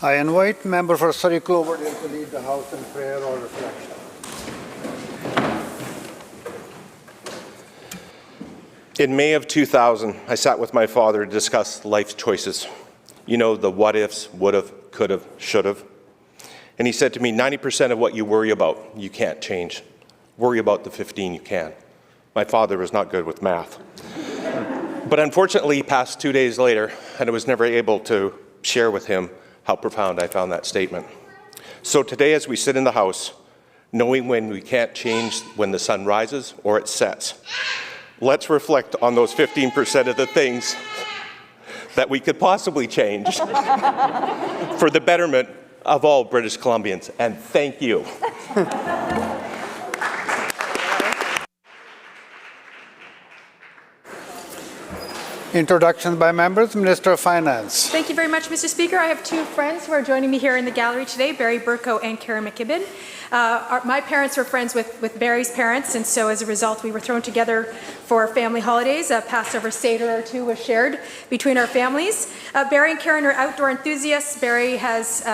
I invite Member for Surrey Cloverdale to lead the House in prayer or reflection. In May of 2000, I sat with my father to discuss life's choices. You know, the what ifs, would have, could have, should have. And he said to me, 90% of what you worry about, you can't change. Worry about the 15 you can. My father was not good with math. But unfortunately, he passed 2 days later, and I was never able to share with him how profound I found that statement. So today, as we sit in the House, knowing when we can't change when the sun rises or it sets, let's reflect on those 15% of the things that we could possibly change for the betterment of all British Columbians. And thank you. Introductions by members. Minister of Finance. Thank you very much, Mr. Speaker. I have two friends who are joining me here in the gallery today, Barry Burko and Karen McKibben. My parents were friends with Barry's parents, and so as a result, we were thrown together for family holidays. A Passover Seder or two was shared between our families. Barry and Karen are outdoor enthusiasts. Barry has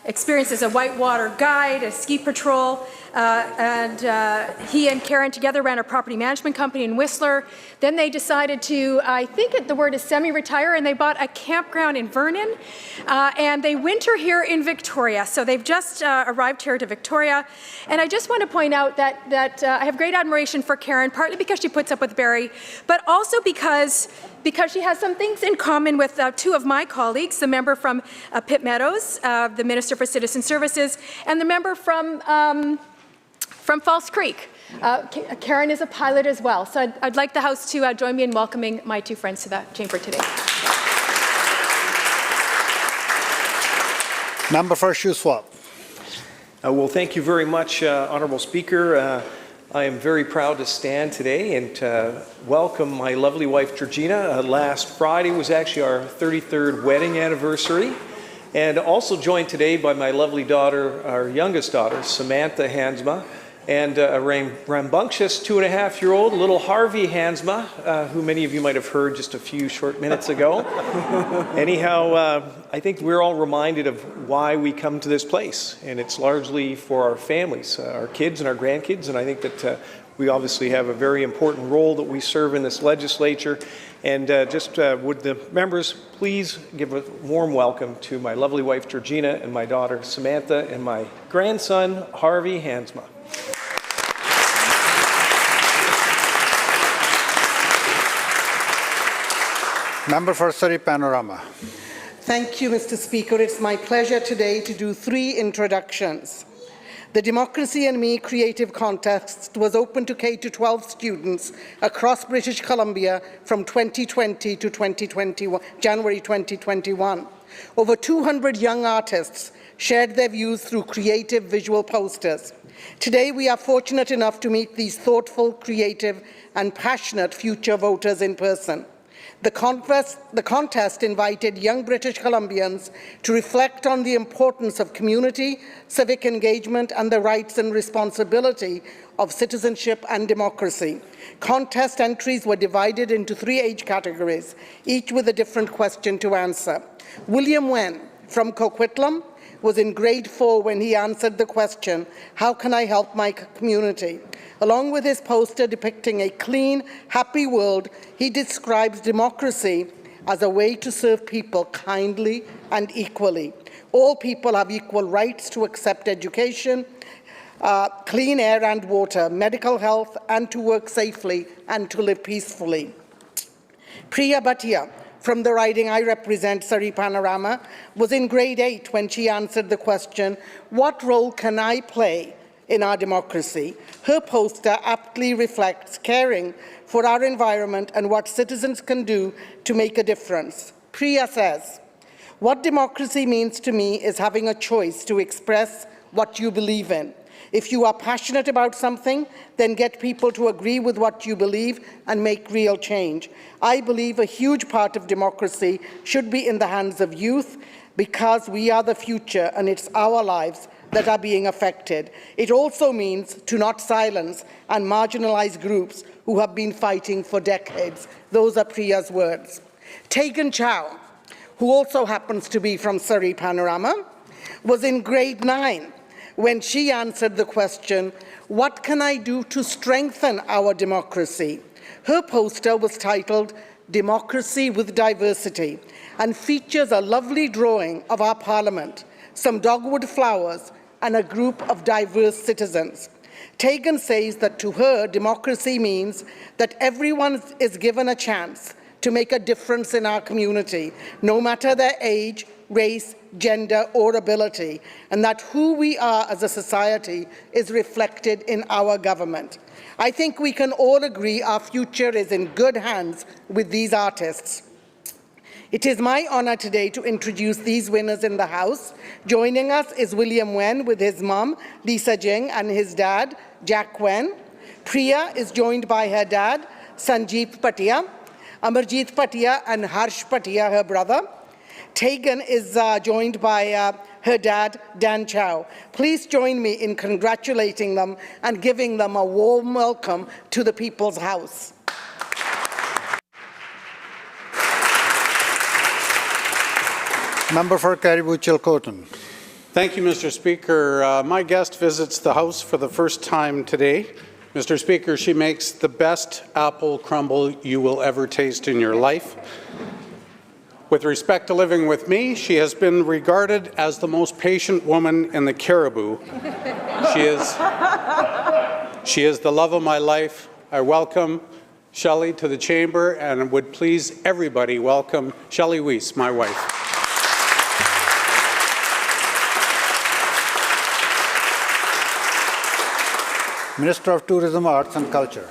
experience as a whitewater guide, a ski patrol, and he and Karen together ran a property management company in Whistler. Then they decided to, I think the word is semi-retire, and they bought a campground in Vernon, and they winter here in Victoria. So they've just arrived here to Victoria, and I just want to point out that I have great admiration for Karen, partly because she puts up with Barry, but also because she has some things in common with two of my colleagues, the member from Pitt Meadows, the Minister for Citizen Services, and the member from False Creek. Karen is a pilot as well. So I'd like the House to join me in welcoming my two friends to the chamber today. Member for Shuswap. Well, thank you very much, Honourable Speaker. I am very proud to stand today and welcome my lovely wife, Georgina. Last Friday was actually our 33rd wedding anniversary. And also joined today by my lovely daughter, our youngest daughter, Samantha Hansma, and a rambunctious 2.5-year-old, little Harvey Hansma, who many of you might have heard just a few short minutes ago. Anyhow, I think we're all reminded of why we come to this place, and it's largely for our families, our kids and our grandkids, and I think that we obviously have a very important role that we serve in this legislature. And would the members please give a warm welcome to my lovely wife, Georgina, and my daughter, Samantha, and my grandson, Harvey Hansma. Member for Surrey Panorama. Thank you, Mr. Speaker. It's my pleasure today to do 3 introductions. The Democracy and Me Creative Contest was open to K-12 students across British Columbia from 2020 to January 2021. Over 200 young artists shared their views through creative visual posters. Today, we are fortunate enough to meet these thoughtful, creative, and passionate future voters in person. The contest invited young British Columbians to reflect on the importance of community, civic engagement, and the rights and responsibility of citizenship and democracy. Contest entries were divided into 3 age categories, each with a different question to answer. William Wen from Coquitlam was in grade 4 when he answered the question, "How can I help my community?" Along with his poster depicting a clean, happy world, he describes democracy as a way to serve people kindly and equally. All people have equal rights to accept education, clean air and water, medical health, and to work safely and to live peacefully. Priya Bhatia, from the riding I represent, Surrey Panorama, was in grade 8 when she answered the question, "What role can I play in our democracy?" Her poster aptly reflects caring for our environment and what citizens can do to make a difference. Priya says, "What democracy means to me is having a choice to express what you believe in. If you are passionate about something, then get people to agree with what you believe and make real change. I believe a huge part of democracy should be in the hands of youth because we are the future and it's our lives that are being affected. It also means to not silence and marginalize groups who have been fighting for decades." Those are Priya's words. Tegan Chow who also happens to be from Surrey Panorama, was in grade 9 when she answered the question, "What can I do to strengthen our democracy?" Her poster was titled "Democracy with Diversity" and features a lovely drawing of our Parliament, some dogwood flowers, and a group of diverse citizens. Tegan says that to her, democracy means that everyone is given a chance to make a difference in our community, no matter their age, race, gender, or ability, and that who we are as a society is reflected in our government. I think we can all agree our future is in good hands with these artists. It is my honour today to introduce these winners in the House. Joining us is William Wen with his mum, Lisa Jing, and his dad, Jack Wen. Priya is joined by her dad, Sanjeev Patia. Amarjeet Patia and Harsh Patia, her brother. Tegan is joined by her dad, Dan Chow. Please join me in congratulating them and giving them a warm welcome to the People's House. Member for Caribou-Chilcotin. Thank you, Mr. Speaker. My guest visits the House for the first time today. Mr. Speaker, she makes the best apple crumble you will ever taste in your life. With respect to living with me, she has been regarded as the most patient woman in the Caribou. She is the love of my life. I welcome Shelley to the chamber and would please everybody welcome Shelley Weiss, my wife. Minister of Tourism, Arts and Culture.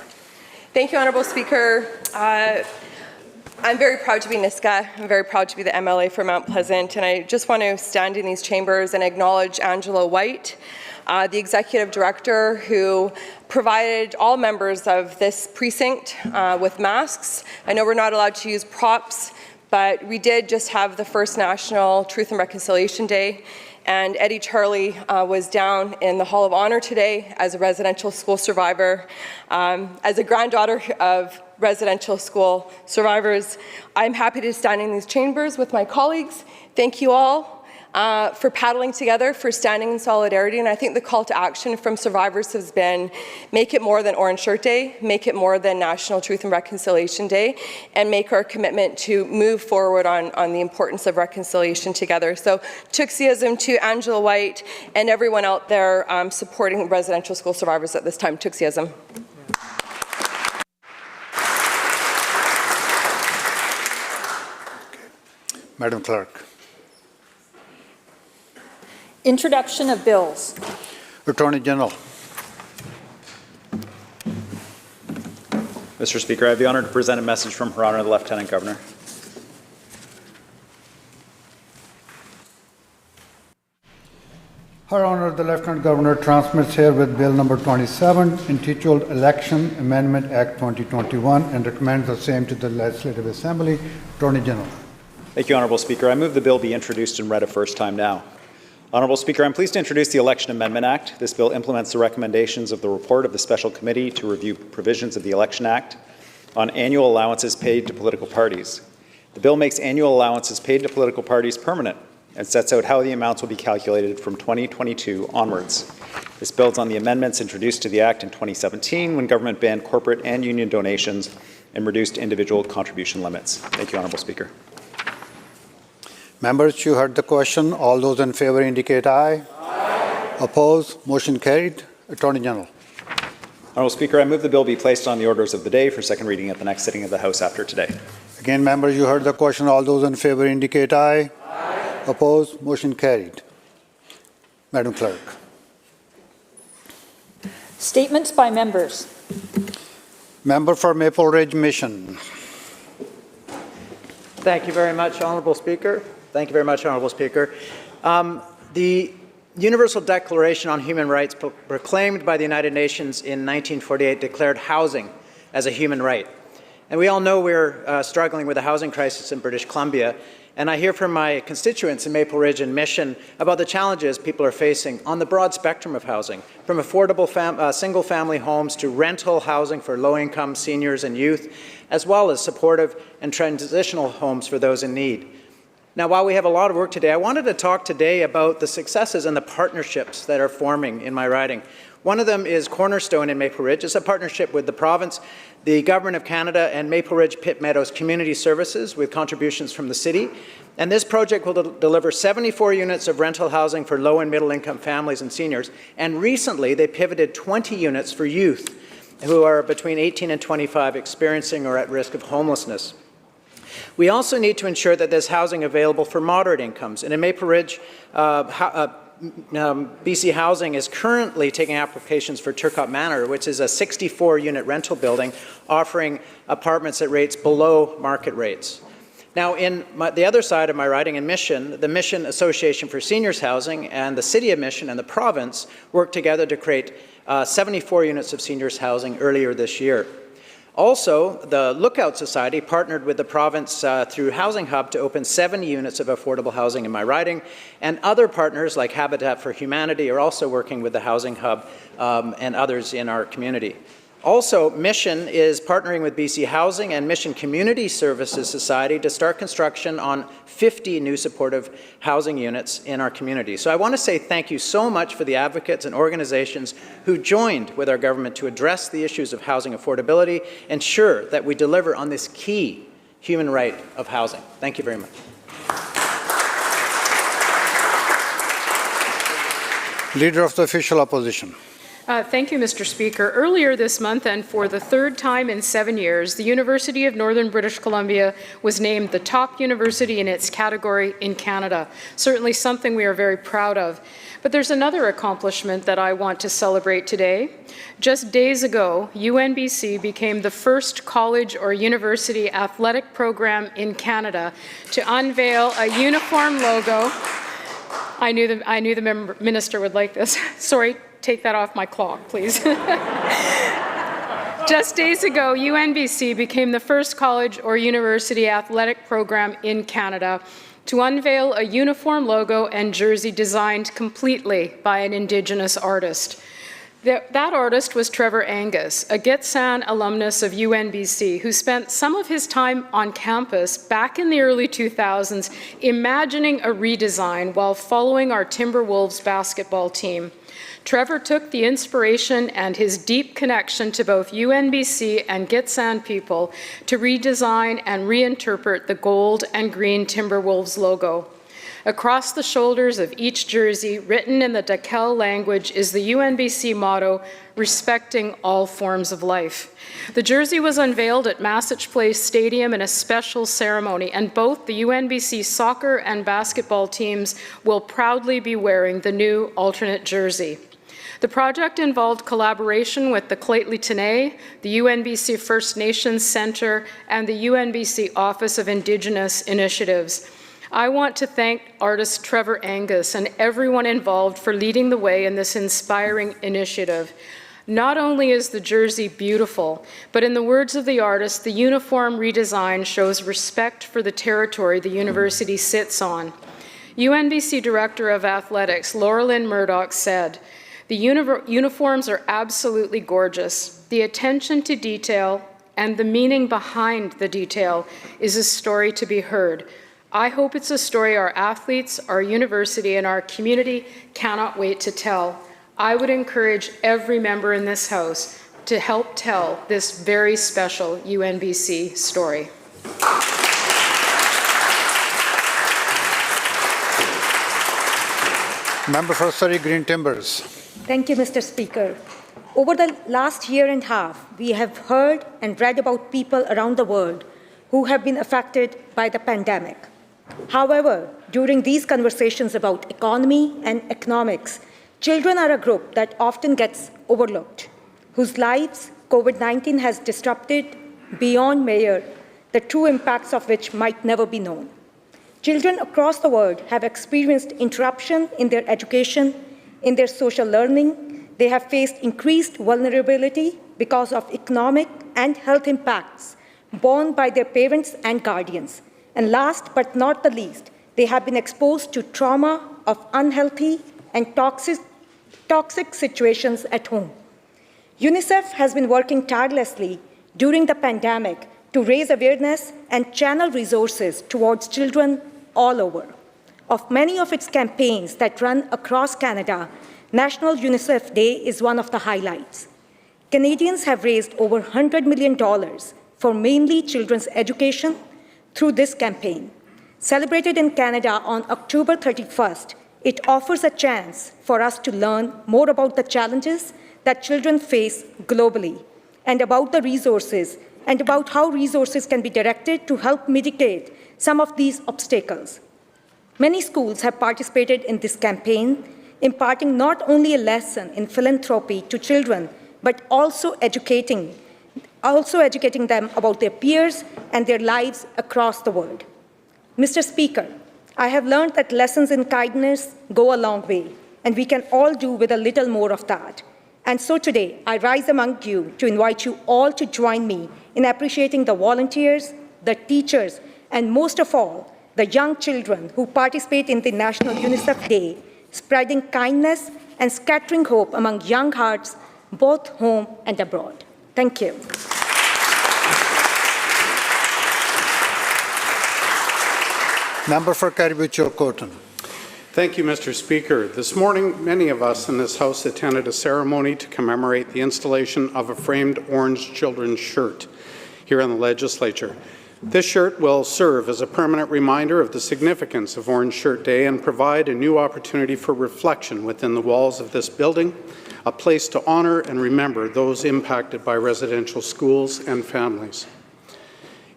Thank you, Honourable Speaker. I'm very proud to be Niska. I'm very proud to be the MLA for Mount Pleasant, and I just want to stand in these chambers and acknowledge Angela White, the Executive Director who provided all members of this precinct with masks. I know we're not allowed to use props, but we did just have the first National Truth and Reconciliation Day, and Eddie Charlie was down in the Hall of Honor today as a residential school survivor. As a granddaughter of residential school survivors, I'm happy to stand in these chambers with my colleagues. Thank you all for paddling together, for standing in solidarity, and I think the call to action from survivors has been make it more than Orange Shirt Day, make it more than National Truth and Reconciliation Day, and make our commitment to move forward on the importance of reconciliation together. So Tuxieism to Angela White and everyone out there supporting residential school survivors at this time. Tuxieism. Madam Clerk. Introduction of bills. Attorney General. Mr. Speaker, I have the honour to present a message from Her Honour the Lieutenant Governor. Her Honour the Lieutenant Governor transmits herewith Bill number 27, entitled Election Amendment Act 2021, and recommends the same to the Legislative Assembly. Attorney General. Thank you, Honourable Speaker. I move the bill be introduced and read a first time now. Honourable Speaker, I'm pleased to introduce the Election Amendment Act. This bill implements the recommendations of the report of the Special Committee to review provisions of the Election Act on annual allowances paid to political parties. The bill makes annual allowances paid to political parties permanent and sets out how the amounts will be calculated from 2022 onwards. This builds on the amendments introduced to the Act in 2017 when government banned corporate and union donations and reduced individual contribution limits. Thank you, Honourable Speaker. Members, you heard the question. All those in favour indicate aye. Aye. Opposed? Motion carried. Attorney General. Honourable Speaker, I move the bill be placed on the orders of the day for second reading at the next sitting of the House after today. Again, members, you heard the question. All those in favour indicate aye. Aye. Opposed? Motion carried. Madam Clerk. Statements by members. Member for Maple Ridge Mission. Thank you very much, Honourable Speaker. Thank you very much, Honourable Speaker. The Universal Declaration on Human Rights proclaimed by the United Nations in 1948 declared housing as a human right. And we all know we're struggling with a housing crisis in British Columbia. And I hear from my constituents in Maple Ridge and Mission about the challenges people are facing on the broad spectrum of housing, from affordable single-family homes to rental housing for low-income seniors and youth, as well as supportive and transitional homes for those in need. Now, while we have a lot of work today, I wanted to talk today about the successes and the partnerships that are forming in my riding. One of them is Cornerstone in Maple Ridge. It's a partnership with the province, the Government of Canada, and Maple Ridge Pitt Meadows Community Services with contributions from the city. And this project will deliver 74 units of rental housing for low and middle income families and seniors. And recently, they pivoted 20 units for youth who are between 18 and 25 experiencing or at risk of homelessness. We also need to ensure that there's housing available for moderate incomes. And in Maple Ridge, BC Housing is currently taking applications for Turcotte Manor, which is a 64-unit rental building offering apartments at rates below market rates. Now, in the other side of my riding in Mission, the Mission Association for Seniors Housing and the City of Mission and the province worked together to create 74 units of seniors housing earlier this year. Also, the Lookout Society partnered with the province through Housing Hub to open 70 units of affordable housing in my riding, and other partners like Habitat for Humanity are also working with the Housing Hub and others in our community. Also, Mission is partnering with BC Housing and Mission Community Services Society to start construction on 50 new supportive housing units in our community. So I want to say thank you so much for the advocates and organizations who joined with our government to address the issues of housing affordability, ensure that we deliver on this key human right of housing. Thank you very much. Leader of the Official Opposition. Thank you, Mr. Speaker. Earlier this month, and for the third time in 7 years, the University of Northern British Columbia was named the top university in its category in Canada. Certainly something we are very proud of. But there's another accomplishment that I want to celebrate today. Just days ago, UNBC became the first college or university athletic program in Canada to unveil a uniform logo. I knew the minister would like this. Sorry. Take that off my clock, please. Just days ago, UNBC became the first college or university athletic program in Canada to unveil a uniform logo and jersey designed completely by an Indigenous artist. That artist was Trevor Angus, a Gitxsan alumnus of UNBC who spent some of his time on campus back in the early 2000s imagining a redesign while following our Timberwolves basketball team. Trevor took the inspiration and his deep connection to both UNBC and Gitxsan people to redesign and reinterpret the gold and green Timberwolves logo. Across the shoulders of each jersey, written in the Dakel language, is the UNBC motto, respecting all forms of life. The jersey was unveiled at Massich Place Stadium in a special ceremony, and both the UNBC soccer and basketball teams will proudly be wearing the new alternate jersey. The project involved collaboration with the Claytley Tenay, the UNBC First Nations Centre, and the UNBC Office of Indigenous Initiatives. I want to thank artist Trevor Angus and everyone involved for leading the way in this inspiring initiative. Not only is the jersey beautiful, but in the words of the artist, the uniform redesign shows respect for the territory the university sits on. UNBC Director of Athletics, Laurelyn Murdoch, said, "The uniforms are absolutely gorgeous. The attention to detail and the meaning behind the detail is a story to be heard. I hope it's a story our athletes, our university, and our community cannot wait to tell. I would encourage every member in this House to help tell this very special UNBC story." Member for Surrey Green Timbers. Thank you, Mr. Speaker. Over the last year and a half, we have heard and read about people around the world who have been affected by the pandemic. However, during these conversations about economy and economics, children are a group that often gets overlooked, whose lives COVID-19 has disrupted beyond measure, the true impacts of which might never be known. Children across the world have experienced interruption in their education, in their social learning. They have faced increased vulnerability because of economic and health impacts borne by their parents and guardians. And last but not the least, they have been exposed to trauma of unhealthy and toxic situations at home. UNICEF has been working tirelessly during the pandemic to raise awareness and channel resources towards children all over. Of many of its campaigns that run across Canada, National UNICEF Day is one of the highlights. Canadians have raised over $100 million for mainly children's education through this campaign. Celebrated in Canada on October 31st, it offers a chance for us to learn more about the challenges that children face globally and about the resources and about how resources can be directed to help mitigate some of these obstacles. Many schools have participated in this campaign, imparting not only a lesson in philanthropy to children, but also educating them about their peers and their lives across the world. Mr. Speaker, I have learned that lessons in kindness go a long way, and we can all do with a little more of that. And so today, I rise among you to invite you all to join me in appreciating the volunteers, the teachers, and most of all, the young children who participate in the National UNICEF Day, spreading kindness and scattering hope among young hearts, both home and abroad. Thank you. Member for Carrick-Chilcotin. Thank you, Mr. Speaker. This morning, many of us in this House attended a ceremony to commemorate the installation of a framed orange children's shirt here in the Legislature. This shirt will serve as a permanent reminder of the significance of Orange Shirt Day and provide a new opportunity for reflection within the walls of this building, a place to honor and remember those impacted by residential schools and families.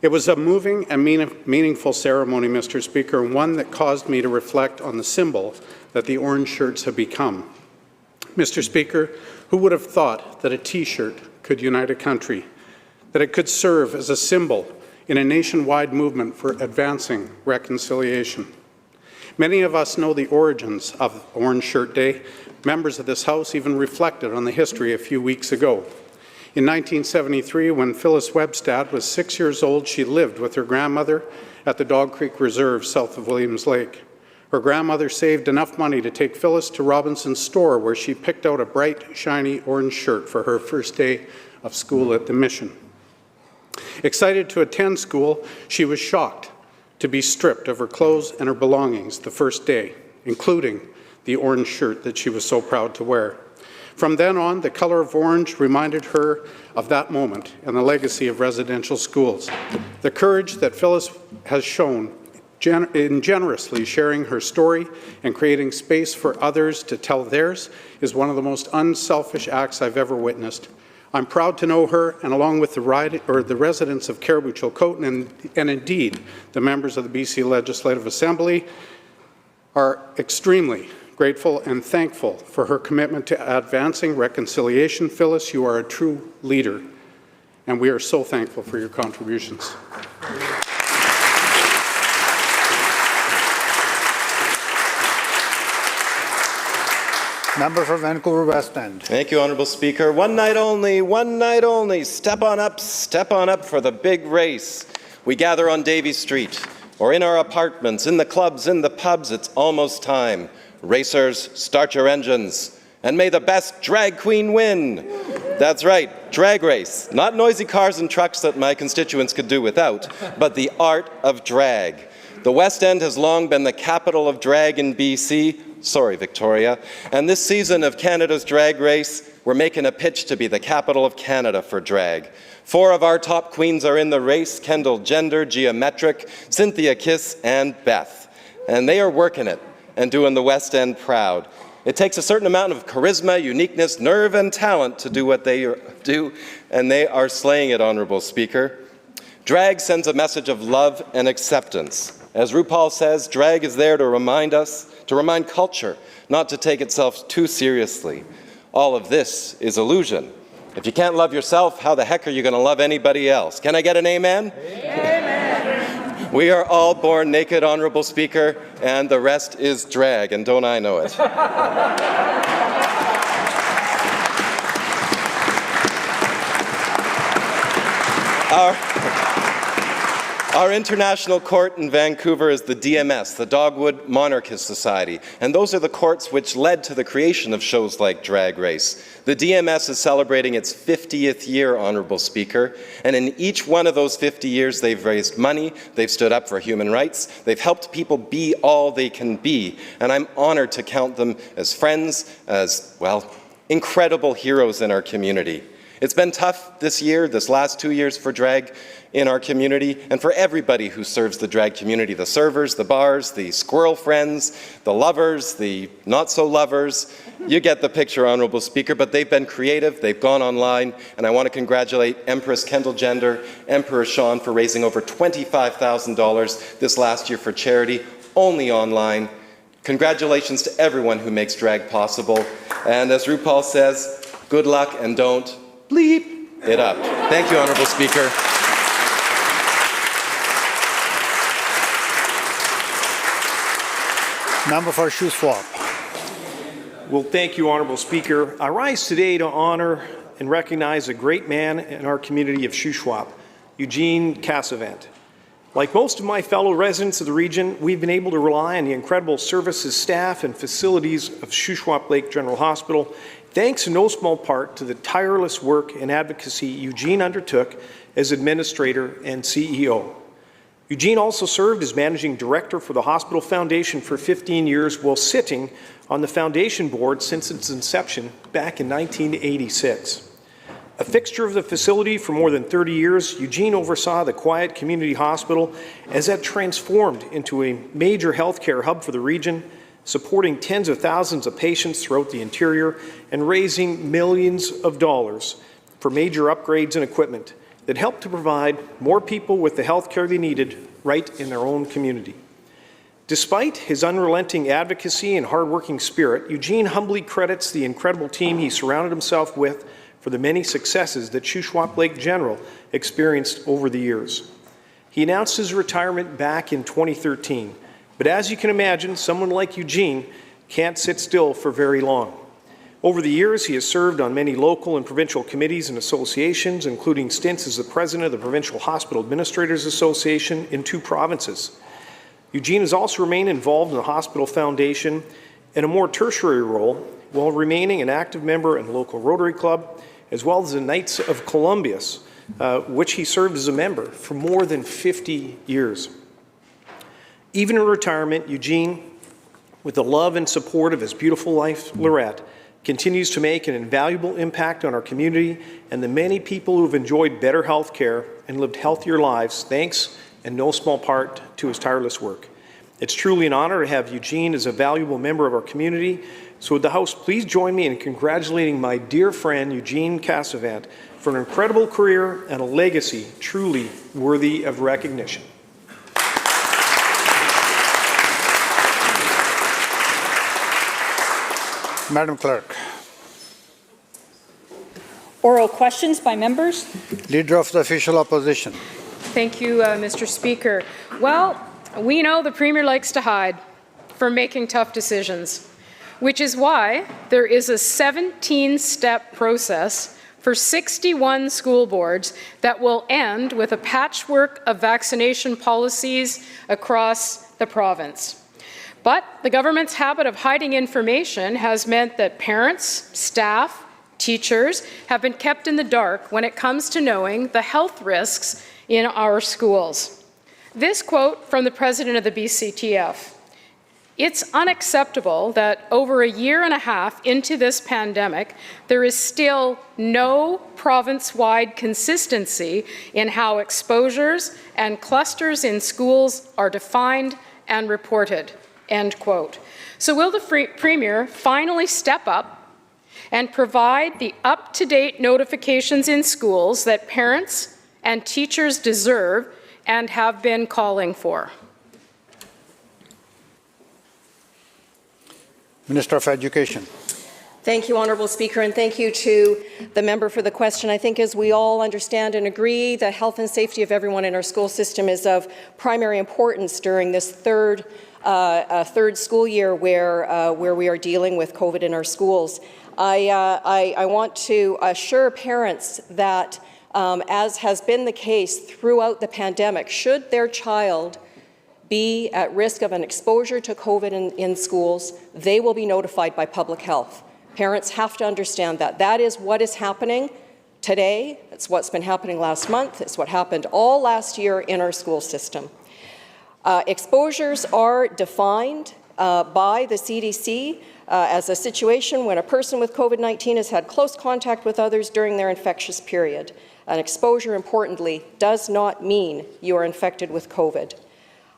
It was a moving and meaningful ceremony, Mr. Speaker, and one that caused me to reflect on the symbol that the orange shirts have become. Mr. Speaker, who would have thought that a T-shirt could unite a country, that it could serve as a symbol in a nationwide movement for advancing reconciliation? Many of us know the origins of Orange Shirt Day. Members of this House even reflected on the history a few weeks ago. In 1973, when Phyllis Webstad was 6 years old, she lived with her grandmother at the Dog Creek Reserve south of Williams Lake. Her grandmother saved enough money to take Phyllis to Robinson's store, where she picked out a bright, shiny orange shirt for her first day of school at the mission. Excited to attend school, she was shocked to be stripped of her clothes and her belongings the first day, including the orange shirt that she was so proud to wear. From then on, the color of orange reminded her of that moment and the legacy of residential schools. The courage that Phyllis has shown in generously sharing her story and creating space for others to tell theirs is one of the most unselfish acts I've ever witnessed. I'm proud to know her, and along with the residents of Carrick-Chilcotin and indeed the members of the BC Legislative Assembly are extremely grateful and thankful for her commitment to advancing reconciliation. Phyllis, you are a true leader, and we are so thankful for your contributions. Member for Vancouver West End. Thank you, Honourable Speaker. One night only, step on up for the big race. We gather on Davie Street, or in our apartments, in the clubs, in the pubs. It's almost time. Racers, start your engines, and may the best drag queen win. That's right, drag race. Not noisy cars and trucks that my constituents could do without, but the art of drag. The West End has long been the capital of drag in BC. Sorry, Victoria. And this season of Canada's Drag Race, we're making a pitch to be the capital of Canada for drag. 4 of our top queens are in the race: Kendall Gender, Geometric, Cynthia Kiss, and Beth. And they are working it and doing the West End proud. It takes a certain amount of charisma, uniqueness, nerve, and talent to do what they do, and they are slaying it, Honourable Speaker. Drag sends a message of love and acceptance. As RuPaul says, drag is there to remind culture not to take itself too seriously. All of this is illusion. If you can't love yourself, how the heck are you going to love anybody else? Can I get an amen? Amen. We are all born naked, Honourable Speaker, and the rest is drag, and don't I know it? Our international court in Vancouver is the DMS, the Dogwood Monarchist Society, and those are the courts which led to the creation of shows like Drag Race. The DMS is celebrating its 50th year, Honourable Speaker, and in each one of those 50 years they've raised money, they've stood up for human rights, they've helped people be all they can be, and I'm honoured to count them as friends, as, well, incredible heroes in our community. It's been tough this year, this last 2 years for drag in our community, and for everybody who serves the drag community, the servers, the bars, the squirrel friends, the lovers, the not-so-lovers. You get the picture, Honourable Speaker, but they've been creative, they've gone online, and I want to congratulate Empress Kendall Jenner, Emperor Sean for raising over $25,000 this last year for charity, only online. Congratulations to everyone who makes drag possible, and as RuPaul says, good luck and don't bleep it up. Thank you, Honourable Speaker. Member for Shuswap. Well, thank you, Honourable Speaker. I rise today to honour and recognize a great man in our community of Shuswap, Eugene Cassavant. Like most of my fellow residents of the region, we've been able to rely on the incredible services, staff, and facilities of Shuswap Lake General Hospital, thanks in no small part to the tireless work and advocacy Eugene undertook as administrator and CEO. Eugene also served as managing director for the Hospital Foundation for 15 years while sitting on the foundation board since its inception back in 1986. A fixture of the facility for more than 30 years, Eugene oversaw the quiet community hospital as that transformed into a major healthcare hub for the region, supporting tens of thousands of patients throughout the interior and raising millions of dollars for major upgrades and equipment that helped to provide more people with the health care they needed right in their own community. Despite his unrelenting advocacy and hardworking spirit, Eugene humbly credits the incredible team he surrounded himself with for the many successes that Shuswap Lake General experienced over the years. He announced his retirement back in 2013, but as you can imagine, someone like Eugene can't sit still for very long. Over the years, he has served on many local and provincial committees and associations, including stints as the president of the Provincial Hospital Administrators Association in 2 provinces. Eugene has also remained involved in the Hospital Foundation in a more tertiary role, while remaining an active member in the local Rotary Club, as well as the Knights of Columbus, which he served as a member for more than 50 years. Even in retirement, Eugene, with the love and support of his beautiful wife, Lorette, continues to make an invaluable impact on our community and the many people who have enjoyed better health care and lived healthier lives, thanks in no small part to his tireless work. It's truly an honor to have Eugene as a valuable member of our community. So would the House please join me in congratulating my dear friend Eugene Cassavant for an incredible career and a legacy truly worthy of recognition. Madam Clerk. Oral questions by members. Leader of the Official Opposition. Thank you, Mr. Speaker. Well, we know the Premier likes to hide from making tough decisions, which is why there is a 17-step process for 61 school boards that will end with a patchwork of vaccination policies across the province. But the government's habit of hiding information has meant that parents, staff, teachers have been kept in the dark when it comes to knowing the health risks in our schools. This quote from the president of the BCTF: "It's unacceptable that over a year and a half into this pandemic, there is still no province-wide consistency in how exposures and clusters in schools are defined and reported." End quote. So will the Premier finally step up and provide the up-to-date notifications in schools that parents and teachers deserve and have been calling for? Minister of Education. Thank you, Honourable Speaker, and thank you to the member for the question. I think as we all understand and agree, the health and safety of everyone in our school system is of primary importance during this third school year where we are dealing with COVID in our schools. I want to assure parents that as has been the case throughout the pandemic, should their child be at risk of an exposure to COVID in schools, they will be notified by public health. Parents have to understand that. That is what is happening today. It's what's been happening last month. It's what happened all last year in our school system. Exposures are defined by the CDC as a situation when a person with COVID-19 has had close contact with others during their infectious period. An exposure, importantly, does not mean you are infected with COVID.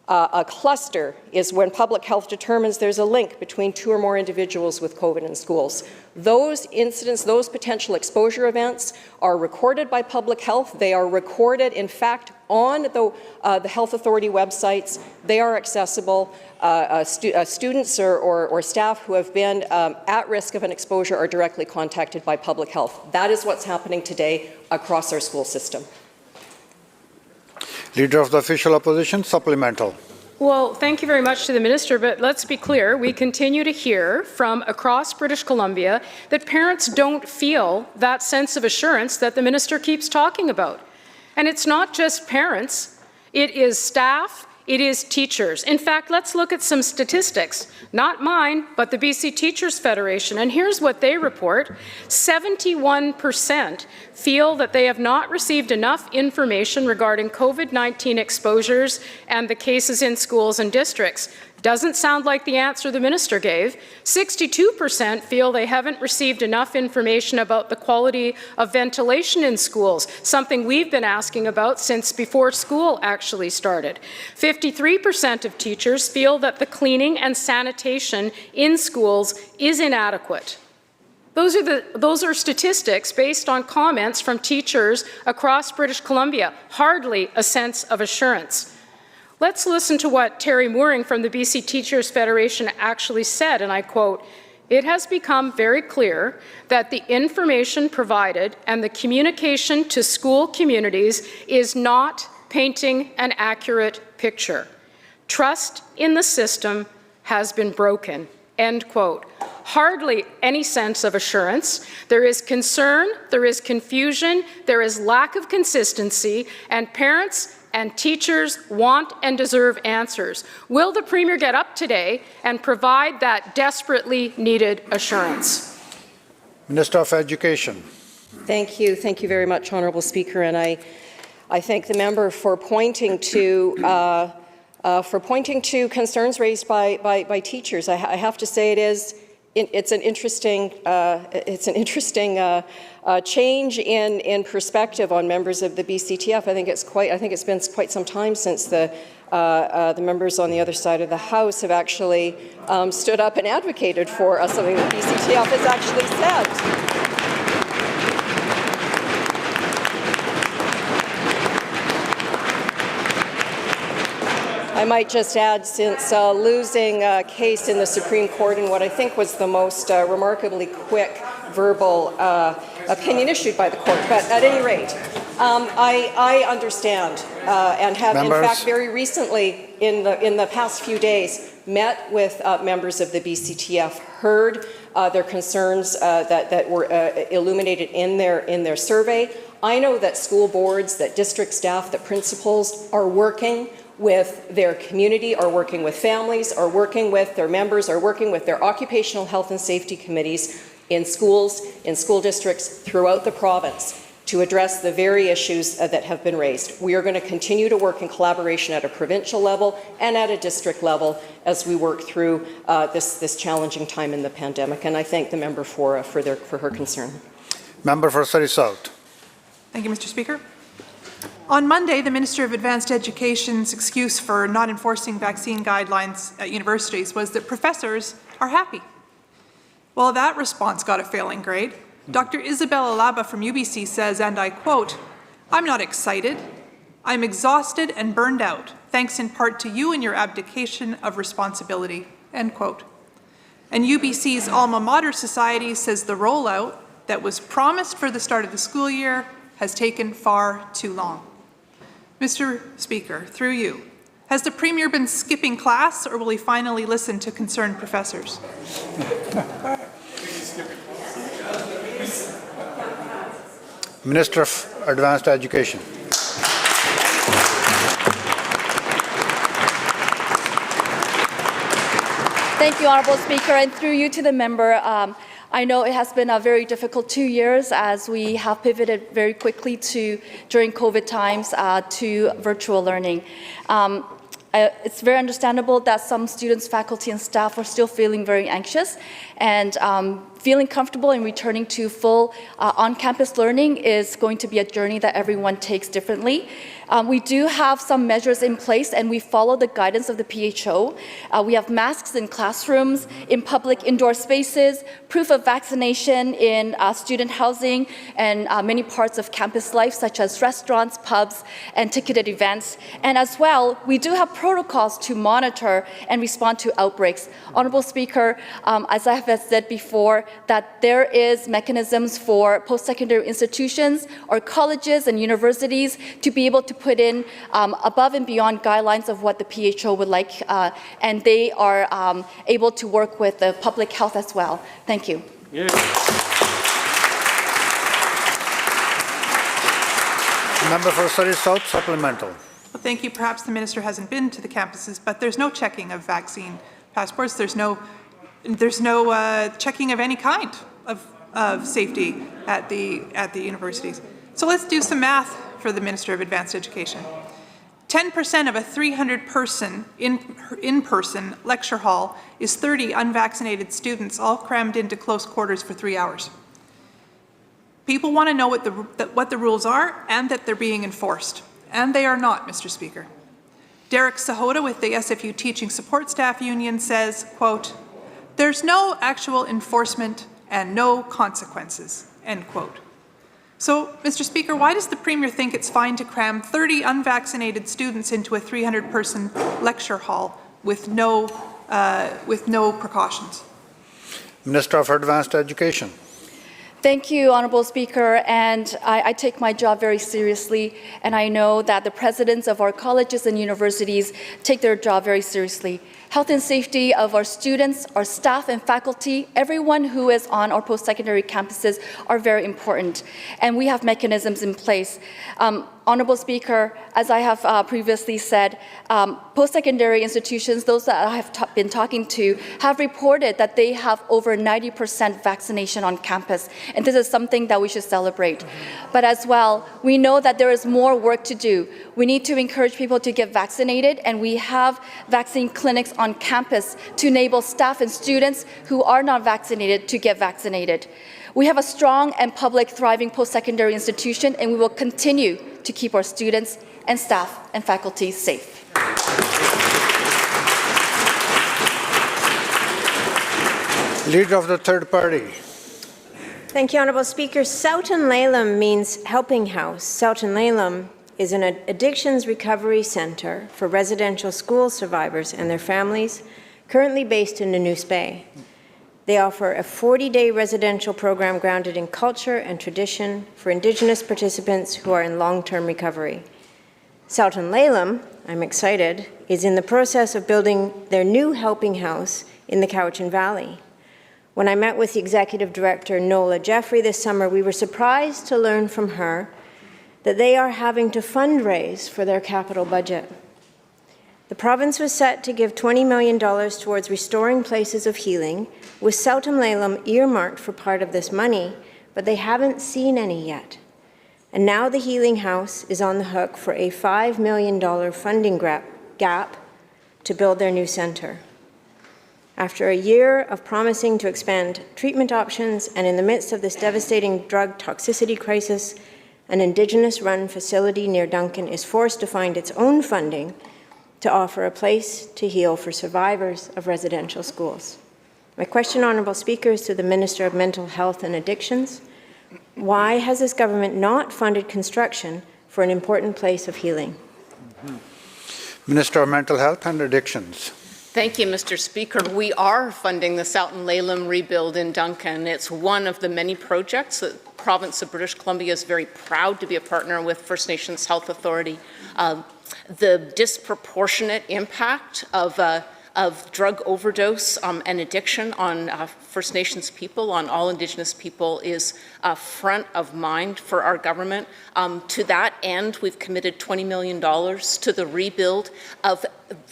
A cluster is when public health determines there's a link between 2 or more individuals with COVID in schools. Those incidents, those potential exposure events are recorded by public health. They are recorded, in fact, on the health authority websites. They are accessible. Students or staff who have been at risk of an exposure are directly contacted by public health. That is what's happening today across our school system. Leader of the Official Opposition, supplemental. Well, thank you very much to the Minister, but let's be clear, we continue to hear from across British Columbia that parents don't feel that sense of assurance that the Minister keeps talking about. And it's not just parents, it is staff, it is teachers. In fact, let's look at some statistics. Not mine, but the BC Teachers Federation. And here's what they report. 71% feel that they have not received enough information regarding COVID-19 exposures and the cases in schools and districts. Doesn't sound like the answer the Minister gave. 62% feel they haven't received enough information about the quality of ventilation in schools, something we've been asking about since before school actually started. 53% of teachers feel that the cleaning and sanitation in schools is inadequate. Those are statistics based on comments from teachers across British Columbia. Hardly a sense of assurance. Let's listen to what Terry Mooring from the BC Teachers Federation actually said, and I quote, "It has become very clear that the information provided and the communication to school communities is not painting an accurate picture. Trust in the system has been broken." End quote. Hardly any sense of assurance. There is concern, there is confusion, there is lack of consistency, and parents and teachers want and deserve answers. Will the Premier get up today and provide that desperately needed assurance? Minister of Education. Thank you. Thank you very much, Honourable Speaker. And I thank the member for pointing to concerns raised by teachers. I have to say it's an interesting change in perspective on members of the BCTF. I think it's been quite some time since the members on the other side of the House have actually stood up and advocated for something that BCTF has actually said. I might just add, since losing a case in the Supreme Court in what I think was the most remarkably quick verbal opinion issued by the court, but at any rate, I understand and have, in fact, very recently, in the past few days, met with members of the BCTF, heard their concerns that were illuminated in their survey. I know that school boards, that district staff, that principals are working with their community, are working with families, are working with their members, are working with their occupational health and safety committees in schools, in school districts throughout the province to address the very issues that have been raised. We are going to continue to work in collaboration at a provincial level and at a district level as we work through this challenging time in the pandemic. And I thank the member for her concern. Member for Surrey South. Thank you, Mr. Speaker. On Monday, the Minister of Advanced Education's excuse for not enforcing vaccine guidelines at universities was that professors are happy. Well, that response got a failing grade. Dr. Isabel Alaba from UBC says, and I quote, "I'm not excited. I'm exhausted and burned out, thanks in part to you and your abdication of responsibility," end quote. And UBC's Alma Mater Society says the rollout that was promised for the start of the school year has taken far too long. Mr. Speaker, through you, has the Premier been skipping class, or will he finally listen to concerned professors? Minister of Advanced Education. Thank you, Honourable Speaker, and through you to the member. I know it has been a very difficult 2 years as we have pivoted very quickly during COVID times, to virtual learning. It's very understandable that some students, faculty, and staff are still feeling very anxious, and feeling comfortable in returning to full on-campus learning is going to be a journey that everyone takes differently. We do have some measures in place, and we follow the guidance of the PHO. We have masks in classrooms, in public indoor spaces, proof of vaccination in student housing, and many parts of campus life, such as restaurants, pubs, and ticketed events. And as well, we do have protocols to monitor and respond to outbreaks. Honourable Speaker, as I have said before, that there is mechanisms for post-secondary institutions or colleges and universities to be able to put in above and beyond guidelines of what the PHO would like, and they are able to work with the public health as well. Thank you. Yeah. Member for Surrey South, supplemental. Well, thank you. Perhaps the minister hasn't been to the campuses, but there's no checking of vaccine passports. There's no checking of any kind of safety at the universities. So let's do some math for the Minister of Advanced Education. 10% of a 300-person in-person lecture hall is 30 unvaccinated students all crammed into close quarters for 3 hours. People want to know what the rules are and that they're being enforced, and they are not, Mr. Speaker. Derek Sahota with the SFU Teaching Support Staff Union says, quote, "There's no actual enforcement and no consequences," end quote. So, Mr. Speaker, why does the Premier think it's fine to cram 30 unvaccinated students into a 300-person lecture hall with no precautions? Minister of Advanced Education. Thank you, Honourable Speaker, and I take my job very seriously, and I know that the presidents of our colleges and universities take their job very seriously. Health and safety of our students, our staff and faculty, everyone who is on our post-secondary campuses are very important, and we have mechanisms in place. Honourable Speaker, as I have previously said, post-secondary institutions, those that I have been talking to, have reported that they have over 90% vaccination on campus, and this is something that we should celebrate. But as well, we know that there is more work to do. We need to encourage people to get vaccinated, and we have vaccine clinics on campus to enable staff and students who are not vaccinated to get vaccinated. We have a strong and public thriving post-secondary institution, and we will continue to keep our students and staff and faculty safe. Leader of the third party. Thank you, Honourable Speaker. Sultan Laylam means helping house. Sultan Laylam is an addictions recovery centre for residential school survivors and their families, currently based in Nanoose Bay. They offer a 40-day residential program grounded in culture and tradition for Indigenous participants who are in long-term recovery. Sultan Laylam, I'm excited, is in the process of building their new helping house in the Cowichan Valley. When I met with the Executive Director, Nola Jeffrey, this summer, we were surprised to learn from her that they are having to fundraise for their capital budget. The province was set to give $20 million towards restoring places of healing, with Sultan Laylam earmarked for part of this money, but they haven't seen any yet. And now the Healing House is on the hook for a $5 million funding gap to build their new centre. After a year of promising to expand treatment options, and in the midst of this devastating drug toxicity crisis, an Indigenous-run facility near Duncan is forced to find its own funding to offer a place to heal for survivors of residential schools. My question, Honourable Speaker, is to the Minister of Mental Health and Addictions. Why has this government not funded construction for an important place of healing? Minister of Mental Health and Addictions. Thank you, Mr. Speaker. We are funding the Sultan Laylam rebuild in Duncan. It's one of the many projects that the province of British Columbia is very proud to be a partner with First Nations Health Authority. The disproportionate impact of drug overdose and addiction on First Nations people, on all Indigenous people, is front of mind for our government. To that end, we've committed $20 million to the rebuild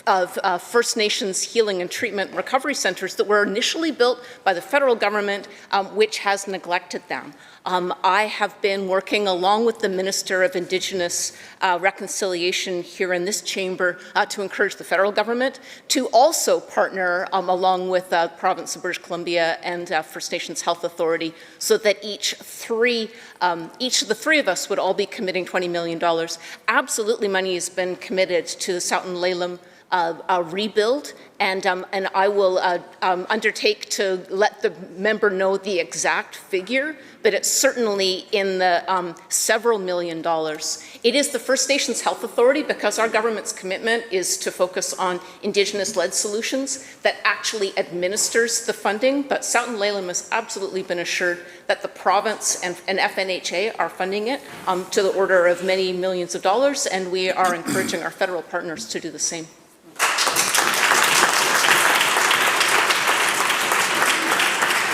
of First Nations healing and treatment recovery centres that were initially built by the federal government, which has neglected them. I have been working along with the Minister of Indigenous Reconciliation here in this chamber to encourage the federal government to also partner along with the province of British Columbia and First Nations Health Authority, so that each of the three of us would all be committing $20 million. Absolutely, money has been committed to the Southern Laleham rebuild, and I will undertake to let the member know the exact figure, but it's certainly in the several $million. It is the First Nations Health Authority, because our government's commitment is to focus on Indigenous-led solutions, that actually administers the funding, but Southern Laleham has absolutely been assured that the province and FNHA are funding it to the order of many millions of dollars, and we are encouraging our federal partners to do the same.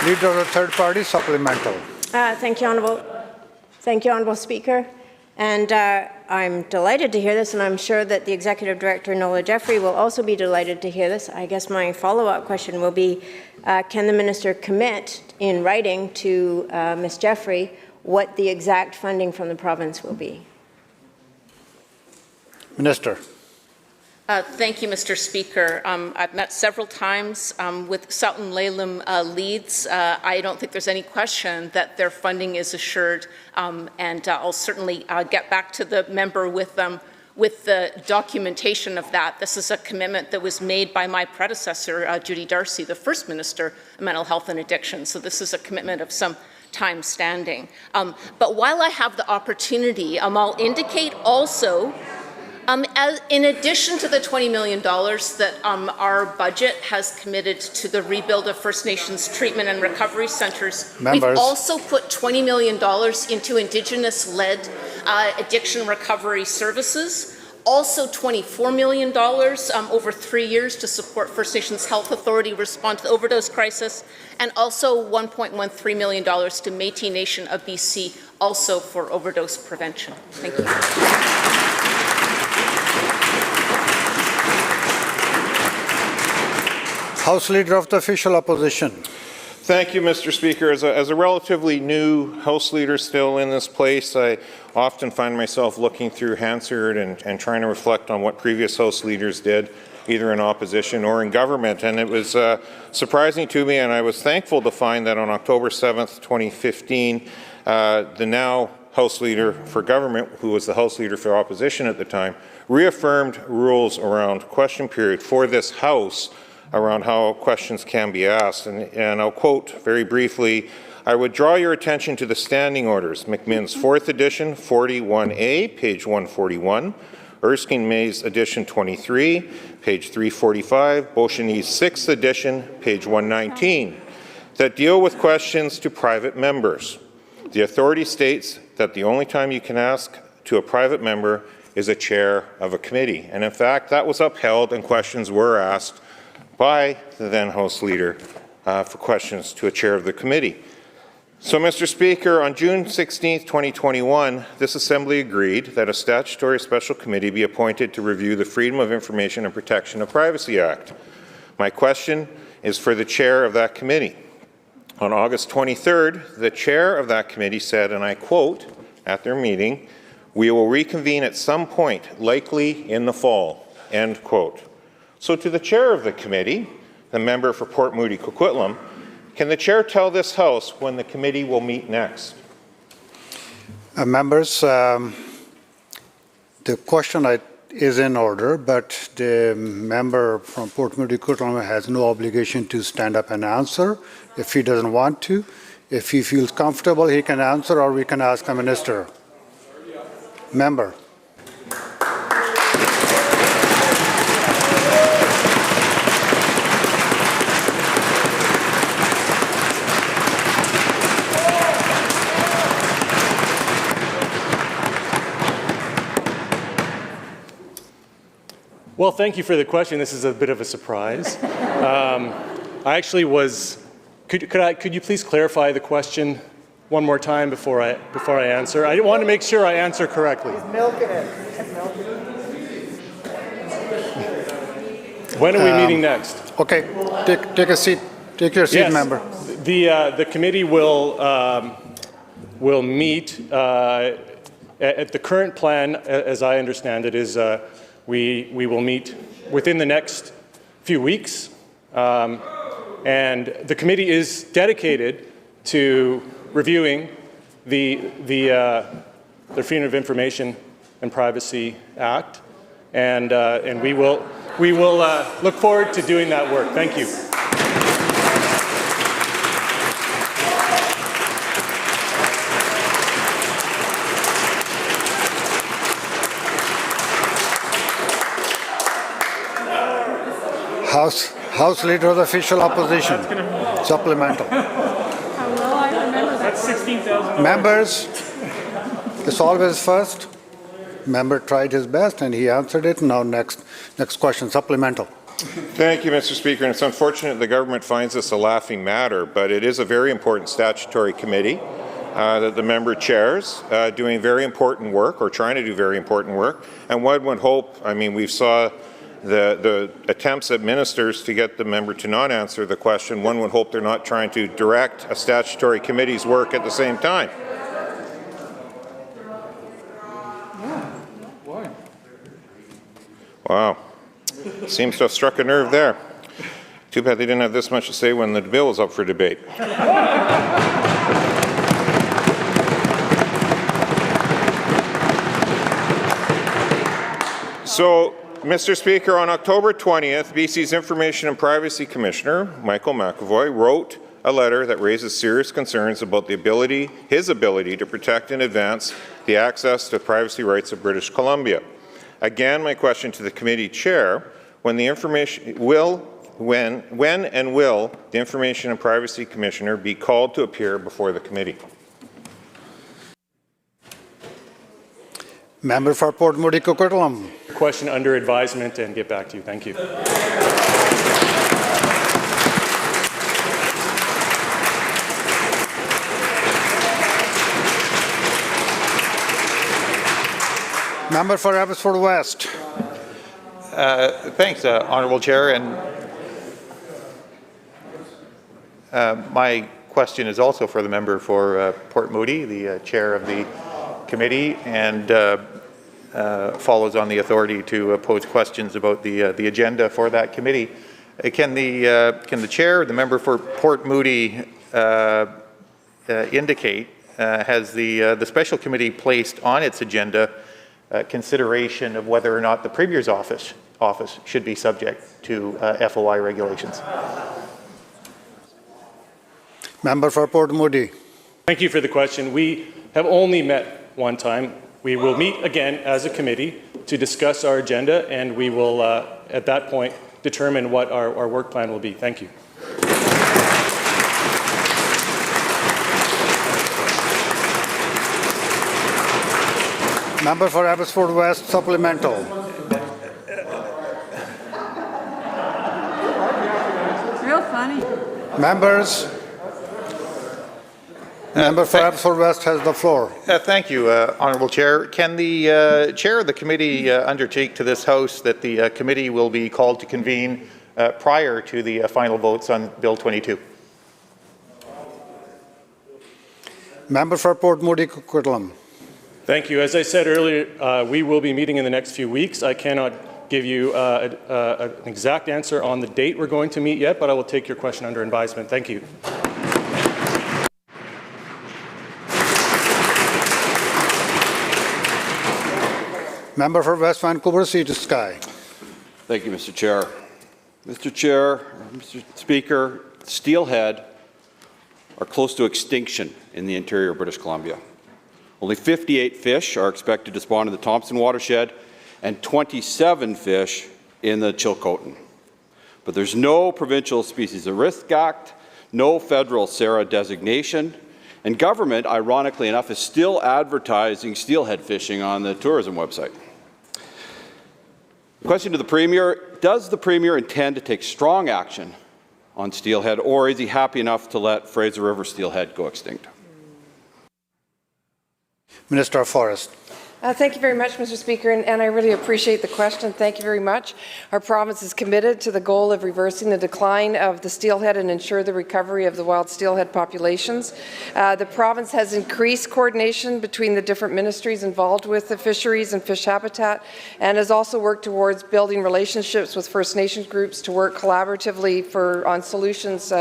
Leader of the third party, supplemental. Thank you, Honourable Speaker. And I'm delighted to hear this, and I'm sure that the Executive Director, Nola Jeffrey, will also be delighted to hear this. I guess my follow-up question will be, can the Minister commit in writing to Ms. Jeffrey what the exact funding from the province will be? Minister. Thank you, Mr. Speaker. I've met several times with Southern Laleham leads. I don't think there's any question that their funding is assured, and I'll certainly get back to the member with the documentation of that. This is a commitment that was made by my predecessor, Judy Darcy, the first Minister of Mental Health and Addiction. So this is a commitment of some time standing. But while I have the opportunity, I'll indicate also, in addition to the $20 million that our budget has committed to the rebuild of First Nations treatment and recovery centres, we've also put $20 million into Indigenous-led addiction recovery services, also $24 million over 3 years to support First Nations Health Authority respond to the overdose crisis, and also $1.13 million to Métis Nation of BC, also for overdose prevention. Thank you. House Leader of the Official Opposition. Thank you, Mr. Speaker. As a relatively new House Leader still in this place, I often find myself looking through Hansard and trying to reflect on what previous House Leaders did, either in opposition or in government. And it was surprising to me, and I was thankful to find that on October 7th, 2015, the now House Leader for Government, who was the House Leader for Opposition at the time, reaffirmed rules around question period for this House around how questions can be asked. And I'll quote very briefly, I would draw your attention to the standing orders, McMinn's 4th edition, 41A, page 141, Erskine May's edition 23, page 345, Beauchesne's 6th edition, page 119, that deal with questions to private members. The authority states that the only time you can ask to a private member is a chair of a committee. And in fact, that was upheld and questions were asked by the then House Leader for questions to a chair of the committee. So, Mr. Speaker, on June 16, 2021, this Assembly agreed that a statutory special committee be appointed to review the Freedom of Information and Protection of Privacy Act. My question is for the chair of that committee. On August 23rd, the chair of that committee said, and I quote, at their meeting, "We will reconvene at some point, likely in the fall," end quote. So to the chair of the committee, the member for Port Moody Coquitlam, can the chair tell this House when the committee will meet next? Members, the question is in order, but the member from Port Moody Coquitlam has no obligation to stand up and answer if he doesn't want to. If he feels comfortable, he can answer, or we can ask the minister. Member. Well, thank you for the question. This is a bit of a surprise. I actually was. Could you please clarify the question one more time before I answer? I want to make sure I answer correctly. He's milking it. When are we meeting next? Okay, take a seat. Take your seat, yes. member. The committee will meet at the current plan, as I understand it, is we will meet within the next few weeks. And the committee is dedicated to reviewing the Freedom of Information and Privacy Act, and we will look forward to doing that work. Thank you. House Leader of the Official Opposition. Supplemental. That's $16,000. Members, it's always first. Member tried his best and he answered it. Now next question, supplemental. Thank you, Mr. Speaker. And it's unfortunate the government finds this a laughing matter, but it is a very important statutory committee that the member chairs, doing very important work, or trying to do very important work. And one would hope, I mean, we saw the attempts at ministers to get the member to not answer the question. One would hope they're not trying to direct a statutory committee's work at the same time. Wow. Seems to have struck a nerve there. Too bad they didn't have this much to say when the bill was up for debate. So, Mr. Speaker, on October 20th, BC's Information and Privacy Commissioner, Michael McAvoy, wrote a letter that raises serious concerns about his ability to protect and advance the access to privacy rights of British Columbia. Again, my question to the committee chair, when and will the Information and Privacy Commissioner be called to appear before the committee? Member for Port Moody Coquitlam. Question under advisement and get back to you. Thank you. Member for Abbotsford West. Thanks, Honourable Chair. And my question is also for the member for Port Moody, the chair of the committee, and follows on the authority to pose questions about the agenda for that committee. Can the chair, the member for Port Moody, indicate has the special committee placed on its agenda consideration of whether or not the Premier's office should be subject to FOI regulations? Member for Port Moody. Thank you for the question. We have only met one time. We will meet again as a committee to discuss our agenda, and we will, at that point, determine what our work plan will be. Thank you. Member for Abbotsford West, supplemental. Real funny. Members. Member for Abbotsford West has the floor. Thank you, Honourable Chair. Can the chair of the committee undertake to this House that the committee will be called to convene prior to the final votes on Bill 22? Member for Port Moody Coquitlam. Thank you. As I said earlier, we will be meeting in the next few weeks. I cannot give you an exact answer on the date we're going to meet yet, but I will take your question under advisement. Thank you. Member for West Vancouver, Sea to Sky. Thank you, Mr. Chair. Mr. Chair, Mr. Speaker, steelhead are close to extinction in the interior of British Columbia. Only 58 fish are expected to spawn in the Thompson watershed and 27 fish in the Chilcotin. But there's no Provincial Species of Risk Act, no federal SARA designation, and government, ironically enough, is still advertising steelhead fishing on the tourism website. Question to the Premier. Does the Premier intend to take strong action on steelhead, or is he happy enough to let Fraser River steelhead go extinct? Minister of Forest. Thank you very much, Mr. Speaker, and I really appreciate the question. Thank you very much. Our province is committed to the goal of reversing the decline of the steelhead and ensure the recovery of the wild steelhead populations. The province has increased coordination between the different ministries involved with the fisheries and fish habitat, and has also worked towards building relationships with First Nations groups to work collaboratively on solutions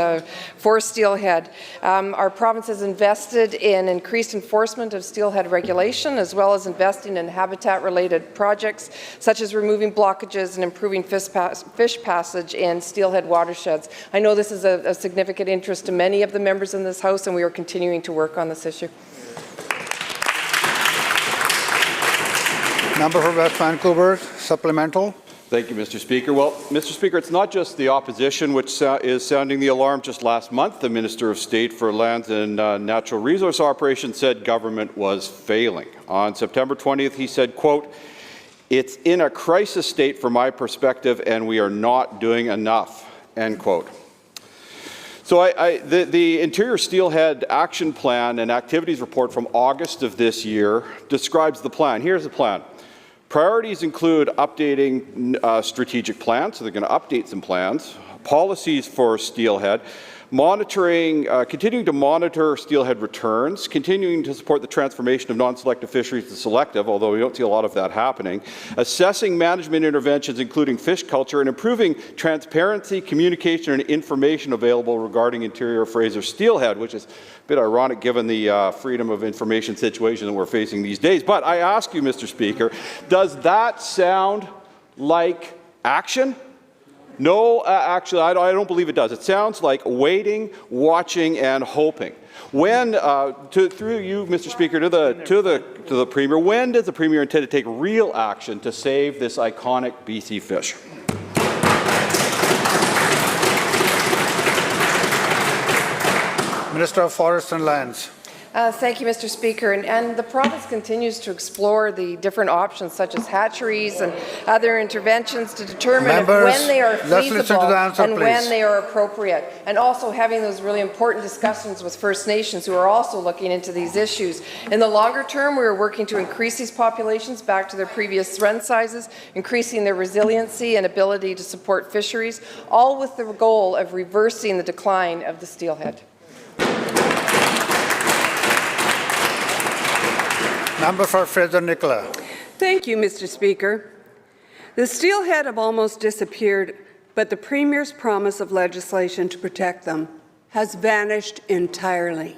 for steelhead. Our province has invested in increased enforcement of steelhead regulation, as well as investing in habitat-related projects, such as removing blockages and improving fish passage in steelhead watersheds. I know this is a significant interest to many of the members in this House, and we are continuing to work on this issue. Member for West Vancouver, supplemental. Thank you, Mr. Speaker. Well, Mr. Speaker, it's not just the opposition which is sounding the alarm. Just last month, the Minister of State for Lands and Natural Resource Operations said government was failing. On September 20th, he said, quote, "It's in a crisis state from my perspective, and we are not doing enough," end quote. So the Interior Steelhead Action Plan and Activities Report from August of this year describes the plan. Here's the plan. Priorities include updating strategic plans, so they're going to update some plans, policies for steelhead, monitoring, continuing to monitor steelhead returns, continuing to support the transformation of non-selective fisheries to selective, although we don't see a lot of that happening, assessing management interventions including fish culture, and improving transparency, communication, and information available regarding interior Fraser steelhead, which is a bit ironic given the freedom of information situation that we're facing these days. But I ask you, Mr. Speaker, does that sound like action? No, actually, I don't believe it does. It sounds like waiting, watching, and hoping. When, through you, Mr. Speaker, to the Premier, when does the Premier intend to take real action to save this iconic BC fish? Minister of Forests and Lands. Thank you, Mr. Speaker. And the province continues to explore the different options, such as hatcheries and other interventions, to determine when they are feasible and when they are appropriate. And also having those really important discussions with First Nations, who are also looking into these issues. In the longer term, we are working to increase these populations back to their previous run sizes, increasing their resiliency and ability to support fisheries, all with the goal of reversing the decline of the steelhead. Member for Fraser-Nicola. Thank you, Mr. Speaker. The steelhead have almost disappeared, but the Premier's promise of legislation to protect them has vanished entirely.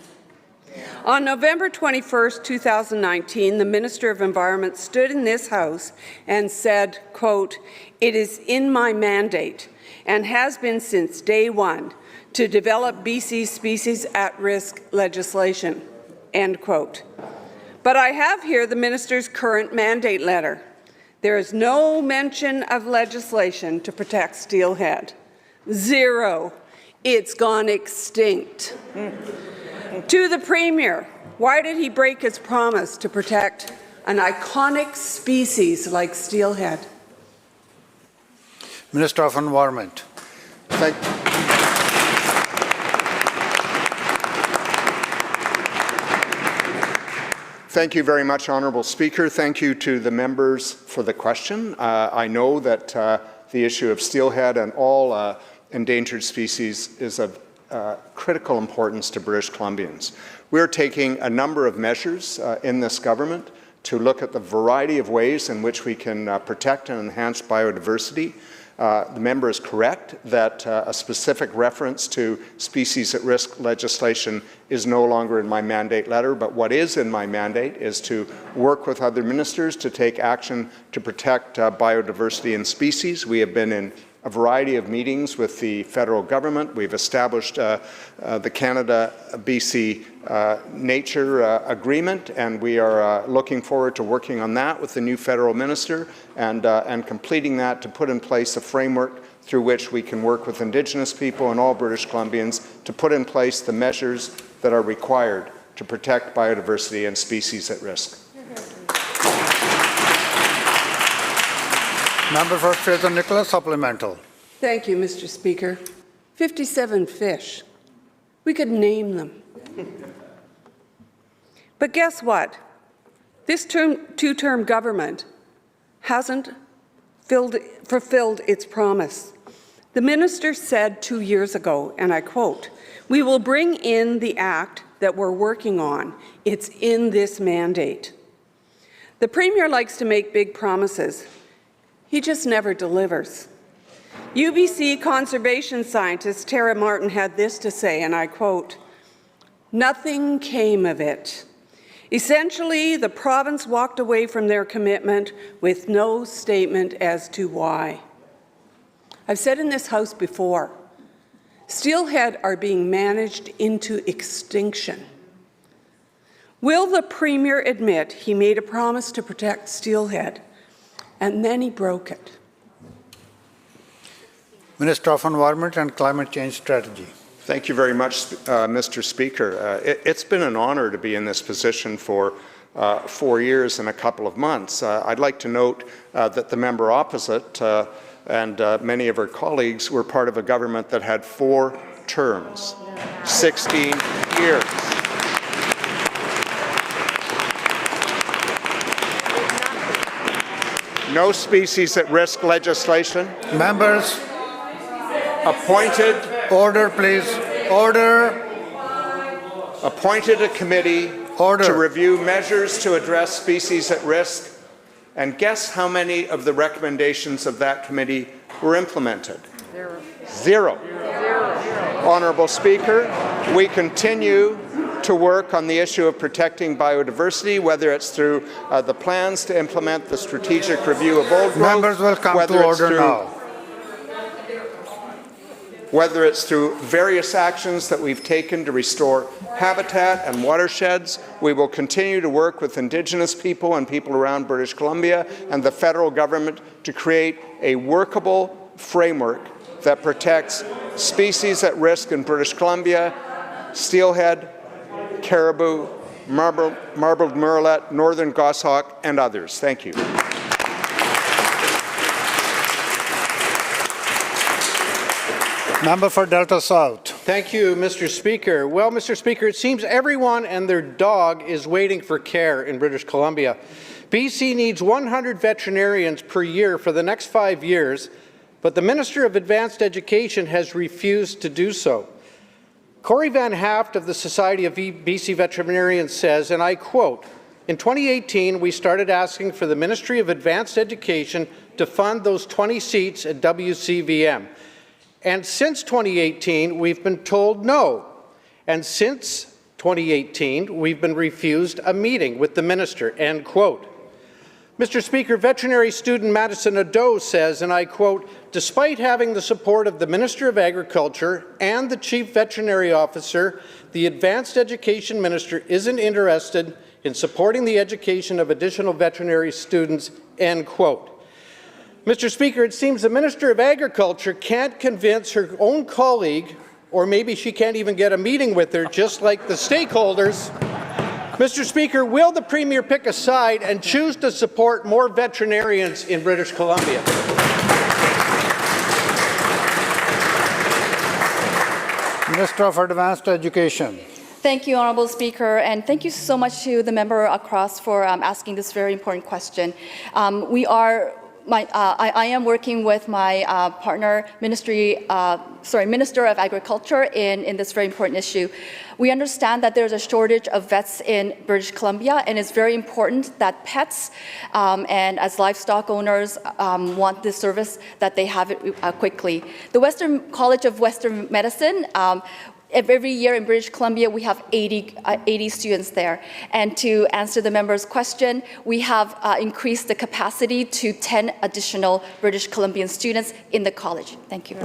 On November 21st, 2019, the Minister of Environment stood in this House and said, quote, "It is in my mandate and has been since day one to develop BC species at-risk legislation," end quote. But I have here the Minister's current mandate letter. There is no mention of legislation to protect steelhead. Zero. It's gone extinct. To the Premier, why did he break his promise to protect an iconic species like steelhead? Minister of Environment. Thank you very much, Honourable Speaker. Thank you to the members for the question. I know that the issue of steelhead and all endangered species is of critical importance to British Columbians. We're taking a number of measures in this government to look at the variety of ways in which we can protect and enhance biodiversity. The member is correct that a specific reference to species at risk legislation is no longer in my mandate letter, but what is in my mandate is to work with other ministers to take action to protect biodiversity and species. We have been in a variety of meetings with the federal government. We've established the Canada-BC Nature Agreement, and we are looking forward to working on that with the new federal minister and completing that to put in place a framework through which we can work with Indigenous people and all British Columbians to put in place the measures that are required to protect biodiversity and species at risk. Member for Fraser Nicholas, supplemental. Thank you, Mr. Speaker. 57 fish. We could name them. But guess what? This two-term government hasn't fulfilled its promise. The minister said 2 years ago, and I quote, "We will bring in the act that we're working on. It's in this mandate." The Premier likes to make big promises. He just never delivers. UBC conservation scientist Tara Martin had this to say, and I quote, "Nothing came of it. Essentially, the province walked away from their commitment with no statement as to why." I've said in this House before, steelhead are being managed into extinction. Will the Premier admit he made a promise to protect steelhead and then he broke it? Minister of Environment and Climate Change Strategy. Thank you very much, Mr. Speaker. It's been an honor to be in this position for 4 years and a couple of months. I'd like to note that the member opposite and many of her colleagues were part of a government that had 4 terms, 16 years. No species at risk legislation. Members. Appointed. Order, please. Order. Appointed a committee to review measures to address species at risk. And guess how many of the recommendations of that committee were implemented? Zero. Honourable Speaker, we continue to work on the issue of protecting biodiversity, whether it's through the plans to implement the strategic review of old growth. Members will come to order now. Whether it's through various actions that we've taken to restore habitat and watersheds, we will continue to work with Indigenous people and people around British Columbia and the federal government to create a workable framework that protects species at risk in British Columbia, steelhead, caribou, marbled murrelet, northern goshawk, and others. Thank you. Member for Delta South. Thank you, Mr. Speaker. Well, Mr. Speaker, it seems everyone and their dog is waiting for care in British Columbia. BC needs 100 veterinarians per year for the next 5 years, but the Minister of Advanced Education has refused to do so. Corey Van Haft of the Society of BC Veterinarians says, and I quote, "In 2018, we started asking for the Ministry of Advanced Education to fund those 20 seats at WCVM. And since 2018, we've been told no. And since 2018, we've been refused a meeting with the minister," end quote. Mr. Speaker, veterinary student Madison Ado says, and I quote, "Despite having the support of the Minister of Agriculture and the Chief Veterinary Officer, the Advanced Education Minister isn't interested in supporting the education of additional veterinary students," end quote. Mr. Speaker, it seems the Minister of Agriculture can't convince her own colleague, or maybe she can't even get a meeting with her, just like the stakeholders. Mr. Speaker, will the Premier pick a side and choose to support more veterinarians in British Columbia? Minister of Advanced Education. Thank you, Honourable Speaker, and thank you so much to the member across for asking this very important question. I am working with my partner, Minister of Agriculture in this very important issue. We understand that there's a shortage of vets in British Columbia, and it's very important that pets and as livestock owners want this service, that they have it quickly. The Western College of Western Medicine, every year in British Columbia, we have 80 students there. And to answer the member's question, we have increased the capacity to 10 additional British Columbian students in the college. Thank you.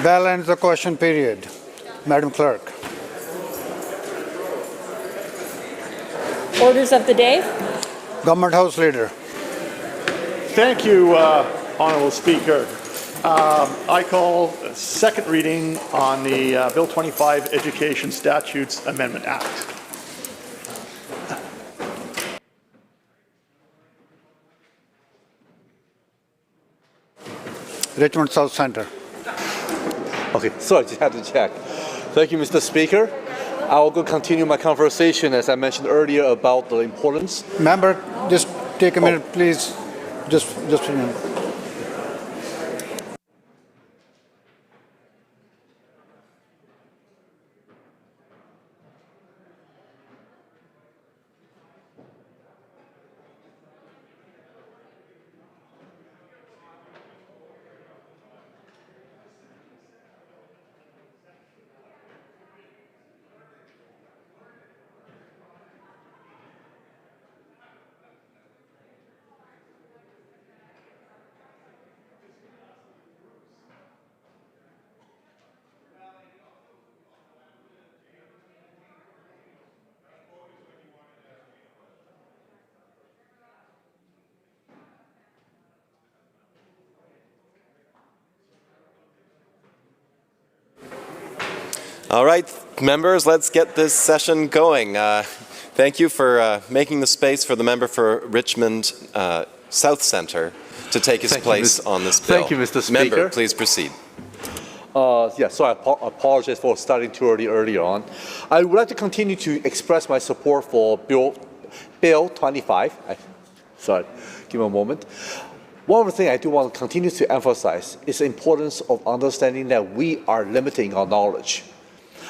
That ends the question period. Madam Clerk. Orders of the day. Government House Leader. Thank you, Honourable Speaker. I call second reading on the Bill 25 Education Statutes Amendment Act. Richmond South Center. Okay, sorry, just had to check. Thank you, Mr. Speaker. I will go continue my conversation, as I mentioned earlier, about the importance. Member, just take a minute, please. Just a minute. All right, members, let's get this session going. Thank you for making the space for the member for Richmond South Center to take his place on this bill. Thank you, Mr. Speaker. Member, please proceed. Yeah, so I apologize for starting too early on. I would like to continue to express my support for Bill 25. Sorry, give me a moment. One of the things I do want to continue to emphasize is the importance of understanding that we are limiting our knowledge.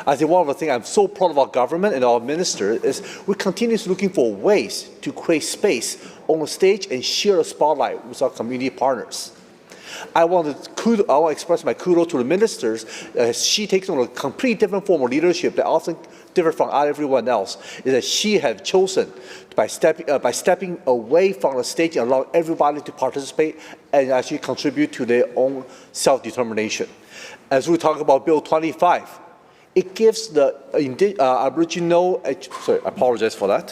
I think one of the things I'm so proud of our government and our minister is we're continuously looking for ways to create space on the stage and share the spotlight with our community partners. I want to express my kudos to the ministers as she takes on a completely different form of leadership that often different from everyone else, is that she has chosen by stepping away from the stage and allowing everybody to participate and actually contribute to their own self-determination. As we talk about Bill 25, it gives the Aboriginal, sorry, I apologize for that.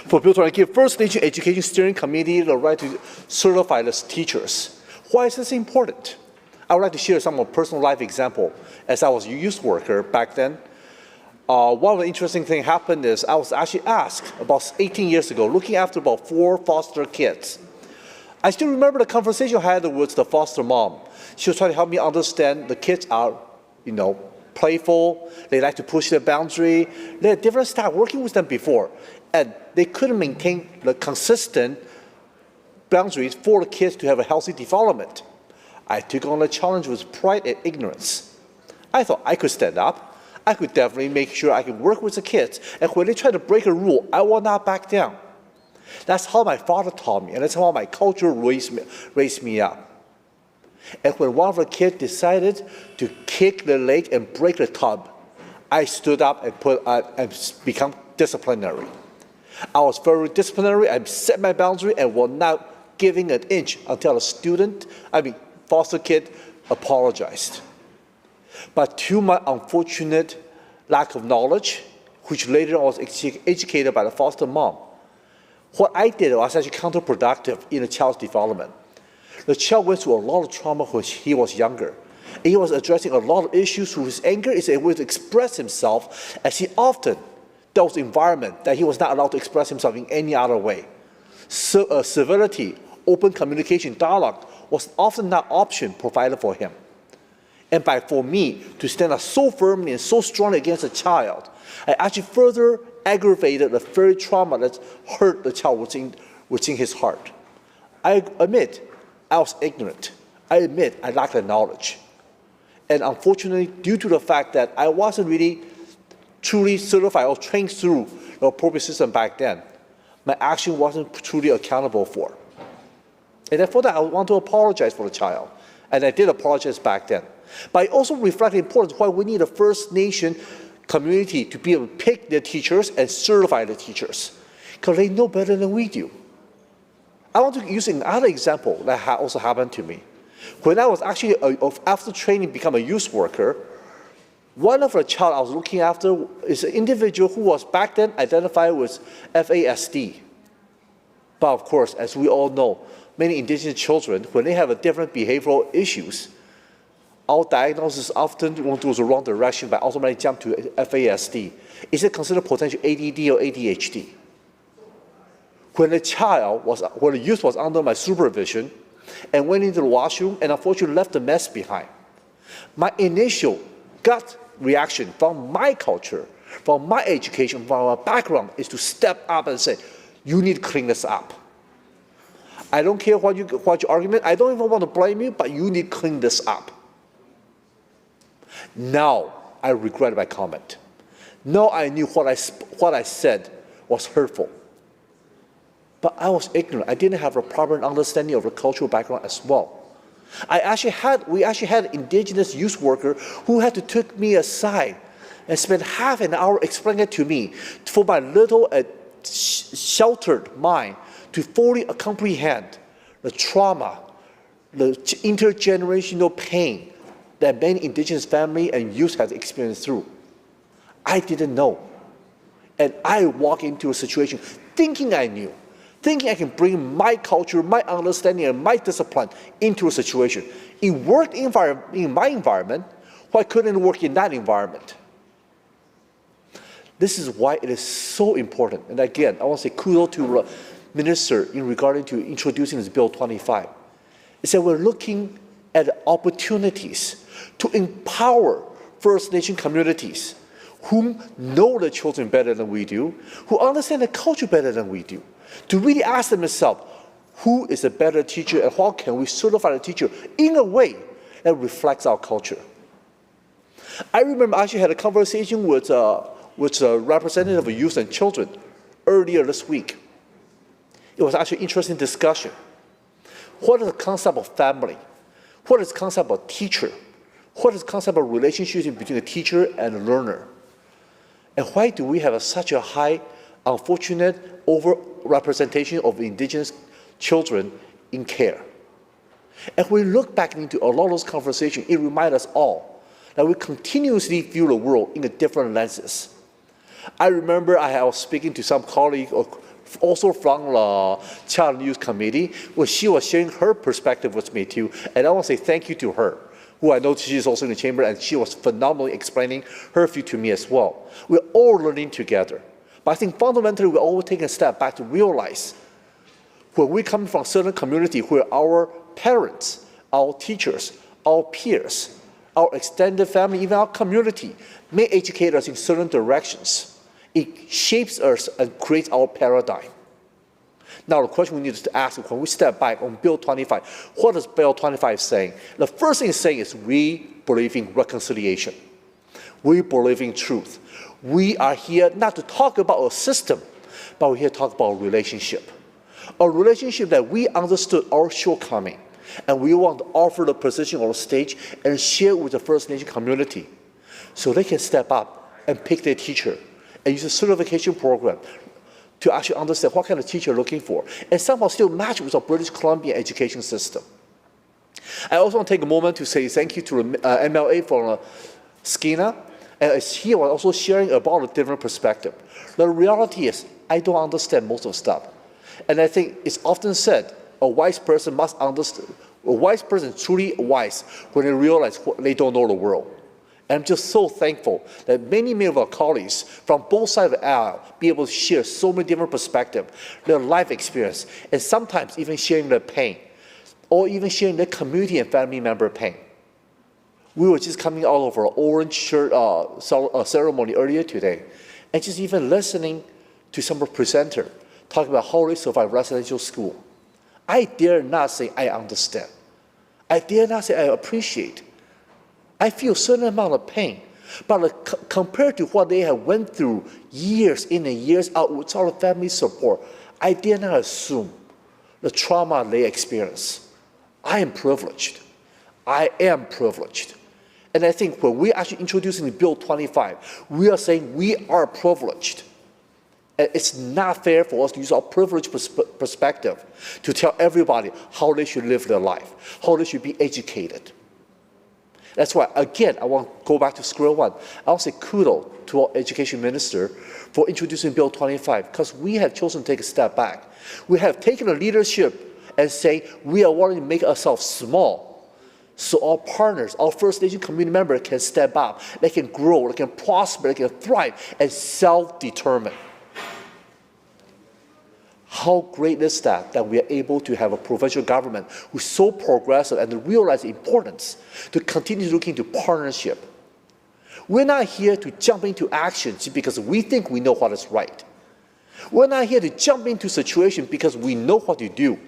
For Bill 25, give First Nation Education Steering Committee the right to certify the teachers. Why is this important? I would like to share some of personal life example. As I was a youth worker back then, one of the interesting things happened is I was actually asked about 18 years ago, looking after about 4 foster kids. I still remember the conversation I had with the foster mom. She was trying to help me understand the kids are, playful. They like to push their boundary. They had different style working with them before, and they couldn't maintain the consistent boundaries for the kids to have a healthy development. I took on the challenge with pride and ignorance. I thought I could stand up. I could definitely make sure I could work with the kids, and when they try to break a rule, I will not back down. That's how my father taught me, and that's how my culture raised me up. And when one of the kids decided to kick the leg and break the tub, I stood up and become disciplinary. I was very disciplinary. I set my boundary and was not giving an inch until a foster kid apologized. But to my unfortunate lack of knowledge, which later on was educated by the foster mom, what I did was actually counterproductive in a child's development. The child went through a lot of trauma when he was younger. And he was addressing a lot of issues through his anger. He was able to express himself, as he often dealt with the environment that he was not allowed to express himself in any other way. So civility, open communication, dialogue was often not an option provided for him. And for me to stand up so firmly and so strongly against a child, I actually further aggravated the very trauma that hurt the child within his heart. I admit I was ignorant. I admit I lacked the knowledge. And unfortunately, due to the fact that I wasn't really truly certified or trained through the appropriate system back then, my action wasn't truly accountable for. And therefore, I want to apologize for the child. And I did apologize back then. But I also reflect the importance of why we need a First Nation community to be able to pick their teachers and certify the teachers, because they know better than we do. I want to use another example that also happened to me. When I was actually, after training, become a youth worker, one of the child I was looking after is an individual who was back then identified with FASD. But of course, as we all know, many Indigenous children, when they have a different behavioral issues, our diagnosis often won't go the wrong direction, but ultimately jump to FASD. Is it considered potential ADD or ADHD? When the youth was under my supervision, and went into the washroom and unfortunately left a mess behind. My initial gut reaction from my culture, from my education, from my background is to step up and say, you need to clean this up. I don't care what your argument, I don't even want to blame you, but you need to clean this up. Now, I regret my comment. Now I knew what I said was hurtful. But I was ignorant. I didn't have a proper understanding of the cultural background as well. We actually had indigenous youth worker who had to take me aside and spend half an hour explaining it to me for my little sheltered mind to fully comprehend the trauma, the intergenerational pain that many indigenous families and youth have experienced through. I didn't know. And I walked into a situation thinking I knew, thinking I can bring my culture, my understanding, and my discipline into a situation. It worked in my environment, why couldn't it work in that environment? This is why it is so important. And again, I want to say kudos to the Minister in regarding to introducing this Bill 25. It's that we're looking at opportunities to empower First Nation communities who know the children better than we do, who understand the culture better than we do, to really ask themselves, who is a better teacher and how can we certify the teacher in a way that reflects our culture. I remember I actually had a conversation with a representative of youth and children earlier this week. It was actually an interesting discussion. What is the concept of family? What is the concept of teacher? What is the concept of relationship between the teacher and the learner? And why do we have such a high, unfortunate over-representation of indigenous children in care? And when we look back into a lot of those conversations, it reminds us all that we continuously view the world in different lenses. I remember I was speaking to some colleague also from the Child and Youth Committee, where she was sharing her perspective with me too, and I want to say thank you to her, who I know she is also in the chamber, and she was phenomenally explaining her view to me as well. We're all learning together. But I think fundamentally we're all taking a step back to realize when we come from a certain community where our parents, our teachers, our peers, our extended family, even our community may educate us in certain directions. It shapes us and creates our paradigm. Now the question we need to ask when we step back on Bill 25, what is Bill 25 saying? The first thing it's saying is we believe in reconciliation. We believe in truth. We are here not to talk about a system, but we're here to talk about a relationship. A relationship that we understood our shortcoming, and we want to offer the position on the stage and share with the First Nation community so they can step up and pick their teacher and use a certification program to actually understand what kind of teacher you're looking for, and somehow still match with our British Columbia education system. I also want to take a moment to say thank you to the MLA for Skinner, and he was also sharing about a different perspective. The reality is, I don't understand most of the stuff. And I think it's often said, a wise person must understand, a wise person is truly wise when they realize they don't know the world. And I'm just so thankful that many of our colleagues from both sides of the aisle be able to share so many different perspectives, their life experience, and sometimes even sharing their pain, or even sharing their community and family member pain. We were just coming out of our orange shirt ceremony earlier today, and just even listening to some presenter talking about how they survive residential school. I dare not say I understand. I dare not say I appreciate. I feel a certain amount of pain, but compared to what they have went through years in and years out without family support, I dare not assume the trauma they experience. I am privileged. I am privileged. And I think when we're actually introducing Bill 25, we are saying we are privileged. And it's not fair for us to use our privileged perspective to tell everybody how they should live their life, how they should be educated. That's why, again, I want to go back to square one. I'll say kudos to our education minister for introducing Bill 25, because we have chosen to take a step back. We have taken a leadership and say we are wanting to make ourselves small so our partners, our First Nation community members can step up, they can grow, they can prosper, they can thrive, and self-determine. how great is that we are able to have a provincial government who's so progressive and realize the importance to continue looking to partnership. We're not here to jump into action because we think we know what is right. We're not here to jump into situations because we know what to do,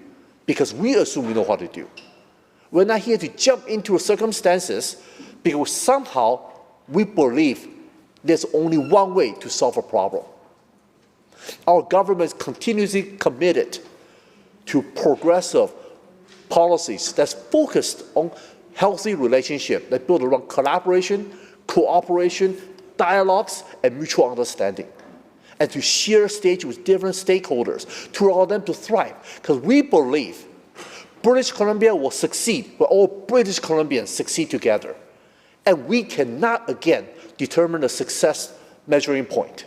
because we assume we know what to do. We're not here to jump into circumstances because somehow we believe there's only one way to solve a problem. Our government is continuously committed to progressive policies that's focused on healthy relationships that build around collaboration, cooperation, dialogues, and mutual understanding, and to share stage with different stakeholders to allow them to thrive. Because we believe British Columbia will succeed when all British Columbians succeed together. And we cannot, again, determine the success measuring point.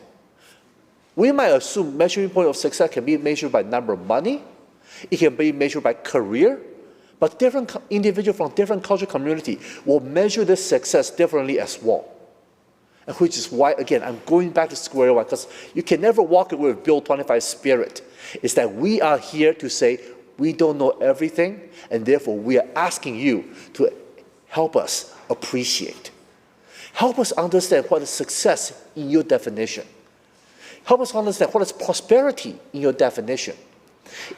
We might assume measuring point of success can be measured by number of money, it can be measured by career, but different individuals from different cultural community will measure this success differently as well. And which is why, again, I'm going back to square one, because you can never walk away with Bill 25 spirit. Is that we are here to say we don't know everything, and therefore we are asking you to help us appreciate. Help us understand what is success in your definition. Help us understand what is prosperity in your definition.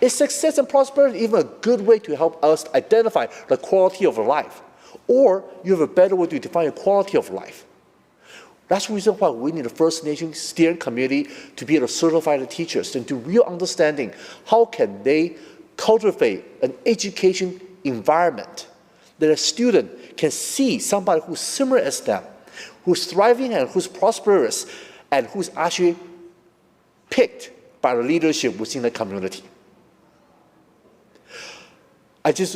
Is success and prosperity even a good way to help us identify the quality of life? Or you have a better way to define the quality of life? That's the reason why we need a First Nation steering committee to be able to certify the teachers and to real understanding how can they cultivate an education environment that a student can see somebody who's similar as them, who's thriving and who's prosperous, and who's actually picked by the leadership within the community. I just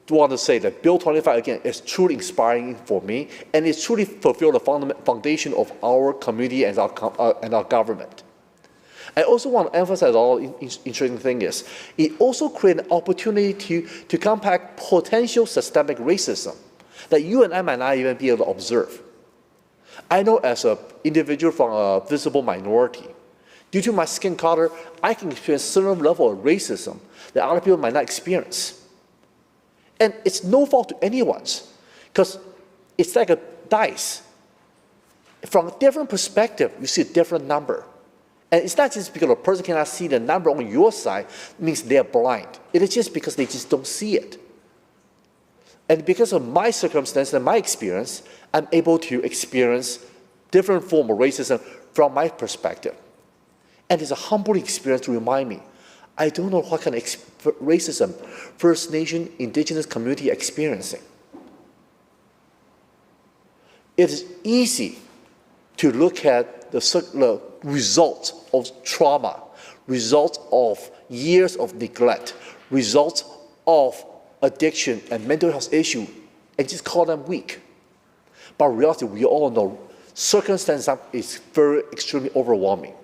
want to say that Bill 25, again, is truly inspiring for me, and it's truly fulfilled the foundation of our community and our government. I also want to emphasize all interesting thing is, it also creates an opportunity to combat potential systemic racism that you and I might not even be able to observe. I know as an individual from a visible minority, due to my skin color, I can experience a certain level of racism that other people might not experience. And it's no fault to anyone's, because it's like a dice. From a different perspective, you see a different number. And it's not just because a person cannot see the number on your side, it means they're blind. It is just because they just don't see it. And because of my circumstance and my experience, I'm able to experience different form of racism from my perspective. And it's a humbling experience to remind me, I don't know what kind of racism First Nation Indigenous community are experiencing. It is easy to look at the results of trauma, results of years of neglect, results of addiction and mental health issue, and just call them weak. But in reality, we all know circumstance is very extremely overwhelming.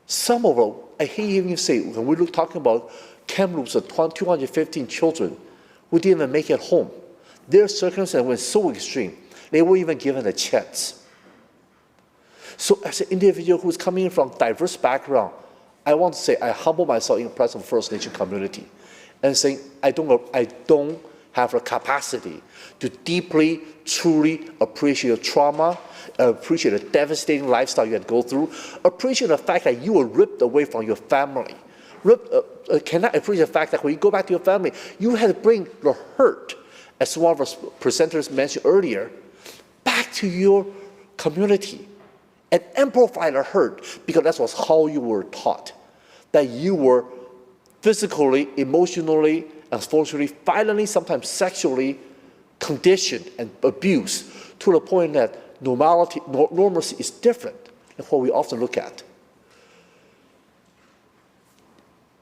Some of them, I hate hearing you say, when we look talking about Kamloops of 215 children who didn't even make it home, their circumstance was so extreme, they weren't even given a chance. So as an individual who's coming from diverse background, I want to say I humble myself in the presence of First Nation community and saying I don't have the capacity to deeply, truly appreciate your trauma, appreciate the devastating lifestyle you had to go through, appreciate the fact that you were ripped away from your family. Cannot appreciate the fact that when you go back to your family, you had to bring the hurt, as one of our presenters mentioned earlier, back to your community and amplify the hurt, because that was how you were taught, that you were physically, emotionally, and socially, violently, sometimes sexually conditioned and abused to the point that normalcy is different than what we often look at.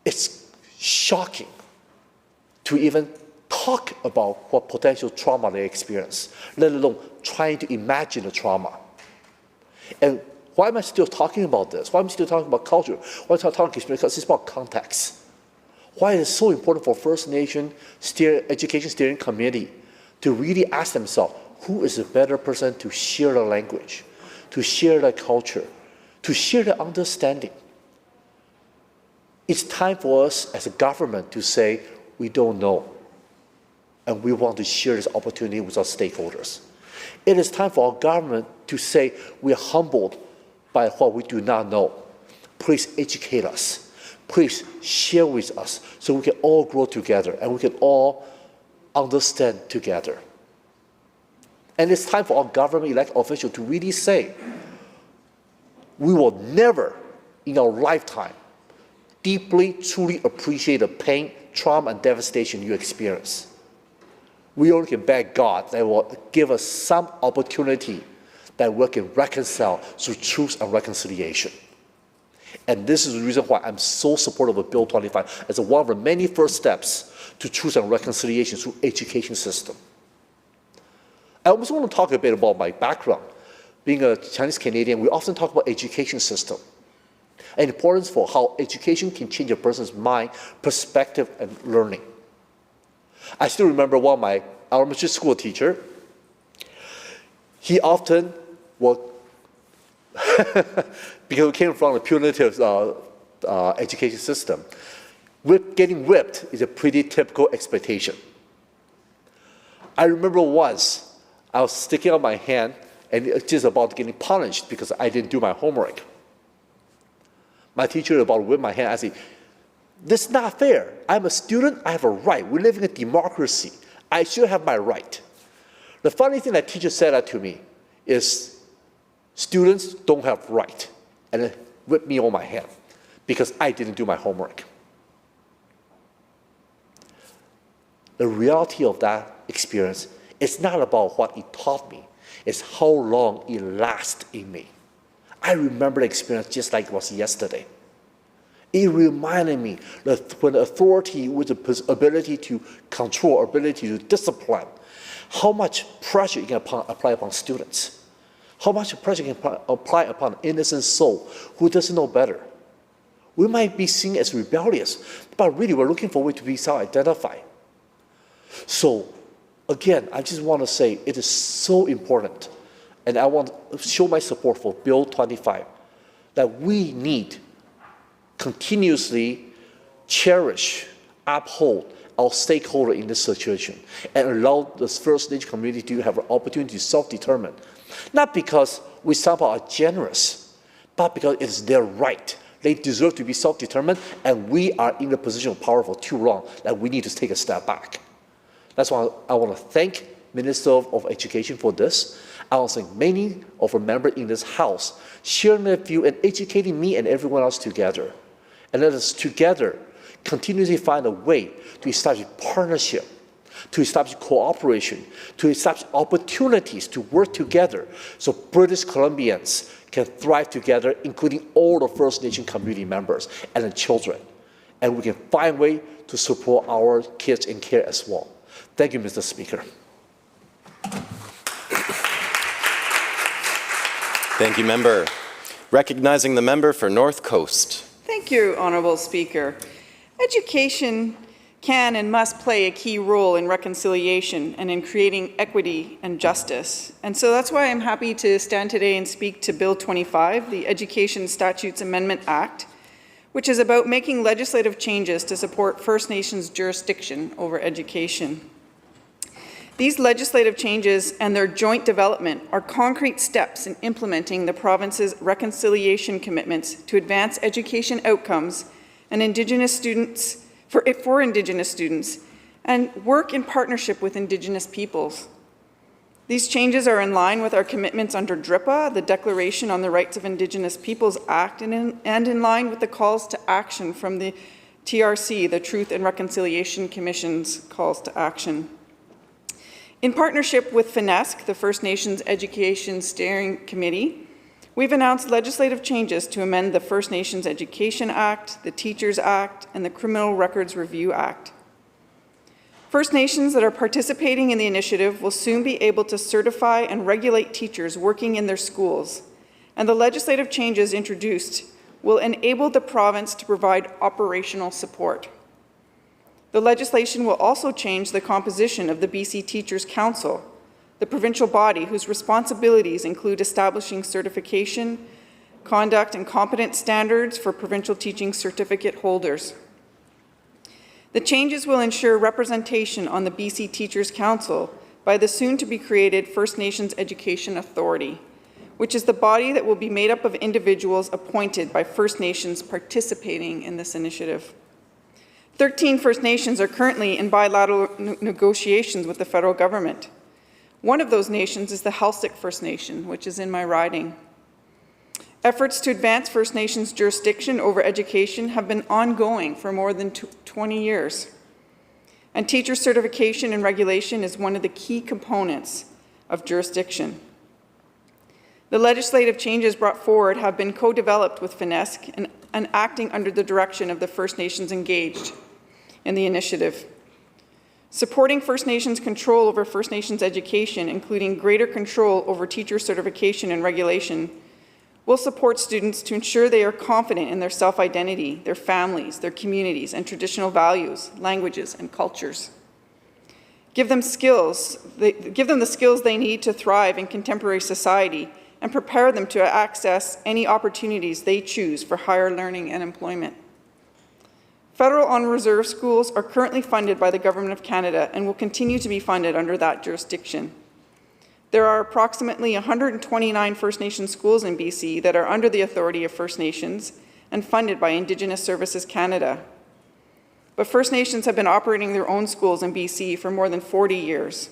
It's shocking to even talk about what potential trauma they experience, let alone trying to imagine the trauma. And why am I still talking about this? Why am I still talking about culture? Why am I talking experience? Because it's about context. Why it is so important for First Nation Education Steering Committee to really ask themselves, who is a better person to share the language, to share the culture, to share the understanding? It's time for us as a government to say, we don't know, and we want to share this opportunity with our stakeholders. It is time for our government to say, we are humbled by what we do not know. Please educate us. Please share with us so we can all grow together and we can all understand together. And it's time for our government elected officials to really say, we will never in our lifetime deeply, truly appreciate the pain, trauma, and devastation you experience. We only can beg God that will give us some opportunity that we can reconcile through truth and reconciliation. And this is the reason why I'm so supportive of Bill 25 as one of the many first steps to truth and reconciliation through education system. I also want to talk a bit about my background. Being a Chinese Canadian, we often talk about education system and importance for how education can change a person's mind, perspective, and learning. I still remember one of my elementary school teacher. He often would, because we came from a punitive education system, getting whipped is a pretty typical expectation. I remember once I was sticking out my hand and just about getting punished because I didn't do my homework. My teacher about to whip my hand. I said, this is not fair. I'm a student, I have a right. We live in a democracy. I should have my right. The funny thing that teacher said that to me is, students don't have right. And it whipped me on my hand because I didn't do my homework. The reality of that experience is not about what it taught me, it's how long it lasted in me. I remember the experience just like it was yesterday. It reminded me that when authority with the ability to control, ability to discipline, how much pressure you can apply upon students, how much pressure you can apply upon an innocent soul who doesn't know better. We might be seen as rebellious, but really we're looking for a way to be self-identified. So again, I just want to say it is so important, and I want to show my support for Bill 25, that we need continuously cherish, uphold our stakeholder in this situation and allow the First Nation community to have an opportunity to self-determine. Not because we somehow are generous, but because it is their right. They deserve to be self-determined, and we are in the position of power for too long that we need to take a step back. That's why I want to thank Minister of Education for this. I want to thank many of the members in this House sharing their view and educating me and everyone else together. And let us together continuously find a way to establish partnership, to establish cooperation, to establish opportunities to work together so British Columbians can thrive together, including all the First Nation community members and the children. And we can find a way to support our kids in care as well. Thank you, Mr. Speaker. Thank you, member. Recognizing the member for North Coast. Thank you, Honourable Speaker. Education can and must play a key role in reconciliation and in creating equity and justice. And so that's why I'm happy to stand today and speak to Bill 25, the Education Statutes Amendment Act, which is about making legislative changes to support First Nations jurisdiction over education. These legislative changes and their joint development are concrete steps in implementing the province's reconciliation commitments to advance education outcomes and Indigenous students for Indigenous students and work in partnership with Indigenous peoples. These changes are in line with our commitments under DRIPA, the Declaration on the Rights of Indigenous Peoples Act, and in line with the calls to action from the TRC, the Truth and Reconciliation Commission's calls to action. In partnership with FINESC, the First Nations Education Steering Committee, we've announced legislative changes to amend the First Nations Education Act, the Teachers Act, and the Criminal Records Review Act. First Nations that are participating in the initiative will soon be able to certify and regulate teachers working in their schools, and the legislative changes introduced will enable the province to provide operational support. The legislation will also change the composition of the BC Teachers Council, the provincial body whose responsibilities include establishing certification, conduct, and competence standards for provincial teaching certificate holders. The changes will ensure representation on the BC Teachers Council by the soon-to-be-created First Nations Education Authority, which is the body that will be made up of individuals appointed by First Nations participating in this initiative. 13 First Nations are currently in bilateral negotiations with the federal government. One of those nations is the Halsik First Nation, which is in my riding. Efforts to advance First Nations jurisdiction over education have been ongoing for more than 20 years. And teacher certification and regulation is one of the key components of jurisdiction. The legislative changes brought forward have been co-developed with FINESC and acting under the direction of the First Nations engaged in the initiative. Supporting First Nations control over First Nations education, including greater control over teacher certification and regulation, will support students to ensure they are confident in their self-identity, their families, their communities, and traditional values, languages, and cultures. Give them the skills they need to thrive in contemporary society and prepare them to access any opportunities they choose for higher learning and employment. Federal on-reserve schools are currently funded by the Government of Canada and will continue to be funded under that jurisdiction. There are approximately 129 First Nations schools in BC that are under the authority of First Nations and funded by Indigenous Services Canada. But First Nations have been operating their own schools in BC for more than 40 years.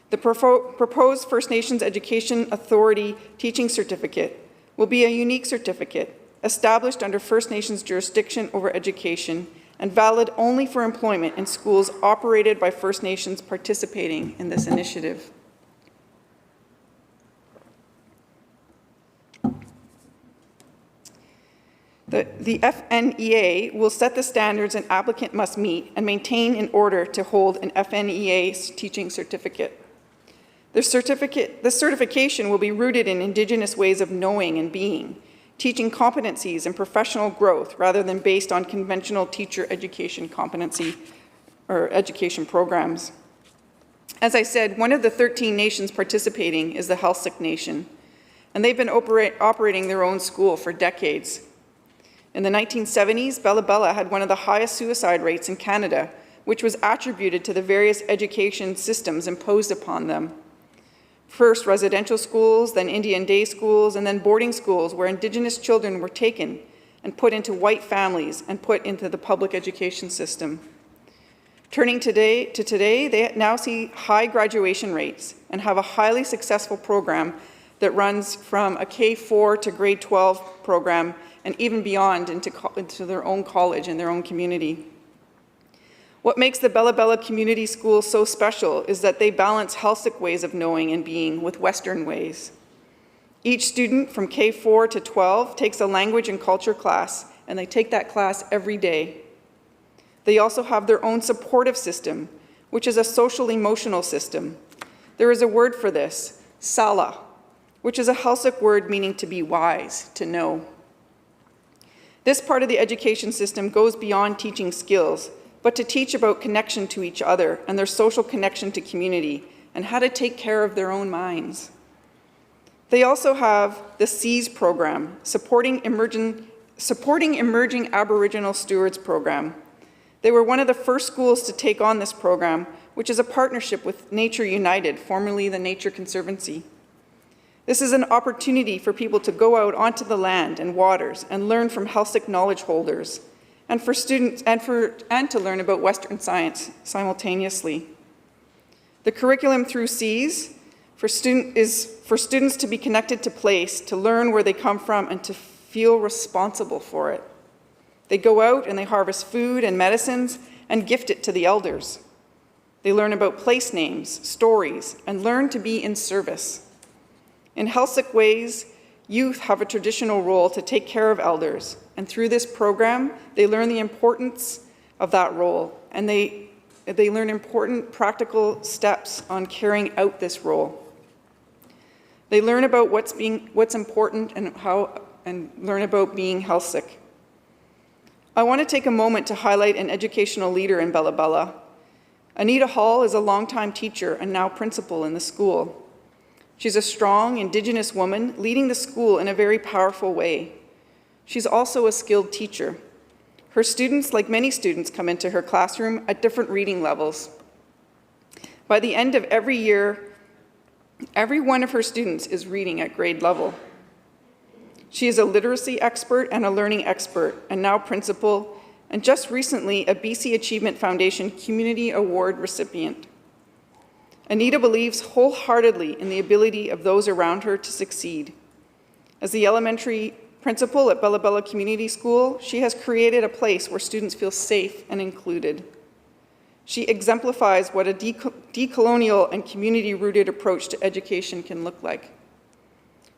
The proposed First Nations Education Authority Teaching Certificate will be a unique certificate established under First Nations jurisdiction over education and valid only for employment in schools operated by First Nations participating in this initiative. The FNEA will set the standards an applicant must meet and maintain in order to hold an FNEA teaching certificate. This certification will be rooted in Indigenous ways of knowing and being, teaching competencies and professional growth rather than based on conventional teacher education competency or education programs. As I said, one of the 13 nations participating is the Halsik Nation, and they've been operating their own school for decades. In the 1970s, Bella Bella had one of the highest suicide rates in Canada, which was attributed to the various education systems imposed upon them. First residential schools, then Indian day schools, and then boarding schools where Indigenous children were taken and put into white families and put into the public education system. Turning today, they now see high graduation rates and have a highly successful program that runs from a K-4 to grade 12 program and even beyond into their own college and their own community. What makes the Bella Bella Community School so special is that they balance Halsik ways of knowing and being with Western ways. Each student from K-4 to 12 takes a language and culture class, and they take that class every day. They also have their own supportive system, which is a social-emotional system. There is a word for this, sala, which is a Halsik word meaning to be wise, to know. This part of the education system goes beyond teaching skills, but to teach about connection to each other and their social connection to community and how to take care of their own minds. They also have the SEAS program, Supporting Emerging Aboriginal Stewards program. They were one of the first schools to take on this program, which is a partnership with Nature United, formerly the Nature Conservancy. This is an opportunity for people to go out onto the land and waters and learn from Halsik knowledge holders, and for students and to learn about Western science simultaneously. The curriculum through SEAS is for students to be connected to place, to learn where they come from, and to feel responsible for it. They go out and they harvest food and medicines and gift it to the elders. They learn about place names, stories, and learn to be in service. In Halsik ways, youth have a traditional role to take care of elders, and through this program, they learn the importance of that role, and they learn important practical steps on carrying out this role. They learn about what's important and learn about being Halsik. I want to take a moment to highlight an educational leader in Bella Bella. Anita Hall is a longtime teacher and now principal in the school. She's a strong Indigenous woman leading the school in a very powerful way. She's also a skilled teacher. Her students, like many students, come into her classroom at different reading levels. By the end of every year, every one of her students is reading at grade level. She is a literacy expert and a learning expert, and now principal, and just recently a BC Achievement Foundation Community Award recipient. Anita believes wholeheartedly in the ability of those around her to succeed. As the elementary principal at Bella Bella Community School, she has created a place where students feel safe and included. She exemplifies what a decolonial and community-rooted approach to education can look like.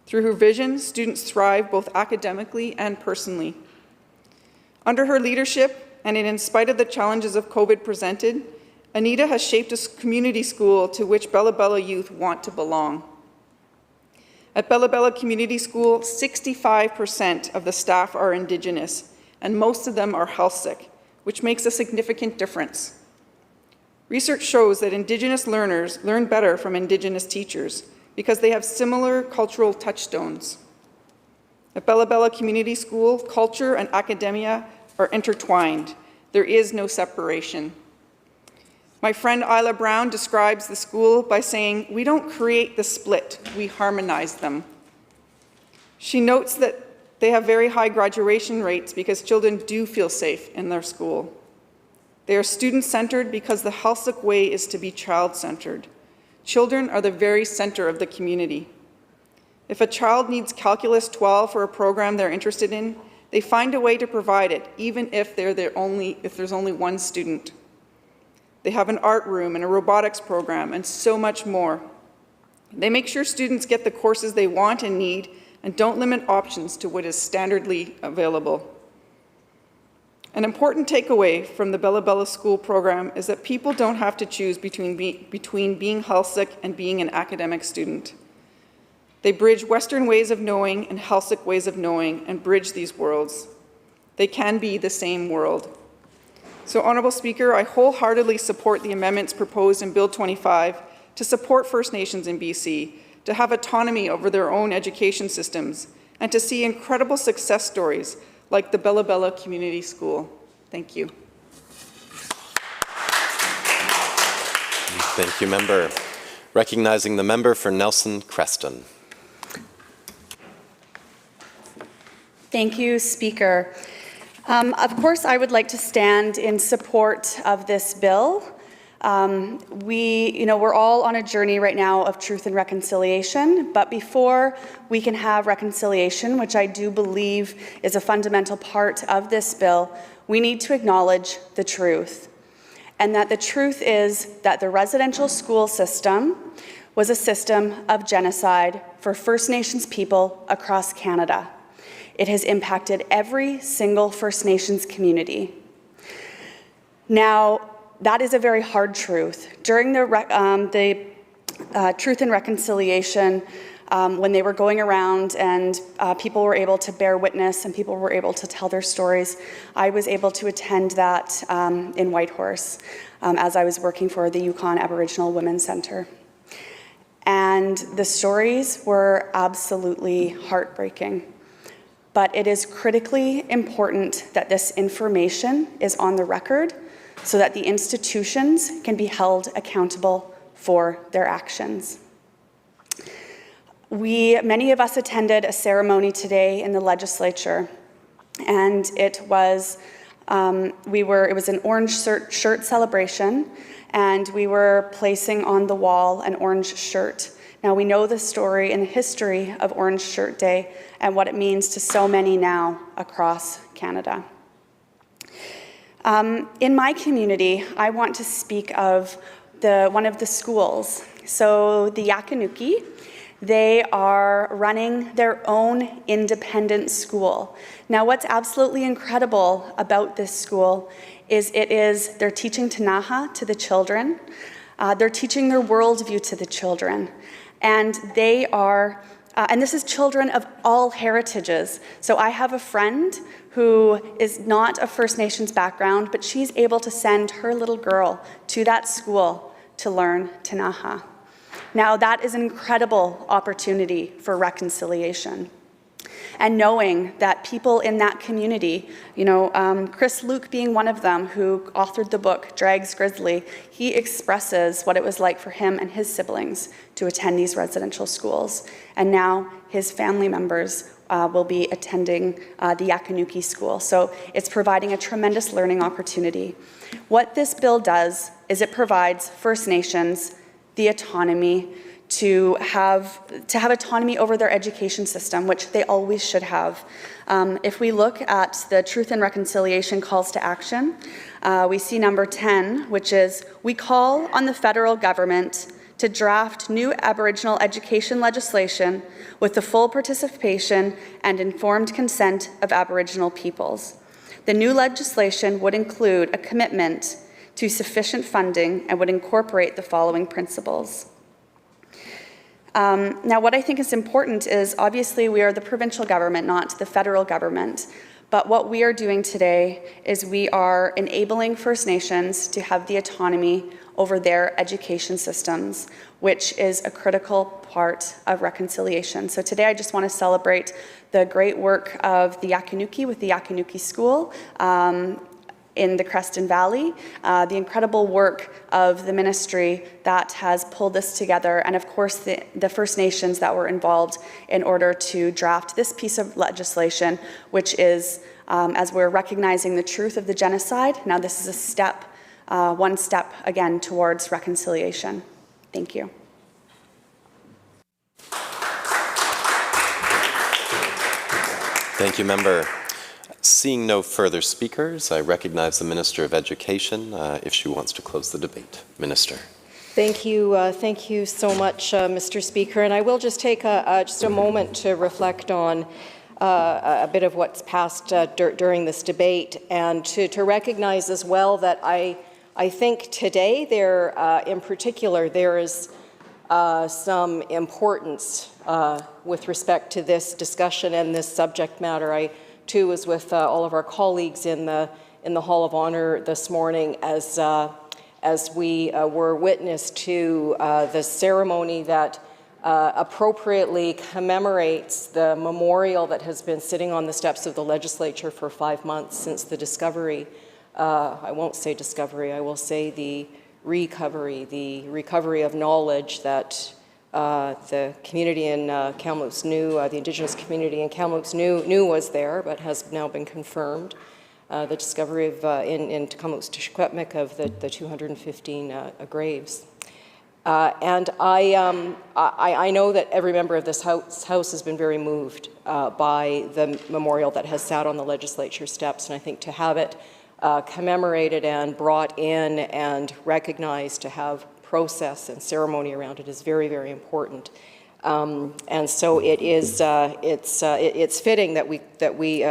Through her vision, students thrive both academically and personally. Under her leadership, and in spite of the challenges of COVID presented, Anita has shaped a community school to which Bella Bella youth want to belong. At Bella Bella Community School, 65% of the staff are Indigenous, and most of them are health sick, which makes a significant difference. Research shows that Indigenous learners learn better from Indigenous teachers because they have similar cultural touchstones. At Bella Bella Community School, culture and academia are intertwined. There is no separation. My friend Isla Brown describes the school by saying, "We don't create the split, we harmonize them." She notes that they have very high graduation rates because children do feel safe in their school. They are student-centered because the Halsic way is to be child-centered. Children are the very center of the community. If a child needs Calculus 12 for a program they're interested in, they find a way to provide it, even if there's only one student. They have an art room and a robotics program and so much more. They make sure students get the courses they want and need and don't limit options to what is standardly available. An important takeaway from the Bella Bella School program is that people don't have to choose between being Halsic and being an academic student. They bridge Western ways of knowing and Halsic ways of knowing and bridge these worlds. They can be the same world. So, Honourable Speaker, I wholeheartedly support the amendments proposed in Bill 25 to support First Nations in BC, to have autonomy over their own education systems, and to see incredible success stories like the Bella Bella Community School. Thank you. Thank you, Member. Recognizing the member for Nelson Creston. Thank you, Speaker. Of course, I would like to stand in support of this bill. We're all on a journey right now of truth and reconciliation, but before we can have reconciliation, which I do believe is a fundamental part of this bill, we need to acknowledge the truth. And that the truth is that the residential school system was a system of genocide for First Nations people across Canada. It has impacted every single First Nations community. Now, that is a very hard truth. During the Truth and Reconciliation, when they were going around and people were able to bear witness and people were able to tell their stories, I was able to attend that in Whitehorse as I was working for the Yukon Aboriginal Women's Centre. And the stories were absolutely heartbreaking. But it is critically important that this information is on the record so that the institutions can be held accountable for their actions. Many of us attended a ceremony today in the Legislature, and it was an orange shirt celebration, and we were placing on the wall an orange shirt. Now, we know the story and the history of Orange Shirt Day and what it means to so many now across Canada. In my community, I want to speak of one of the schools. So the Yakanuki, they are running their own independent school. Now, what's absolutely incredible about this school is they're teaching Tanaha to the children. They're teaching their worldview to the children. And they are, and this is children of all heritages. So I have a friend who is not a First Nations background, but she's able to send her little girl to that school to learn Tanaha. Now, that is an incredible opportunity for reconciliation. And knowing that people in that community, Chris Luke being one of them who authored the book, Drags Grizzly, he expresses what it was like for him and his siblings to attend these residential schools. And now his family members will be attending the Yakanuki school. So it's providing a tremendous learning opportunity. What this bill does is it provides First Nations the autonomy to have autonomy over their education system, which they always should have. If we look at the Truth and Reconciliation calls to action, we see number 10, which is, we call on the federal government to draft new Aboriginal education legislation with the full participation and informed consent of Aboriginal peoples. The new legislation would include a commitment to sufficient funding and would incorporate the following principles. Now, what I think is important is, obviously, we are the provincial government, not the federal government. But what we are doing today is we are enabling First Nations to have the autonomy over their education systems, which is a critical part of reconciliation. So today I just want to celebrate the great work of the Yakanuki with the Yakanuki School in the Creston Valley, the incredible work of the ministry that has pulled this together, and of course the First Nations that were involved in order to draft this piece of legislation, which is, as we're recognizing the truth of the genocide, now this is a step, one step again towards reconciliation. Thank you. Thank you, Member. Seeing no further speakers, I recognize the Minister of Education if she wants to close the debate. Minister. Thank you so much, Mr. Speaker. And I will just take just a moment to reflect on a bit of what's passed during this debate, and to recognize as well that I think today there, in particular, there is some importance with respect to this discussion and this subject matter. I too was with all of our colleagues in the Hall of Honor this morning as we were witness to the ceremony that appropriately commemorates the memorial that has been sitting on the steps of the Legislature for 5 months since the discovery. I won't say discovery, I will say the recovery of knowledge that the community in Kamloops knew, the Indigenous community in Kamloops knew was there, but has now been confirmed. The discovery of, in Kamloops Tishkwetmik of the 215 graves. And I know that every member of this house has been very moved by the memorial that has sat on the Legislature steps, and I think to have it commemorated and brought in and recognized, to have process and ceremony around it is very, very important. And so it is it's fitting that we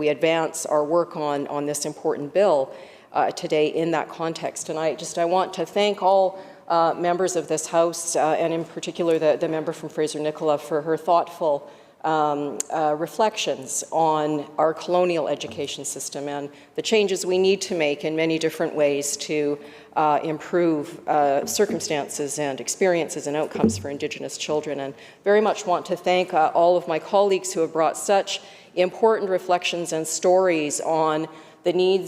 advance our work on this important bill today in that context. And I want to thank all members of this House, and in particular the member from Fraser-Nicola, for her thoughtful reflections on our colonial education system and the changes we need to make in many different ways to improve circumstances and experiences and outcomes for Indigenous children. And very much want to thank all of my colleagues who have brought such important reflections and stories on the need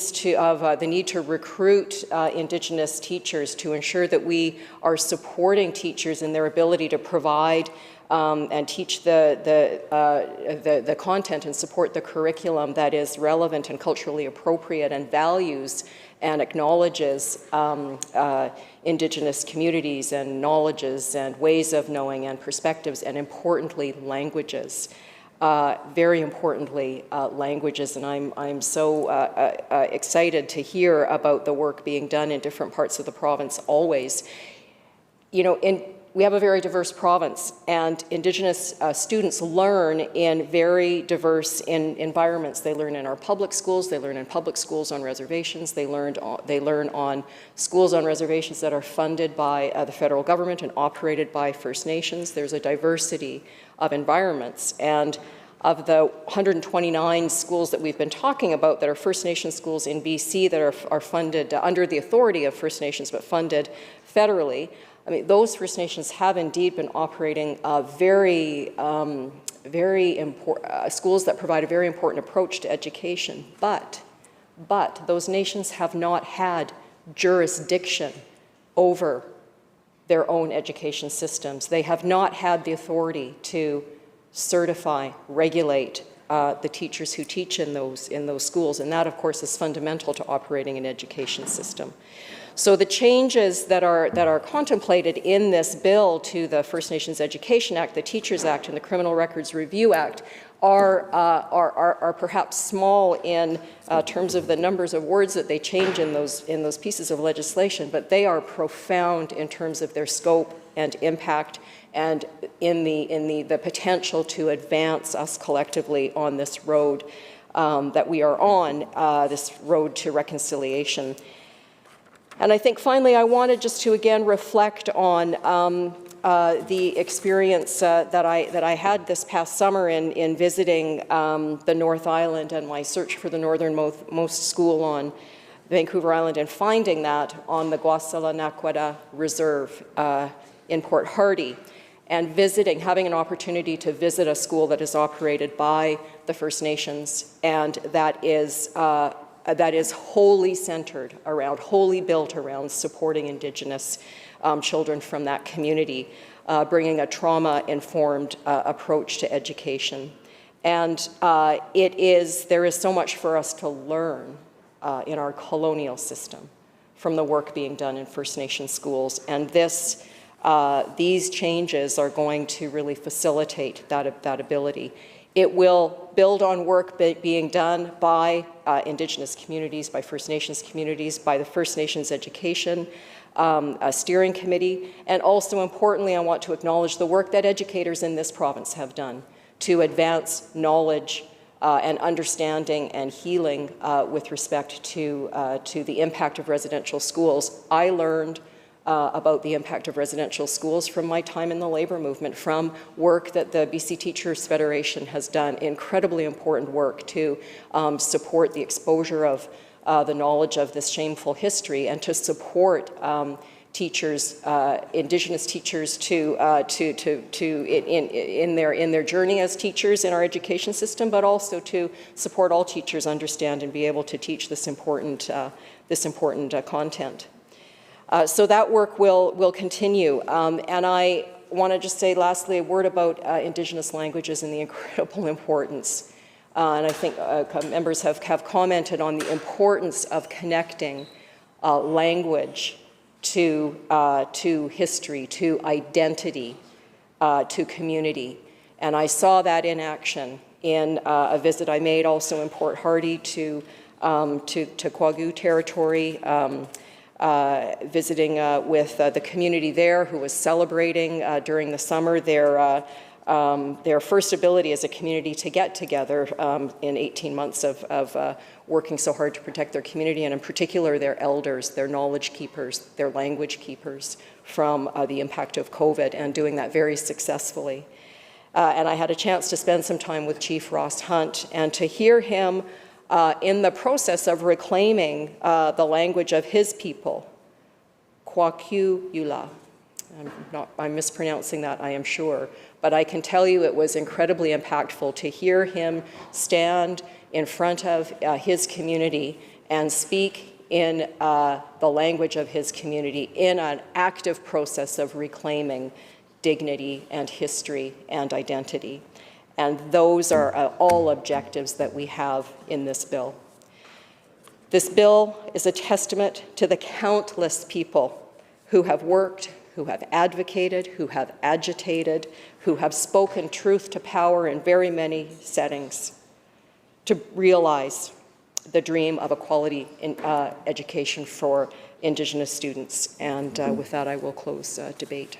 to recruit Indigenous teachers, to ensure that we are supporting teachers in their ability to provide and teach the content and support the curriculum that is relevant and culturally appropriate and values and acknowledges Indigenous communities and knowledges and ways of knowing and perspectives, and importantly, languages. Very importantly, languages, and I'm so excited to hear about the work being done in different parts of the province always. You know, we have a very diverse province, and Indigenous students learn in very diverse environments. They learn in our public schools, they learn in public schools on reservations, they learn on schools on reservations that are funded by the federal government and operated by First Nations. There's a diversity of environments, and of the 129 schools that we've been talking about that are First Nations schools in BC that are funded under the authority of First Nations but funded federally, I mean, those First Nations have indeed been operating schools that provide a very important approach to education, but those nations have not had jurisdiction over their own education systems. They have not had the authority to certify, regulate the teachers who teach in those schools, and that, of course, is fundamental to operating an education system. So the changes that are contemplated in this bill to the First Nations Education Act, the Teachers Act, and the Criminal Records Review Act are perhaps small in terms of the numbers of words that they change in those pieces of legislation, but they are profound in terms of their scope and impact, and in the potential to advance us collectively on this road that we are on, this road to reconciliation. And I think finally I wanted just to again reflect on the experience that I had this past summer in visiting the North Island and my search for the northernmost school on Vancouver Island, and finding that on the Guasala-Naquada Reserve in Port Hardy, and having an opportunity to visit a school that is operated by the First Nations, and that is wholly centered around, wholly built around supporting Indigenous children from that community, bringing a trauma-informed approach to education. And there is so much for us to learn in our colonial system from the work being done in First Nation schools. And these changes are going to really facilitate that ability. It will build on work being done by Indigenous communities, by First Nations communities, by the First Nations Education Steering Committee, and also importantly, I want to acknowledge the work that educators in this province have done to advance knowledge and understanding and healing with respect to the impact of residential schools. I learned about the impact of residential schools from my time in the labor movement, from work that the BC Teachers Federation has done, incredibly important work to support the exposure of the knowledge of this shameful history, and to support teachers, Indigenous teachers, in their journey as teachers in our education system, but also to support all teachers understand and be able to teach this important content. So that work will continue. And I want to just say lastly a word about Indigenous languages and the incredible importance. And I think members have commented on the importance of connecting language to history, to identity, to community. And I saw that in action in a visit I made also in Port Hardy to Kwagu territory, visiting with the community there, who was celebrating during the summer their first ability as a community to get together in 18 months of working so hard to protect their community, and in particular their elders, their knowledge keepers, their language keepers from the impact of COVID, and doing that very successfully. And I had a chance to spend some time with Chief Ross Hunt and to hear him in the process of reclaiming the language of his people, Kwaku Yula. I'm mispronouncing that, I am sure, but I can tell you it was incredibly impactful to hear him stand in front of his community and speak in the language of his community in an active process of reclaiming dignity and history and identity. And those are all objectives that we have in this bill. This bill is a testament to the countless people who have worked, who have advocated, who have agitated, who have spoken truth to power in very many settings to realize the dream of a quality education for Indigenous students. And with that, I will close debate.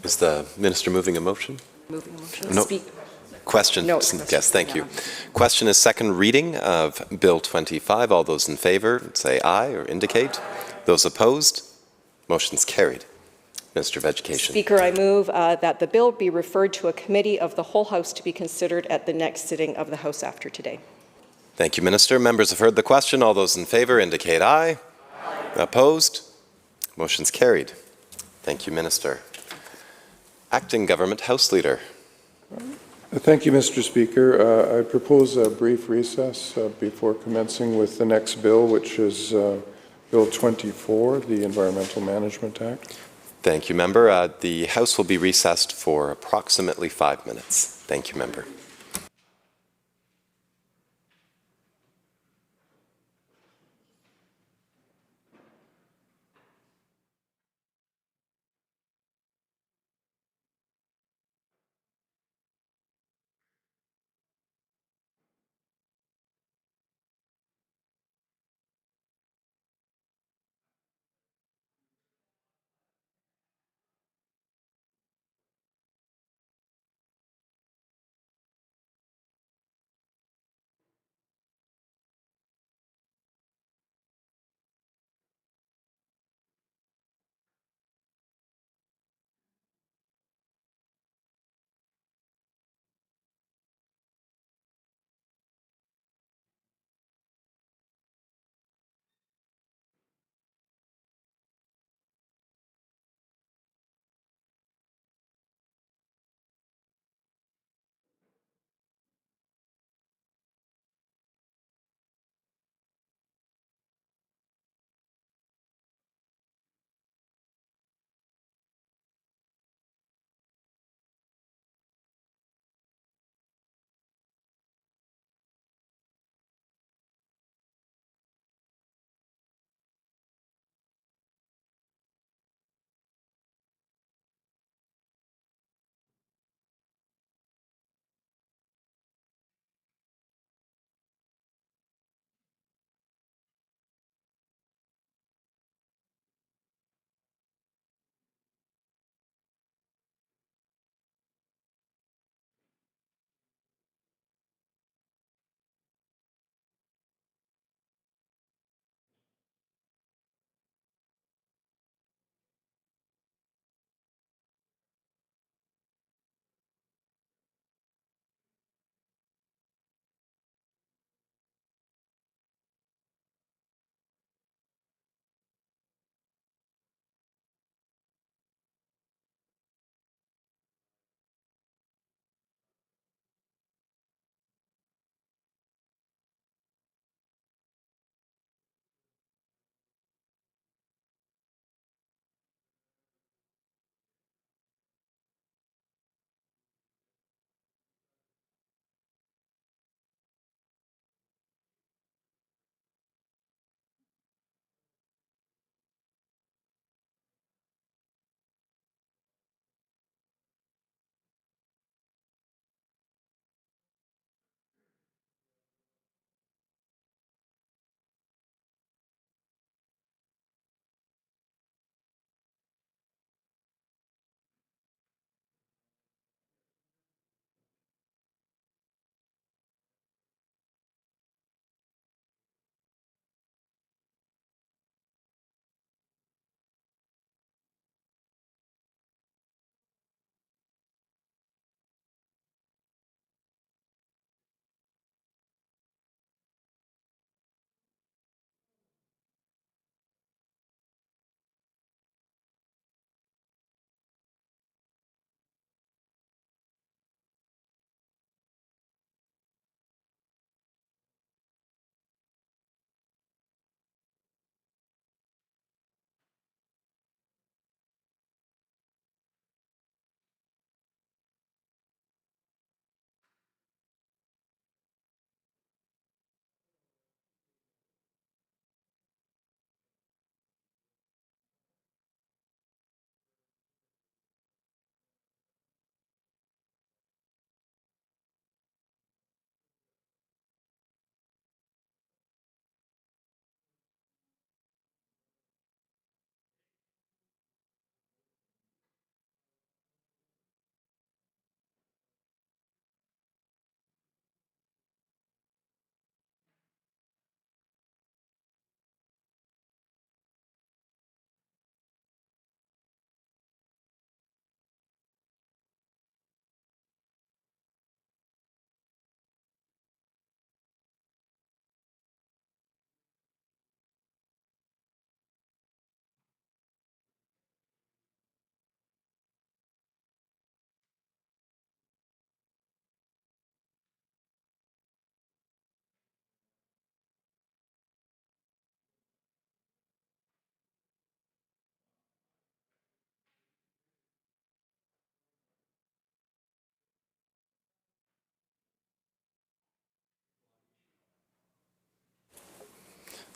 Is the minister moving a motion? Moving a motion? No. Speak. Question? No, yes, thank you. Question is second reading of Bill 25. All those in favor say aye or indicate. Those opposed? Motion's carried. Minister of Education. Speaker, I move that the bill be referred to a committee of the whole House to be considered at the next sitting of the House after today. Thank you, Minister. Members have heard the question. All those in favor indicate aye. Aye. Opposed? Motion's carried. Thank you, Minister. Acting Government House Leader. Thank you, Mr. Speaker. I propose a brief recess before commencing with the next bill, which is Bill 24, the Environmental Management Act. Thank you, Member. The House will be recessed for approximately 5 minutes. Thank you, Member.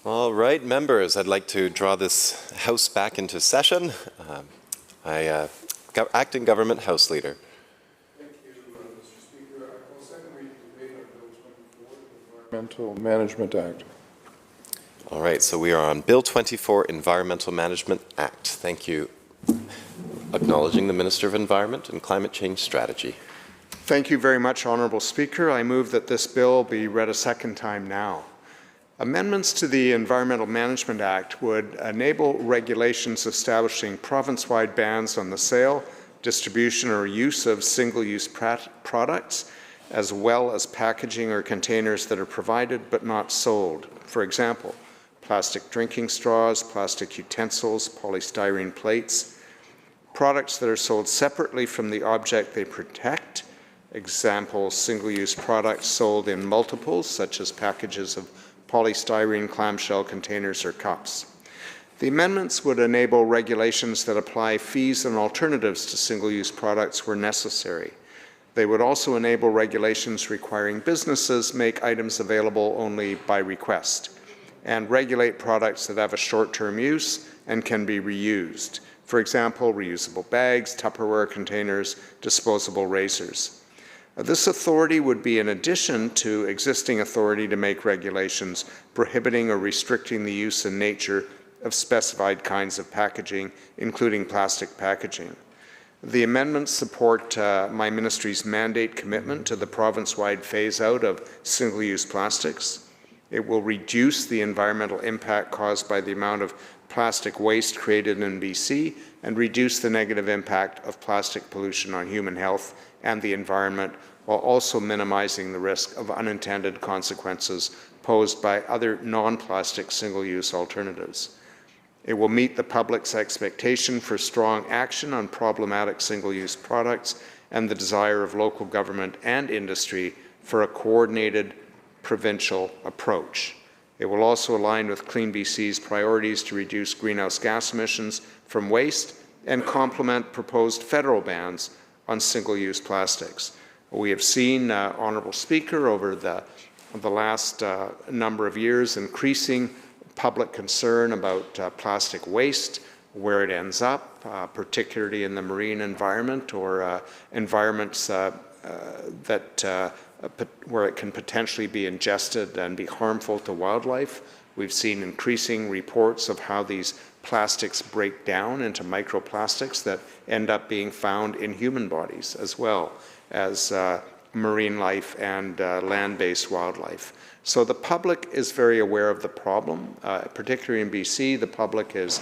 All right, members, I'd like to draw this House back into session. Acting Government House Leader. Thank you, Mr. Speaker. I will second read the debate on Bill 24, the Environmental Management Act. All right, so we are on Bill 24, Environmental Management Act. Thank you. Acknowledging the Minister of Environment and Climate Change Strategy. Thank you very much, Honourable Speaker. I move that this bill be read a second time now. Amendments to the Environmental Management Act would enable regulations establishing province-wide bans on the sale, distribution, or use of single-use products, as well as packaging or containers that are provided but not sold. For example, plastic drinking straws, plastic utensils, polystyrene plates, products that are sold separately from the object they protect. Example, single-use products sold in multiples, such as packages of polystyrene clamshell containers or cups. The amendments would enable regulations that apply fees and alternatives to single-use products where necessary. They would also enable regulations requiring businesses make items available only by request, and regulate products that have a short-term use and can be reused. For example, reusable bags, Tupperware containers, disposable razors. This authority would be in addition to existing authority to make regulations prohibiting or restricting the use and nature of specified kinds of packaging, including plastic packaging. The amendments support my ministry's mandate commitment to the province-wide phase-out of single-use plastics. It will reduce the environmental impact caused by the amount of plastic waste created in BC and reduce the negative impact of plastic pollution on human health and the environment, while also minimizing the risk of unintended consequences posed by other non-plastic single-use alternatives. It will meet the public's expectation for strong action on problematic single-use products and the desire of local government and industry for a coordinated provincial approach. It will also align with Clean BC's priorities to reduce greenhouse gas emissions from waste and complement proposed federal bans on single-use plastics. We have seen, Honourable Speaker, over the last number of years, increasing public concern about plastic waste, where it ends up, particularly in the marine environment or environments where it can potentially be ingested and be harmful to wildlife. We've seen increasing reports of how these plastics break down into microplastics that end up being found in human bodies as well as marine life and land-based wildlife. So the public is very aware of the problem, particularly in BC. The public is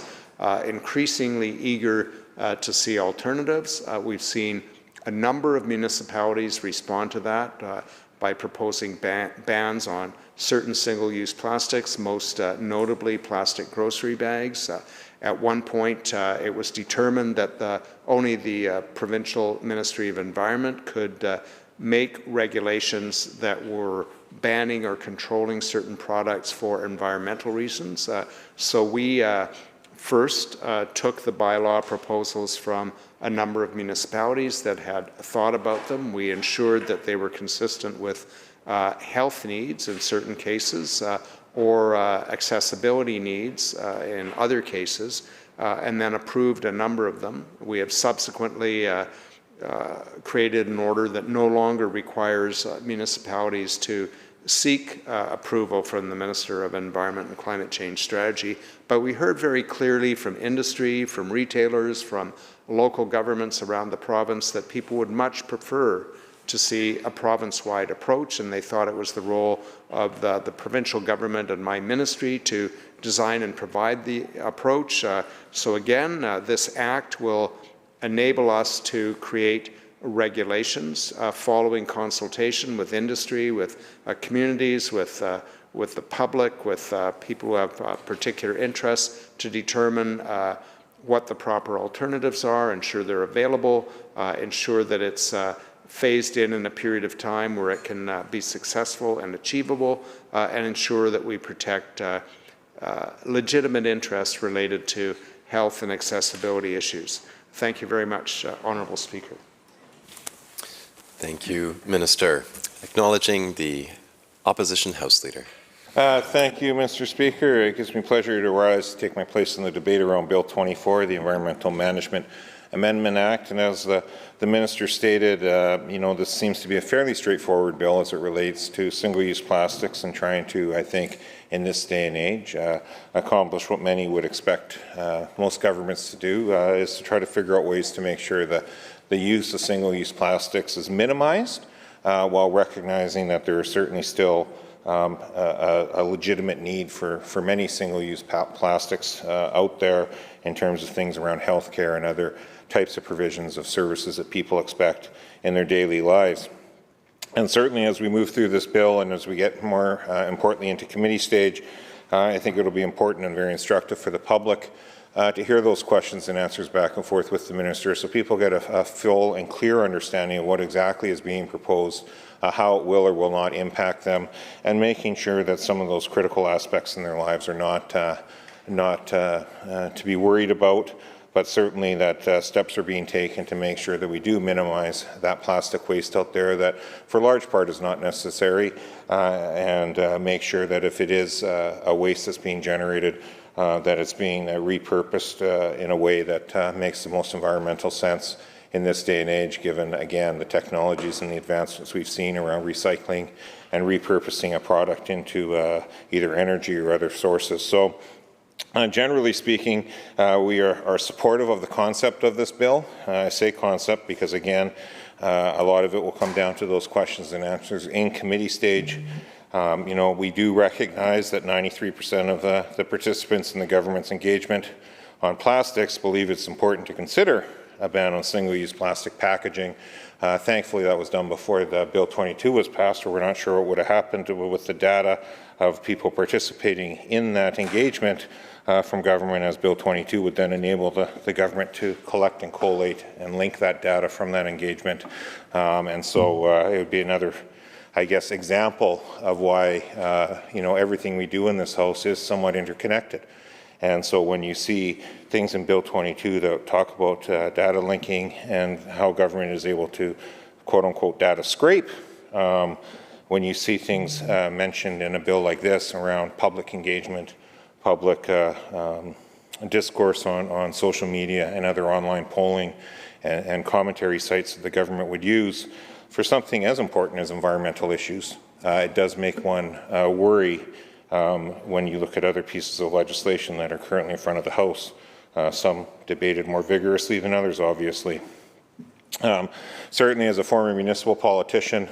increasingly eager to see alternatives. We've seen a number of municipalities respond to that by proposing bans on certain single-use plastics, most notably plastic grocery bags. At one point, it was determined that only the Provincial Ministry of Environment could make regulations that were banning or controlling certain products for environmental reasons. So we first took the bylaw proposals from a number of municipalities that had thought about them. We ensured that they were consistent with health needs in certain cases or accessibility needs in other cases, and then approved a number of them. We have subsequently created an order that no longer requires municipalities to seek approval from the Minister of Environment and Climate Change Strategy, but we heard very clearly from industry, from retailers, from local governments around the province that people would much prefer to see a province-wide approach, and they thought it was the role of the provincial government and my ministry to design and provide the approach. So again, this act will enable us to create regulations following consultation with industry, with communities, with the public, with people who have particular interests to determine what the proper alternatives are, ensure they're available, ensure that it's phased in a period of time where it can be successful and achievable, and ensure that we protect legitimate interests related to health and accessibility issues. Thank you very much, Honourable Speaker. Thank you, Minister. Acknowledging the Opposition House Leader. Thank you, Mr. Speaker. It gives me pleasure to rise to take my place in the debate around Bill 24, the Environmental Management Amendment Act. And as the Minister stated, this seems to be a fairly straightforward bill as it relates to single-use plastics and trying to, I think, in this day and age, accomplish what many would expect most governments to do, is to try to figure out ways to make sure that the use of single-use plastics is minimized, while recognizing that there are certainly still a legitimate need for many single-use plastics out there in terms of things around healthcare and other types of provisions of services that people expect in their daily lives. And certainly as we move through this bill and as we get more importantly into committee stage, I think it will be important and very instructive for the public to hear those questions and answers back and forth with the Minister so people get a full and clear understanding of what exactly is being proposed, how it will or will not impact them, and making sure that some of those critical aspects in their lives are not to be worried about, but certainly that steps are being taken to make sure that we do minimize that plastic waste out there that for large part is not necessary, and make sure that if it is a waste that's being generated, that it's being repurposed in a way that makes the most environmental sense in this day and age, given, again, the technologies and the advancements we've seen around recycling and repurposing a product into either energy or other sources. So, generally speaking, we are supportive of the concept of this bill. I say concept because, again, a lot of it will come down to those questions and answers in committee stage. We do recognize that 93% of the participants in the government's engagement on plastics believe it's important to consider a ban on single-use plastic packaging. Thankfully, that was done before the Bill 22 was passed, or we're not sure what would have happened with the data of people participating in that engagement from government, as Bill 22 would then enable the government to collect and collate and link that data from that engagement. And so it would be another, I guess, example of why everything we do in this House is somewhat interconnected. And so when you see things in Bill 22 that talk about data linking and how government is able to, quote unquote, data scrape, when you see things mentioned in a bill like this around public engagement, public discourse on social media and other online polling and commentary sites that the government would use for something as important as environmental issues, it does make one worry when you look at other pieces of legislation that are currently in front of the House, some debated more vigorously than others, obviously. Certainly as a former municipal politician,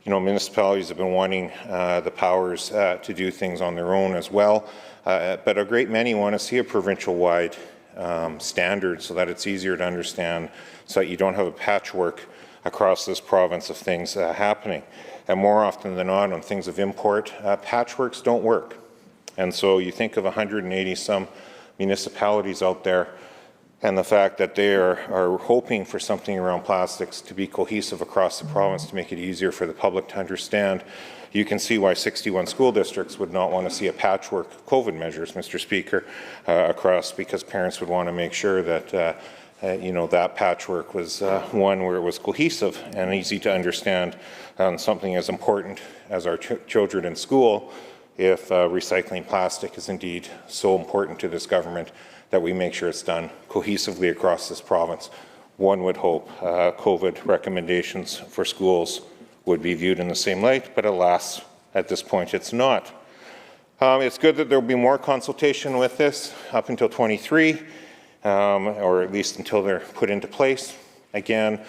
municipalities have been wanting the powers to do things on their own as well, but a great many want to see a provincial-wide standard so that it's easier to understand, so that you don't have a patchwork across this province of things happening. And more often than not, on things of import, patchworks don't work. And so you think of 180 some municipalities out there, and the fact that they are hoping for something around plastics to be cohesive across the province to make it easier for the public to understand. You can see why 61 school districts would not want to see a patchwork of COVID measures, Mr. Speaker, across, because parents would want to make sure that that patchwork was one where it was cohesive and easy to understand on something as important as our children in school, if recycling plastic is indeed so important to this government, that we make sure it's done cohesively across this province. One would hope COVID recommendations for schools would be viewed in the same light, but alas, at this point it's not. It's good that there will be more consultation with this up until 23, or at least until they're put into place. Again,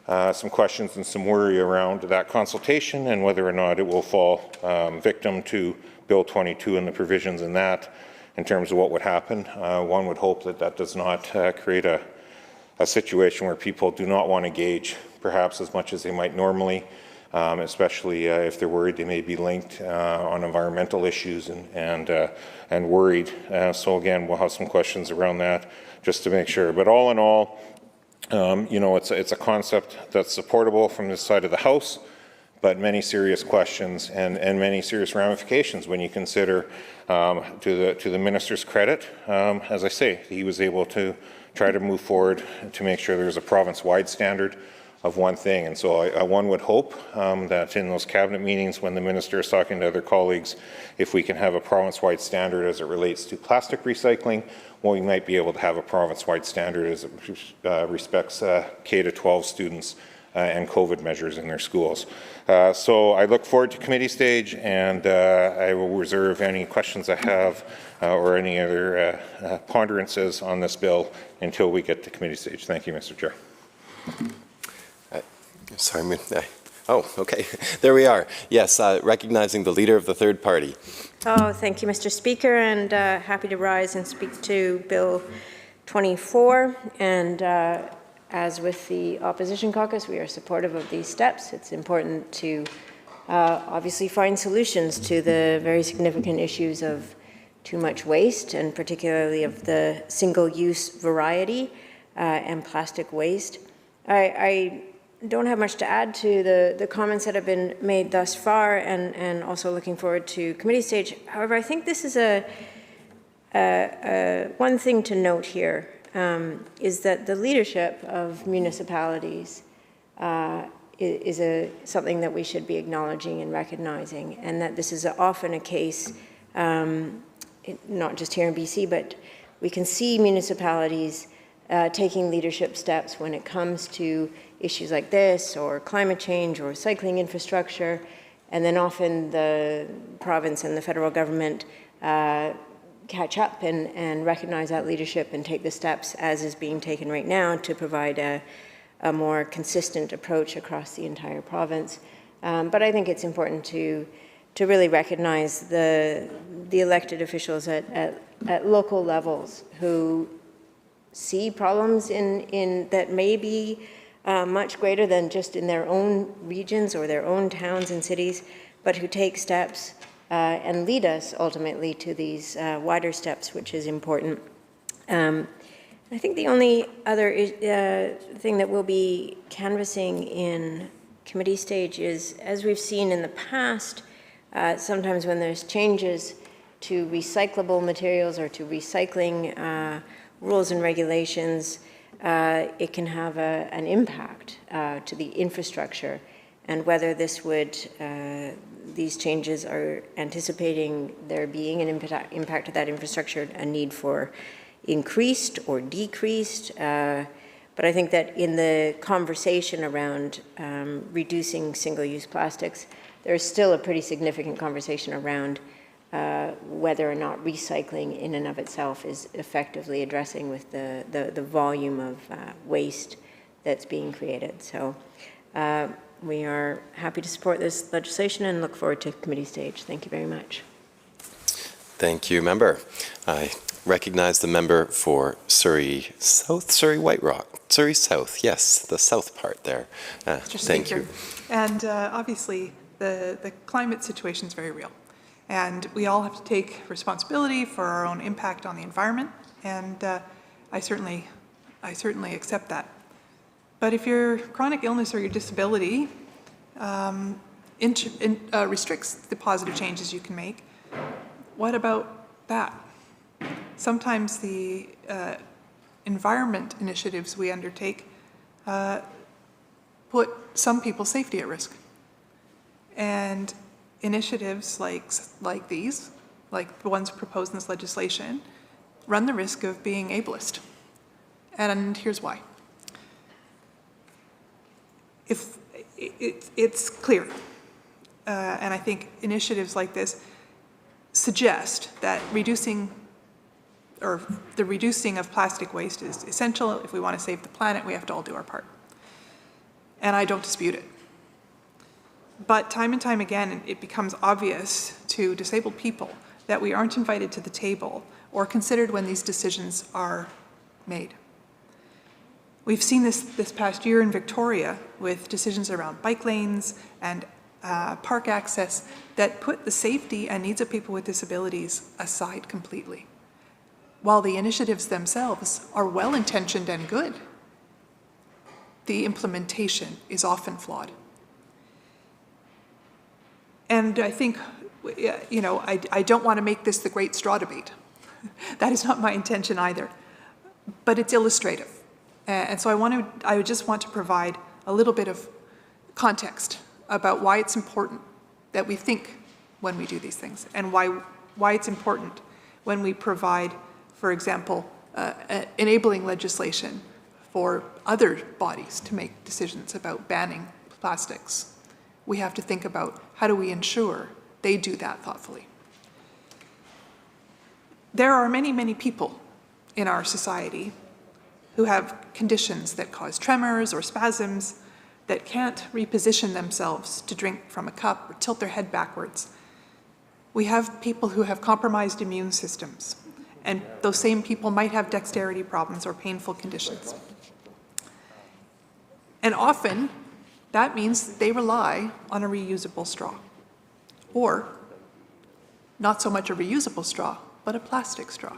some questions and some worry around that consultation and whether or not it will fall victim to Bill 22 and the provisions in that in terms of what would happen. One would hope that that does not create a situation where people do not want to engage perhaps as much as they might normally, especially if they're worried they may be linked on environmental issues and worried. So again, we'll have some questions around that just to make sure. But all in all, it's a concept that's supportable from this side of the House, but many serious questions and many serious ramifications when you consider, to the minister's credit, as I say, he was able to try to move forward to make sure there's a province-wide standard one thing. And so one would hope that in those cabinet meetings when the minister is talking to other colleagues, if we can have a province-wide standard as it relates to plastic recycling, well, we might be able to have a province-wide standard as it respects K-12 students and COVID measures in their schools. So I look forward to committee stage, and I will reserve any questions I have or any other ponderances on this bill until we get to committee stage. Thank you, Mr. Chair. Sorry. Oh, okay. There we are. Yes, recognizing the leader of the third party. Oh, thank you, Mr. Speaker, and happy to rise and speak to Bill 24. And as with the Opposition Caucus, we are supportive of these steps. It's important to obviously find solutions to the very significant issues of too much waste, and particularly of the single-use variety and plastic waste. I don't have much to add to the comments that have been made thus far, and also looking forward to committee stage. However, I think this is one thing to note here, is that the leadership of municipalities is something that we should be acknowledging and recognizing, and that this is often a case, not just here in BC, but we can see municipalities taking leadership steps when it comes to issues like this, or climate change, or cycling infrastructure, and then often the province and the federal government catch up and recognize that leadership and take the steps, as is being taken right now, to provide a more consistent approach across the entire province. But I think it's important to really recognize the elected officials at local levels who see problems that may be much greater than just in their own regions or their own towns and cities, but who take steps and lead us ultimately to these wider steps, which is important. I think the only other thing that we'll be canvassing in committee stage is, as we've seen in the past, sometimes when there's changes to recyclable materials or to recycling rules and regulations, it can have an impact to the infrastructure, and whether these changes are anticipating there being an impact to that infrastructure, a need for increased or decreased. But I think that in the conversation around reducing single-use plastics, there's still a pretty significant conversation around whether or not recycling in and of itself is effectively addressing with the volume of waste that's being created. So we are happy to support this legislation and look forward to committee stage. Thank you very much. Thank you, member. I recognize the member for Surrey South, Surrey White Rock, Surrey South. Yes, the south part there. Thank you. And obviously, the climate situation is very real. And we all have to take responsibility for our own impact on the environment, and I certainly accept that. But if your chronic illness or your disability restricts the positive changes you can make, what about that? Sometimes the environment initiatives we undertake put some people's safety at risk. And initiatives like these, like the ones proposed in this legislation, run the risk of being ableist. And here's why. If it's clear, and I think initiatives like this suggest that the reducing of plastic waste is essential. If we want to save the planet, we have to all do our part. And I don't dispute it. But time and time again, it becomes obvious to disabled people that we aren't invited to the table or considered when these decisions are made. We've seen this past year in Victoria with decisions around bike lanes and park access that put the safety and needs of people with disabilities aside completely. While the initiatives themselves are well-intentioned and good, the implementation is often flawed. And I think, I don't want to make this the great straw debate. That is not my intention either. But it's illustrative. And so I would just want to provide a little bit of context about why it's important that we think when we do these things, and why it's important when we provide, for example, enabling legislation for other bodies to make decisions about banning plastics. We have to think about how do we ensure they do that thoughtfully. There are many, many people in our society who have conditions that cause tremors or spasms that can't reposition themselves to drink from a cup or tilt their head backwards. We have people who have compromised immune systems, and those same people might have dexterity problems or painful conditions. And often, that means they rely on a reusable straw, or not so much a reusable straw, but a plastic straw.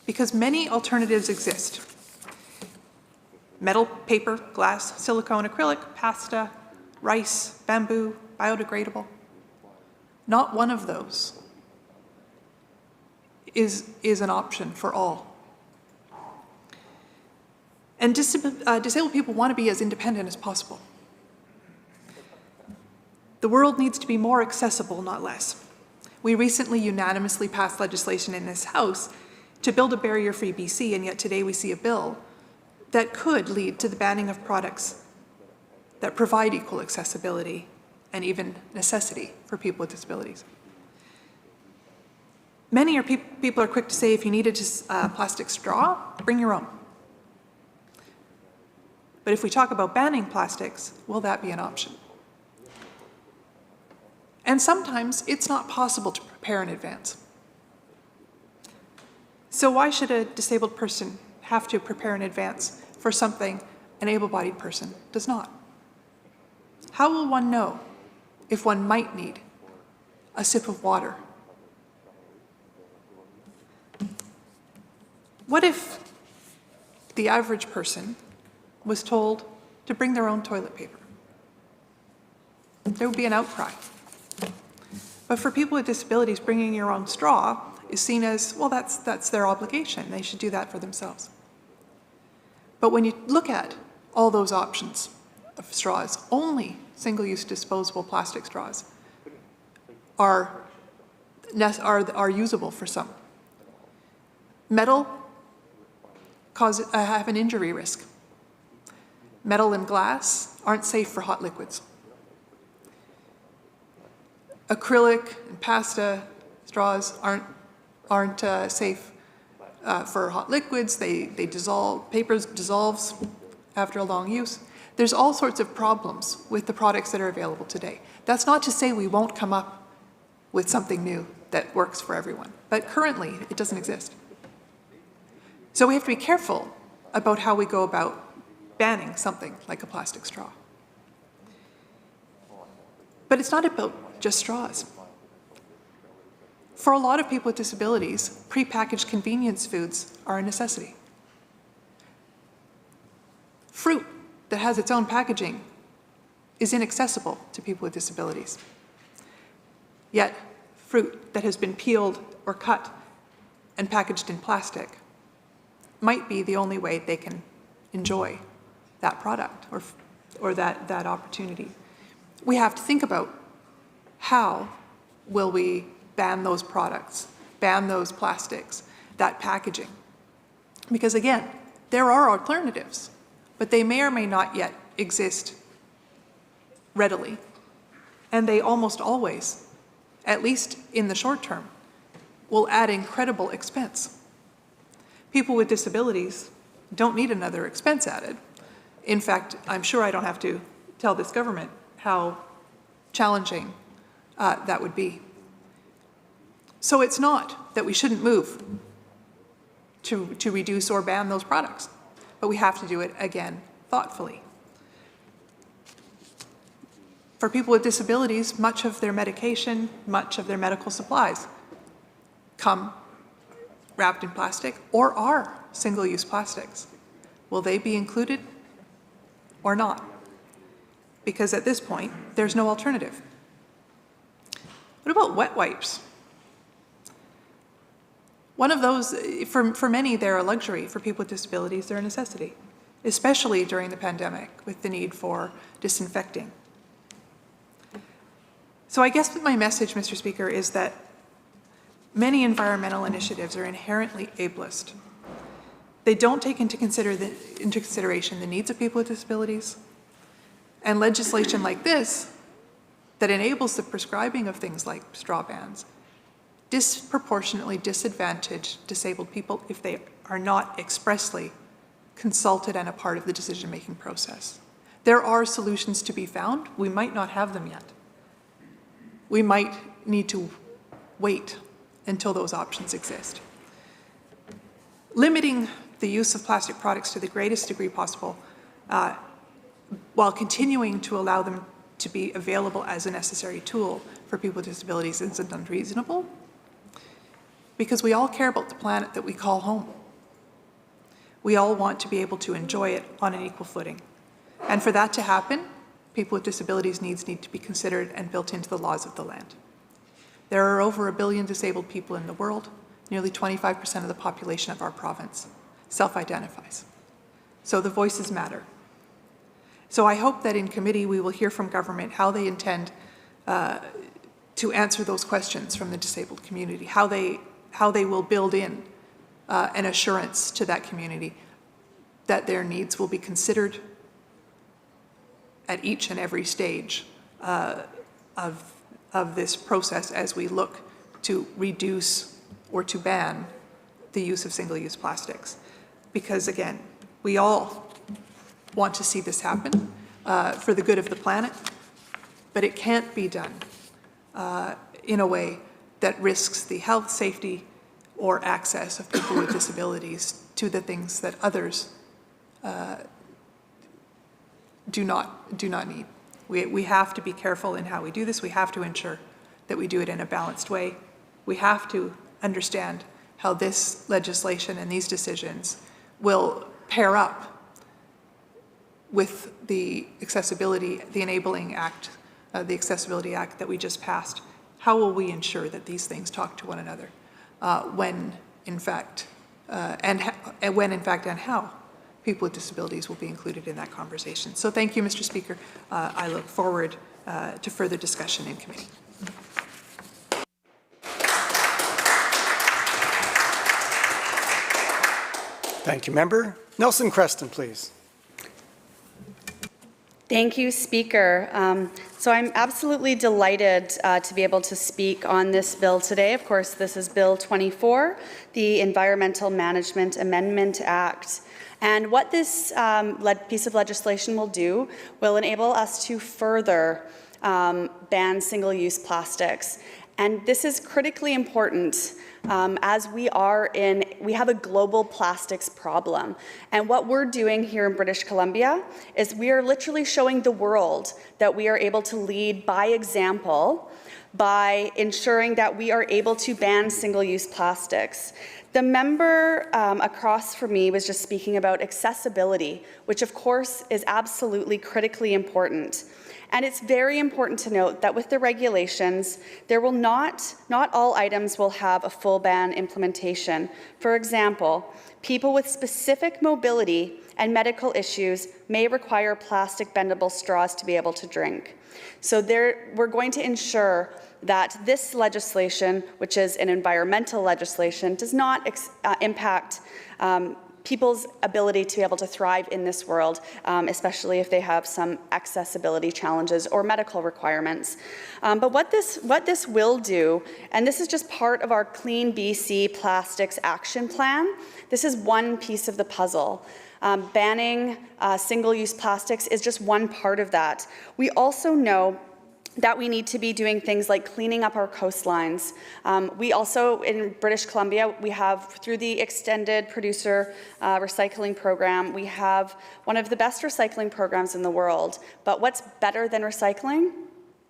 Because many alternatives exist. Metal, paper, glass, silicone, acrylic, pasta, rice, bamboo, biodegradable. Not one of those is an option for all. And disabled people want to be as independent as possible. The world needs to be more accessible, not less. We recently unanimously passed legislation in this House to build a barrier-free BC, and yet today we see a bill that could lead to the banning of products that provide equal accessibility and even necessity for people with disabilities. Many people are quick to say, if you needed a plastic straw, bring your own. But if we talk about banning plastics, will that be an option? And sometimes it's not possible to prepare in advance. So why should a disabled person have to prepare in advance for something an able-bodied person does not? How will one know if one might need a sip of water? What if the average person was told to bring their own toilet paper? There would be an outcry. But for people with disabilities, bringing your own straw is seen as, well, that's their obligation. They should do that for themselves. But when you look at all those options of straws, only single-use disposable plastic straws are usable for some. Metal have an injury risk. Metal and glass aren't safe for hot liquids. Acrylic and pasta straws aren't safe for hot liquids. They dissolve. Paper dissolves after a long use. There's all sorts of problems with the products that are available today. That's not to say we won't come up with something new that works for everyone, but currently it doesn't exist. So we have to be careful about how we go about banning something like a plastic straw. But it's not about just straws. For a lot of people with disabilities, prepackaged convenience foods are a necessity. Fruit that has its own packaging is inaccessible to people with disabilities. Yet, fruit that has been peeled or cut and packaged in plastic might be the only way they can enjoy that product or that opportunity. We have to think about how will we ban those products, ban those plastics, that packaging. Because again, there are alternatives, but they may or may not yet exist readily. And they almost always, at least in the short term, will add incredible expense. People with disabilities don't need another expense added. In fact, I'm sure I don't have to tell this government how challenging that would be. So it's not that we shouldn't move to reduce or ban those products, but we have to do it, again, thoughtfully. For people with disabilities, much of their medication, much of their medical supplies come wrapped in plastic or are single-use plastics. Will they be included or not? Because at this point, there's no alternative. What about wet wipes? One of those, for many, they're a luxury. For people with disabilities, they're a necessity. especially during the pandemic with the need for disinfecting. So I guess my message, Mr. Speaker, is that many environmental initiatives are inherently ableist. They don't take into consideration the needs of people with disabilities, and legislation like this that enables the prescribing of things like straw bans disproportionately disadvantage disabled people if they are not expressly consulted and a part of the decision-making process. There are solutions to be found. We might not have them yet. We might need to wait until those options exist. Limiting the use of plastic products to the greatest degree possible, while continuing to allow them to be available as a necessary tool for people with disabilities isn't unreasonable, because we all care about the planet that we call home. We all want to be able to enjoy it on an equal footing. And for that to happen, people with disabilities needs need to be considered and built into the laws of the land. There are over 1 billion disabled people in the world. Nearly 25% of the population of our province self-identifies. So the voices matter. So I hope that in committee we will hear from government how they intend to answer those questions from the disabled community, how they will build in an assurance to that community that their needs will be considered at each and every stage of this process as we look to reduce or to ban the use of single-use plastics. Because again, we all want to see this happen for the good of the planet, but it can't be done in a way that risks the health, safety, or access of people with disabilities to the things that others do not need. We have to be careful in how we do this. We have to ensure that we do it in a balanced way. We have to understand how this legislation and these decisions will pair up with the accessibility, the Enabling Act, the Accessibility Act that we just passed. How will we ensure that these things talk to one another when in fact and how people with disabilities will be included in that conversation. So thank you, Mr. Speaker. I look forward to further discussion in committee. Thank you, Member. Nelson Creston, please. Thank you, Speaker. So I'm absolutely delighted to be able to speak on this bill today. Of course, this is Bill 24, the Environmental Management Amendment Act. And what this piece of legislation will do will enable us to further ban single-use plastics. And this is critically important as we have a global plastics problem. And what we're doing here in British Columbia is we are literally showing the world that we are able to lead by example by ensuring that we are able to ban single-use plastics. The member across from me was just speaking about accessibility, which of course is absolutely critically important. And it's very important to note that with the regulations, there will not all items will have a full ban implementation. For example, people with specific mobility and medical issues may require plastic bendable straws to be able to drink. So we're going to ensure that this legislation, which is an environmental legislation, does not impact people's ability to be able to thrive in this world, especially if they have some accessibility challenges or medical requirements. But what this will do, and this is just part of our Clean BC Plastics Action Plan, this is one piece of the puzzle. Banning single-use plastics is just one part of that. We also know that we need to be doing things like cleaning up our coastlines. We also, in British Columbia, we have, through the Extended Producer Recycling Program, we have one of the best recycling programs in the world. But what's better than recycling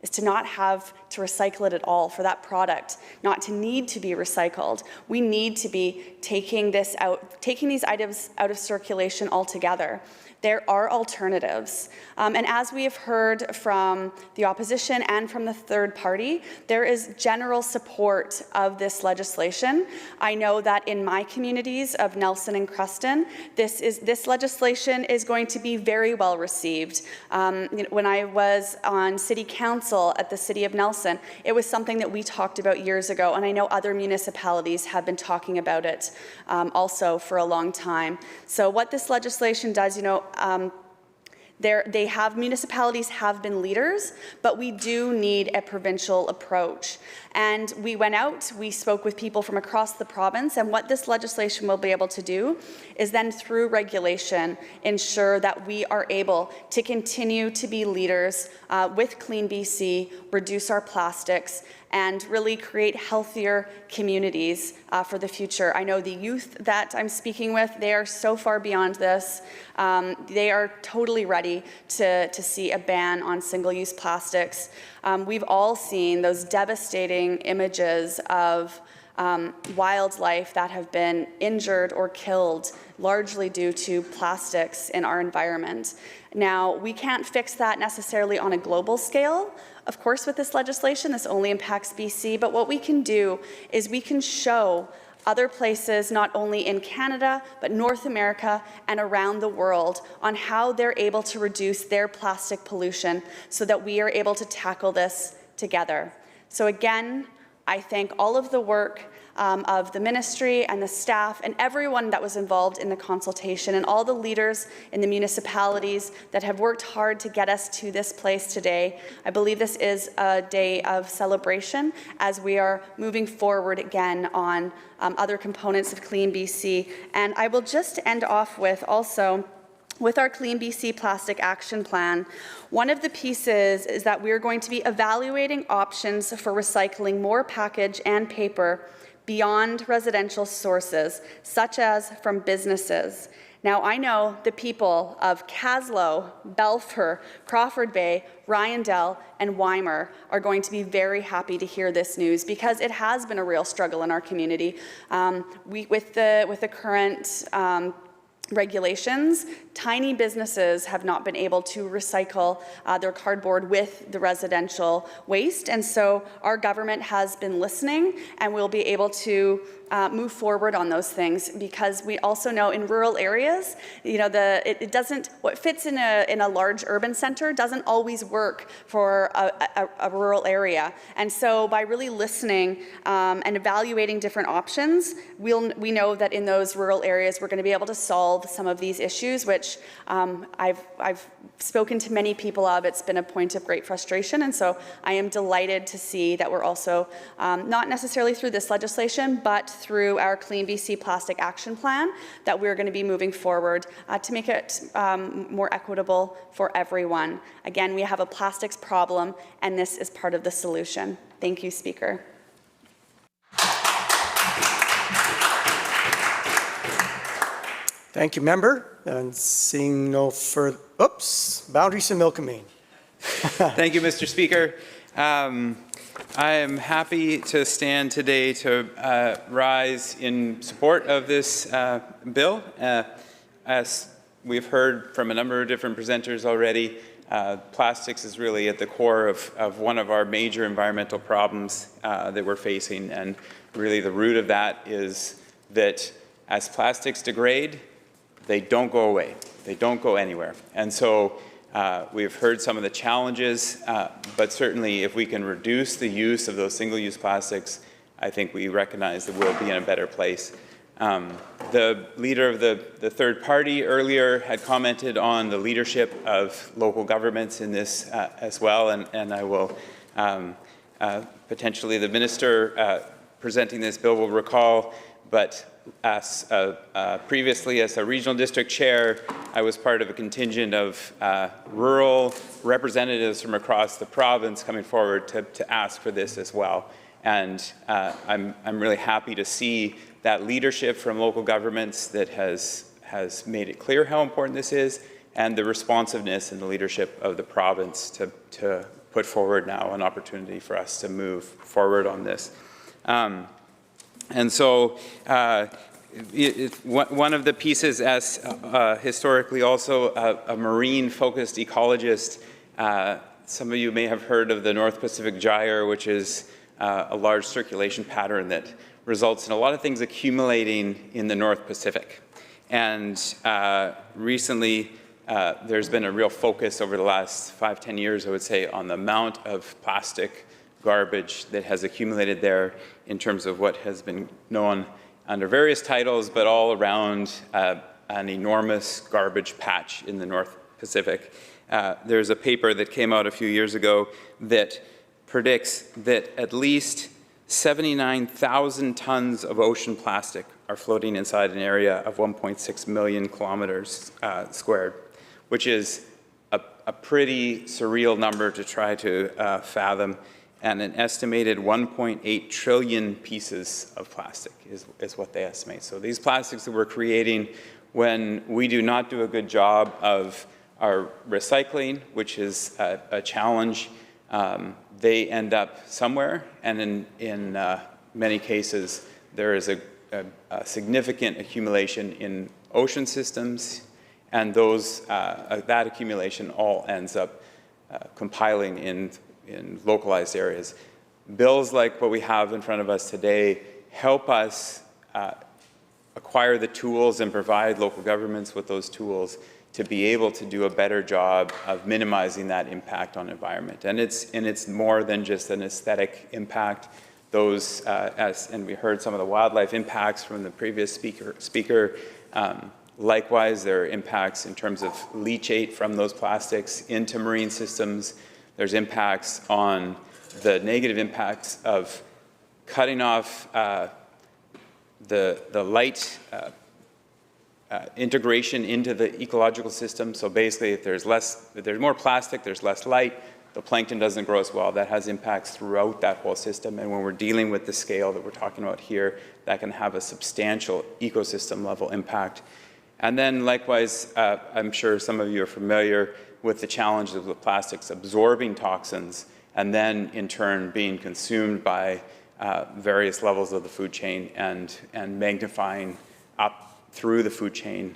is to not have to recycle it at all, for that product not to need to be recycled. We need to be taking these items out of circulation altogether. There are alternatives. And as we have heard from the opposition and from the third party, there is general support of this legislation. I know that in my communities of Nelson and Creston, this legislation is going to be very well received. When I was on City Council at the City of Nelson, it was something that we talked about years ago, and I know other municipalities have been talking about it also for a long time. So what this legislation does, municipalities have been leaders, but we do need a provincial approach. And we went out, we spoke with people from across the province, and what this legislation will be able to do is then through regulation ensure that we are able to continue to be leaders with Clean BC, reduce our plastics, and really create healthier communities for the future. I know the youth that I'm speaking with, they are so far beyond this. They are totally ready to see a ban on single-use plastics. We've all seen those devastating images of wildlife that have been injured or killed largely due to plastics in our environment. Now, we can't fix that necessarily on a global scale. Of course, with this legislation, this only impacts BC, but what we can do is we can show other places, not only in Canada, but North America and around the world, on how they're able to reduce their plastic pollution so that we are able to tackle this together. So again, I thank all of the work of the ministry and the staff and everyone that was involved in the consultation and all the leaders in the municipalities that have worked hard to get us to this place today. I believe this is a day of celebration as we are moving forward again on other components of Clean BC. And I will just end off with also, with our Clean BC Plastic Action Plan, one of the pieces is that we're going to be evaluating options for recycling more package and paper beyond residential sources, such as from businesses. Now, I know the people of Caslow, Belfer, Crawford Bay, Ryandell, and Weimar are going to be very happy to hear this news because it has been a real struggle in our community. With the current regulations, tiny businesses have not been able to recycle their cardboard with the residential waste, and so our government has been listening, and we'll be able to move forward on those things, because we also know in rural areas, it doesn't, what fits in a large urban center doesn't always work for a rural area. And so by really listening and evaluating different options, we know that in those rural areas we're going to be able to solve some of these issues, which I've spoken to many people of. It's been a point of great frustration, and so I am delighted to see that we're also, not necessarily through this legislation, but through our Clean BC Plastic Action Plan, that we're going to be moving forward to make it more equitable for everyone. Again, we have a plastics problem, and this is part of the solution. Thank you, Speaker. Thank you, member. And seeing no further, Boundaries and Milkameen. Thank you, Mr. Speaker. I am happy to stand today to rise in support of this bill. As we've heard from a number of different presenters already, plastics is really at the core of one of our major environmental problems that we're facing. And really the root of that is that as plastics degrade, they don't go away. They don't go anywhere. And so we've heard some of the challenges, but certainly if we can reduce the use of those single-use plastics, I think we recognize that we'll be in a better place. The leader of the third party earlier had commented on the leadership of local governments in this as well, and I will potentially the minister presenting this bill will recall, but as previously as a regional district chair, I was part of a contingent of rural representatives from across the province coming forward to ask for this as well. And I'm really happy to see that leadership from local governments that has made it clear how important this is, and the responsiveness and the leadership of the province to put forward now an opportunity for us to move forward on this. And so one of the pieces, as historically also a marine-focused ecologist, some of you may have heard of the North Pacific Gyre, which is a large circulation pattern that results in a lot of things accumulating in the North Pacific. And recently, there's been a real focus over the last 5-10 years, I would say, on the amount of plastic garbage that has accumulated there in terms of what has been known under various titles, but all around an enormous garbage patch in the North Pacific. There's a paper that came out a few years ago that predicts that at least 79,000 tons of ocean plastic are floating inside an area of 1.6 million kilometers squared, which is a pretty surreal number to try to fathom. And an estimated 1.8 trillion pieces of plastic is what they estimate. So these plastics that we're creating, when we do not do a good job of our recycling, which is a challenge, they end up somewhere, and in many cases, there is a significant accumulation in ocean systems, and that accumulation all ends up compiling in localized areas. Bills like what we have in front of us today help us acquire the tools and provide local governments with those tools to be able to do a better job of minimizing that impact on environment. And it's more than just an aesthetic impact. Those, and we heard some of the wildlife impacts from the previous speaker. Likewise, there are impacts in terms of leachate from those plastics into marine systems. There's impacts on the negative impacts of cutting off the light integration into the ecological system. So basically, if there's more plastic, there's less light, the plankton doesn't grow as well. That has impacts throughout that whole system. And when we're dealing with the scale that we're talking about here, that can have a substantial ecosystem level impact. And then likewise, I'm sure some of you are familiar with the challenges of the plastics absorbing toxins and then in turn being consumed by various levels of the food chain and magnifying up through the food chain,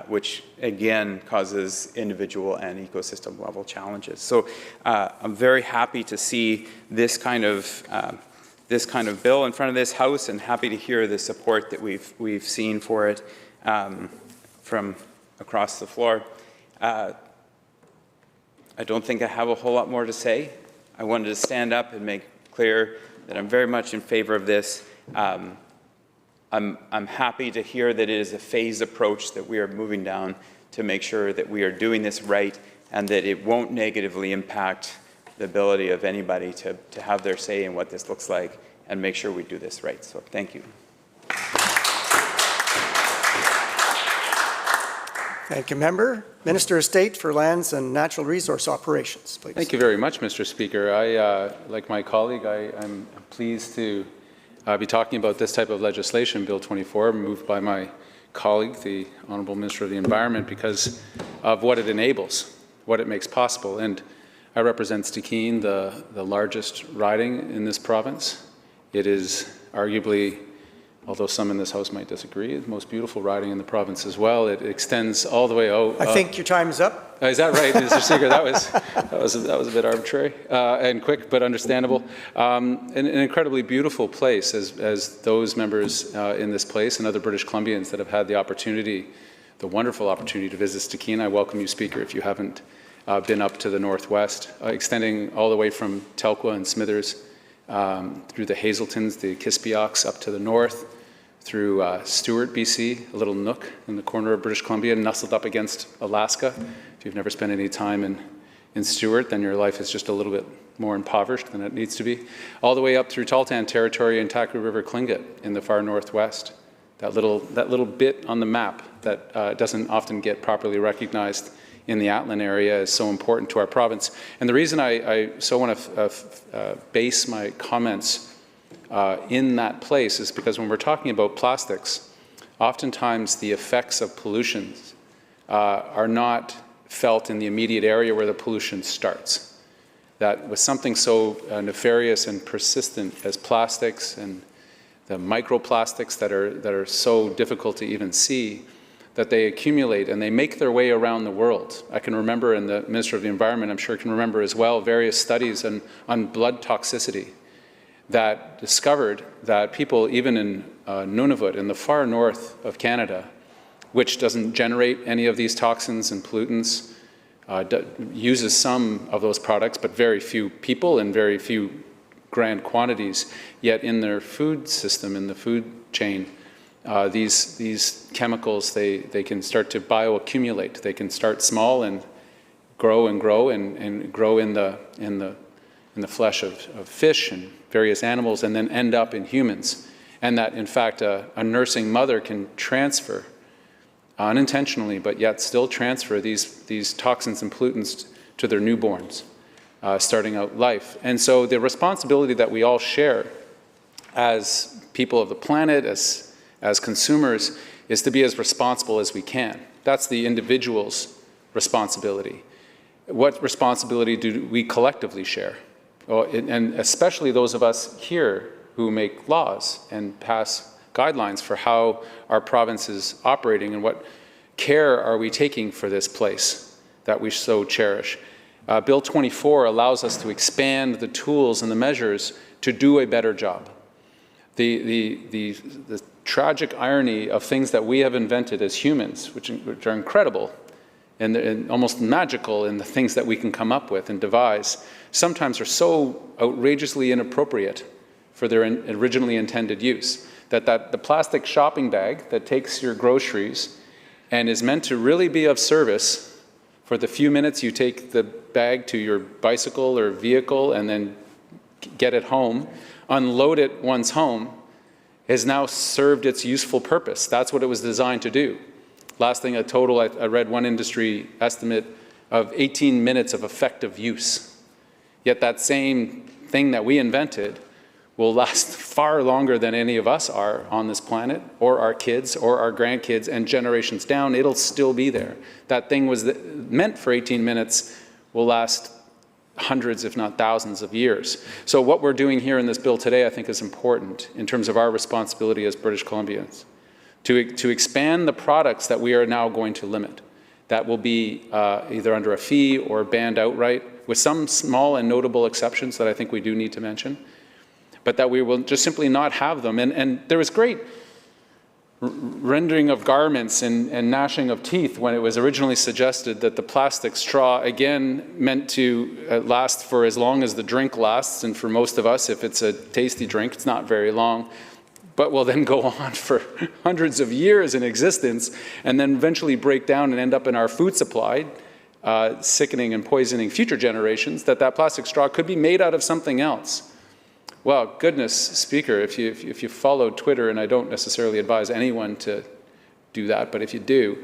which again causes individual and ecosystem level challenges. So I'm very happy to see this kind of bill in front of this House, and happy to hear the support that we've seen for it from across the floor. I don't think I have a whole lot more to say. I wanted to stand up and make clear that I'm very much in favor of this. I'm happy to hear that it is a phased approach that we are moving down to make sure that we are doing this right and that it won't negatively impact the ability of anybody to have their say in what this looks like and make sure we do this right. So thank you. Thank you, Member. Minister of State for Lands and Natural Resource Operations, please. Thank you very much, Mr. Speaker. I, like my colleague, I'm pleased to be talking about this type of legislation, Bill 24, moved by my colleague, the Honourable Minister of the Environment, because of what it enables, what it makes possible. And I represent Stikine, the largest riding in this province. It is arguably, although some in this House might disagree, the most beautiful riding in the province as well. It extends all the way out. I think your time is up. Is that right, Mr. Speaker? That was a bit arbitrary and quick, but understandable. An incredibly beautiful place, as those members in this place and other British Columbians that have had the opportunity, the wonderful opportunity to visit Stikine. I welcome you, Speaker, if you haven't been up to the northwest, extending all the way from Telkwa and Smithers through the Hazeltons, the Kispioks up to the north, through Stewart, BC, a little nook in the corner of British Columbia, nestled up against Alaska. If you've never spent any time in Stewart, then your life is just a little bit more impoverished than it needs to be. All the way up through Tahltan territory and Taku River Tlingit in the far northwest. That little bit on the map that doesn't often get properly recognized in the Atlan area is so important to our province. And the reason I so want to base my comments in that place is because when we're talking about plastics, oftentimes the effects of pollution are not felt in the immediate area where the pollution starts. That with something so nefarious and persistent as plastics and microplastics that are so difficult to even see, that they accumulate and they make their way around the world. I can remember, and the Minister of the Environment, I'm sure can remember as well, various studies on blood toxicity that discovered that people, even in Nunavut, in the far north of Canada, which doesn't generate any of these toxins and pollutants, uses some of those products, but very few people and very few grand quantities, yet in their food system, in the food chain, these chemicals, they can start to bioaccumulate. They can start small and grow and grow and grow in the flesh of fish and various animals, and then end up in humans. And that, in fact, a nursing mother can transfer unintentionally, but yet still transfer these toxins and pollutants to their newborns, starting out life. And so the responsibility that we all share as people of the planet, as consumers, is to be as responsible as we can. That's the individual's responsibility. What responsibility do we collectively share? Well, and especially those of us here who make laws and pass guidelines for how our province is operating and what care are we taking for this place that we so cherish. Bill 24 allows us to expand the tools and the measures to do a better job. The tragic irony of things that we have invented as humans, which are incredible and almost magical in the things that we can come up with and devise, sometimes are so outrageously inappropriate for their originally intended use. That the plastic shopping bag that takes your groceries and is meant to really be of service for the few minutes you take the bag to your bicycle or vehicle and then get it home, unload it once home, has now served its useful purpose. That's what it was designed to do. Last thing, I read one industry estimate of 18 minutes of effective use. Yet that same thing that we invented will last far longer than any of us are on this planet, or our kids, or our grandkids, and generations down. It'll still be there. That thing was meant for 18 minutes, will last hundreds, if not thousands of years. So what we're doing here in this bill today, I think, is important in terms of our responsibility as British Columbians to expand the products that we are now going to limit. That will be either under a fee or banned outright, with some small and notable exceptions that I think we do need to mention, but that we will just simply not have them. And there was great rendering of garments and gnashing of teeth when it was originally suggested that the plastic straw, again, meant to last for as long as the drink lasts, and for most of us, if it's a tasty drink, it's not very long, but will then go on for hundreds of years in existence, and then eventually break down and end up in our food supply, sickening and poisoning future generations, that plastic straw could be made out of something else. Well, goodness, Speaker, if you follow Twitter, and I don't necessarily advise anyone to do that, but if you do,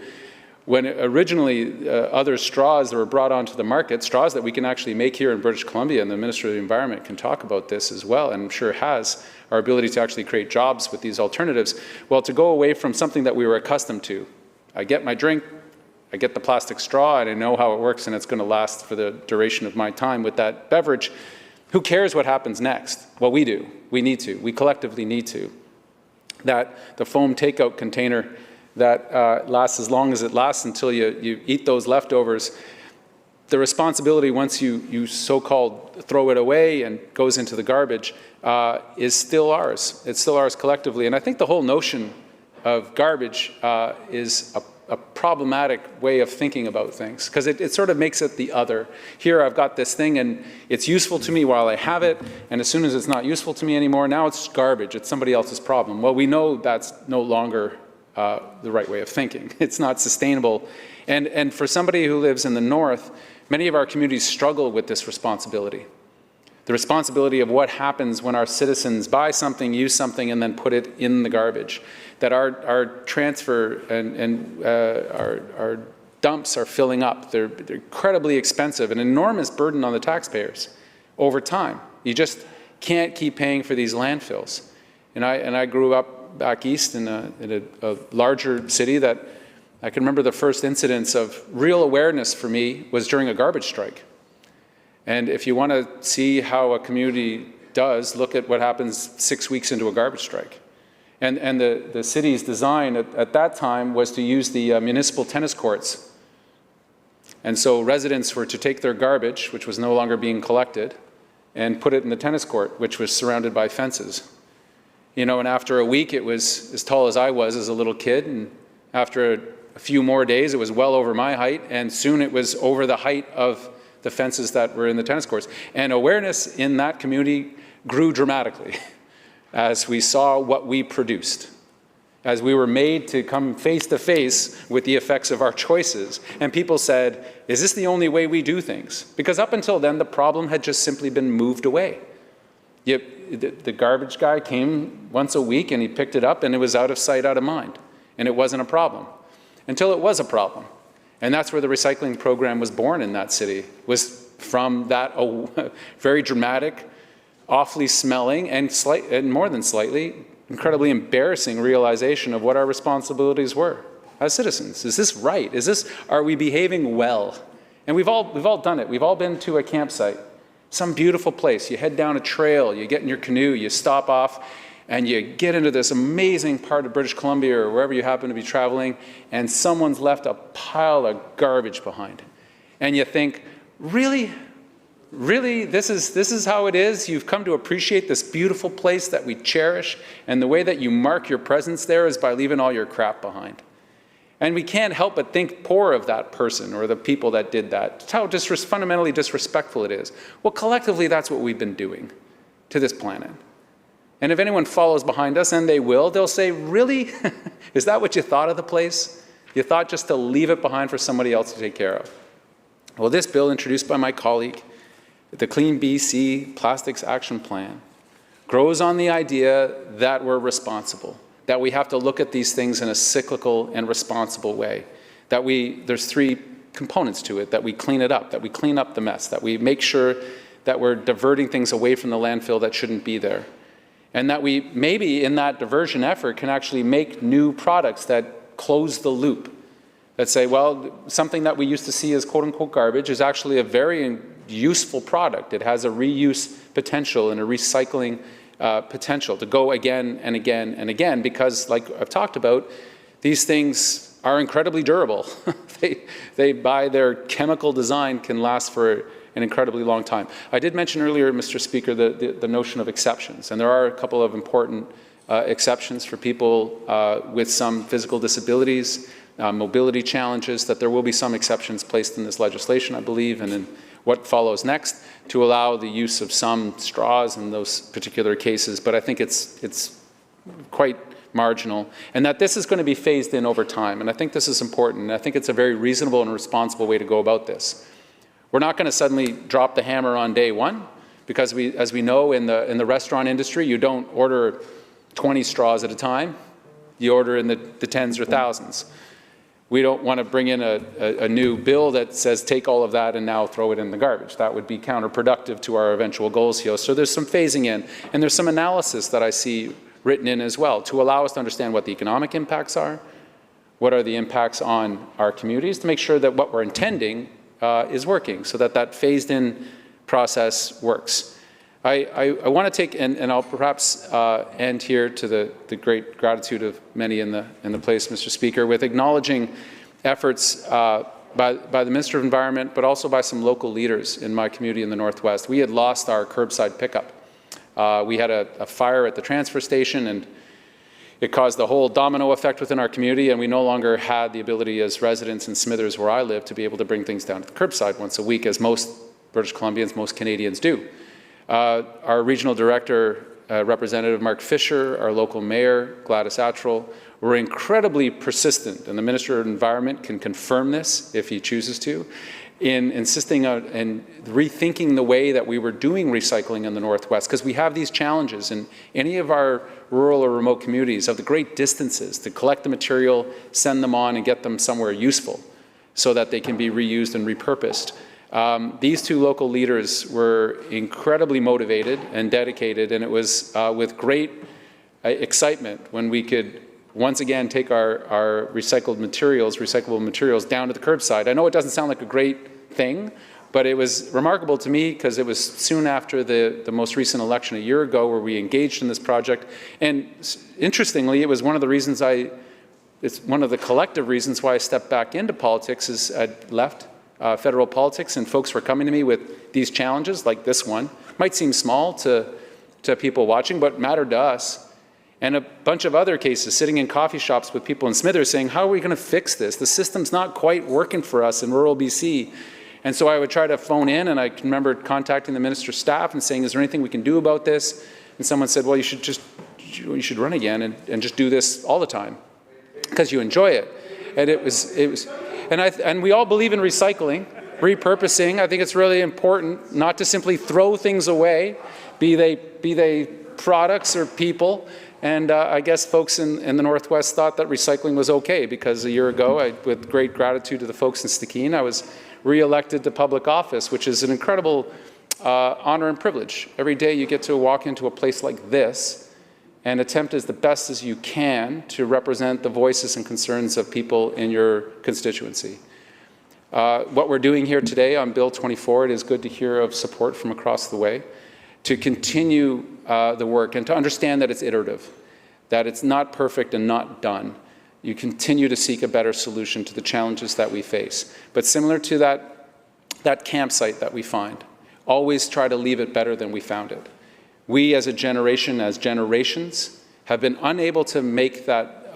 when originally other straws that were brought onto the market, straws that we can actually make here in British Columbia, and the Minister of the Environment can talk about this as well, and I'm sure has, our ability to actually create jobs with these alternatives, well, to go away from something that we were accustomed to. I get my drink, I get the plastic straw, and I know how it works, and it's going to last for the duration of my time with that beverage. Who cares what happens next? Well, we do. We need to. We collectively need to. That the foam takeout container that lasts as long as it lasts until you eat those leftovers, the responsibility once you so-called throw it away and goes into the garbage is still ours. It's still ours collectively. And I think the whole notion of garbage is a problematic way of thinking about things, because it sort of makes it the other. Here I've got this thing and it's useful to me while I have it, and as soon as it's not useful to me anymore, now it's garbage, it's somebody else's problem. Well, we know that's no longer the right way of thinking. It's not sustainable. And for somebody who lives in the north, many of our communities struggle with this responsibility. The responsibility of what happens when our citizens buy something, use something, and then put it in the garbage. That our transfer and our dumps are filling up. They're incredibly expensive, an enormous burden on the taxpayers over time. You just can't keep paying for these landfills. And I grew up back east in a larger city that I can remember the first incidence of real awareness for me was during a garbage strike. And if you want to see how a community does, look at what happens 6 weeks into a garbage strike. And the city's design at that time was to use the municipal tennis courts. And so residents were to take their garbage, which was no longer being collected, and put it in the tennis court, which was surrounded by fences. You know, and after a week, it was as tall as I was as a little kid, and after a few more days, it was well over my height, and soon it was over the height of the fences that were in the tennis courts. And awareness in that community grew dramatically as we saw what we produced, as we were made to come face to face with the effects of our choices. And people said, is this the only way we do things? Because up until then, the problem had just simply been moved away. The garbage guy came once a week and he picked it up and it was out of sight, out of mind. And it wasn't a problem until it was a problem. And that's where the recycling program was born in that city, was from that very dramatic, awfully smelling, and more than slightly, incredibly embarrassing realization of what our responsibilities were as citizens. Is this right? Are we behaving well? And we've all done it. We've all been to a campsite, some beautiful place. You head down a trail, you get in your canoe, you stop off, and you get into this amazing part of British Columbia or wherever you happen to be traveling, and someone's left a pile of garbage behind. And you think, really? Really, this is how it is? You've come to appreciate this beautiful place that we cherish, and the way that you mark your presence there is by leaving all your crap behind. And we can't help but think poor of that person or the people that did that. It's how fundamentally disrespectful it is. Well, collectively, that's what we've been doing to this planet. And if anyone follows behind us, and they will, they'll say, really? Is that what you thought of the place? You thought just to leave it behind for somebody else to take care of? Well, this bill introduced by my colleague, the Clean BC Plastics Action Plan, grows on the idea that we're responsible, that we have to look at these things in a cyclical and responsible way, that there's three components to it, that we clean it up, that we clean up the mess, that we make sure that we're diverting things away from the landfill that shouldn't be there, and that we maybe in that diversion effort can actually make new products that close the loop, that say, well, something that we used to see as quote-unquote garbage is actually a very useful product. It has a reuse potential and a recycling potential to go again and again and again, because like I've talked about, these things are incredibly durable. They by their chemical design can last for an incredibly long time. I did mention earlier, Mr. Speaker, the notion of exceptions, and there are a couple of important exceptions for people with some physical disabilities, mobility challenges, that there will be some exceptions placed in this legislation, I believe, and in what follows next to allow the use of some straws in those particular cases. But I think it's quite marginal, and that this is going to be phased in over time. And I think this is important. And I think it's a very reasonable and responsible way to go about this. We're not going to suddenly drop the hammer on day one, because as we know in the restaurant industry, you don't order 20 straws at a time. You order in the tens or thousands. We don't want to bring in a new bill that says take all of that and now throw it in the garbage. That would be counterproductive to our eventual goals here. So there's some phasing in, and there's some analysis that I see written in as well to allow us to understand what the economic impacts are, what are the impacts on our communities, to make sure that what we're intending is working, so that phased in process works. I want to take, and I'll perhaps end here to the great gratitude of many in the place, Mr. Speaker, with acknowledging efforts by the Minister of Environment, but also by some local leaders in my community in the Northwest. We had lost our curbside pickup. We had a fire at the transfer station, and it caused the whole domino effect within our community, and we no longer had the ability as residents in Smithers, where I live, to be able to bring things down to the curbside once a week, as most British Columbians, most Canadians do. Our regional director, Representative Mark Fisher, our local mayor, Gladys Attrell, were incredibly persistent, and the Minister of Environment can confirm this if he chooses to, in insisting on and rethinking the way that we were doing recycling in the Northwest, because we have these challenges in any of our rural or remote communities of the great distances to collect the material, send them on, and get them somewhere useful so that they can be reused and repurposed. These two local leaders were incredibly motivated and dedicated, and it was with great excitement when we could once again take our recyclable materials down to the curbside. I know it doesn't sound like a great thing, But it was remarkable to me because it was soon after the most recent election a year ago where we engaged in this project. And interestingly, it was one of the reasons it's one of the collective reasons why I stepped back into politics is I'd left federal politics and folks were coming to me with these challenges like this one. Might seem small to people watching, but mattered to us. And a bunch of other cases sitting in coffee shops with people in Smithers saying, how are we going to fix this? The system's not quite working for us in rural BC. And so I would try to phone in, and I can remember contacting the minister's staff and saying, is there anything we can do about this? And someone said, well, you should run again and just do this all the time because you enjoy it. And and we all believe in recycling, repurposing. I think it's really important not to simply throw things away, be they products or people. And I guess folks in the Northwest thought that recycling was okay because a year ago, with great gratitude to the folks in Stikine, I was re-elected to public office, which is an incredible honor and privilege. Every day you get to walk into a place like this and attempt as the best as you can to represent the voices and concerns of people in your constituency. What we're doing here today on Bill 24, it is good to hear of support from across the way to continue the work and to understand that it's iterative, that it's not perfect and not done. You continue to seek a better solution to the challenges that we face. But similar to that campsite that we find, always try to leave it better than we found it. We as a generation, as generations, have been unable to make that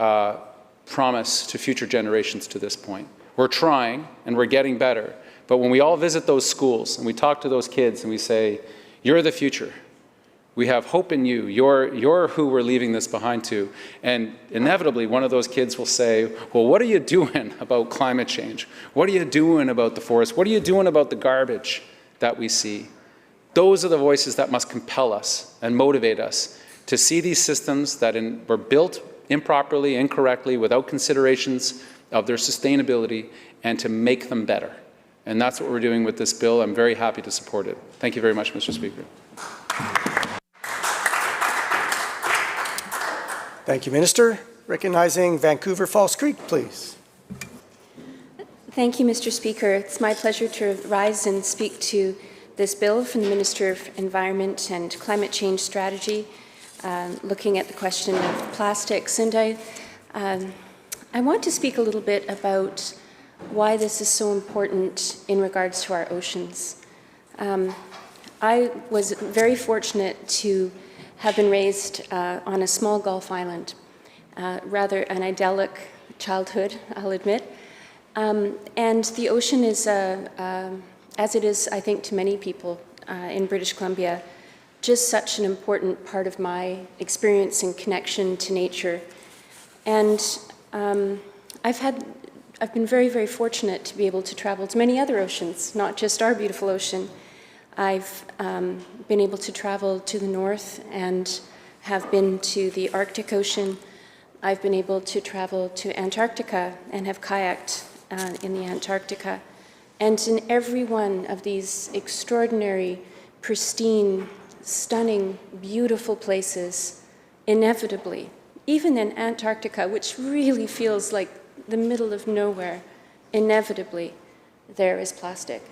promise to future generations to this point. We're trying and we're getting better. But when we all visit those schools and we talk to those kids and we say, you're the future. We have hope in you. You're who we're leaving this behind to. And inevitably, one of those kids will say, well, what are you doing about climate change? What are you doing about the forest? What are you doing about the garbage that we see? Those are the voices that must compel us and motivate us to see these systems that were built improperly, incorrectly, without considerations of their sustainability, and to make them better. And that's what we're doing with this bill. I'm very happy to support it. Thank you very much, Mr. Speaker. Thank you, Minister. Recognizing Vancouver Falls Creek, please. Thank you, Mr. Speaker. It's my pleasure to rise and speak to this bill from the Minister of Environment and Climate Change Strategy, looking at the question of plastics. And I want to speak a little bit about why this is so important in regards to our oceans. I was very fortunate to have been raised on a small Gulf island, rather an idyllic childhood, I'll admit. And the ocean is, as it is, I think, to many people in British Columbia, just such an important part of my experience and connection to nature. And I've been very, very fortunate to be able to travel to many other oceans, not just our beautiful ocean. I've been able to travel to the north and have been to the Arctic Ocean. I've been able to travel to Antarctica and have kayaked in the Antarctica. And in every one of these extraordinary, pristine, stunning, beautiful places, inevitably, even in Antarctica, which really feels like the middle of nowhere, inevitably, there is plastic.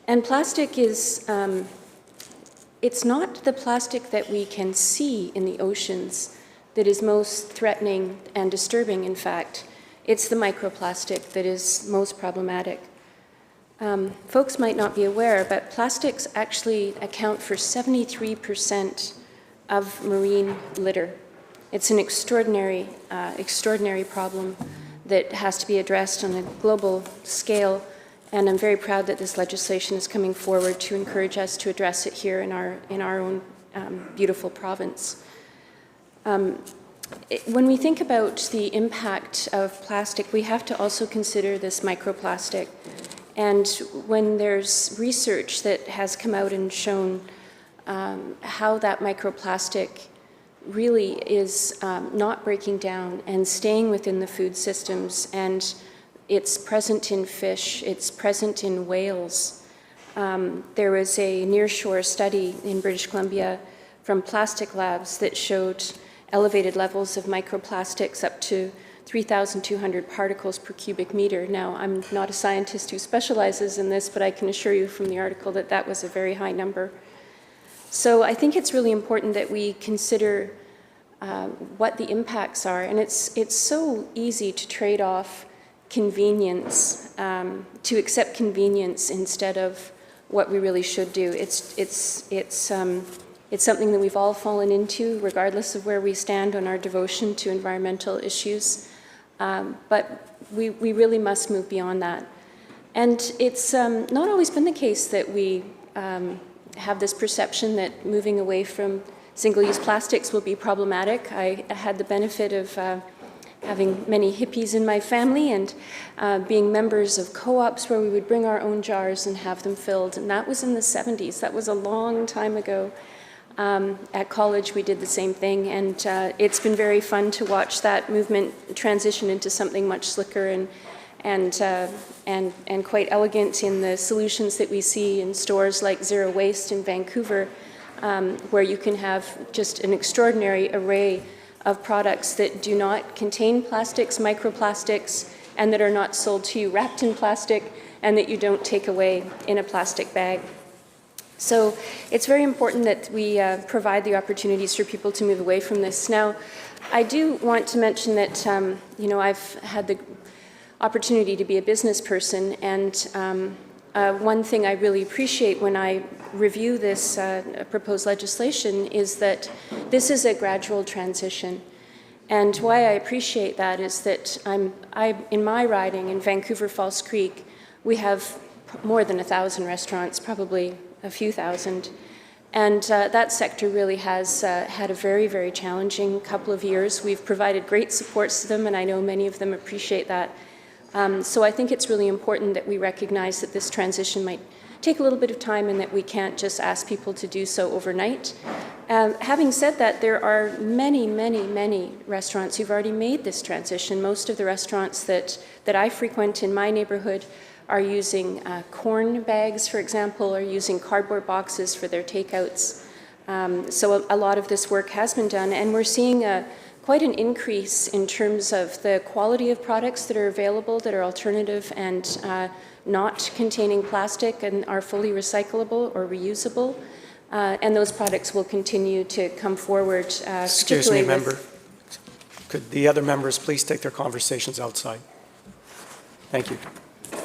And plastic is, it's not the plastic that we can see in the oceans that is most threatening and disturbing, in fact. It's the microplastic that is most problematic. Folks might not be aware, but plastics actually account for 73% of marine litter. It's an extraordinary, extraordinary problem that has to be addressed on a global scale. And I'm very proud that this legislation is coming forward to encourage us to address it here in our own beautiful province. When we think about the impact of plastic, we have to also consider this microplastic. And when there's research that has come out and shown how that microplastic really is not breaking down and staying within the food systems, and it's present in fish, it's present in whales. There was a nearshore study in British Columbia from plastic labs that showed elevated levels of microplastics up to 3,200 particles per cubic meter. Now, I'm not a scientist who specializes in this, but I can assure you from the article that that was a very high number. So I think it's really important that we consider what the impacts are, and it's so easy to trade off convenience, to accept convenience instead of what we really should do. It's something that we've all fallen into, regardless of where we stand on our devotion to environmental issues. But we really must move beyond that. And it's not always been the case that we have this perception that moving away from single-use plastics will be problematic. I had the benefit of having many hippies in my family and being members of co-ops where we would bring our own jars and have them filled. And that was in the 70s. That was a long time ago. At college, we did the same thing, and it's been very fun to watch that movement transition into something much slicker and quite elegant in the solutions that we see in stores like Zero Waste in Vancouver, where you can have just an extraordinary array of products that do not contain plastics, microplastics, and that are not sold to you wrapped in plastic, and that you don't take away in a plastic bag. So it's very important that we provide the opportunities for people to move away from this. Now, I do want to mention that, I've had the opportunity to be a business person, and one thing I really appreciate when I review this proposed legislation is that this is a gradual transition. And why I appreciate that is that in my riding in Vancouver Falls Creek, we have more than 1,000 restaurants, probably a few thousand. And that sector really has had a very, very challenging couple of years. We've provided great supports to them, and I know many of them appreciate that. So I think it's really important that we recognize that this transition might take a little bit of time and that we can't just ask people to do so overnight. Having said that, there are many, many, many restaurants who've already made this transition. Most of the restaurants that I frequent in my neighborhood are using corn bags, for example, or using cardboard boxes for their takeouts. So a lot of this work has been done, and we're seeing quite an increase in terms of the quality of products that are available that are alternative and not containing plastic and are fully recyclable or reusable. And those products will continue to come forward. Excuse me, member. Could the other members please take their conversations outside? Thank you.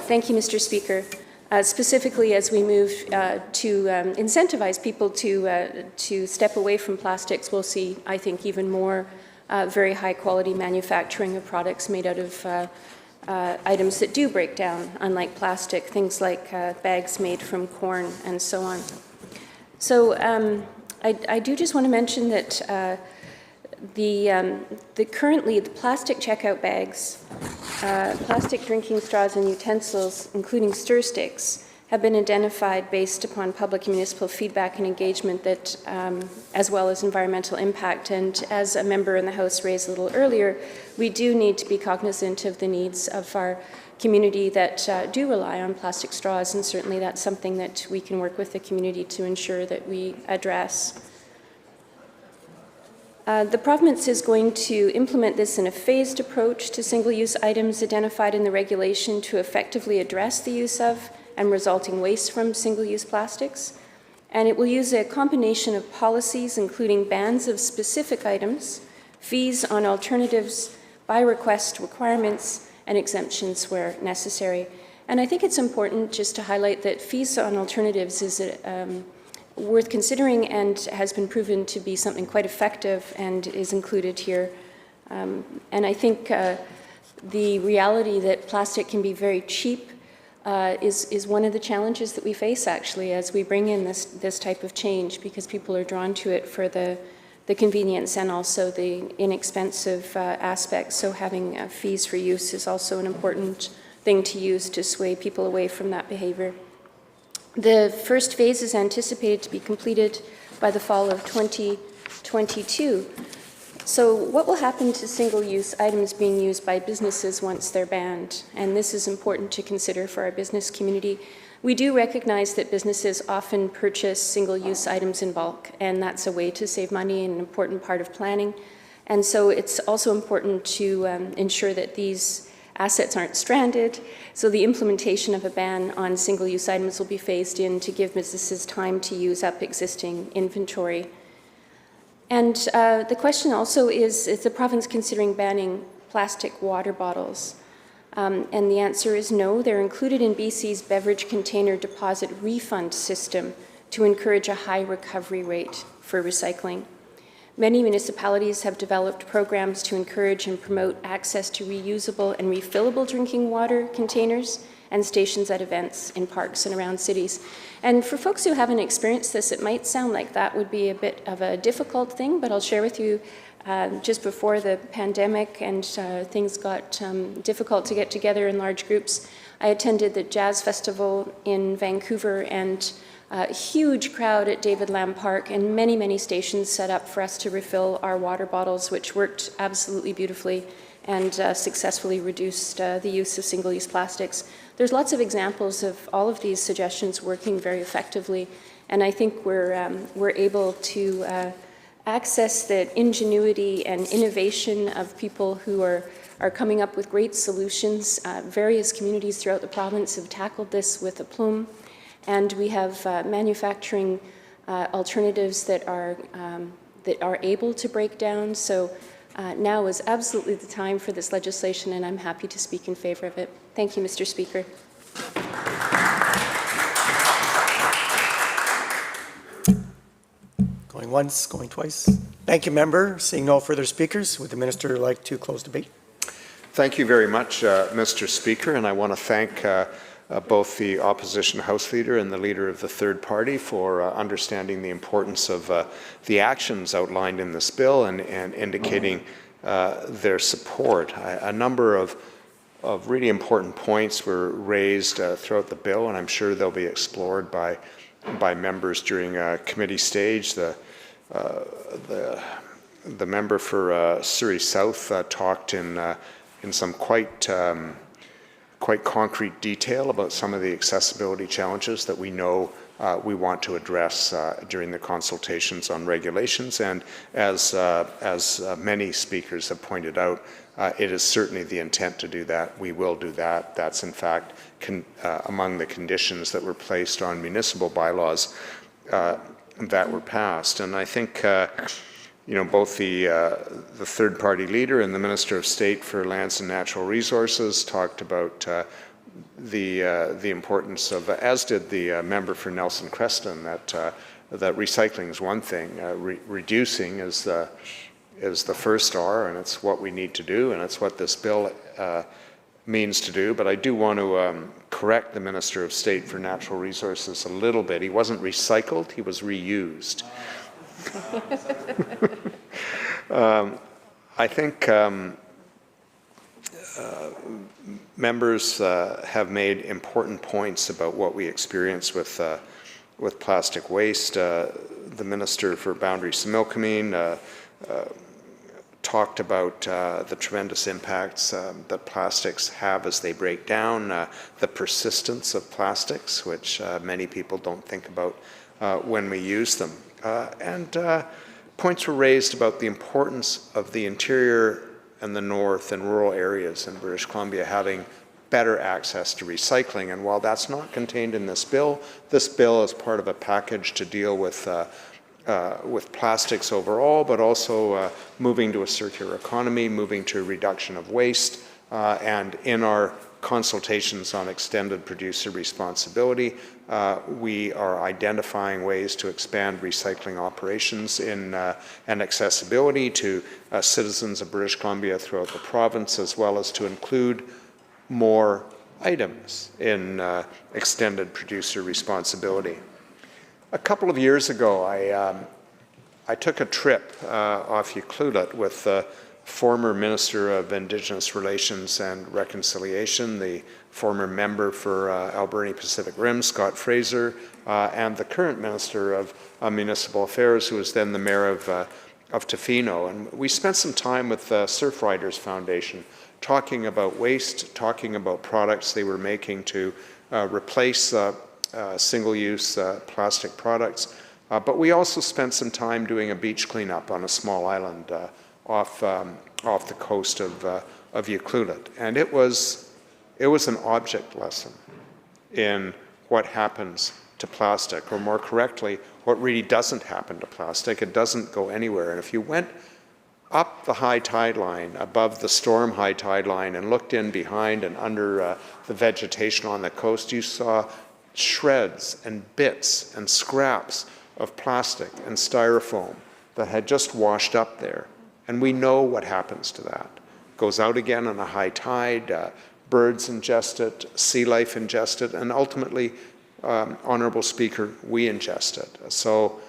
Thank you, Mr. Speaker. Specifically, as we move to incentivize people to step away from plastics, we'll see, I think, even more very high-quality manufacturing of products made out of items that do break down, unlike plastic, things like bags made from corn and so on. So I do just want to mention that currently the plastic checkout bags, plastic drinking straws and utensils, including stir sticks, have been identified based upon public and municipal feedback and engagement that, as well as environmental impact. And as a member in the House raised a little earlier, we do need to be cognizant of the needs of our community that do rely on plastic straws, and certainly that's something that we can work with the community to ensure that we address. The province is going to implement this in a phased approach to single-use items identified in the regulation to effectively address the use of and resulting waste from single-use plastics. And it will use a combination of policies, including bans of specific items, fees on alternatives, by request requirements, and exemptions where necessary. And I think it's important just to highlight that fees on alternatives is worth considering and has been proven to be something quite effective and is included here. And I think the reality that plastic can be very cheap is one of the challenges that we face, actually, as we bring in this type of change, because people are drawn to it for the convenience and also the inexpensive aspects. So having fees for use is also an important thing to use to sway people away from that behavior. The first phase is anticipated to be completed by the fall of 2022. So what will happen to single-use items being used by businesses once they're banned? And this is important to consider for our business community. We do recognize that businesses often purchase single-use items in bulk, and that's a way to save money and an important part of planning. And so it's also important to ensure that these assets aren't stranded. So the implementation of a ban on single-use items will be phased in to give businesses time to use up existing inventory. And the question also is the province considering banning plastic water bottles? And the answer is no. They're included in BC's beverage container deposit refund system to encourage a high recovery rate for recycling. Many municipalities have developed programs to encourage and promote access to reusable and refillable drinking water containers and stations at events in parks and around cities. And for folks who haven't experienced this, it might sound like that would be a bit of a difficult thing, but I'll share with you just before the pandemic and things got difficult to get together in large groups, I attended the Jazz Festival in Vancouver, and a huge crowd at David Lamb Park, and many, many stations set up for us to refill our water bottles, which worked absolutely beautifully and successfully reduced the use of single-use plastics. There's lots of examples of all of these suggestions working very effectively, and I think we're able to access the ingenuity and innovation of people who are coming up with great solutions. Various communities throughout the province have tackled this with aplomb, and we have manufacturing alternatives that are able to break down. So now is absolutely the time for this legislation, and I'm happy to speak in favor of it. Thank you, Mr. Speaker. Going once, going twice. Thank you, member. Seeing no further speakers, would the minister like to close debate? Thank you very much, Mr. Speaker, and I want to thank both the opposition House Leader and the Leader of the Third Party for understanding the importance of the actions outlined in this bill and indicating their support. A number of really important points were raised throughout the bill, and I'm sure they'll be explored by members during committee stage. The member for Surrey South talked in some quite concrete detail about some of the accessibility challenges that we know we want to address during the consultations on regulations. And as many speakers have pointed out, it is certainly the intent to do that. We will do that. That's in fact among the conditions that were placed on municipal bylaws that were passed. And I think both the third party leader and the Minister of State for Lands and Natural Resources talked about the importance of, as did the member for Nelson Creston, that recycling is one thing, reducing is the first R, and it's what we need to do, and it's what this bill means to do. But I do want to correct the Minister of State for Natural Resources a little bit. He wasn't recycled, he was reused. I think members have made important points about what we experience with plastic waste. The Minister for Boundary Similkameen talked about the tremendous impacts that plastics have as they break down, the persistence of plastics, which many people don't think about when we use them. And points were raised about the importance of the interior and the north and rural areas in British Columbia having better access to recycling. And while that's not contained in this bill is part of a package to deal with plastics overall, but also moving to a circular economy, moving to a reduction of waste, and in our consultations on extended producer responsibility, we are identifying ways to expand recycling operations and accessibility to citizens of British Columbia throughout the province, as well as to include more items in extended producer responsibility. A couple of years ago, I took a trip off Ucluelet with the former Minister of Indigenous Relations and Reconciliation, the former member for Alberni Pacific Rim, Scott Fraser, and the current Minister of Municipal Affairs, who was then the Mayor of Tofino. And we spent some time with the Surf Riders Foundation talking about waste, talking about products they were making to replace single-use plastic products. But we also spent some time doing a beach cleanup on a small island off the coast of Ucluelet. And it was an object lesson in what happens to plastic, or more correctly, what really doesn't happen to plastic. It doesn't go anywhere. And if you went up the high tide line, above the storm high tide line, and looked in behind and under the vegetation on the coast, you saw shreds and bits and scraps of plastic and styrofoam that had just washed up there. And we know what happens to that. It goes out again on a high tide, birds ingest it, sea life ingest it, and ultimately, Honourable Speaker, we ingest it. So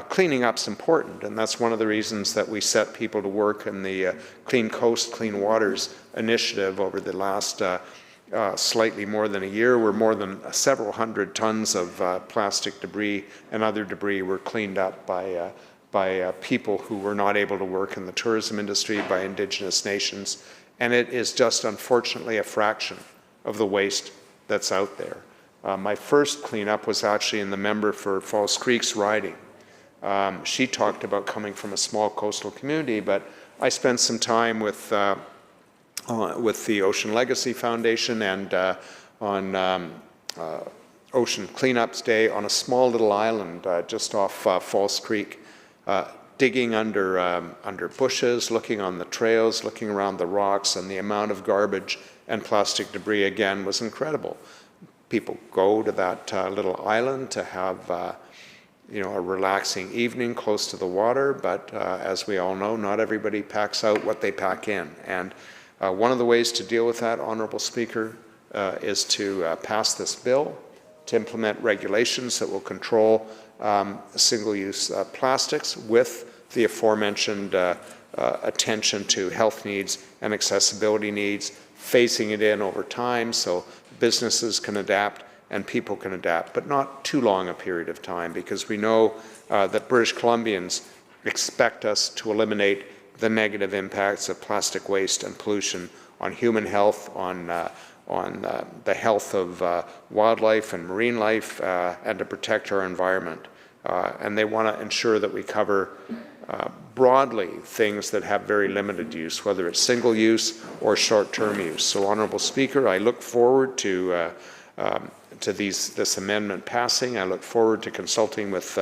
cleaning up's important, and that's one of the reasons that we set people to work in the Clean Coast, Clean Waters initiative over the last slightly more than a year, where more than several hundred tons of plastic debris and other debris were cleaned up by people who were not able to work in the tourism industry, by Indigenous nations. And it is just unfortunately a fraction of the waste that's out there. My first cleanup was actually in the member for Falls Creek's riding. She talked about coming from a small coastal community, but I spent some time with the Ocean Legacy Foundation and on Ocean Cleanups Day on a small little island just off Falls Creek, digging under bushes, looking on the trails, looking around the rocks, and the amount of garbage and plastic debris again was incredible. People go to that little island to have a relaxing evening close to the water, but as we all know, not everybody packs out what they pack in. And one of the ways to deal with that, Honourable Speaker, is to pass this bill, to implement regulations that will control single-use plastics with the aforementioned attention to health needs and accessibility needs, phasing it in over time so businesses can adapt and people can adapt, but not too long a period of time, because we know that British Columbians expect us to eliminate the negative impacts of plastic waste and pollution on human health, on the health of wildlife and marine life, and to protect our environment. And they want to ensure that we cover broadly things that have very limited use, whether it's single use or short-term use. So, Honourable Speaker, I look forward to this amendment passing. I look forward to consulting with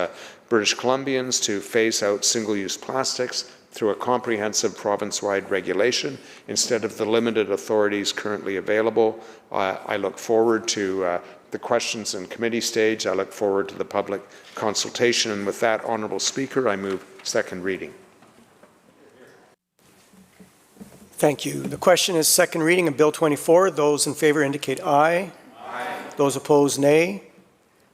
British Columbians to phase out single-use plastics through a comprehensive province-wide regulation instead of the limited authorities currently available. I look forward to the questions in committee stage. I look forward to the public consultation. And with that, Honourable Speaker, I move second reading. Thank you. The question is second reading of Bill 24. Those in favour indicate aye. Aye. Those opposed, nay.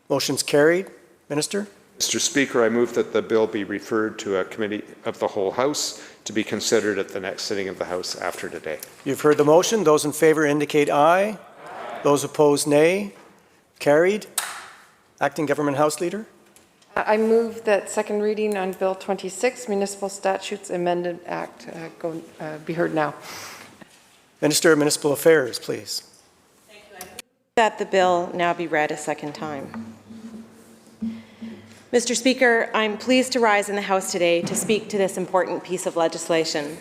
Motion's carried. Minister? Mr. Speaker, I move that the bill be referred to a committee of the whole House to be considered at the next sitting of the House after today. You've heard the motion. Those in favour indicate aye. Aye. Those opposed, nay. Carried. Acting Government House Leader? I move that second reading on Bill 26, Municipal Statutes Amended Act, be heard now. Minister of Municipal Affairs, please. Thank you. I move that the bill now be read a second time. Mr. Speaker, I'm pleased to rise in the House today to speak to this important piece of legislation.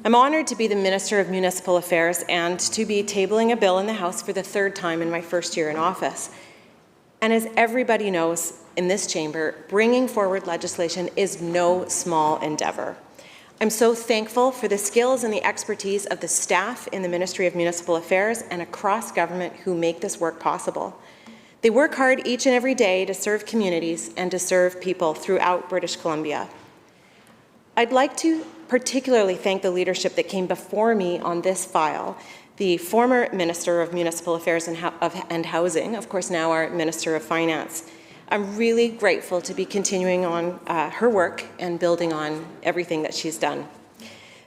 I'm honoured to be the Minister of Municipal Affairs and to be tabling a bill in the House for the third time in my first year in office. And as everybody knows in this chamber, bringing forward legislation is no small endeavour. I'm so thankful for the skills and the expertise of the staff in the Ministry of Municipal Affairs and across government who make this work possible. They work hard each and every day to serve communities and to serve people throughout British Columbia. I'd like to particularly thank the leadership that came before me on this file, the former Minister of Municipal Affairs and Housing, of course now our Minister of Finance. I'm really grateful to be continuing on her work and building on everything that she's done.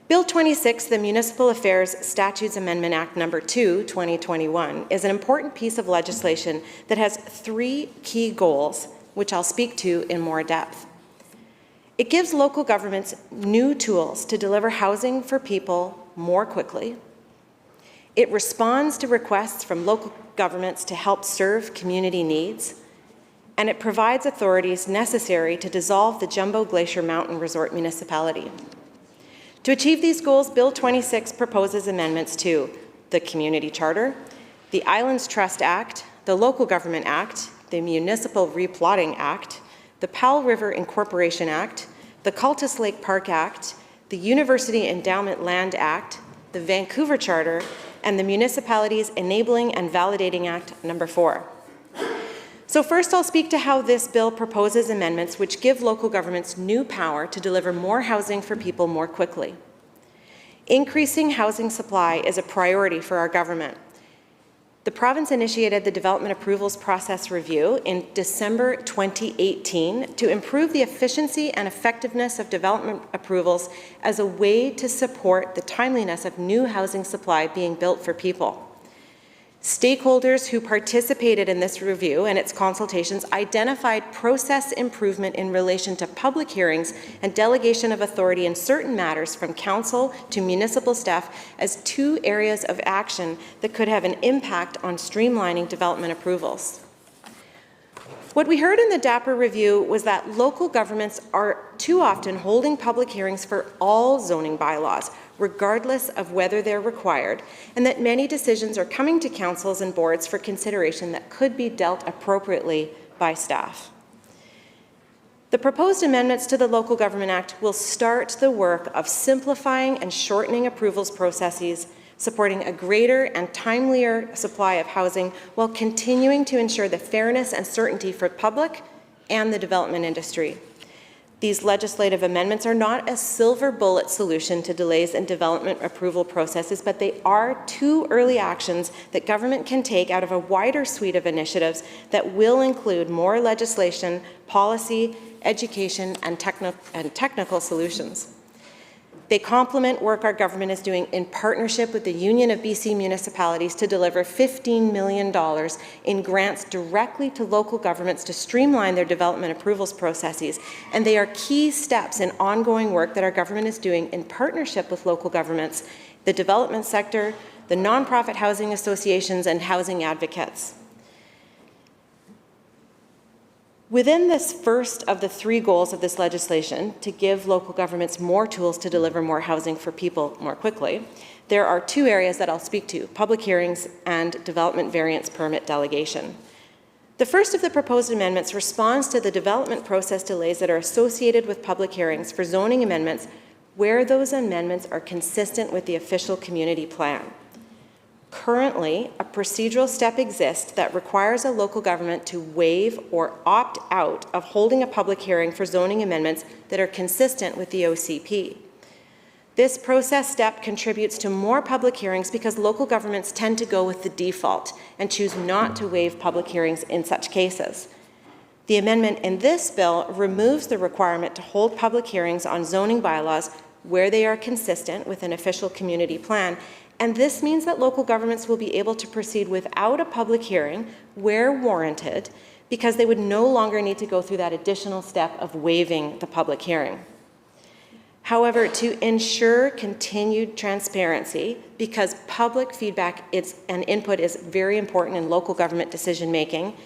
Bill 26, the Municipal Affairs Statutes Amendment Act No. 2, 2021, is an important piece of legislation that has three key goals, which I'll speak to in more depth. It gives local governments new tools to deliver housing for people more quickly. It responds to requests from local governments to help serve community needs. And it provides authorities necessary to dissolve the Jumbo Glacier Mountain Resort Municipality. To achieve these goals, Bill 26 proposes amendments to the Community Charter, the Islands Trust Act, the Local Government Act, the Municipal Replotting Act, the Powell River Incorporation Act, the Cultus Lake Park Act, the University Endowment Land Act, the Vancouver Charter, and the Municipalities Enabling and Validating Act No. 4. So first I'll speak to how this bill proposes amendments which give local governments new power to deliver more housing for people more quickly. Increasing housing supply is a priority for our government. The province initiated the Development Approvals Process Review in December 2018 to improve the efficiency and effectiveness of development approvals as a way to support the timeliness of new housing supply being built for people. Stakeholders who participated in this review and its consultations identified process improvement in relation to public hearings and delegation of authority in certain matters from council to municipal staff as two areas of action that could have an impact on streamlining development approvals. What we heard in the DAPR review was that local governments are too often holding public hearings for all zoning bylaws, regardless of whether they're required, and that many decisions are coming to councils and boards for consideration that could be dealt appropriately by staff. The proposed amendments to the Local Government Act will start the work of simplifying and shortening approvals processes, supporting a greater and timelier supply of housing while continuing to ensure the fairness and certainty for public and the development industry. These legislative amendments are not a silver bullet solution to delays in development approval processes, but they are two early actions that government can take out of a wider suite of initiatives that will include more legislation, policy, education, and technical solutions. They complement work our government is doing in partnership with the Union of BC Municipalities to deliver $15 million in grants directly to local governments to streamline their development approvals processes. And they are key steps in ongoing work that our government is doing in partnership with local governments, the development sector, the nonprofit housing associations, and housing advocates. Within this first of the three goals of this legislation, to give local governments more tools to deliver more housing for people more quickly, there are two areas that I'll speak to: public hearings and development variance permit delegation. The first of the proposed amendments responds to the development process delays that are associated with public hearings for zoning amendments where those amendments are consistent with the official community plan. Currently, a procedural step exists that requires a local government to waive or opt out of holding a public hearing for zoning amendments that are consistent with the OCP. This process step contributes to more public hearings because local governments tend to go with the default and choose not to waive public hearings in such cases. The amendment in this bill removes the requirement to hold public hearings on zoning bylaws where they are consistent with an official community plan. And this means that local governments will be able to proceed without a public hearing where warranted, because they would no longer need to go through that additional step of waiving the public hearing. However, to ensure continued transparency, because public feedback and input is very important in local government decision making,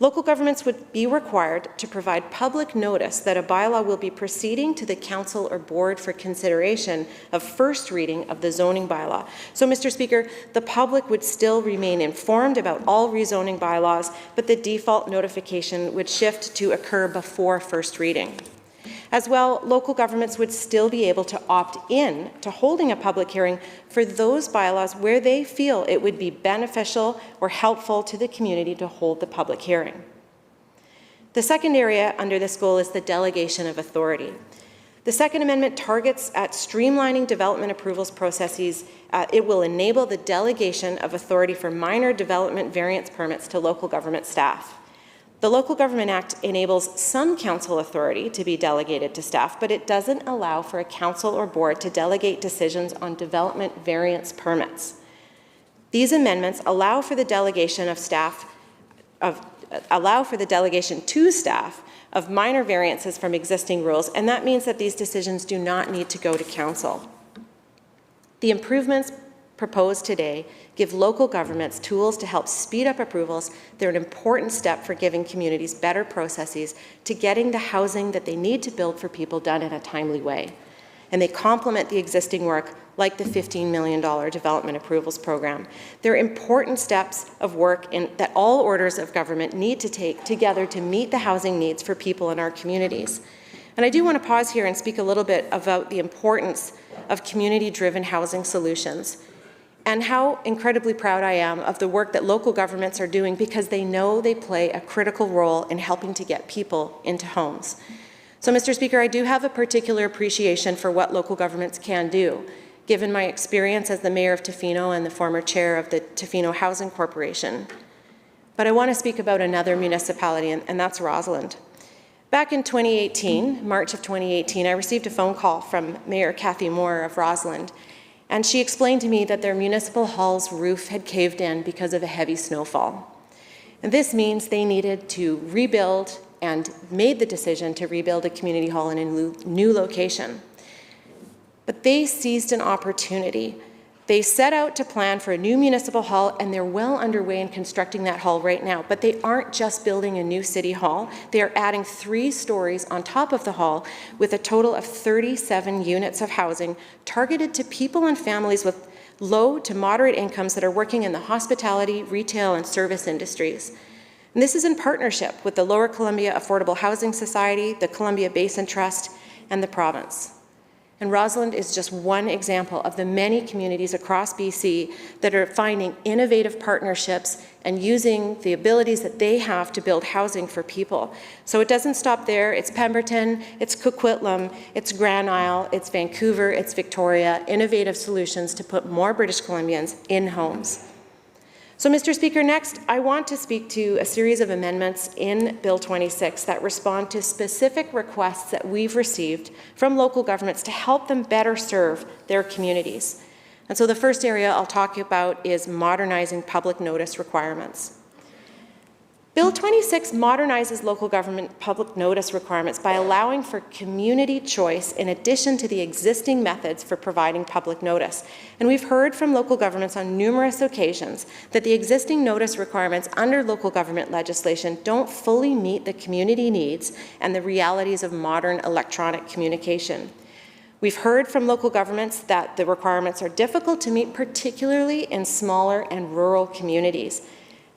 local governments would be required to provide public notice that a bylaw will be proceeding to the council or board for consideration of first reading of the zoning bylaw. So, Mr. Speaker, the public would still remain informed about all rezoning bylaws, but the default notification would shift to occur before first reading. As well, local governments would still be able to opt in to holding a public hearing for those bylaws where they feel it would be beneficial or helpful to the community to hold the public hearing. The second area under this goal is the delegation of authority. The Second Amendment targets at streamlining development approvals processes. It will enable the delegation of authority for minor development variance permits to local government staff. The Local Government Act enables some council authority to be delegated to staff, but it doesn't allow for a council or board to delegate decisions on development variance permits. These amendments allow for the delegation to staff of minor variances from existing rules, and that means that these decisions do not need to go to council. The improvements proposed today give local governments tools to help speed up approvals. They're an important step for giving communities better processes to getting the housing that they need to build for people done in a timely way. and they complement the existing work like the $15 million Development Approvals Program. They're important steps of work that all orders of government need to take together to meet the housing needs for people in our communities. And I do want to pause here and speak a little bit about the importance of community-driven housing solutions and how incredibly proud I am of the work that local governments are doing, because they know they play a critical role in helping to get people into homes. So, Mr. Speaker, I do have a particular appreciation for what local governments can do, given my experience as the mayor of Tofino and the former chair of the Tofino Housing Corporation. But I want to speak about another municipality, and that's Rossland. Back in 2018, March of 2018, I received a phone call from Mayor Kathy Moore of Rossland, and she explained to me that their municipal hall's roof had caved in because of a heavy snowfall. And this means they needed to rebuild and made the decision to rebuild a community hall in a new location. But they seized an opportunity. They set out to plan for a new municipal hall, and they're well underway in constructing that hall right now. But they aren't just building a new city hall. They are adding 3 stories on top of the hall with a total of 37 units of housing targeted to people and families with low to moderate incomes that are working in the hospitality, retail, and service industries. And this is in partnership with the Lower Columbia Affordable Housing Society, the Columbia Basin Trust, and the province. And Rossland is just one example of the many communities across BC that are finding innovative partnerships and using the abilities that they have to build housing for people. So it doesn't stop there. It's Pemberton, it's Coquitlam, it's Grand Isle, it's Vancouver, it's Victoria, innovative solutions to put more British Columbians in homes. So, Mr. Speaker, next, I want to speak to a series of amendments in Bill 26 that respond to specific requests that we've received from local governments to help them better serve their communities. And so the first area I'll talk about is modernizing public notice requirements. Bill 26 modernizes local government public notice requirements by allowing for community choice in addition to the existing methods for providing public notice. And we've heard from local governments on numerous occasions that the existing notice requirements under local government legislation don't fully meet the community needs and the realities of modern electronic communication. We've heard from local governments that the requirements are difficult to meet, particularly in smaller and rural communities.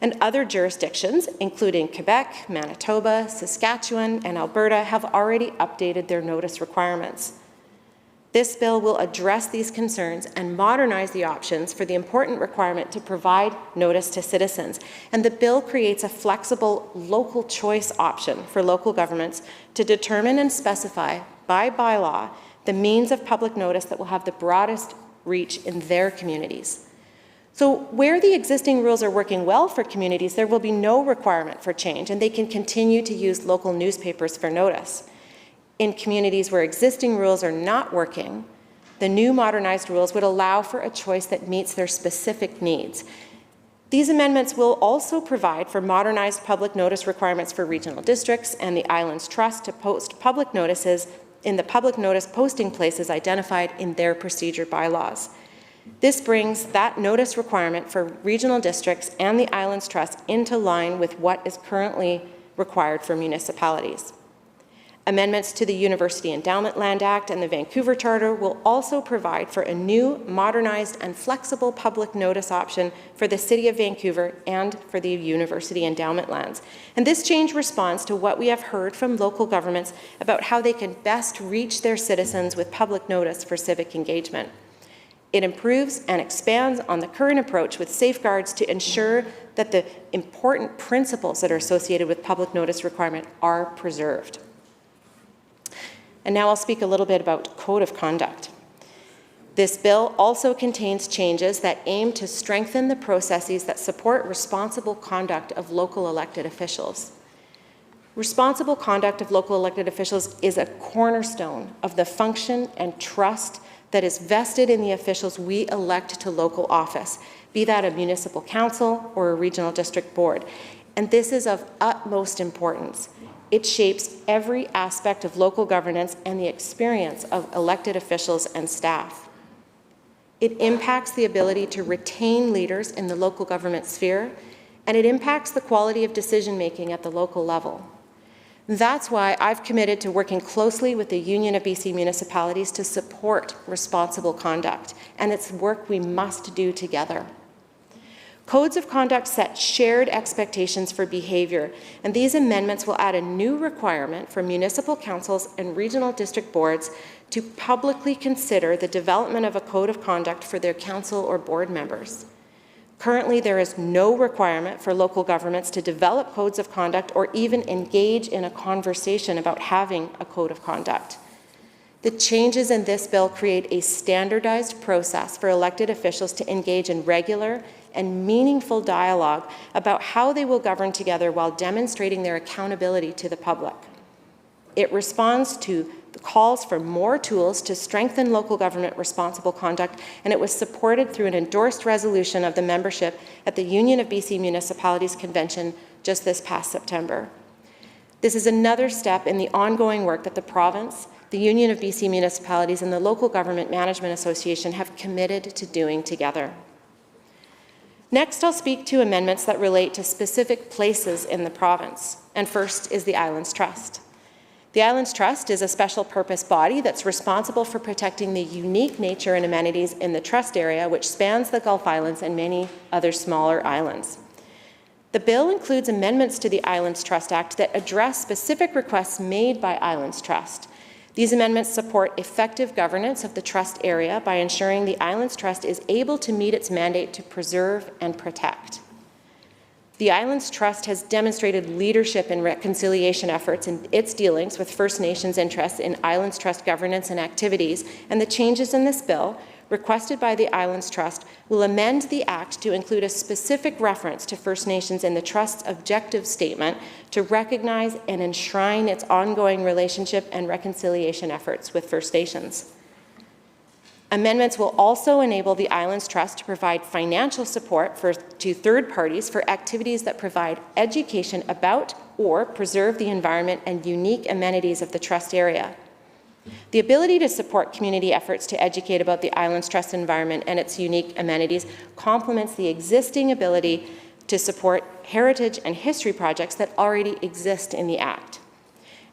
And other jurisdictions, including Quebec, Manitoba, Saskatchewan, and Alberta, have already updated their notice requirements. This bill will address these concerns and modernize the options for the important requirement to provide notice to citizens. And the bill creates a flexible local choice option for local governments to determine and specify by bylaw the means of public notice that will have the broadest reach in their communities. So where the existing rules are working well for communities, there will be no requirement for change, and they can continue to use local newspapers for notice. In communities where existing rules are not working, the new modernized rules would allow for a choice that meets their specific needs. These amendments will also provide for modernized public notice requirements for regional districts and the Islands Trust to post public notices in the public notice posting places identified in their procedure bylaws. This brings that notice requirement for regional districts and the Islands Trust into line with what is currently required for municipalities. Amendments to the University Endowment Land Act and the Vancouver Charter will also provide for a new, modernized, and flexible public notice option for the City of Vancouver and for the University Endowment Lands. And this change responds to what we have heard from local governments about how they can best reach their citizens with public notice for civic engagement. It improves and expands on the current approach with safeguards to ensure that the important principles that are associated with public notice requirement are preserved. And now I'll speak a little bit about code of conduct. This bill also contains changes that aim to strengthen the processes that support responsible conduct of local elected officials. Responsible conduct of local elected officials is a cornerstone of the function and trust that is vested in the officials we elect to local office, be that a municipal council or a regional district board. And this is of utmost importance. It shapes every aspect of local governance and the experience of elected officials and staff. It impacts the ability to retain leaders in the local government sphere, and it impacts the quality of decision-making at the local level. That's why I've committed to working closely with the Union of BC Municipalities to support responsible conduct, and it's work we must do together. Codes of conduct set shared expectations for behavior, and these amendments will add a new requirement for municipal councils and regional district boards to publicly consider the development of a code of conduct for their council or board members. Currently, there is no requirement for local governments to develop codes of conduct or even engage in a conversation about having a code of conduct. The changes in this bill create a standardized process for elected officials to engage in regular and meaningful dialogue about how they will govern together while demonstrating their accountability to the public. It responds to the calls for more tools to strengthen local government responsible conduct, and it was supported through an endorsed resolution of the membership at the Union of BC Municipalities Convention just this past September. This is another step in the ongoing work that the province, the Union of BC Municipalities, and the Local Government Management Association have committed to doing together. Next, I'll speak to amendments that relate to specific places in the province, and first is the Islands Trust. The Islands Trust is a special purpose body that's responsible for protecting the unique nature and amenities in the trust area, which spans the Gulf Islands and many other smaller islands. The bill includes amendments to the Islands Trust Act that address specific requests made by Islands Trust. These amendments support effective governance of the trust area by ensuring the Islands Trust is able to meet its mandate to preserve and protect. The Islands Trust has demonstrated leadership in reconciliation efforts in its dealings with First Nations interests in Islands Trust governance and activities, and the changes in this bill, requested by the Islands Trust, will amend the Act to include a specific reference to First Nations in the Trust's objective statement to recognize and enshrine its ongoing relationship and reconciliation efforts with First Nations. Amendments will also enable the Islands Trust to provide financial support to third parties for activities that provide education about or preserve the environment and unique amenities of the trust area. The ability to support community efforts to educate about the Islands Trust environment and its unique amenities complements the existing ability to support heritage and history projects that already exist in the Act.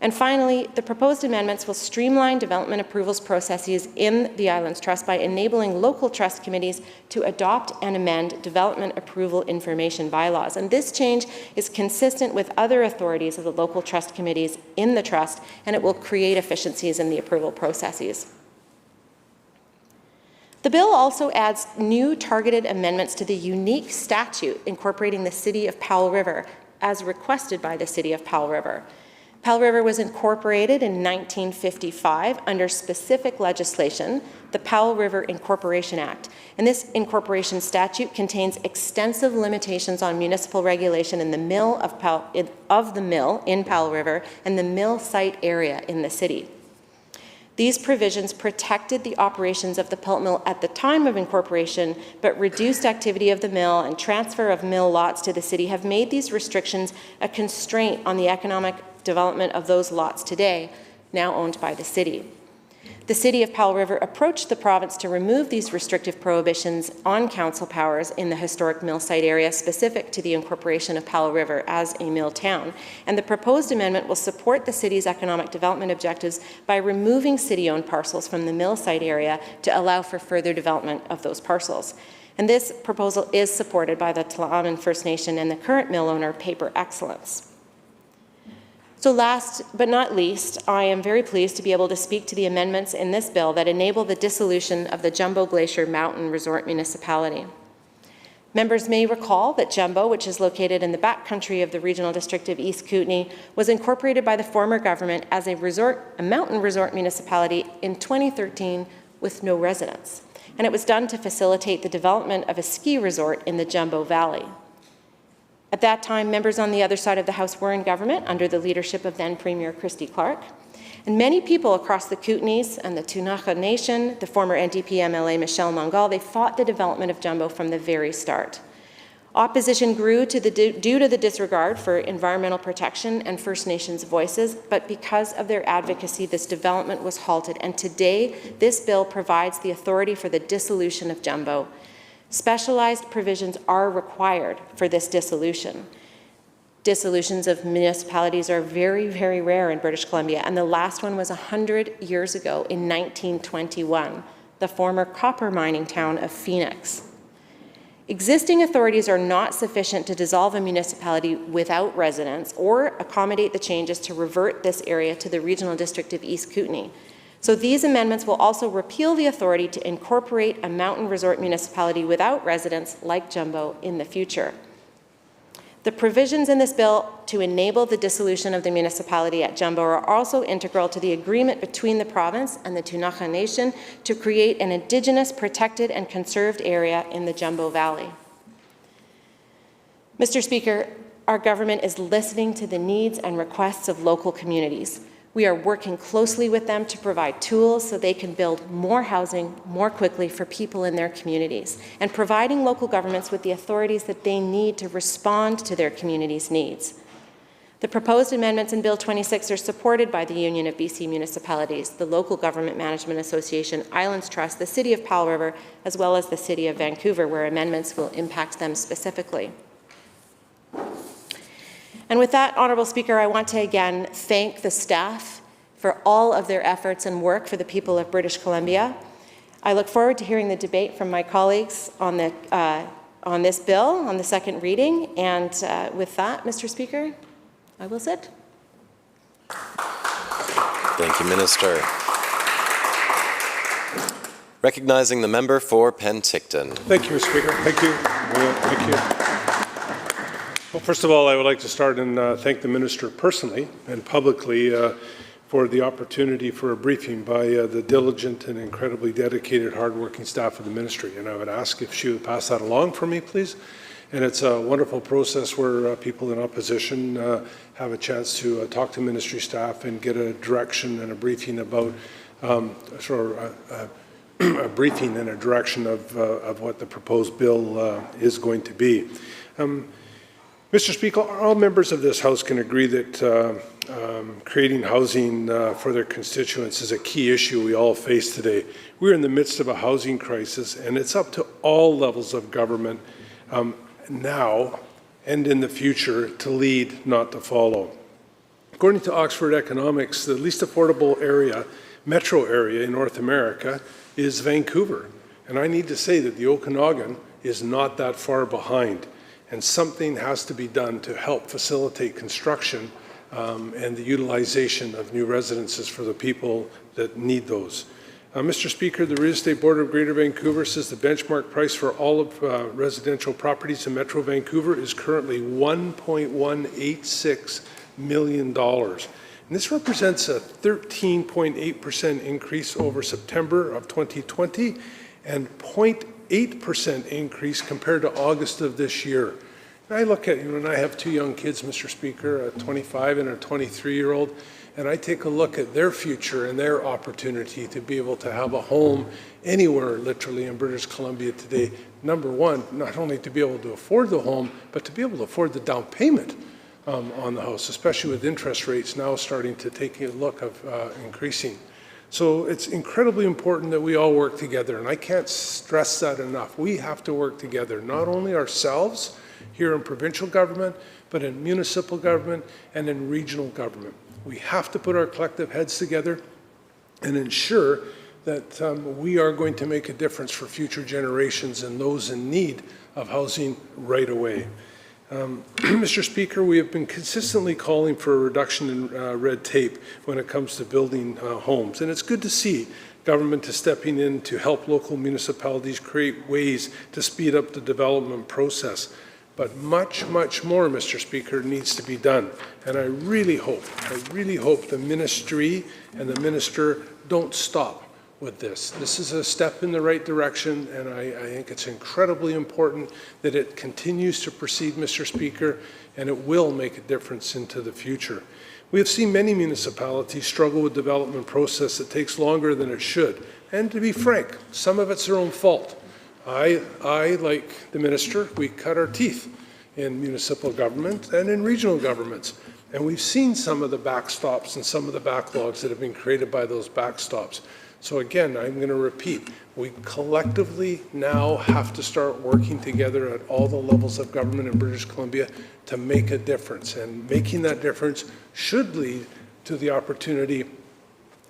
And finally, the proposed amendments will streamline development approvals processes in the Islands Trust by enabling local trust committees to adopt and amend development approval information bylaws. And this change is consistent with other authorities of the local trust committees in the trust, and it will create efficiencies in the approval processes. The bill also adds new targeted amendments to the unique statute incorporating the City of Powell River, as requested by the City of Powell River. Powell River was incorporated in 1955 under specific legislation, the Powell River Incorporation Act. And this incorporation statute contains extensive limitations on municipal regulation in the mill of the mill in Powell River and the mill site area in the city. These provisions protected the operations of the pulp mill at the time of incorporation, but reduced activity of the mill and transfer of mill lots to the city have made these restrictions a constraint on the economic development of those lots today, now owned by the city. The City of Powell River approached the province to remove these restrictive prohibitions on council powers in the historic mill site area specific to the incorporation of Powell River as a mill town. And the proposed amendment will support the city's economic development objectives by removing city-owned parcels from the mill site area to allow for further development of those parcels. And this proposal is supported by the Tla'amin First Nation and the current mill owner, Paper Excellence. So last but not least, I am very pleased to be able to speak to the amendments in this bill that enable the dissolution of the Jumbo Glacier Mountain Resort Municipality. Members may recall that Jumbo, which is located in the backcountry of the Regional District of East Kootenay, was incorporated by the former government as a mountain resort municipality in 2013 with no residents. And it was done to facilitate the development of a ski resort in the Jumbo Valley. At that time, members on the other side of the House were in government under the leadership of then Premier Christy Clark. And many people across the Kootenays and the Tunaqa Nation, the former NDP MLA Michelle Mangal, they fought the development of Jumbo from the very start. Opposition grew due to the disregard for environmental protection and First Nations voices, but because of their advocacy, this development was halted. And today, this bill provides the authority for the dissolution of Jumbo. Specialized provisions are required for this dissolution. Dissolutions of municipalities are very, very rare in British Columbia, and the last one was 100 years ago in 1921, the former copper mining town of Phoenix. Existing authorities are not sufficient to dissolve a municipality without residents or accommodate the changes to revert this area to the Regional District of East Kootenay. So these amendments will also repeal the authority to incorporate a mountain resort municipality without residents like Jumbo in the future. The provisions in this bill to enable the dissolution of the municipality at Jumbo are also integral to the agreement between the province and the Ktunaxa Nation to create an Indigenous protected and conserved area in the Jumbo Valley. Mr. Speaker, our government is listening to the needs and requests of local communities. We are working closely with them to provide tools so they can build more housing more quickly for people in their communities, and providing local governments with the authorities that they need to respond to their communities' needs. The proposed amendments in Bill 26 are supported by the Union of BC Municipalities, the Local Government Management Association, Islands Trust, the City of Powell River, as well as the City of Vancouver, where amendments will impact them specifically. And with that, Honourable Speaker, I want to again thank the staff for all of their efforts and work for the people of British Columbia. I look forward to hearing the debate from my colleagues on this bill, on the second reading. And with that, Mr. Speaker, I will sit. Thank you, Minister. Recognizing the member for Penticton. Thank you, Mr. Speaker. Thank you. Thank you. Well, first of all, I would like to start and thank the Minister personally and publicly for the opportunity for a briefing by the diligent and incredibly dedicated, hardworking staff of the Ministry. And I would ask if she would pass that along for me, please. And it's a wonderful process where people in opposition have a chance to talk to Ministry staff and get a direction and a briefing about a briefing and a direction of what the proposed bill is going to be. Mr. Speaker, all members of this House can agree that creating housing for their constituents is a key issue we all face today. We're in the midst of a housing crisis, and it's up to all levels of government now and in the future to lead, not to follow. According to Oxford Economics, the least affordable area, metro area in North America is Vancouver. And I need to say that the Okanagan is not that far behind. And something has to be done to help facilitate construction and the utilization of new residences for the people that need those. Mr. Speaker, the Real Estate Board of Greater Vancouver says the benchmark price for all of residential properties in Metro Vancouver is currently $1.186 million. And this represents a 13.8% increase over September of 2020 and 0.8% increase compared to August of this year. And I look at, and I have two young kids, Mr. Speaker, a 25 and a 23-year-old, and I take a look at their future and their opportunity to be able to have a home anywhere, literally, in British Columbia today. Number one, not only to be able to afford the home, but to be able to afford the down payment on the house, especially with interest rates now starting to take a look of increasing. So it's incredibly important that we all work together, and I can't stress that enough. We have to work together, not only ourselves here in provincial government, but in municipal government and in regional government. We have to put our collective heads together and ensure that we are going to make a difference for future generations and those in need of housing right away. Mr. Speaker, we have been consistently calling for a reduction in red tape when it comes to building homes, and it's good to see government is stepping in to help local municipalities create ways to speed up the development process. But much, much more, Mr. Speaker, needs to be done. And I really hope the ministry and the minister don't stop with this. This is a step in the right direction, and I think it's incredibly important that it continues to proceed, Mr. Speaker, and it will make a difference into the future. We have seen many municipalities struggle with development process that takes longer than it should. And to be frank, some of it's their own fault. I, like the minister, we cut our teeth in municipal government and in regional governments. And we've seen some of the backstops and some of the backlogs that have been created by those backstops. So again, I'm going to repeat, we collectively now have to start working together at all the levels of government in British Columbia to make a difference. And making that difference should lead to the opportunity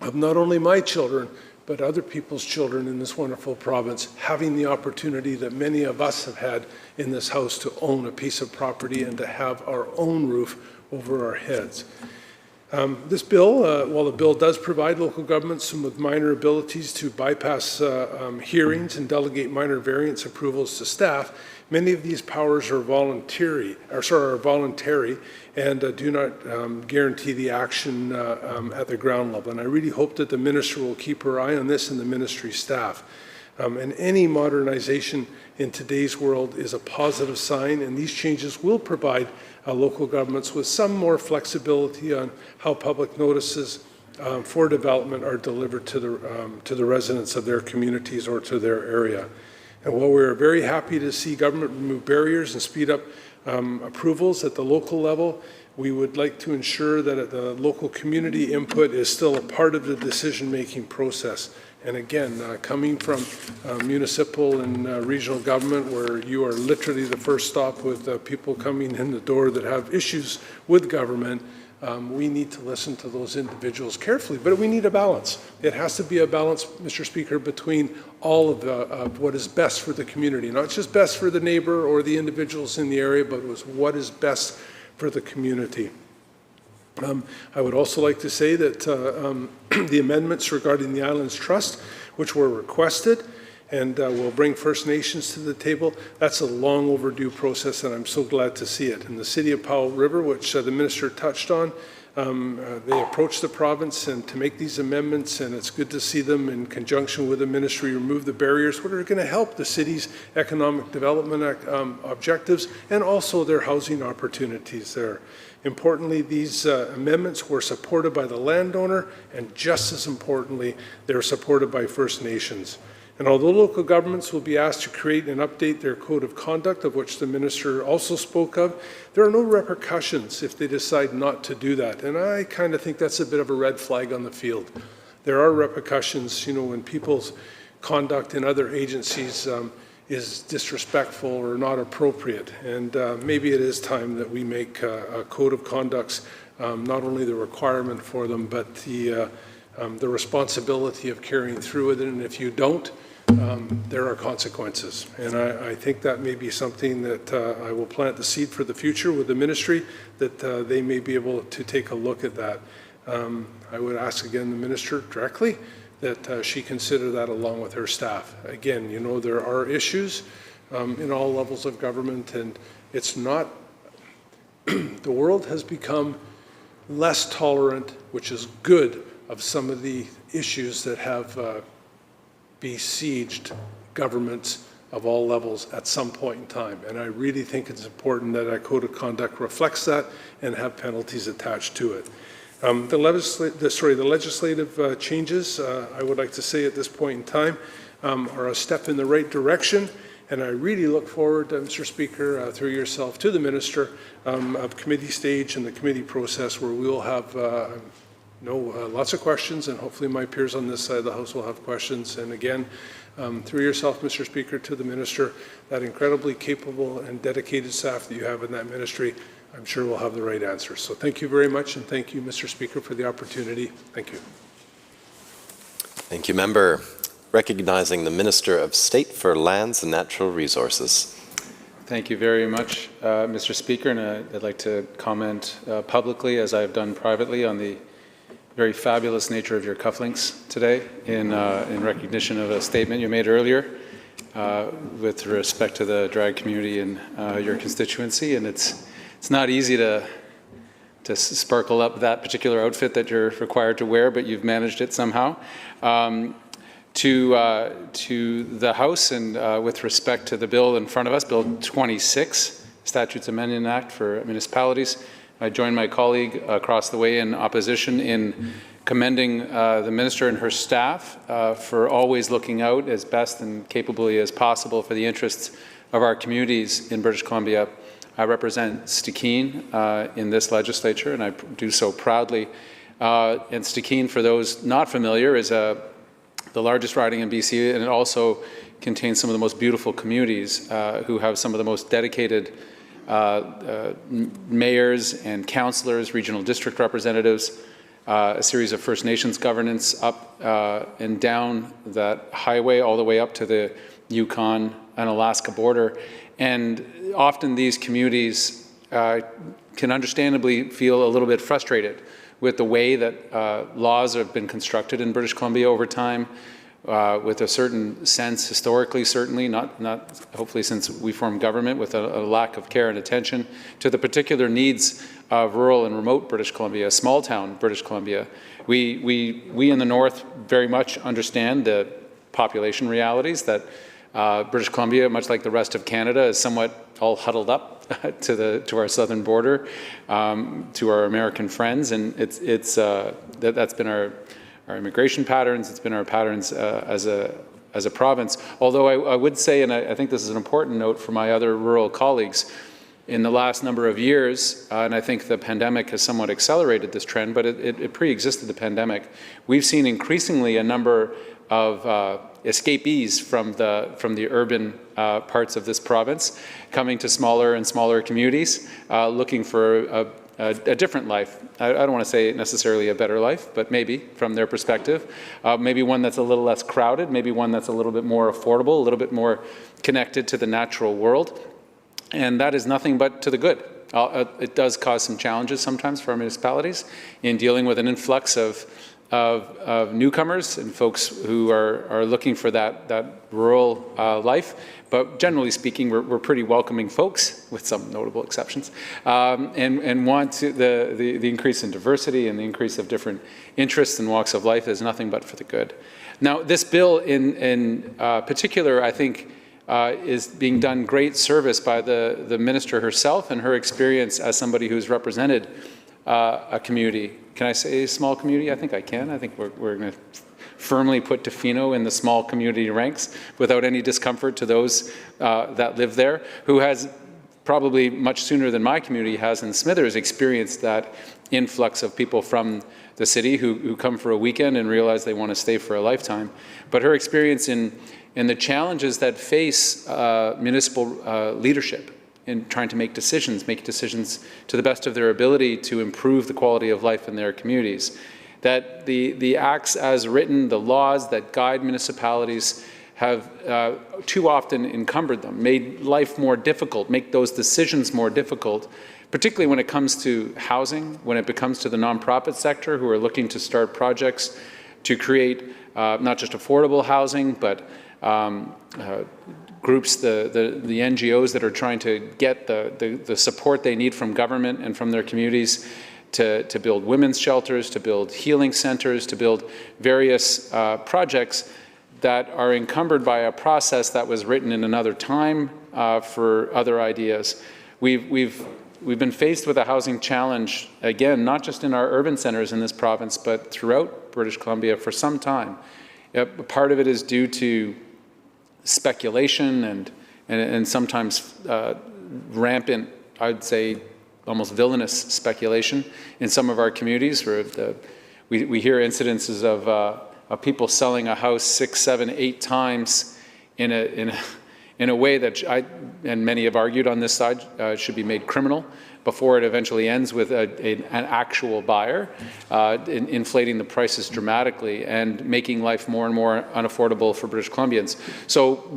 of not only my children, but other people's children in this wonderful province having the opportunity that many of us have had in this house to own a piece of property and to have our own roof over our heads. This bill, while the bill does provide local governments with minor abilities to bypass hearings and delegate minor variance approvals to staff, many of these powers are voluntary and do not guarantee the action at the ground level. And I really hope that the minister will keep her eye on this and the ministry staff. And any modernization in today's world is a positive sign, and these changes will provide local governments with some more flexibility on how public notices for development are delivered to the residents of their communities or to their area. And while we're very happy to see government remove barriers and speed up approvals at the local level, we would like to ensure that the local community input is still a part of the decision-making process. And again, coming from municipal and regional government, where you are literally the first stop with people coming in the door that have issues with government, we need to listen to those individuals carefully. But we need a balance. It has to be a balance, Mr. Speaker, between all of what is best for the community, not just best for the neighbor or the individuals in the area, but what is best for the community. I would also like to say that the amendments regarding the Islands Trust, which were requested and will bring First Nations to the table, that's a long overdue process, and I'm so glad to see it. In the city of Powell River, which the minister touched on, they approached the province and to make these amendments, and it's good to see them in conjunction with the ministry remove the barriers that are going to help the city's economic development objectives and also their housing opportunities there. Importantly, these amendments were supported by the landowner, and just as importantly, they're supported by First Nations. And although local governments will be asked to create and update their code of conduct, of which the minister also spoke of, there are no repercussions if they decide not to do that. And I kind of think that's a bit of a red flag on the field. There are repercussions, when people's conduct in other agencies is disrespectful or not appropriate. And maybe it is time that we make a code of conducts not only the requirement for them, but the responsibility of carrying through with it. And if you don't, there are consequences. And I think that may be something that I will plant the seed for the future with the ministry, that they may be able to take a look at that. I would ask again the minister directly that she consider that along with her staff. Again, there are issues in all levels of government, and it's not, the world has become less tolerant, which is good, of some of the issues that have besieged governments of all levels at some point in time. And I really think it's important that our code of conduct reflects that and have penalties attached to it. The legislative changes, I would like to say at this point in time, are a step in the right direction. And I really look forward, Mr. Speaker, through yourself, to the minister of committee stage and the committee process, where we will have lots of questions, and hopefully my peers on this side of the House will have questions. And again, through yourself, Mr. Speaker, to the minister, that incredibly capable and dedicated staff that you have in that ministry, I'm sure we'll have the right answers. So thank you very much, and thank you, Mr. Speaker, for the opportunity. Thank you. Thank you, Member. Recognizing the Minister of State for Lands and Natural Resources. Thank you very much, Mr. Speaker, and I'd like to comment publicly, as I've done privately, on the very fabulous nature of your cufflinks today in recognition of a statement you made earlier with respect to the drag community in your constituency. And it's not easy to sparkle up that particular outfit that you're required to wear, but you've managed it somehow. To the House, and with respect to the bill in front of us, Bill 26, Statutes Amendment Act for Municipalities, I join my colleague across the way in opposition in commending the minister and her staff for always looking out as best and capably as possible for the interests of our communities in British Columbia. I represent Stikine in this legislature, and I do so proudly. And Stikine, for those not familiar, is the largest riding in BC, and it also contains some of the most beautiful communities who have some of the most dedicated mayors and councillors, regional district representatives, a series of First Nations governance up and down that highway all the way up to the Yukon and Alaska border. And often these communities can understandably feel a little bit frustrated with the way that laws have been constructed in British Columbia over time, with a certain sense, historically certainly, not hopefully since we formed government, with a lack of care and attention to the particular needs of rural and remote British Columbia, small town British Columbia. We in the North very much understand the population realities that British Columbia, much like the rest of Canada, is somewhat all huddled up to our southern border, to our American friends, and that's been our immigration patterns. It's been our patterns as a province. Although I would say, and I think this is an important note for my other rural colleagues, in the last number of years, and I think the pandemic has somewhat accelerated this trend, but it pre-existed the pandemic, we've seen increasingly a number of escapees from the urban parts of this province coming to smaller and smaller communities, looking for a different life. I don't want to say necessarily a better life, but maybe from their perspective, maybe one that's a little less crowded, maybe one that's a little bit more affordable, a little bit more connected to the natural world. And that is nothing but to the good. It does cause some challenges sometimes for our municipalities in dealing with an influx of newcomers and folks who are looking for that rural life. But generally speaking, we're pretty welcoming folks, with some notable exceptions, and want the increase in diversity and the increase of different interests and walks of life is nothing but for the good. Now, this bill in particular, I think, is being done great service by the minister herself and her experience as somebody who's represented a community. Can I say a small community? I think I can. I think we're going to firmly put Tofino in the small community ranks without any discomfort to those that live there, who has probably much sooner than my community has in Smithers experienced that influx of people from the city who come for a weekend and realize they want to stay for a lifetime. But her experience in the challenges that face municipal leadership in trying to make decisions to the best of their ability to improve the quality of life in their communities. That the acts as written, the laws that guide municipalities have too often encumbered them, made life more difficult, make those decisions more difficult, particularly when it comes to housing, when it comes to the nonprofit sector who are looking to start projects to create not just affordable housing, but groups, the NGOs that are trying to get the support they need from government and from their communities to build women's shelters, to build healing centers, to build various projects that are encumbered by a process that was written in another time for other ideas. We've been faced with a housing challenge, again, not just in our urban centers in this province, but throughout British Columbia for some time. Part of it is due to speculation and sometimes rampant, I'd say, almost villainous speculation in some of our communities, where we hear incidences of people selling a house 6, 7, 8 times in a way that and many have argued on this side should be made criminal before it eventually ends with an actual buyer, inflating the prices dramatically and making life more and more unaffordable for British Columbians. So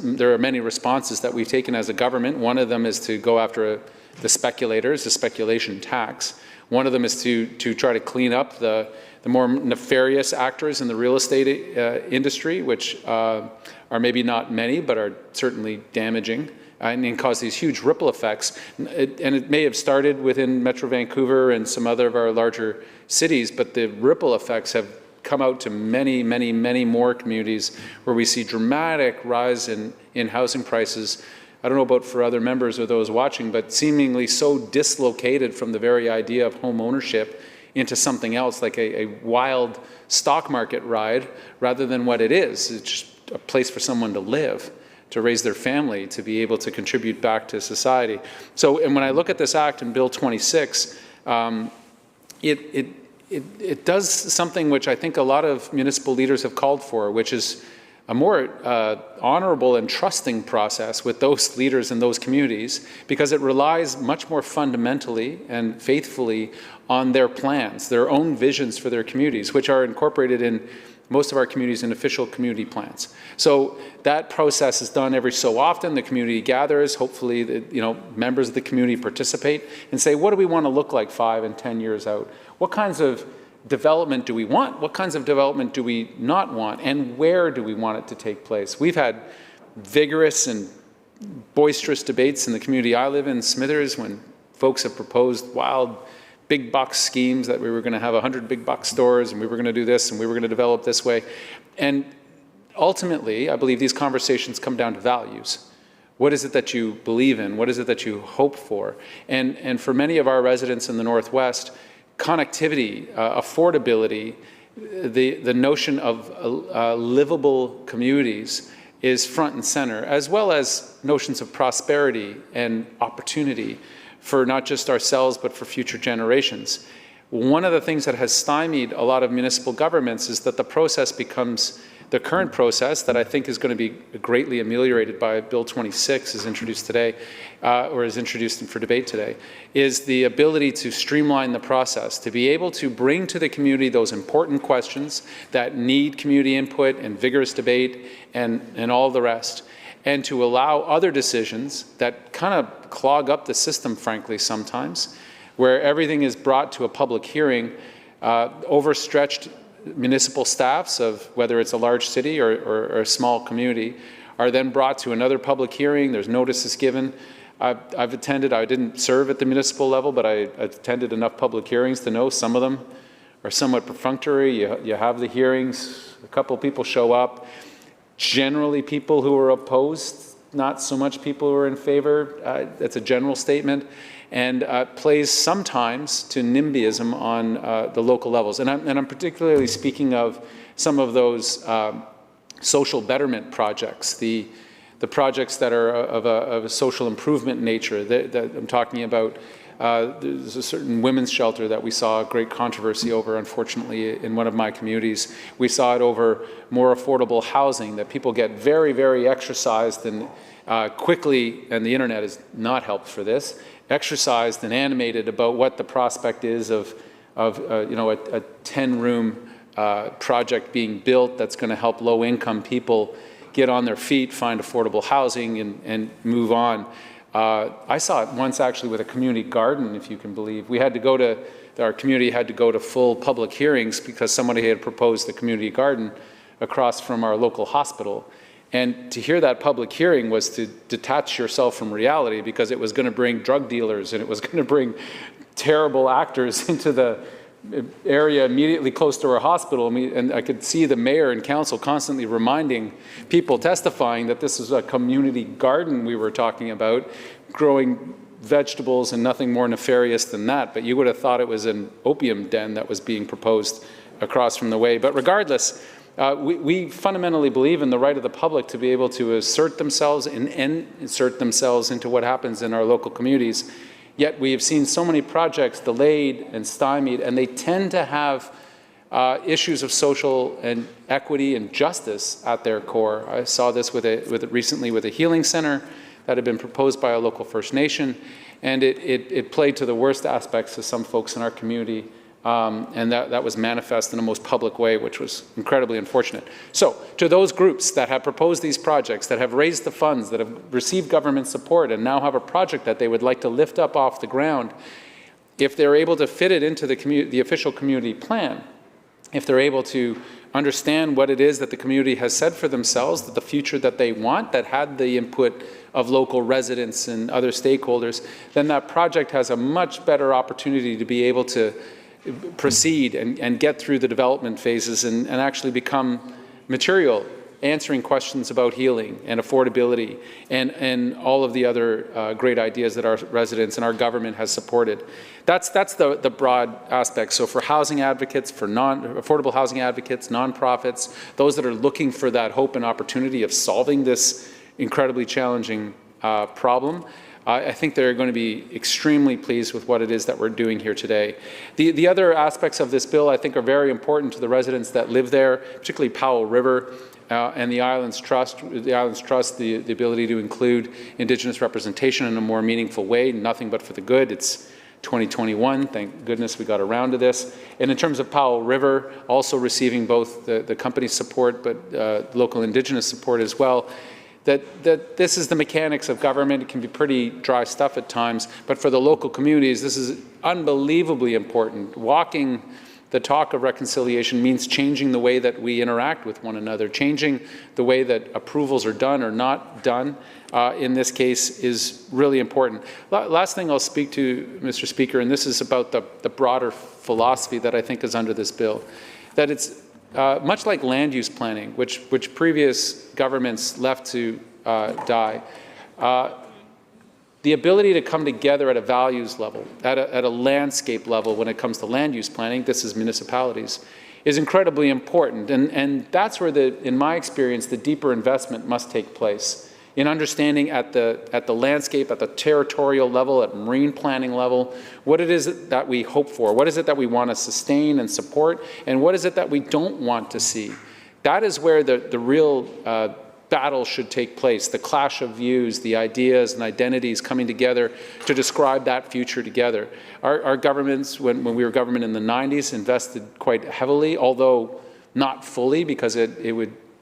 there are many responses that we've taken as a government. One of them is to go after the speculators, the speculation tax. One of them is to try to clean up the more nefarious actors in the real estate industry, which are maybe not many, but are certainly damaging and cause these huge ripple effects. And it may have started within Metro Vancouver and some other of our larger cities, but the ripple effects have come out to many, many, many more communities where we see dramatic rise in housing prices. I don't know about for other members or those watching, but seemingly so dislocated from the very idea of home ownership into something else, like a wild stock market ride, rather than what it is. It's just a place for someone to live. to raise their family, to be able to contribute back to society. So, and when I look at this act in Bill 26, it does something which I think a lot of municipal leaders have called for, which is a more honorable and trusting process with those leaders in those communities, because it relies much more fundamentally and faithfully on their plans, their own visions for their communities, which are incorporated in most of our communities in official community plans. So that process is done every so often. The community gathers, hopefully members of the community participate and say, what do we want to look like 5 and 10 years out? What kinds of development do we want? What kinds of development do we not want? And where do we want it to take place? We've had vigorous and boisterous debates in the community I live in, Smithers, when folks have proposed wild big box schemes that we were going to have 100 big box stores and we were going to do this and we were going to develop this way. And ultimately, I believe these conversations come down to values. What is it that you believe in? What is it that you hope for? And for many of our residents in the Northwest, connectivity, affordability, the notion of livable communities is front and center, as well as notions of prosperity and opportunity for not just ourselves, but for future generations. One of the things that has stymied a lot of municipal governments is that the process becomes, the current process that I think is going to be greatly ameliorated by Bill 26 is introduced today, or is introduced for debate today, is the ability to streamline the process, to be able to bring to the community those important questions that need community input and vigorous debate and all the rest, and to allow other decisions that kind of clog up the system, frankly, sometimes, where everything is brought to a public hearing, overstretched municipal staffs of whether it's a large city or a small community are then brought to another public hearing. There's notices given. I've attended, I didn't serve at the municipal level, but I attended enough public hearings to know some of them are somewhat perfunctory. You have the hearings, a couple of people show up. Generally, people who are opposed, not so much people who are in favor. That's a general statement, and plays sometimes to NIMBYism on the local levels. And I'm particularly speaking of some of those social betterment projects, the projects that are of a social improvement nature that I'm talking about. There's a certain women's shelter that we saw great controversy over, unfortunately, in one of my communities. We saw it over more affordable housing, that people get very, very exercised and quickly, and the internet has not helped for this, exercised and animated about what the prospect is of a 10-room project being built that's going to help low-income people get on their feet, find affordable housing, and move on. I saw it once actually with a community garden, if you can believe. Our community had to go to full public hearings because somebody had proposed the community garden across from our local hospital. And to hear that public hearing was to detach yourself from reality, because it was going to bring drug dealers and it was going to bring terrible actors into the area immediately close to our hospital. And I could see the mayor and council constantly reminding people testifying that this was a community garden we were talking about, growing vegetables and nothing more nefarious than that. But you would have thought it was an opium den that was being proposed across from the way. But regardless, we fundamentally believe in the right of the public to be able to assert themselves and insert themselves into what happens in our local communities. Yet we have seen so many projects delayed and stymied, and they tend to have issues of social and equity and justice at their core. I saw this recently with a healing center that had been proposed by a local First Nation, and it played to the worst aspects of some folks in our community, and that was manifest in the most public way, which was incredibly unfortunate. So to those groups that have proposed these projects, that have raised the funds, that have received government support, and now have a project that they would like to lift up off the ground, if they're able to fit it into the official community plan, if they're able to understand what it is that the community has said for themselves, that the future that they want, that had the input of local residents and other stakeholders, then that project has a much better opportunity to be able to proceed and get through the development phases and actually become material, answering questions about healing and affordability and all of the other great ideas that our residents and our government has supported. That's the broad aspect. So for housing advocates, for affordable housing advocates, nonprofits, those that are looking for that hope and opportunity of solving this incredibly challenging problem. I think they're going to be extremely pleased with what it is that we're doing here today. The other aspects of this bill, I think, are very important to the residents that live there, particularly Powell River and the Islands Trust. The Islands Trust, the ability to include Indigenous representation in a more meaningful way, nothing but for the good. It's 2021, thank goodness we got around to this. And in terms of Powell River, also receiving both the company support but local Indigenous support as well, that this is the mechanics of government. It can be pretty dry stuff at times, but for the local communities, this is unbelievably important. Walking the talk of reconciliation means changing the way that we interact with one another, changing the way that approvals are done or not done. In this case is really important. Last thing I'll speak to, Mr. Speaker, and this is about the broader philosophy that I think is under this bill, that it's much like land use planning, which previous governments left to die. The ability to come together at a values level, at a landscape level when it comes to land use planning, this is municipalities, is incredibly important. And that's where, in my experience, the deeper investment must take place. In understanding at the landscape, at the territorial level, at marine planning level, what it is that we hope for, what is it that we want to sustain and support, and what is it that we don't want to see. That is where the real battle should take place, the clash of views, the ideas and identities coming together to describe that future together. Our governments, when we were government in the 90s, invested quite heavily, although not fully, because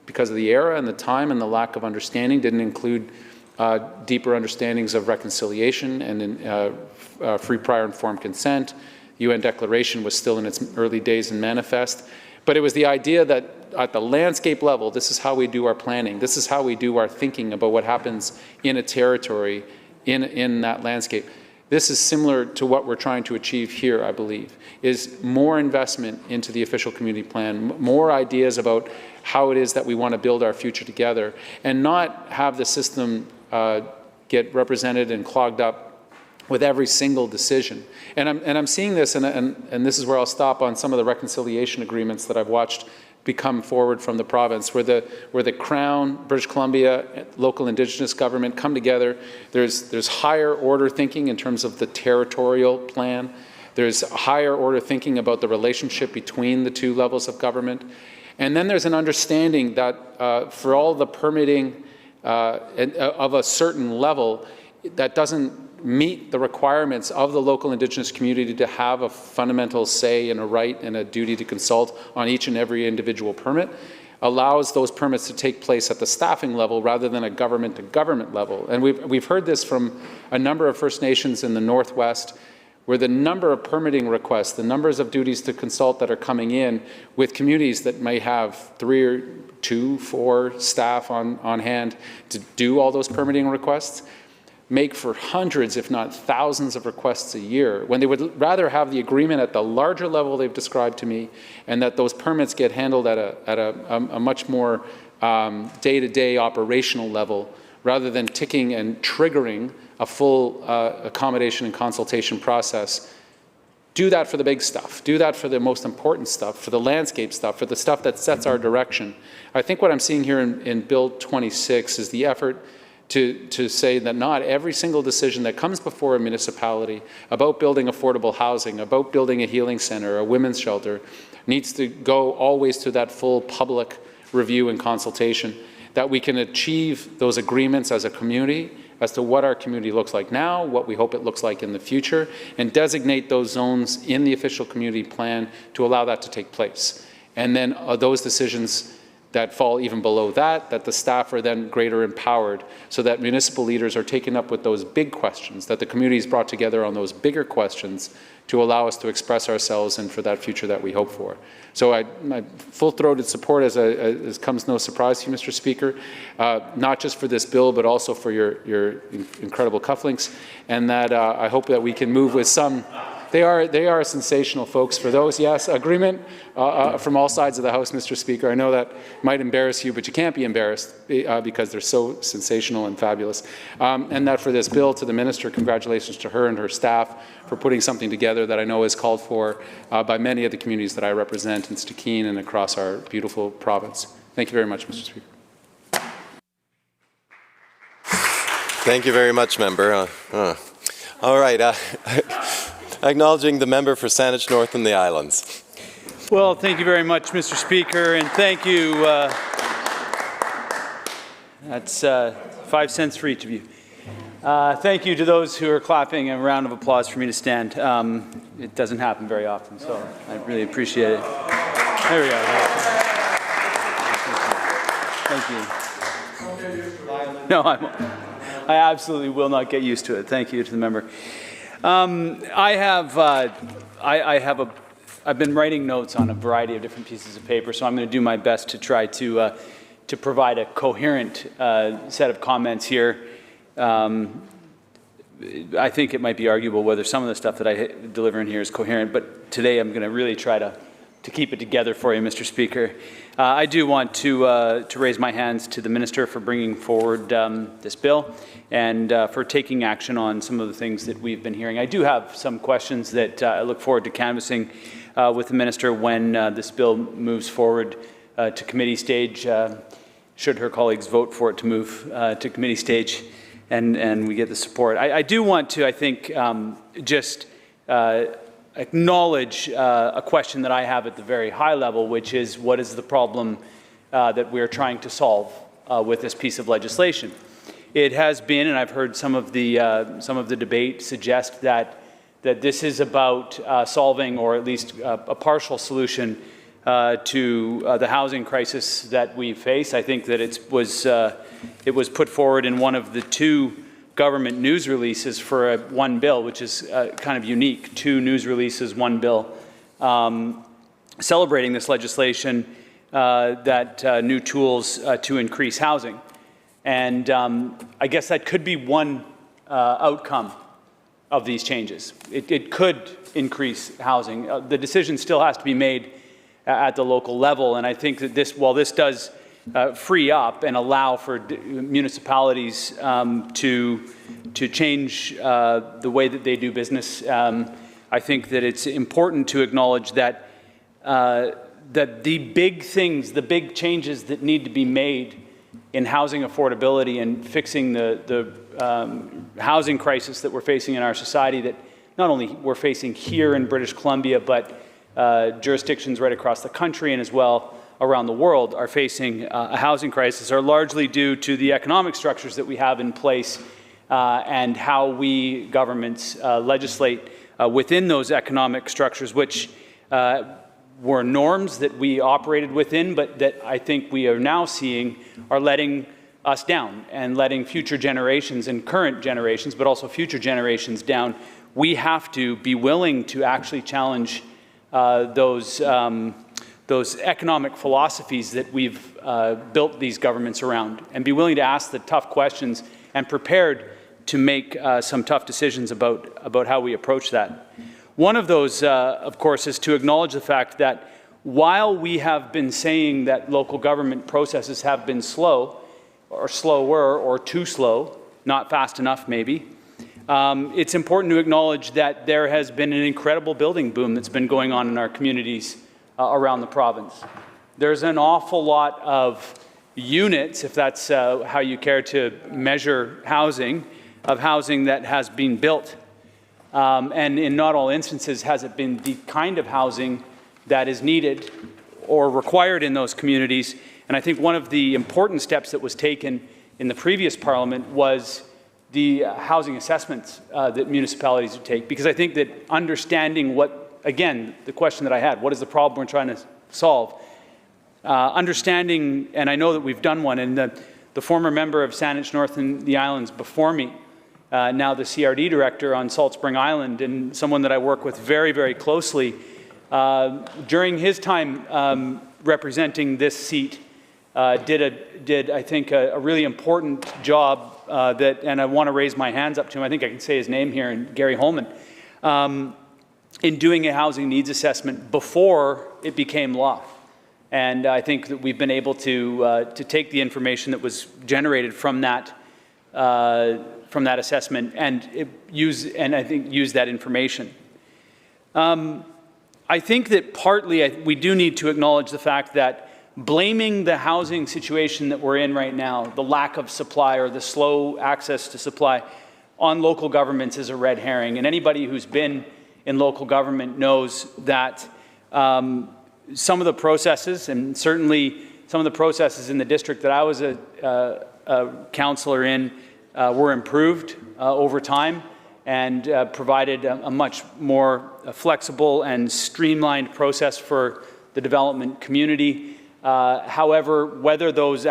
because of the era and the time and the lack of understanding, didn't include deeper understandings of reconciliation and free prior informed consent. UN Declaration was still in its early days and manifest. But it was the idea that at the landscape level, this is how we do our planning. This is how we do our thinking about what happens in a territory, in that landscape. This is similar to what we're trying to achieve here, I believe, is more investment into the official community plan, more ideas about how it is that we want to build our future together, and not have the system get represented and clogged up with every single decision. And I'm seeing this, and this is where I'll stop on some of the reconciliation agreements that I've watched become forward from the province, where the Crown, British Columbia, local Indigenous government come together. There's higher order thinking in terms of the territorial plan. There's higher order thinking about the relationship between the two levels of government. And then there's an understanding that for all the permitting of a certain level, that doesn't meet the requirements of the local Indigenous community to have a fundamental say and a right and a duty to consult on each and every individual permit, allows those permits to take place at the staffing level rather than a government-to-government level. And we've heard this from a number of First Nations in the Northwest, where the number of permitting requests, the numbers of duties to consult that are coming in with communities that may have 3 or 2, 4 staff on hand to do all those permitting requests, make for hundreds, if not thousands of requests a year, when they would rather have the agreement at the larger level they've described to me, and that those permits get handled at a much more day-to-day operational level, rather than ticking and triggering a full accommodation and consultation process. Do that for the big stuff. Do that for the most important stuff, for the landscape stuff, for the stuff that sets our direction. I think what I'm seeing here in Bill 26 is the effort to say that not every single decision that comes before a municipality about building affordable housing, about building a healing center, a women's shelter, needs to go always to that full public review and consultation, that we can achieve those agreements as a community as to what our community looks like now, what we hope it looks like in the future, and designate those zones in the official community plan to allow that to take place. And then those decisions that fall even below that the staff are then greater empowered, so that municipal leaders are taken up with those big questions, that the community is brought together on those bigger questions to allow us to express ourselves and for that future that we hope for. So my full-throated support, as comes no surprise to you, Mr. Speaker, not just for this bill, but also for your incredible cufflinks, and that I hope that we can move with some. They are sensational, folks. For those, yes, agreement from all sides of the House, Mr. Speaker. I know that might embarrass you, but you can't be embarrassed because they're so sensational and fabulous. And that for this bill, to the Minister, congratulations to her and her staff for putting something together that I know is called for by many of the communities that I represent in Stikine and across our beautiful province. Thank you very much, Mr. Speaker. Thank you very much, member. All right. Acknowledging the member for Saanich North and the Islands. Well, thank you very much, Mr. Speaker, and thank you. That's 5 cents for each of you. Thank you to those who are clapping. A round of applause for me to stand. It doesn't happen very often, so I really appreciate it. There we go. Thank you. No, I absolutely will not get used to it. Thank you to the member. I've been writing notes on a variety of different pieces of paper, so I'm going to do my best to try to provide a coherent set of comments here. I think it might be arguable whether some of the stuff that I deliver in here is coherent, but today I'm going to really try to keep it together for you, Mr. Speaker. I do want to raise my hands to the Minister for bringing forward this bill and for taking action on some of the things that we've been hearing. I do have some questions that I look forward to canvassing with the Minister when this bill moves forward to committee stage, should her colleagues vote for it to move to committee stage and we get the support. I do want to, I think, just acknowledge a question that I have at the very high level, which is what is the problem that we're trying to solve with this piece of legislation? It has been, and I've heard some of the debate suggest that this is about solving, or at least a partial solution to the housing crisis that we face. I think that it was put forward in one of the 2 government news releases for one bill, which is kind of unique. 2 news releases, 1 bill, celebrating this legislation, that new tools to increase housing. And I guess that could be one outcome of these changes. It could increase housing. The decision still has to be made at the local level, and I think that while this does free up and allow for municipalities to change the way that they do business, I think that it's important to acknowledge that the big things, the big changes that need to be made in housing affordability and fixing the housing crisis that we're facing in our society, that not only we're facing here in British Columbia, but jurisdictions right across the country and as well around the world are facing a housing crisis, are largely due to the economic structures that we have in place and how we governments legislate within those economic structures, which were norms that we operated within, but that I think we are now seeing are letting us down and letting future generations and current generations, but also future generations down. We have to be willing to actually challenge those economic philosophies that we've built these governments around, and be willing to ask the tough questions and prepared to make some tough decisions about how we approach that. One of those, of course, is to acknowledge the fact that while we have been saying that local government processes have been slow, or slower, or too slow, not fast enough maybe, it's important to acknowledge that there has been an incredible building boom that's been going on in our communities around the province. There's an awful lot of units, if that's how you care to measure housing, of housing that has been built. And in not all instances has it been the kind of housing that is needed or required in those communities. And I think one of the important steps that was taken in the previous Parliament was the housing assessments that municipalities would take. Because I think that understanding what, again, the question that I had, what is the problem we're trying to solve? Understanding, and I know that we've done one, and the former member of Saanich North and the Islands before me, now the CRD director on Salt Spring Island, and someone that I work with very, very closely, during his time representing this seat, did I think a really important job and I want to raise my hands up to him. I think I can say his name here, and Gary Holman, in doing a housing needs assessment before it became law. And I think that we've been able to take the information that was generated from that assessment and use that information. I think that partly we do need to acknowledge the fact that blaming the housing situation that we're in right now, the lack of supply or the slow access to supply, on local governments is a red herring. And anybody who's been in local government knows that some of the processes, and certainly some of the processes in the district that I was a councillor in, were improved over time and provided a much more flexible and streamlined process for the development community. However, whether those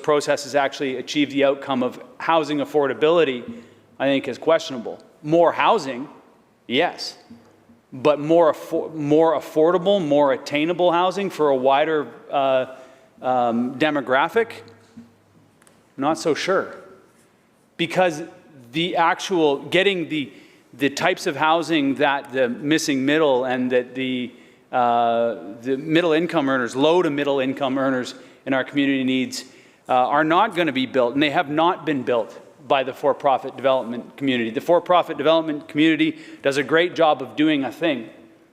processes actually achieve the outcome of housing affordability, I think is questionable. More housing, yes, but more affordable, more attainable housing for a wider demographic, not so sure. Because the actual getting the types of housing that the missing middle and that the middle income earners, low to middle income earners in our community needs are not going to be built, and they have not been built by the for-profit development community. The for-profit development community does a great job of doing the thing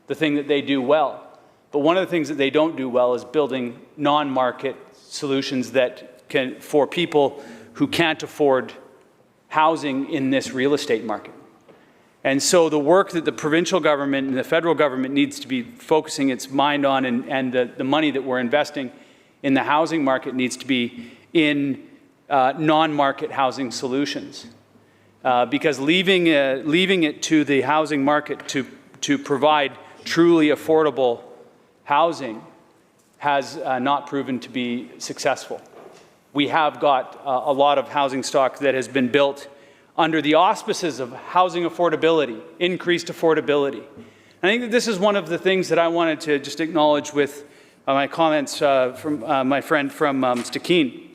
that they do well. But one of the things that they don't do well is building non-market solutions that can, for people who can't afford housing in this real estate market. And so the work that the provincial government and the federal government needs to be focusing its mind on, and the money that we're investing in the housing market needs to be in non-market housing solutions. Because leaving it to the housing market to provide truly affordable housing has not proven to be successful. We have got a lot of housing stock that has been built under the auspices of housing affordability, increased affordability. I think that this is one of the things that I wanted to just acknowledge with my comments from my friend from Stikine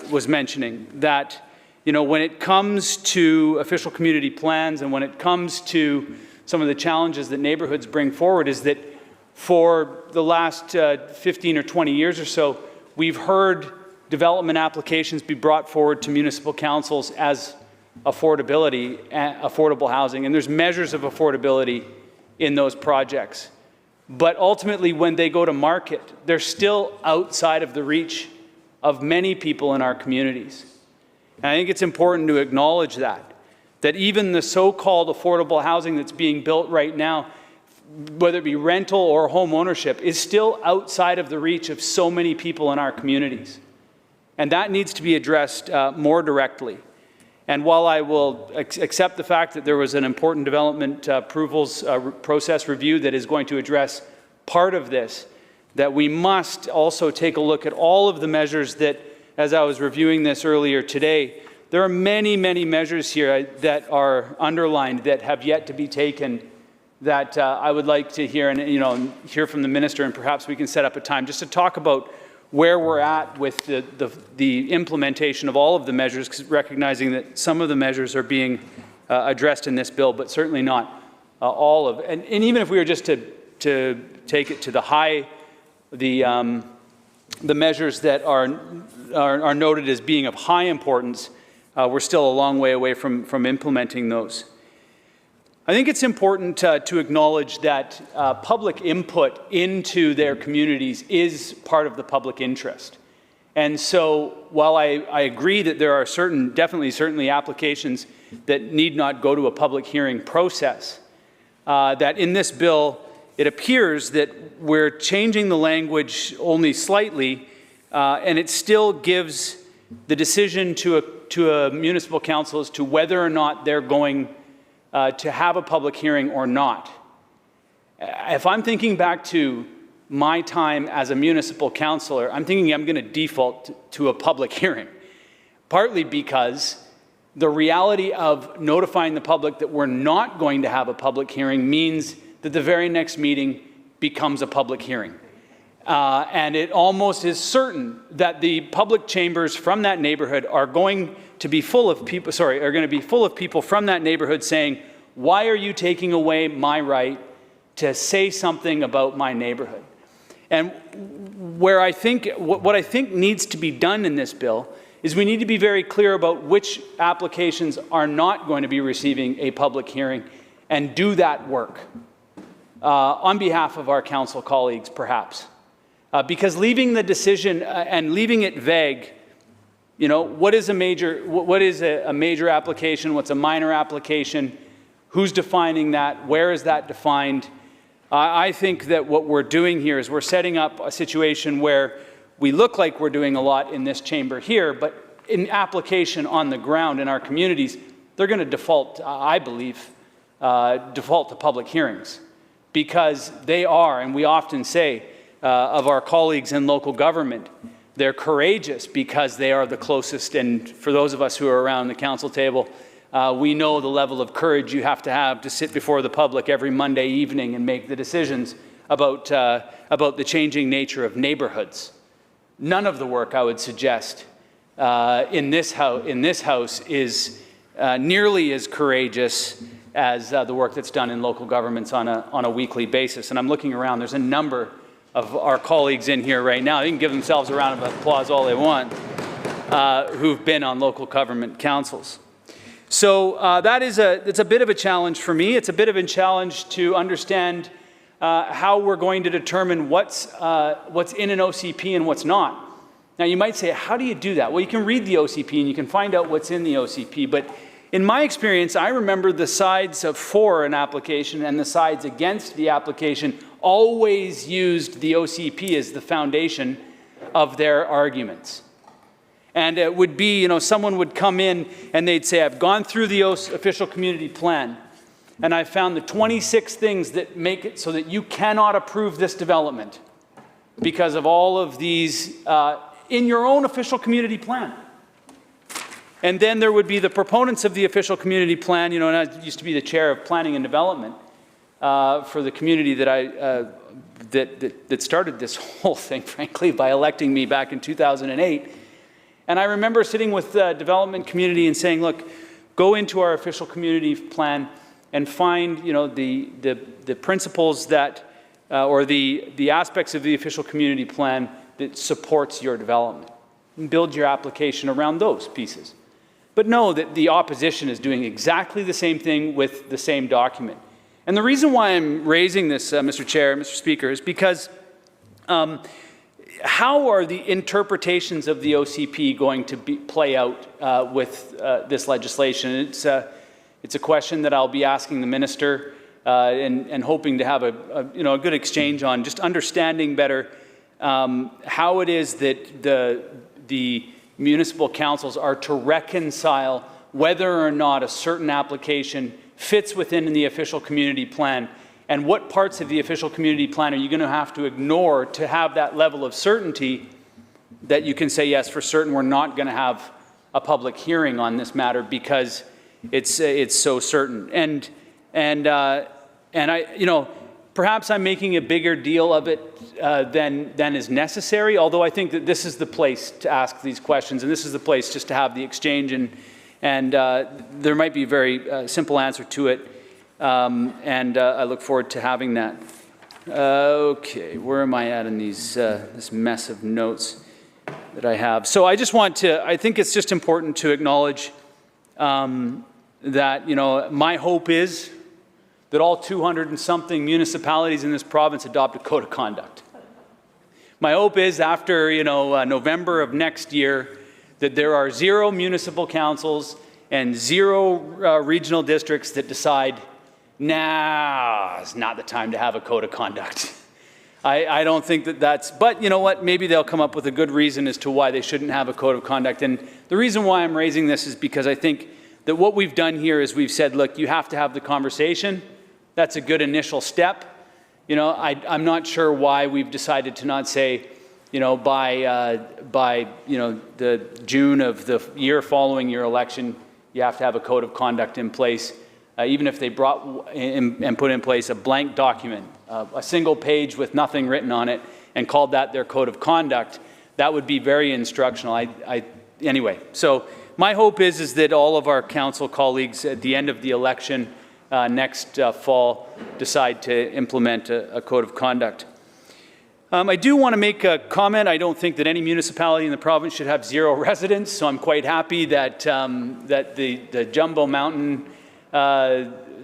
was mentioning, that when it comes to official community plans and when it comes to some of the challenges that neighborhoods bring forward, is that for the last 15 or 20 years or so, we've heard development applications be brought forward to municipal councils as affordable housing, and there's measures of affordability in those projects. But ultimately, when they go to market, they're still outside of the reach of many people in our communities. And I think it's important to acknowledge that even the so-called affordable housing that's being built right now, whether it be rental or home ownership, is still outside of the reach of so many people in our communities. And that needs to be addressed more directly. And while I will accept the fact that there was an important development approvals process review that is going to address part of this, that we must also take a look at all of the measures that, as I was reviewing this earlier today, there are many, many measures here that are underlined that have yet to be taken, that I would like to hear, and hear from the minister, and perhaps we can set up a time just to talk about where we're at with the implementation of all of the measures, recognizing that some of the measures are being addressed in this bill, but certainly not all of it. And even if we were just to take it to the measures that are noted as being of high importance, we're still a long way away from implementing those. I think it's important to acknowledge that public input into their communities is part of the public interest. And so while I agree that there are certainly applications that need not go to a public hearing process, that in this bill, it appears that we're changing the language only slightly, and it still gives the decision to a municipal council as to whether or not they're going to have a public hearing or not. If I'm thinking back to my time as a municipal councillor, I'm thinking I'm going to default to a public hearing, partly because the reality of notifying the public that we're not going to have a public hearing means that the very next meeting becomes a public hearing. And it almost is certain that the public chambers from that neighborhood are going to be full of people, from that neighborhood saying, why are you taking away my right to say something about my neighborhood? And what I think needs to be done in this bill is we need to be very clear about which applications are not going to be receiving a public hearing, and do that work on behalf of our council colleagues, perhaps. Because leaving the decision and leaving it vague, you know, what is a major application? What's a minor application? Who's defining that? Where is that defined? I think that what we're doing here is we're setting up a situation where we look like we're doing a lot in this chamber here, but in application on the ground in our communities, they're going to default, I believe, default to public hearings, because they are, and we often say of our colleagues in local government, they're courageous because they are the closest. And for those of us who are around the council table, we know the level of courage you have to sit before the public every Monday evening and make the decisions about the changing nature of neighborhoods. None of the work, I would suggest, in this house is nearly as courageous as the work that's done in local governments on a weekly basis. And I'm looking around, there's a number of our colleagues in here right now, they can give themselves a round of applause all they want, who've been on local government councils. So it's a bit of a challenge for me. It's a bit of a challenge to understand how we're going to determine what's in an OCP and what's not. Now you might say, how do you do that? Well, you can read the OCP and you can find out what's in the OCP, but in my experience, I remember the sides for an application and the sides against the application always used the OCP as the foundation of their arguments. And it would be, you know, someone would come in and they'd say, I've gone through the official community plan and I found the 26 things that make it so that you cannot approve this development because of all of these in your own official community plan. And then there would be the proponents of the official community plan, you know, and I used to be the chair of planning and development for the community that that started this whole thing, frankly, by electing me back in 2008. And I remember sitting with the development community and saying, look, go into our official community plan and find, you know, the principles that, or the aspects of the official community plan that supports your development. And build your application around those pieces. But know that the opposition is doing exactly the same thing with the same document. And the reason why I'm raising this, Mr. Chair, Mr. Speaker, is because how are the interpretations of the OCP going to play out with this legislation? It's a question that I'll be asking the minister and hoping to have a good exchange on, just understanding better how it is that the municipal councils are to reconcile whether or not a certain application fits within the official community plan, and what parts of the official community plan are you going to have to ignore to have that level of certainty that you can say, yes, for certain we're not going to have a public hearing on this matter because it's so certain. And I, you know, perhaps I'm making a bigger deal of it than is necessary, although I think that this is the place to ask these questions, and this is the place just to have the exchange, and there might be a very simple answer to it, and I look forward to having that. Okay, where am I at in these this mess of notes that I have? So I just want to, I think it's just important to acknowledge that, you know, my hope is that all 200 and something municipalities in this province adopt a code of conduct. My hope is after, you know, November of next year, that there are 0 municipal councils and 0 regional districts that decide, nah, it's not the time to have a code of conduct. I don't think that that's, but you know what, maybe they'll come up with a good reason as to why they shouldn't have a code of conduct. And the reason why I'm raising this is because I think that what we've done here is we've said, look, you have to have the conversation. That's a good initial step. You know, I'm not sure why we've decided to not say, you know, by you know, the June of the year following your election, you have to have a code of conduct in place. Even if they brought and put in place a blank document, a single page with nothing written on it, and called that their code of conduct, that would be very instructional. Anyway, so my hope is that all of our council colleagues at the end of the election next fall decide to implement a code of conduct. I do want to make a comment. I don't think that any municipality in the province should have 0 residents, so I'm quite happy that that the Jumbo Mountain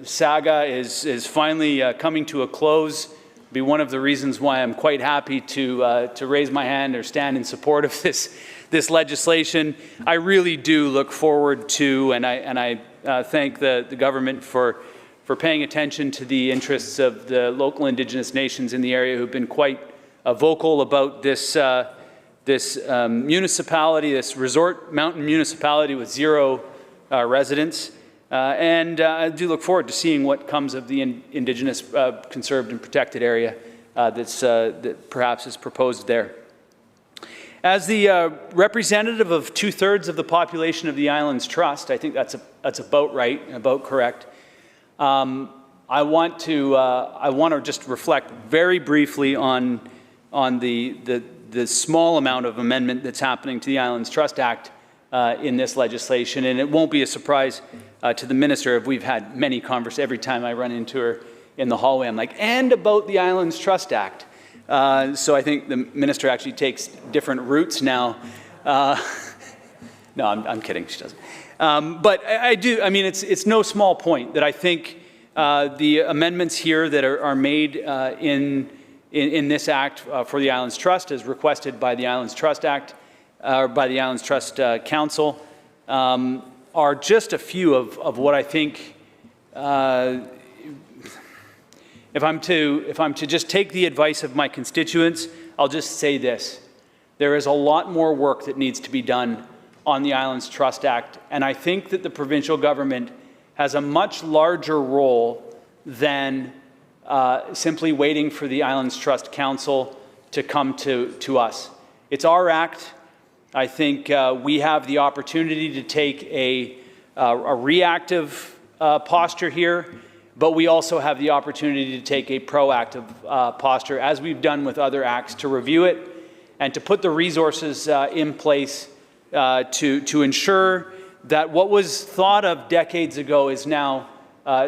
saga is finally coming to a close. be one of the reasons why I'm quite happy to raise my hand or stand in support of this legislation. I really do look forward to, and I thank the government for paying attention to the interests of the local Indigenous nations in the area who've been quite vocal about this municipality, this resort mountain municipality with 0 residents. And I do look forward to seeing what comes of the Indigenous conserved and protected area that perhaps is proposed there. As the representative of 2/3 of the population of the Islands Trust, I think that's about right, about correct. I want to just reflect very briefly on the small amount of amendment that's happening to the Islands Trust Act in this legislation, and it won't be a surprise to the minister. We've had many conversations. Every time I run into her in the hallway, I'm like, and about the Islands Trust Act. So I think the minister actually takes different routes now. No, I'm kidding. She doesn't. But I do. I mean, it's no small point that I think the amendments here that are made in this act for the Islands Trust, as requested by the Islands Trust Act or by the Islands Trust Council, are just a few of what I think. If I'm to just take the advice of my constituents, I'll just say this: there is a lot more work that needs to be done on the Islands Trust Act, and I think that the provincial government has a much larger role than simply waiting for the Islands Trust Council to come to us. It's our act. I think we have the opportunity to take a reactive posture here, but we also have the opportunity to take a proactive posture, as we've done with other acts, to review it and to put the resources in place to ensure that what was thought of decades ago is now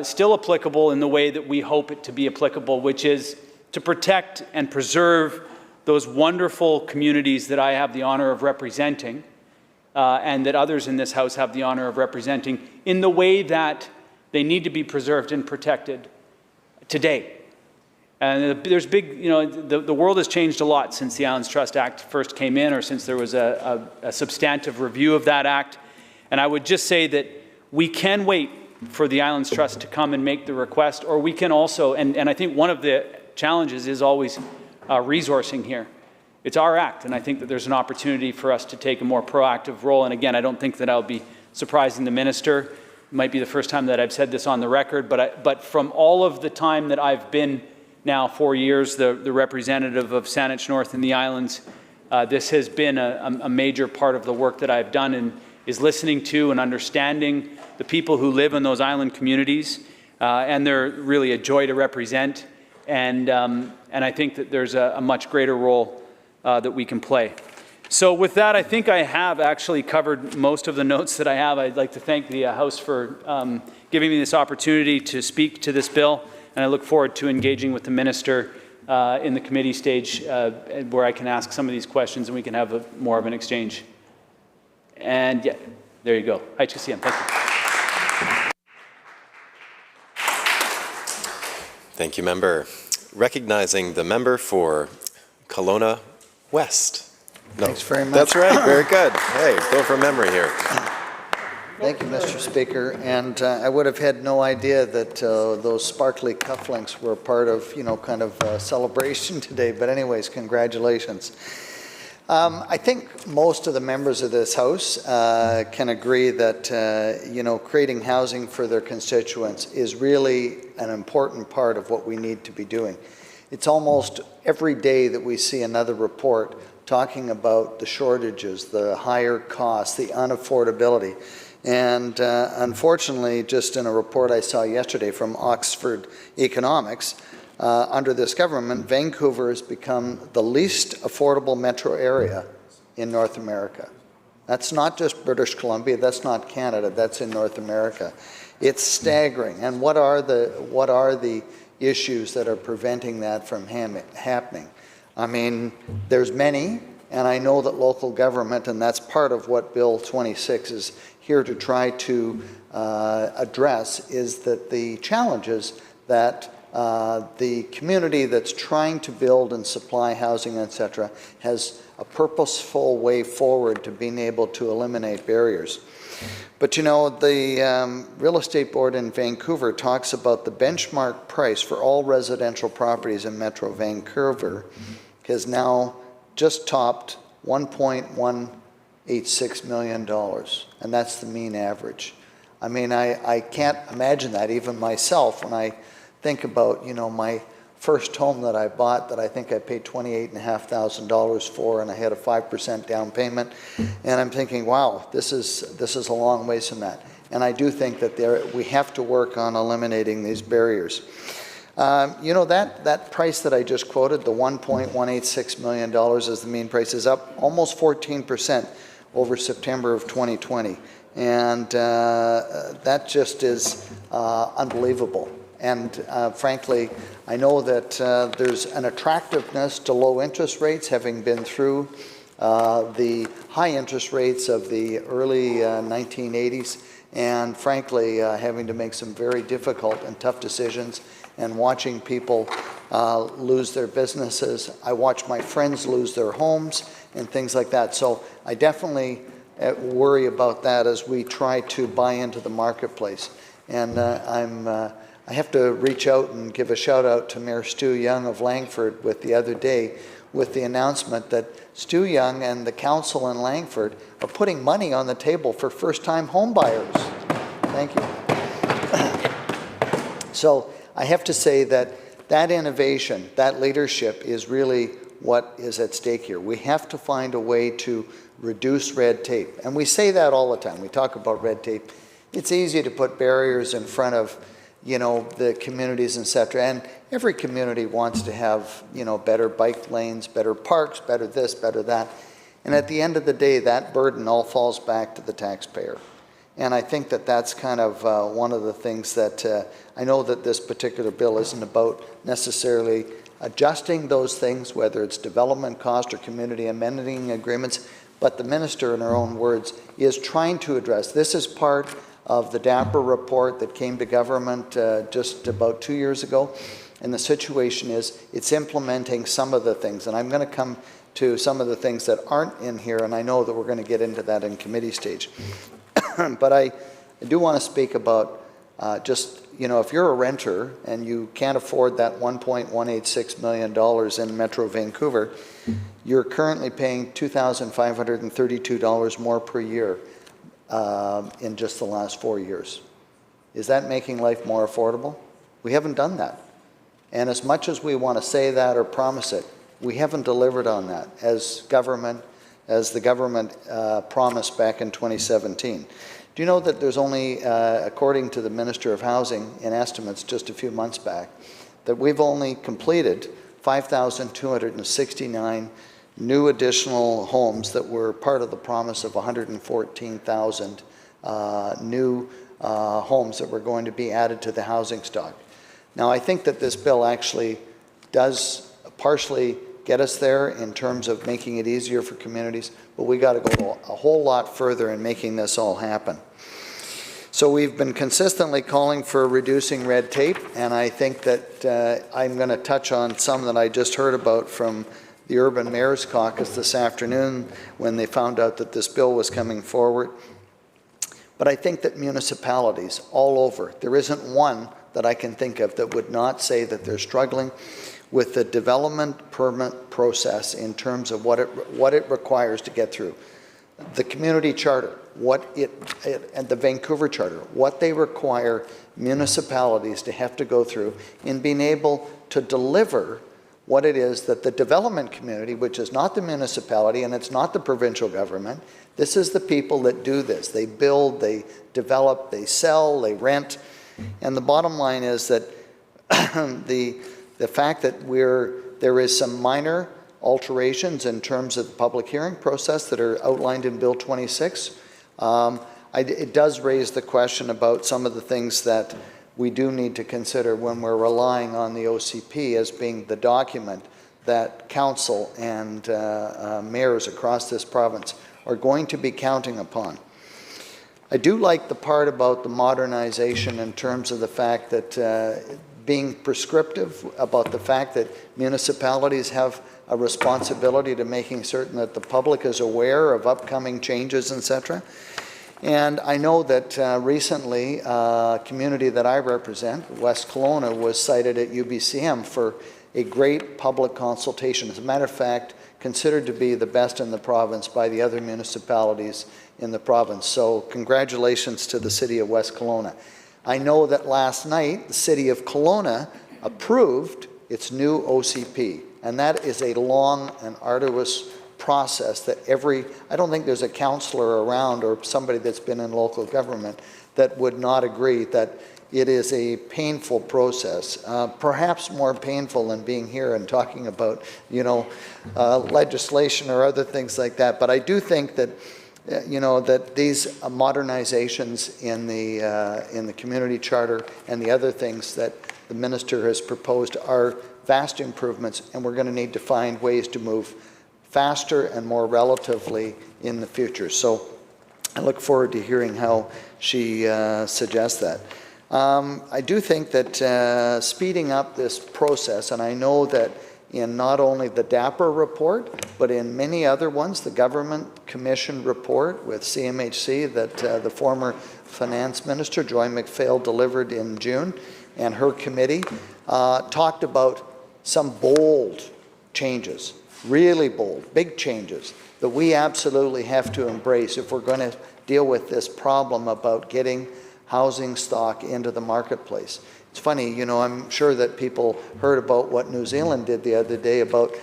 still applicable in the way that we hope it to be applicable, which is to protect and preserve those wonderful communities that I have the honor of representing and that others in this House have the honor of representing in the way that they need to be preserved and protected today. And there's big, the world has changed a lot since the Islands Trust Act first came in, or since there was a substantive review of that act. And I would just say that we can wait for the Islands Trust to come and make the request, or we can also, and I think one of the challenges is always resourcing here. It's our act, and I think that there's an opportunity for us to take a more proactive role. And again, I don't think that I'll be surprising the minister. It might be the first time that I've said this on the record, but from all of the time that I've been now 4 years the representative of Saanich North in the islands, this has been a major part of the work that I've done, and is listening to and understanding the people who live in those island communities, and they're really a joy to represent. And I think that there's a much greater role that we can play. So with that, I think I have actually covered most of the notes that I have. I'd like to thank the House for giving me this opportunity to speak to this bill, and I look forward to engaging with the minister in the committee stage where I can ask some of these questions and we can have more of an exchange. And yeah, there you go. Hi, Chisiam. Thank you. Thank you, member. Recognizing the member for Kelowna West. No, thanks very much. That's right. Very good. Hey, go from memory here. Thank you, Mr. Speaker. And I would have had no idea that those sparkly cufflinks were part of, kind of a celebration today. But anyways, congratulations. I think most of the members of this House can agree that, creating housing for their constituents is really an important part of what we need to be doing. It's almost every day that we see another report talking about the shortages, the higher costs, the unaffordability. And unfortunately, just in a report I saw yesterday from Oxford Economics, under this government, Vancouver has become the least affordable metro area in North America. That's not just British Columbia, that's not Canada, that's in North America. It's staggering. And what are the issues that are preventing that from happening? I mean, there's many, and I know that local government, and that's part of what Bill 26 is here to try to address, is that the challenges that the community that's trying to build and supply housing, etc., has a purposeful way forward to being able to eliminate barriers. But you know, the Real Estate Board in Vancouver talks about the benchmark price for all residential properties in Metro Vancouver has now just topped $1.186 million, and that's the mean average. I mean, I can't imagine that even myself when I think about, you know, my first home that I bought that I think I paid $28,500 for, and I had a 5% down payment, and I'm thinking, wow, this is a long ways from that. And I do think that we have to work on eliminating these barriers. You know, that price that I just quoted, the $1.186 million as the mean price, is up almost 14% over September of 2020. And that just is unbelievable. And frankly, I know that there's an attractiveness to low interest rates, having been through the high interest rates of the early 1980s, and frankly, having to make some very difficult and tough decisions, and watching people lose their businesses. I watch my friends lose their homes and things like that. So I definitely worry about that as we try to buy into the marketplace. And I have to reach out and give a shout out to Mayor Stu Young of Langford with the other day with the announcement that Stu Young and the council in Langford are putting money on the table for first-time home buyers. Thank you. So I have to say that that innovation, that leadership is really what is at stake here. We have to find a way to reduce red tape. And we say that all the time. We talk about red tape. It's easy to put barriers in front of, you know, the communities, etc. And every community wants to have, you know, better bike lanes, better parks, better this, better that. And at the end of the day, that burden all falls back to the taxpayer. And I think that that's kind of one of the things that I know that this particular bill isn't about necessarily adjusting those things, whether it's development cost or community amending agreements, but the minister, in her own words, is trying to address. This is part of the DAPR report that came to government just about 2 years ago. And the situation is it's implementing some of the things. And I'm going to come to some of the things that aren't in here, and I know that we're going to get into that in committee stage. But I do want to speak about just, you know, if you're a renter and you can't afford that $1.186 million in Metro Vancouver, you're currently paying $2,532 more per year in just the last 4 years. Is that making life more affordable? We haven't done that. And as much as we want to say that or promise it, we haven't delivered on that as the government promised back in 2017. Do you know that there's only, according to the Minister of Housing in estimates just a few months back, that we've only completed 5,269 new additional homes that were part of the promise of 114,000 new homes that were going to be added to the housing stock. Now, I think that this bill actually does partially get us there in terms of making it easier for communities, but we got to go a whole lot further in making this all happen. So we've been consistently calling for reducing red tape, and I think that I'm going to touch on some that I just heard about from the Urban Mayor's Caucus this afternoon when they found out that this bill was coming forward. But I think that municipalities all over, there isn't one that I can think of that would not say that they're struggling with the development permit process in terms of what it requires to get through. The community charter, and the Vancouver charter, what they require municipalities to have to go through in being able to deliver what it is that the development community, which is not the municipality and it's not the provincial government, this is the people that do this. They build, they develop, they sell, they rent. And the bottom line is that the fact that there is some minor alterations in terms of the public hearing process that are outlined in Bill 26, it does raise the question about some of the things that we do need to consider when we're relying on the OCP as being the document that council and mayors across this province are going to be counting upon. I do like the part about the modernization in terms of the fact that being prescriptive about the fact that municipalities have a responsibility to making certain that the public is aware of upcoming changes, etc. And I know that recently, a community that I represent, West Kelowna, was cited at UBCM for a great public consultation. As a matter of fact, considered to be the best in the province by the other municipalities in the province. So congratulations to the city of West Kelowna. I know that last night, the city of Kelowna approved its new OCP, and that is a long and arduous process that I don't think there's a councillor around or somebody that's been in local government that would not agree that it is a painful process, perhaps more painful than being here and talking about, legislation or other things like that. But I do think that, that these modernizations in the community charter and the other things that the minister has proposed are vast improvements, and we're going to need to find ways to move faster and more relatively in the future. So I look forward to hearing how she suggests that. I do think that speeding up this process, and I know that in not only the DAPR report, but in many other ones, the Government Commission report with CMHC that the former Finance Minister, Joy McPhail, delivered in June, and her committee talked about some bold changes, really bold, big changes that we absolutely have to embrace if we're going to deal with this problem about getting housing stock into the marketplace. It's funny, I'm sure that people heard about what New Zealand did the other day about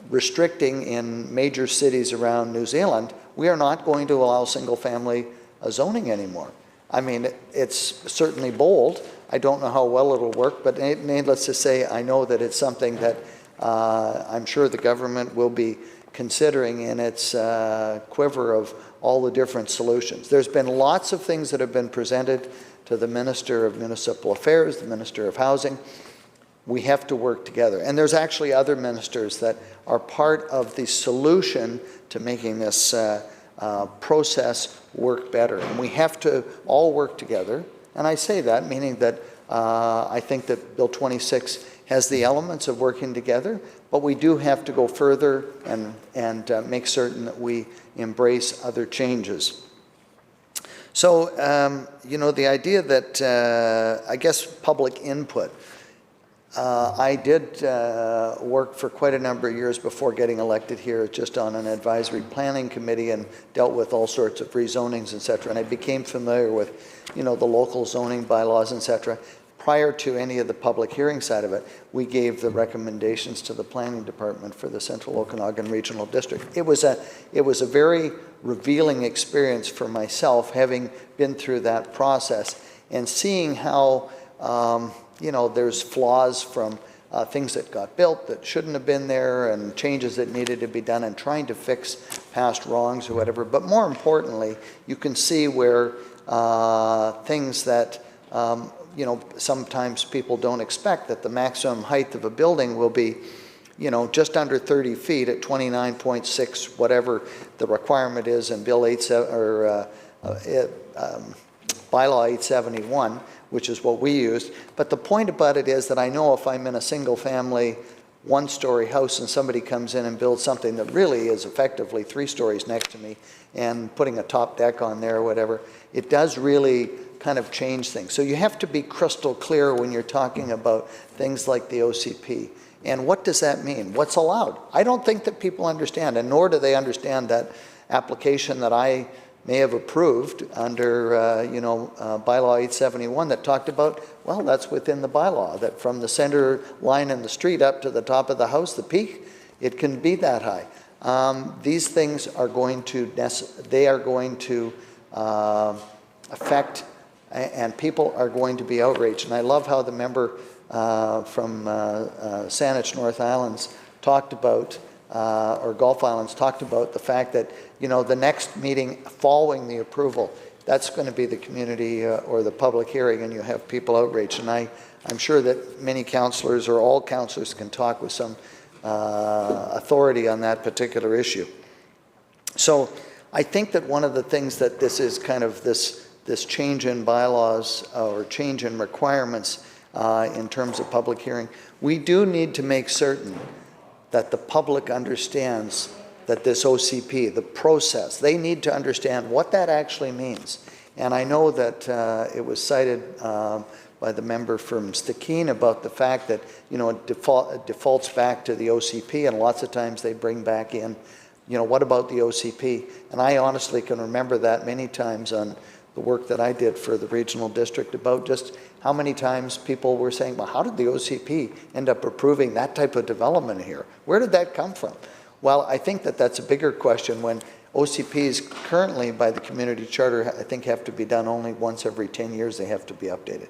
restricting in major cities around New Zealand. We are not going to allow single-family zoning anymore. I mean, it's certainly bold. I don't know how well it'll work, but needless to say, I know that it's something that I'm sure the government will be considering in its quiver of all the different solutions. There's been lots of things that have been presented to the Minister of Municipal Affairs, the Minister of Housing. We have to work together. And there's actually other ministers that are part of the solution to making this process work better. And we have to all work together. And I say that, meaning that I think that Bill 26 has the elements of working together, but we do have to go further and make certain that we embrace other changes. So, the idea that, I guess, public input. I did work for quite a number of years before getting elected here just on an advisory planning committee and dealt with all sorts of rezonings, et cetera. And I became familiar with, the local zoning bylaws, et cetera. Prior to any of the public hearing side of it, we gave the recommendations to the planning department for the Central Okanagan Regional District. It was a very revealing experience for myself, having been through that process and seeing how, there's flaws from things that got built that shouldn't have been there and changes that needed to be done and trying to fix past wrongs or whatever. But more importantly, you can see where things that sometimes people don't expect, that the maximum height of a building will be, just under 30 feet at 29.6, whatever the requirement is in Bill 87 or Bylaw 871, which is what we used. But the point about it is that I know if I'm in a single-family, one-story house and somebody comes in and builds something that really is effectively 3 stories next to me and putting a top deck on there or whatever, it does really kind of change things. So you have to be crystal clear when you're talking about things like the OCP. And what does that mean? What's allowed? I don't think that people understand, and nor do they understand that application that I may have approved under, Bylaw 871 that talked about, well, that's within the bylaw, that from the center line in the street up to the top of the house, the peak, it can be that high. These things are going to, affect, and people are going to be outraged. And I love how the member from Saanich North Islands talked about, or Gulf Islands talked about the fact that, the next meeting following the approval, that's going to be the community or the public hearing, and you have people outraged. And I'm sure that many councillors or all councillors can talk with some authority on that particular issue. So I think that one of the things that this is kind of this change in bylaws or change in requirements in terms of public hearing. We do need to make certain that the public understands that this OCP, the process, they need to understand what that actually means. And I know that it was cited by the member from Stikine about the fact that, you know, it defaults back to the OCP, and lots of times they bring back in, you know, what about the OCP? And I honestly can remember that many times on the work that I did for the regional district about just how many times people were saying, well, how did the OCP end up approving that type of development here? Where did that come from? Well, I think that that's a bigger question when OCPs currently by the community charter, I think, have to be done only once every 10 years. They have to be updated.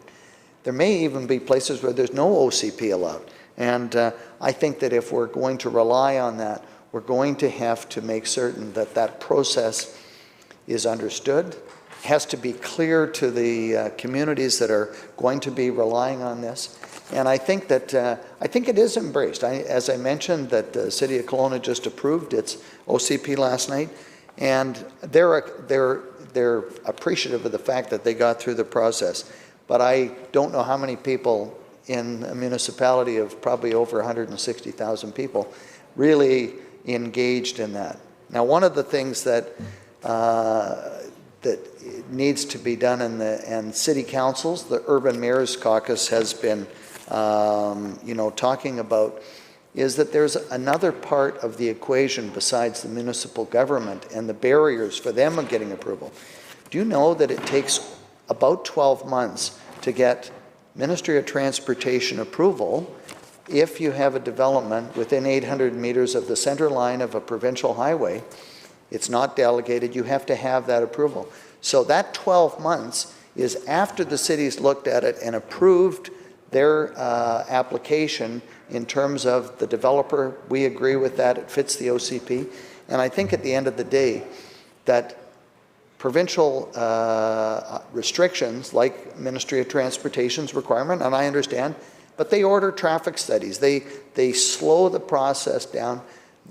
There may even be places where there's no OCP allowed. And I think that if we're going to rely on that, we're going to have to make certain that that process is understood, has to be clear to the communities that are going to be relying on this. And I think that it is embraced. As I mentioned, that the City of Kelowna just approved its OCP last night, and they're appreciative of the fact that they got through the process. But I don't know how many people in a municipality of probably over 160,000 people really engaged in that. Now, one of the things that that needs to be done in city councils, the Urban Mayors Caucus has been talking about, is that there's another part of the equation besides the municipal government and the barriers for them of getting approval. Do you know that it takes about 12 months to get Ministry of Transportation approval if you have a development within 800 meters of the center line of a provincial highway? It's not delegated. You have to have that approval. So that 12 months is after the city's looked at it and approved their application in terms of the developer. We agree with that. It fits the OCP. And I think at the end of the day that provincial restrictions like Ministry of Transportation's requirement, and I understand, but they order traffic studies. They slow the process down.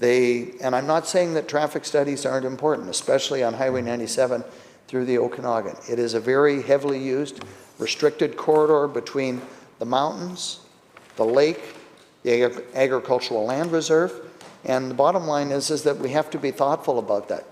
And I'm not saying that traffic studies aren't important, especially on Highway 97 through the Okanagan. It is a very heavily used, restricted corridor between the mountains, the lake, the agricultural land reserve, and the bottom line is that we have to be thoughtful about that.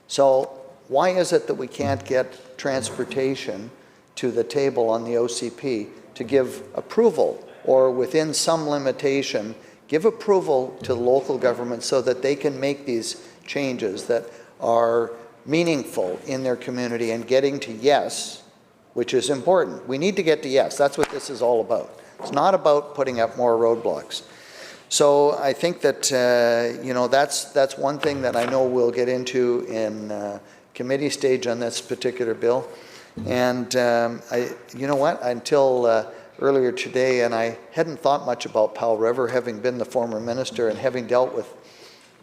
So why is it that we can't get transportation to the table on the OCP to give approval, or within some limitation, give approval to local government so that they can make these changes that are meaningful in their community and getting to yes, which is important. We need to get to yes. That's what this is all about. It's not about putting up more roadblocks. So I think that, that's one thing that I know we'll get into in committee stage on this particular bill. And you know what, until earlier today, and I hadn't thought much about Powell River, having been the former minister and having dealt with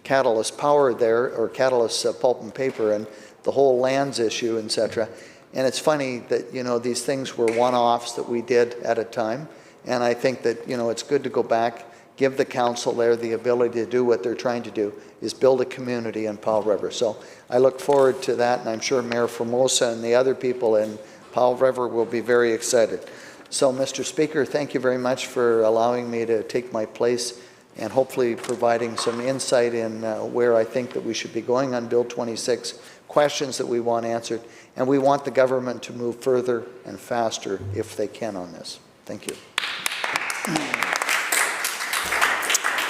Catalyst Power there, or Catalyst Pulp and Paper, and the whole lands issue, etc. And it's funny that, these things were one-offs that we did at a time. And I think that, it's good to go back, give the council there the ability to do what they're trying to do, is build a community in Powell River. So I look forward to that, and I'm sure Mayor Formosa and the other people in Powell River will be very excited. So, Mr. Speaker, thank you very much for allowing me to take my place and hopefully providing some insight in where I think that we should be going on Bill 26, questions that we want answered, and we want the government to move further and faster if they can on this. Thank you.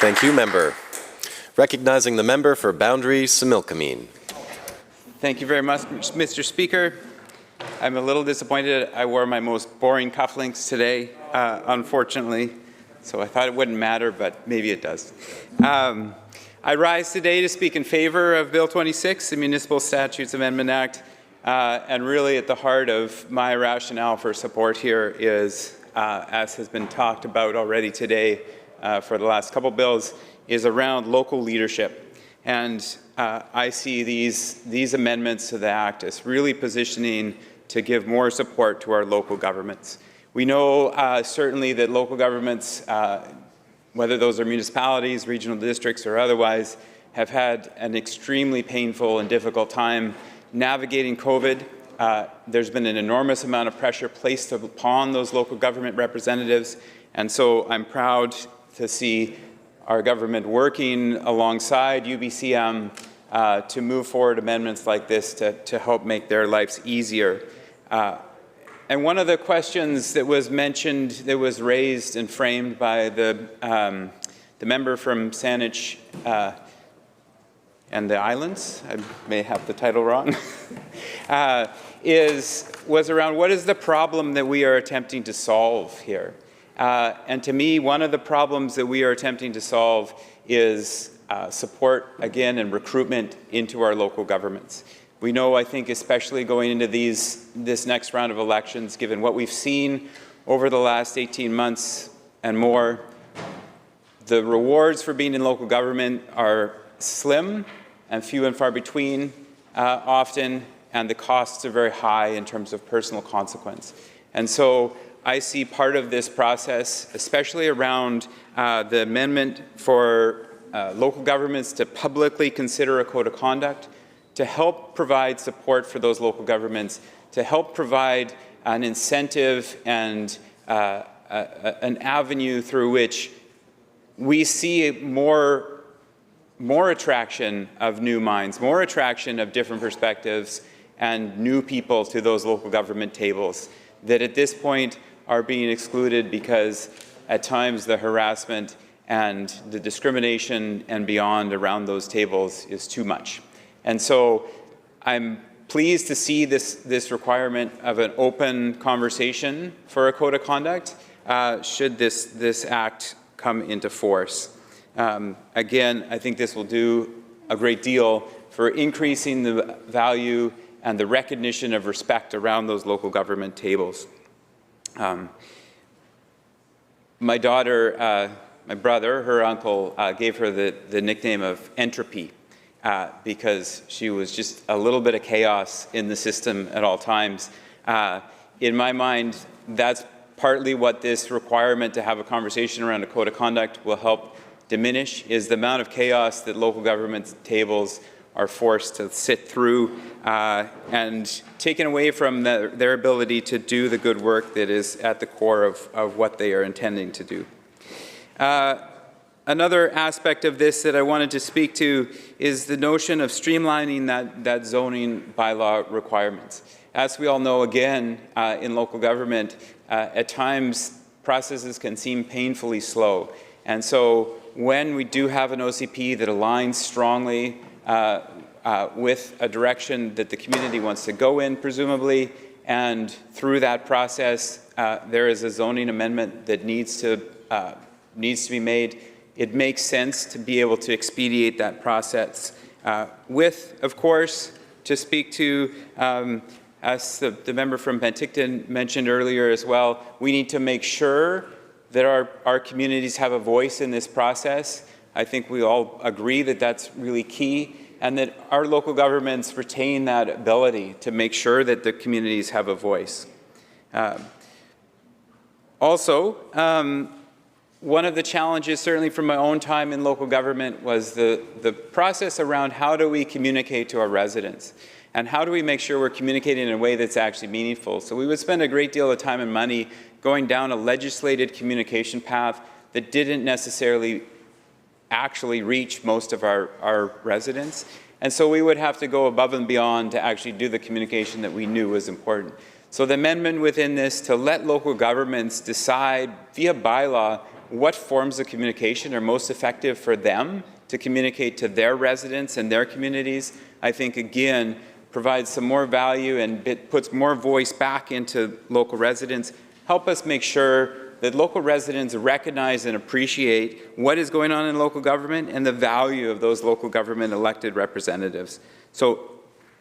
Thank you, member. Recognizing the member for Boundary Similkameen. Thank you very much, Mr. Speaker. I'm a little disappointed I wore my most boring cufflinks today, unfortunately, so I thought it wouldn't matter, but maybe it does. I rise today to speak in favor of Bill 26, the Municipal Statutes Amendment Act, and really at the heart of my rationale for support here is, as has been talked about already today for the last couple bills, is around local leadership. And I see these amendments to the Act as really positioning to give more support to our local governments. We know certainly that local governments, whether those are municipalities, regional districts, or otherwise, have had an extremely painful and difficult time navigating COVID, there's been an enormous amount of pressure placed upon those local government representatives, and so I'm proud to see our government working alongside UBCM to move forward amendments like this to help make their lives easier. And one of the questions that was mentioned, that was raised and framed by the member from Saanich and the Islands, I may have the title wrong, was around what is the problem that we are attempting to solve here? And to me, one of the problems that we are attempting to solve is support, again, and recruitment into our local governments. We know, I think, especially going into this next round of elections, given what we've seen over the last 18 months and more, the rewards for being in local government are slim and few and far between often, and the costs are very high in terms of personal consequence. And so I see part of this process, especially around the amendment for local governments to publicly consider a code of conduct, to help provide support for those local governments, to help provide an incentive and an avenue through which we see more attraction of new minds, more attraction of different perspectives and new people to those local government tables that at this point are being excluded because at times the harassment and the discrimination and beyond around those tables is too much. And so I'm pleased to see this requirement of an open conversation for a code of conduct should this act come into force. Again, I think this will do a great deal for increasing the value and the recognition of respect around those local government tables. My daughter, my brother, her uncle, gave her the nickname of Entropy because she was just a little bit of chaos in the system at all times. In my mind, that's partly what this requirement to have a conversation around a code of conduct will help diminish, is the amount of chaos that local government tables are forced to sit through and taken away from their ability to do the good work that is at the core of what they are intending to do. Another aspect of this that I wanted to speak to is the notion of streamlining that zoning bylaw requirements. As we all know, again, in local government, at times processes can seem painfully slow. And so when we do have an OCP that aligns strongly with a direction that the community wants to go in, presumably, and through that process, there is a zoning amendment that needs to be made, it makes sense to be able to expedite that process with, of course, to speak to, as the member from Penticton mentioned earlier as well, we need to make sure that our communities have a voice in this process. I think we all agree that that's really key, and that our local governments retain that ability to make sure that the communities have a voice. Also, one of the challenges, certainly from my own time in local government, was the process around how do we communicate to our residents, and how do we make sure we're communicating in a way that's actually meaningful. So we would spend a great deal of time and money going down a legislated communication path that didn't necessarily actually reach most of our residents. And so we would have to go above and beyond to actually do the communication that we knew was important. So the amendment within this to let local governments decide via bylaw what forms of communication are most effective for them to communicate to their residents and their communities, I think, again, provides some more value and it puts more voice back into local residents. Help us make sure that local residents recognize and appreciate what is going on in local government and the value of those local government elected representatives. So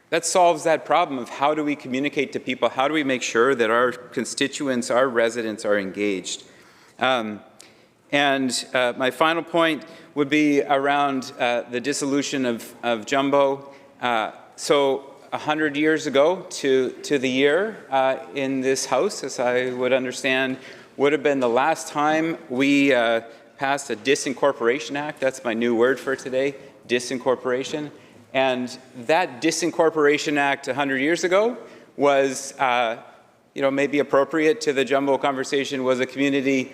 that solves that problem of how do we communicate to people, how do we make sure that our constituents, our residents are engaged. My final point would be around the dissolution of Jumbo. So 100 years ago to the year in this House, as I would understand, would have been the last time we passed a disincorporation act. That's my new word for today, disincorporation. And that disincorporation act 100 years ago was, maybe appropriate to the jumbo conversation, was a community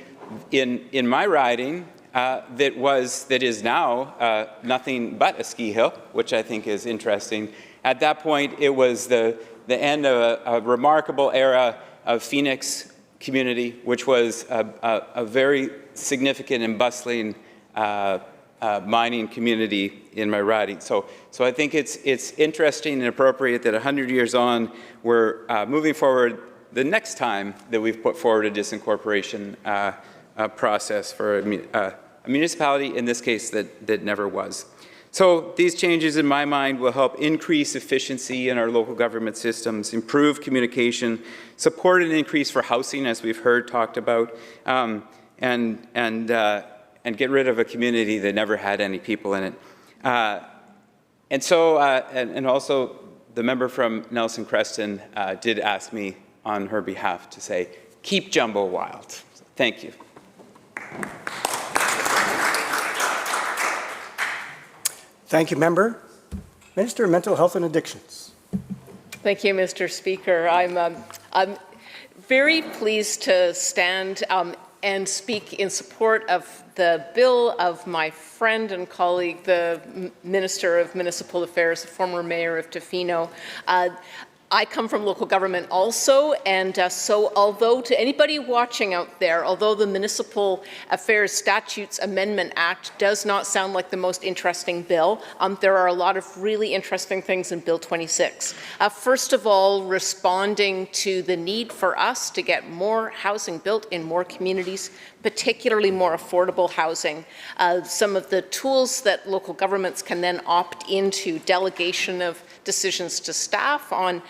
in my riding that is now nothing but a ski hill, which I think is interesting. At that point, it was the end of a remarkable era of Phoenix community, which was a very significant and bustling mining community in my riding. So I think it's interesting and appropriate that 100 years on, we're moving forward the next time that we've put forward a disincorporation process for a municipality, in this case, that never was. So these changes, in my mind, will help increase efficiency in our local government systems, improve communication, support an increase for housing, as we've heard talked about, and get rid of a community that never had any people in it. And also, the member from Nelson Creston did ask me on her behalf to say, keep Jumbo wild. So, thank you. Thank you, member. Minister of Mental Health and Addictions. Thank you, Mr. Speaker. I'm very pleased to stand and speak in support of the bill of my friend and colleague, the Minister of Municipal Affairs, the former Mayor of Tofino. I come from local government also, and so although to anybody watching out there, although the Municipal Affairs Statutes Amendment Act does not sound like the most interesting bill, there are a lot of really interesting things in Bill 26. First of all, responding to the need for us to get more housing built in more communities, particularly more affordable housing. Some of the tools that local governments can then opt into, delegation of decisions to staff on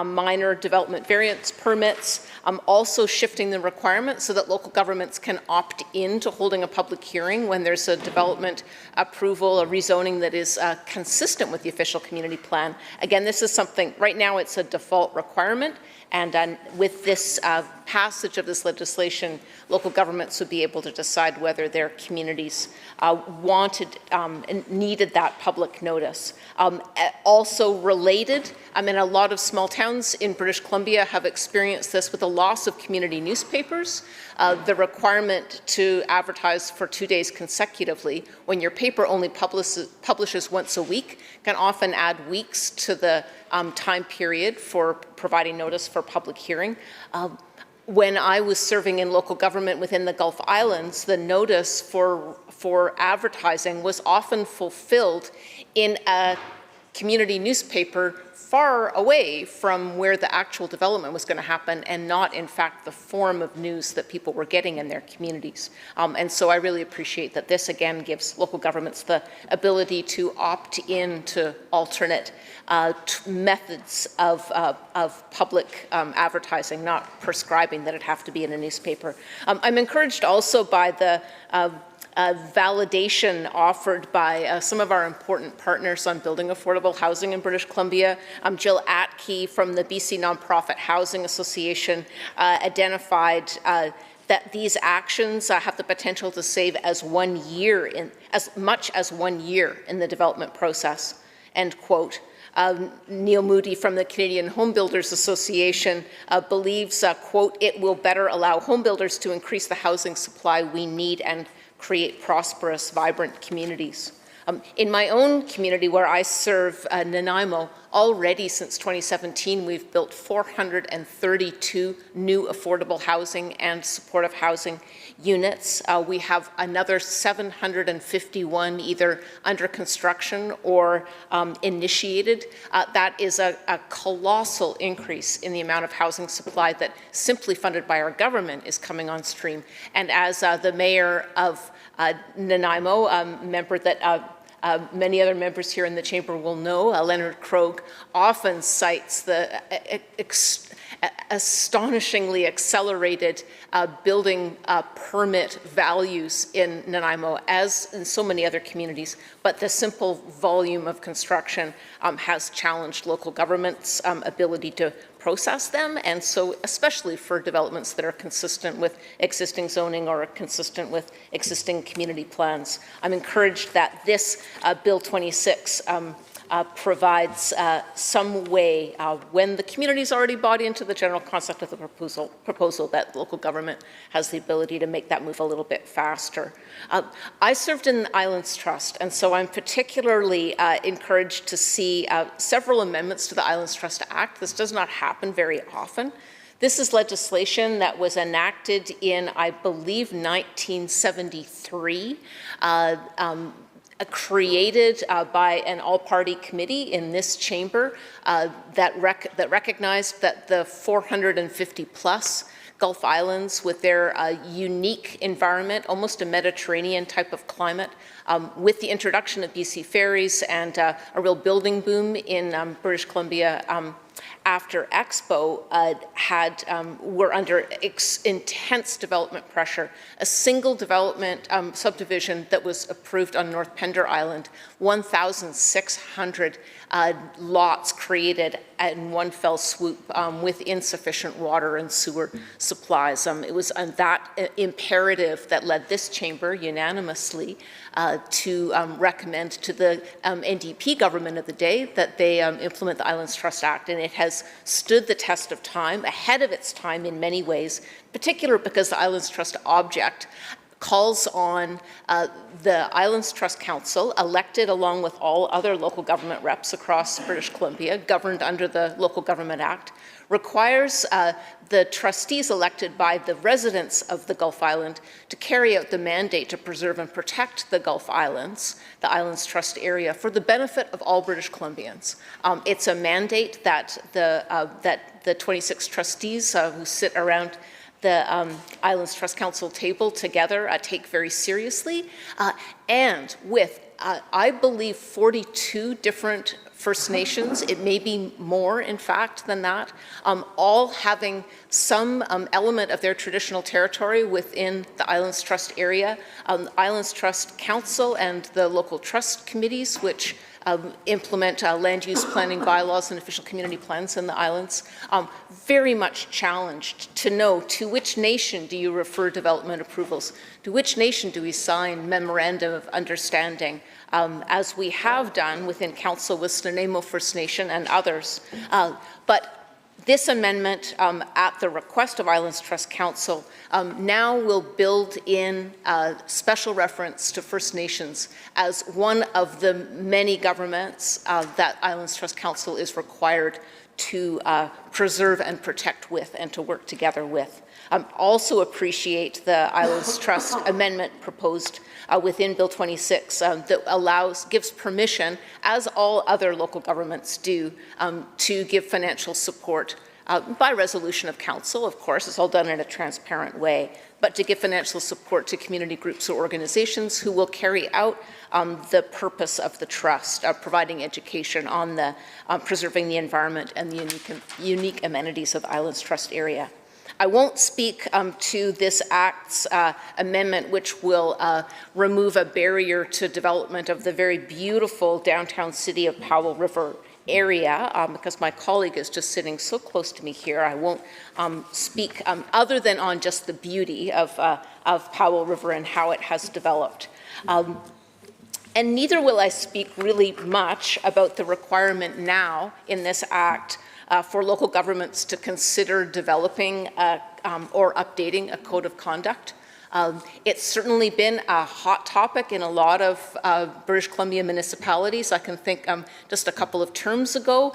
minor development variance permits, also shifting the requirements so that local governments can opt into holding a public hearing when there's a development approval, a rezoning that is consistent with the official community plan. Again, this is something, right now it's a default requirement, and with this passage of this legislation, local governments would be able to decide whether their communities wanted and needed that public notice. Also related, a lot of small towns in British Columbia have experienced this with the loss of community newspapers. The requirement to advertise for 2 days consecutively when your paper only publishes once a week can often add weeks to the time period for providing notice for public hearing. When I was serving in local government within the Gulf Islands, the notice for advertising was often fulfilled in a community newspaper far away from where the actual development was going to happen, and not, in fact, the form of news that people were getting in their communities. And so I really appreciate that this, again, gives local governments the ability to opt in to alternate methods of public advertising, not prescribing that it have to be in a newspaper. I'm encouraged also by the validation offered by some of our important partners on building affordable housing in British Columbia. Jill Atke from the BC Nonprofit Housing Association identified that these actions have the potential to save as much as 1 year in the development process, end quote. Neil Moody from the Canadian Home Builders Association believes, quote, it will better allow home builders to increase the housing supply we need and create prosperous, vibrant communities. In my own community where I serve, Nanaimo, already since 2017, we've built 432 new affordable housing and supportive housing units. We have another 751 either under construction or initiated. That is a colossal increase in the amount of housing supply that, simply funded by our government, is coming on stream. And as the mayor of Nanaimo, a member that many other members here in the chamber will know, Leonard Krogh, often cites the astonishingly accelerated building permit values in Nanaimo, as in so many other communities, but the simple volume of construction has challenged local government's ability to process them, and so especially for developments that are consistent with existing zoning or consistent with existing community plans. I'm encouraged that this Bill 26 provides some way, when the community's already bought into the general concept of the proposal, that local government has the ability to make that move a little bit faster. I served in the Islands Trust, and so I'm particularly encouraged to see several amendments to the Islands Trust Act. This does not happen very often. This is legislation that was enacted in, I believe, 1973, created by an all-party committee in this chamber that recognized that the 450-plus Gulf Islands, with their unique environment, almost a Mediterranean type of climate, with the introduction of BC ferries and a real building boom in British Columbia after Expo, were under intense development pressure. A single development subdivision that was approved on North Pender Island, 1,600 lots created in one fell swoop with insufficient water and sewer supplies. It was that imperative that led this chamber unanimously to recommend to the NDP government of the day that they implement the Islands Trust Act, and it has stood the test of time, ahead of its time in many ways, particularly because the Islands Trust object calls on the Islands Trust Council, elected along with all other local government reps across British Columbia, governed under the Local Government Act, requires the trustees elected by the residents of the Gulf Island to carry out the mandate to preserve and protect the Gulf Islands, the Islands Trust area, for the benefit of all British Columbians. It's a mandate that the 26 trustees who sit around the Islands Trust Council table together take very seriously, and with, I believe, 42 different First Nations, it may be more, in fact, than that, all having some element of their traditional territory within the Islands Trust area. Islands Trust Council and the local trust committees, which implement land use planning bylaws and official community plans in the islands, very much challenged to know to which nation do you refer development approvals, to which nation do we sign memorandum of understanding, as we have done within council with Snuneymuxw First Nation and others. But this amendment, at the request of Islands Trust Council, now will build in special reference to First Nations as one of the many governments that Islands Trust Council is required to preserve and protect with and to work together with. Also appreciate the Islands Trust amendment proposed within Bill 26 that gives permission, as all other local governments do, to give financial support by resolution of council, of course. It's all done in a transparent way, but to give financial support to community groups or organizations who will carry out the purpose of the trust, providing education on the preserving the environment and the unique amenities of the Islands Trust area. I won't speak to this Act's amendment, which will remove a barrier to development of the very beautiful downtown city of Powell River area, because my colleague is just sitting so close to me here. I won't speak other than on just the beauty of Powell River and how it has developed. And neither will I speak really much about the requirement now in this Act for local governments to consider developing or updating a code of conduct. It's certainly been a hot topic in a lot of British Columbia municipalities. I can think just a couple of terms ago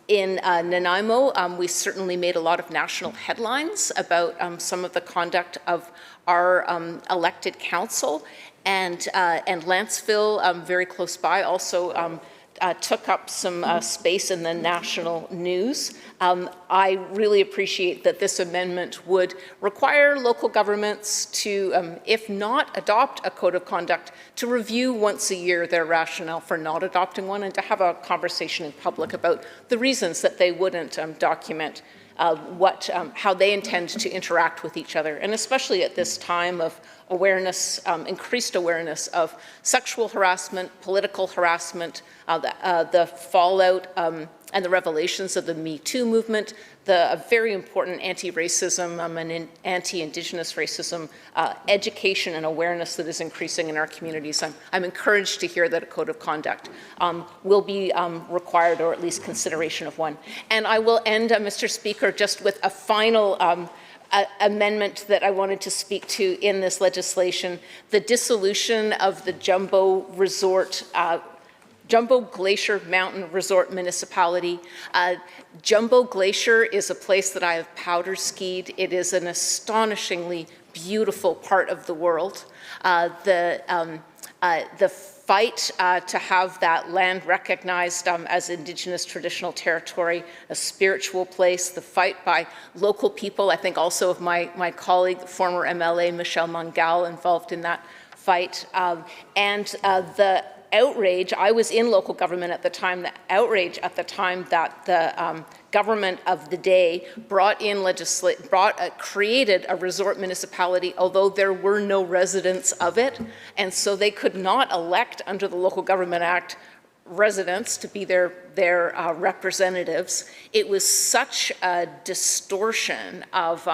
in Nanaimo, we certainly made a lot of national headlines about some of the conduct of our elected council, and Lanceville, very close by, also took up some space in the national news. I really appreciate that this amendment would require local governments to, if not adopt a code of conduct, to review once a year their rationale for not adopting one, and to have a conversation in public about the reasons that they wouldn't document how they intend to interact with each other, and especially at this time of awareness, increased awareness of sexual harassment, political harassment, the fallout and the revelations of the Me Too movement, the very important anti-racism and anti-Indigenous racism education and awareness that is increasing in our communities. I'm encouraged to hear that a code of conduct will be required, or at least consideration of one. And I will end, Mr. Speaker, just with a final amendment that I wanted to speak to in this legislation: the dissolution of the Jumbo Glacier Mountain Resort Municipality. Jumbo Glacier is a place that I have powder skied. It is an astonishingly beautiful part of the world. The fight to have that land recognized as Indigenous traditional territory, a spiritual place, the fight by local people, I think also of my colleague, the former MLA Michelle Mangal, involved in that fight, and the outrage. I was in local government at the time. The outrage at the time that the government of the day created a resort municipality, although there were no residents of it, and so they could not elect under the Local Government Act residents to be their representatives. It was such a distortion of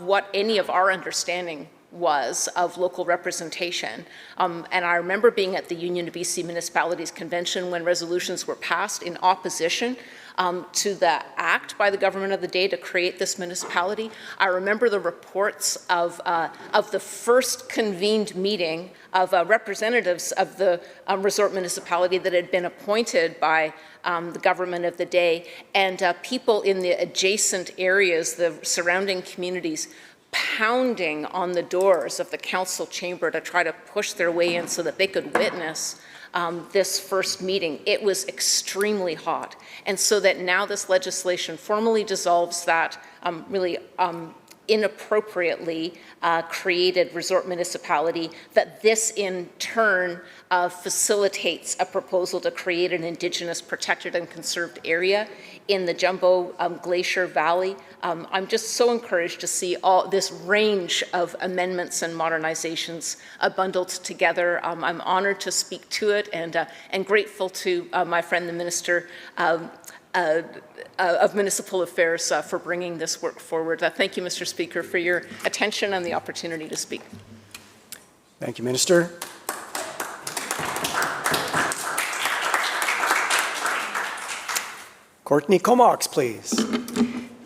what any of our understanding was of local representation. And I remember being at the Union of BC Municipalities Convention when resolutions were passed in opposition to the act by the government of the day to create this municipality. I remember the reports of the first convened meeting of representatives of the resort municipality that had been appointed by the government of the day, and people in the adjacent areas, the surrounding communities, pounding on the doors of the council chamber to try to push their way in so that they could witness this first meeting. It was extremely hot. And so that now this legislation formally dissolves that really inappropriately created resort municipality, that this in turn facilitates a proposal to create an Indigenous protected and conserved area in the Jumbo Glacier Valley. I'm just so encouraged to see all this range of amendments and modernizations bundled together. I'm honored to speak to it, and grateful to my friend the Minister of Municipal Affairs for bringing this work forward. Thank you, Mr. Speaker, for your attention and the opportunity to speak. Thank you, Minister. Courtney Comox, please.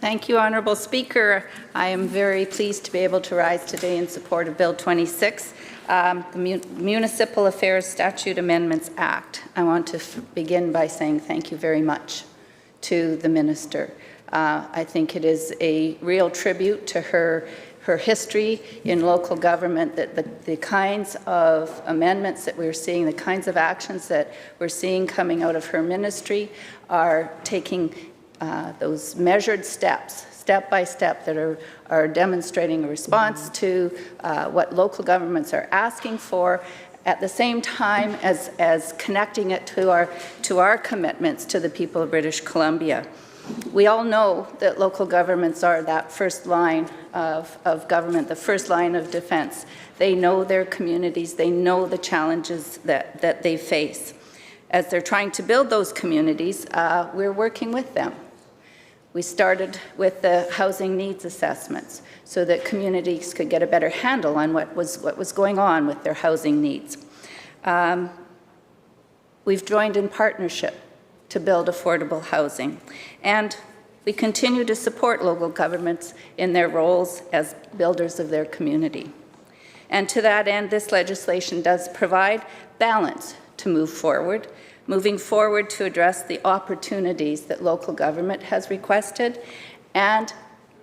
Thank you, Honourable Speaker. I am very pleased to be able to rise today in support of Bill 26, the Municipal Affairs Statute Amendments Act. I want to begin by saying thank you very much to the Minister. I think it is a real tribute to her history in local government, that the kinds of amendments that we're seeing, the kinds of actions that we're seeing coming out of her ministry are taking those measured steps, step by step, that are demonstrating a response to what local governments are asking for, at the same time as connecting it to our commitments to the people of British Columbia. We all know that local governments are that first line of government, the first line of defense. They know their communities, they know the challenges that they face. As they're trying to build those communities, we're working with them. We started with the housing needs assessments so that communities could get a better handle on what was going on with their housing needs. We've joined in partnership to build affordable housing, and we continue to support local governments in their roles as builders of their community. And to that end, this legislation does provide balance to moving forward to address the opportunities that local government has requested, and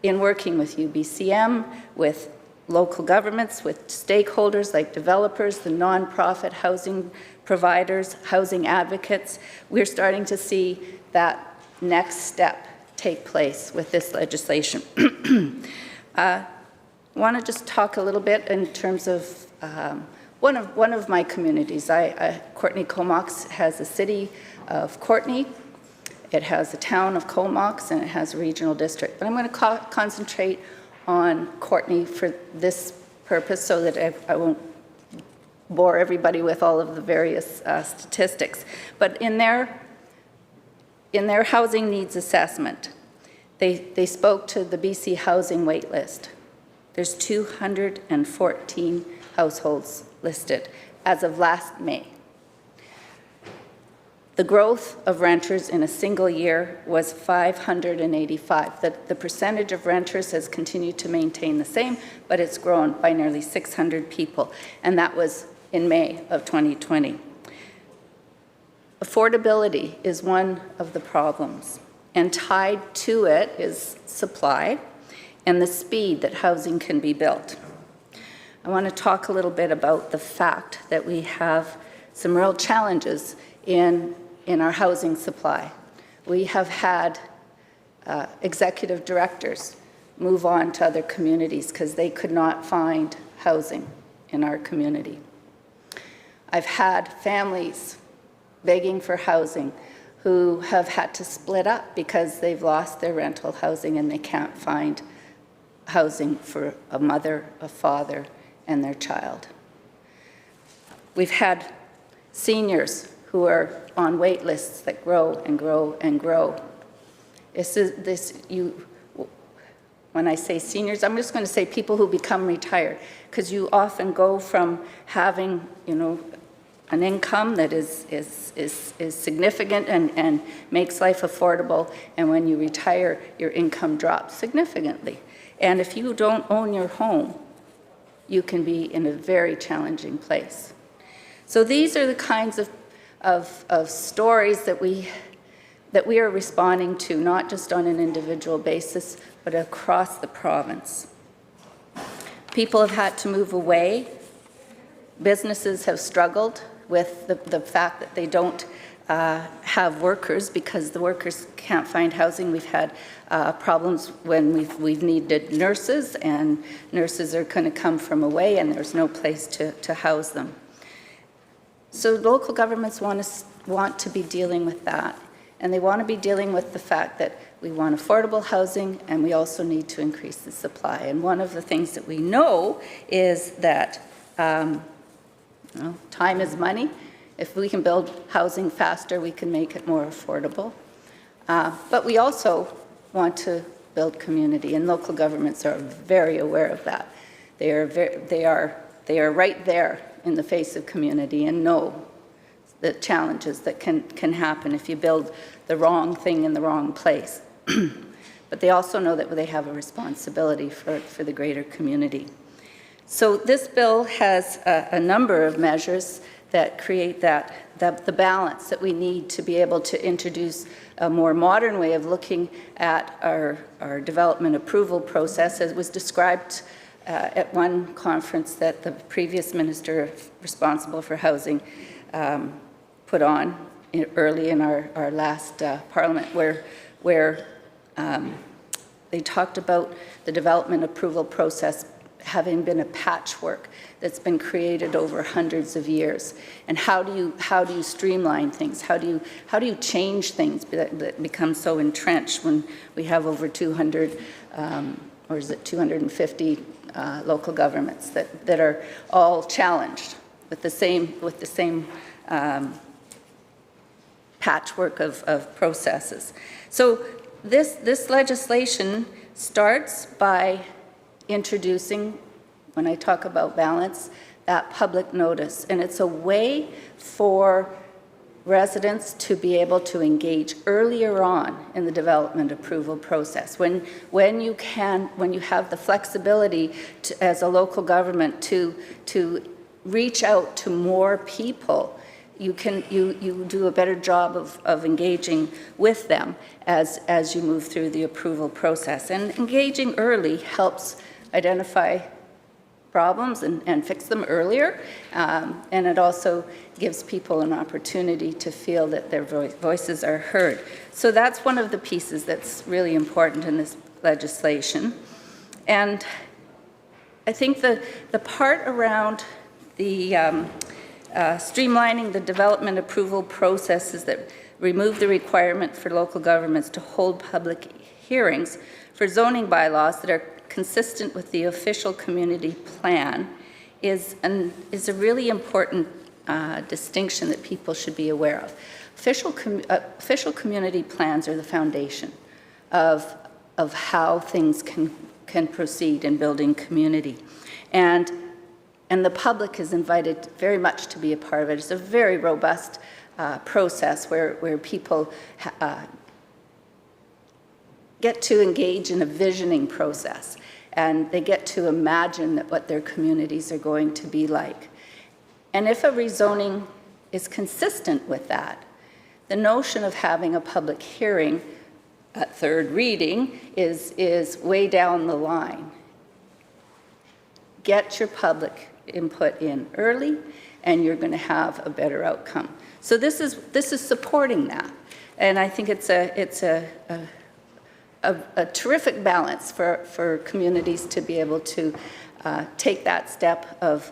in working with UBCM, with local governments, with stakeholders like developers, the nonprofit housing providers, housing advocates, we're starting to see that next step take place with this legislation. I want to just talk a little bit in terms of one of my communities. Courtney Comox has a city of Courtney, it has a town of Comox, and it has a regional district. But I'm going to concentrate on Courtney for this purpose so that I won't bore everybody with all of the various statistics. But in there, in their housing needs assessment, they spoke to the BC housing wait list. There's 214 households listed as of last May. The growth of renters in a single year was 585. The percentage of renters has continued to maintain the same, but it's grown by nearly 600 people, and that was in May of 2020. Affordability is one of the problems, and tied to it is supply and the speed that housing can be built. I want to talk a little bit about the fact that we have some real challenges in our housing supply. We have had executive directors move on to other communities because they could not find housing in our community. I've had families begging for housing who have had to split up because they've lost their rental housing and they can't find housing for a mother, a father, and their child. We've had seniors who are on wait lists that grow and grow and grow. When I say seniors, I'm just going to say people who become retired, because you often go from having, an income that is significant and makes life affordable, and when you retire, your income drops significantly. And if you don't own your home, you can be in a very challenging place. So these are the kinds of stories that we are responding to, not just on an individual basis, but across the province. People have had to move away. Businesses have struggled with the fact that they don't have workers because the workers can't find housing. We've had problems when we've needed nurses, and nurses are going to come from away and there's no place to house them. So local governments want to be dealing with that, and they want to be dealing with the fact that we want affordable housing and we also need to increase the supply. And one of the things that we know is that time is money. If we can build housing faster, we can make it more affordable. But we also want to build community, and local governments are very aware of that. They are right there in the face of community and know the challenges that can happen if you build the wrong thing in the wrong place. But they also know that they have a responsibility for the greater community. So this bill has a number of measures that create the balance that we need to be able to introduce a more modern way of looking at our development approval process, as was described at one conference that the previous minister responsible for housing put on early in our last parliament, where they talked about the development approval process having been a patchwork that's been created over hundreds of years. And how do you streamline things? How do you change things that become so entrenched when we have over 200 or is it 250 local governments that are all challenged with the same patchwork of processes. So this legislation starts by introducing, when I talk about balance, that public notice. And it's a way for residents to be able to engage earlier on in the development approval process. When you have the flexibility as a local government to reach out to more people, you do a better job of engaging with them as you move through the approval process. And engaging early helps identify problems and fix them earlier. And it also gives people an opportunity to feel that their voices are heard. So that's one of the pieces that's really important in this legislation. And I think the part around the streamlining the development approval processes that remove the requirement for local governments to hold public hearings for zoning bylaws that are consistent with the official community plan is a really important distinction that people should be aware of. official community plans are the foundation of how things can proceed in building community. And the public is invited very much to be a part of it. It's a very robust process where people get to engage in a visioning process, and they get to imagine what their communities are going to be like. And if a rezoning is consistent with that, the notion of having a public hearing at third reading is way down the line. Get your public input in early, and you're going to have a better outcome. So this is supporting that, and I think it's a terrific balance for communities to be able to take that step of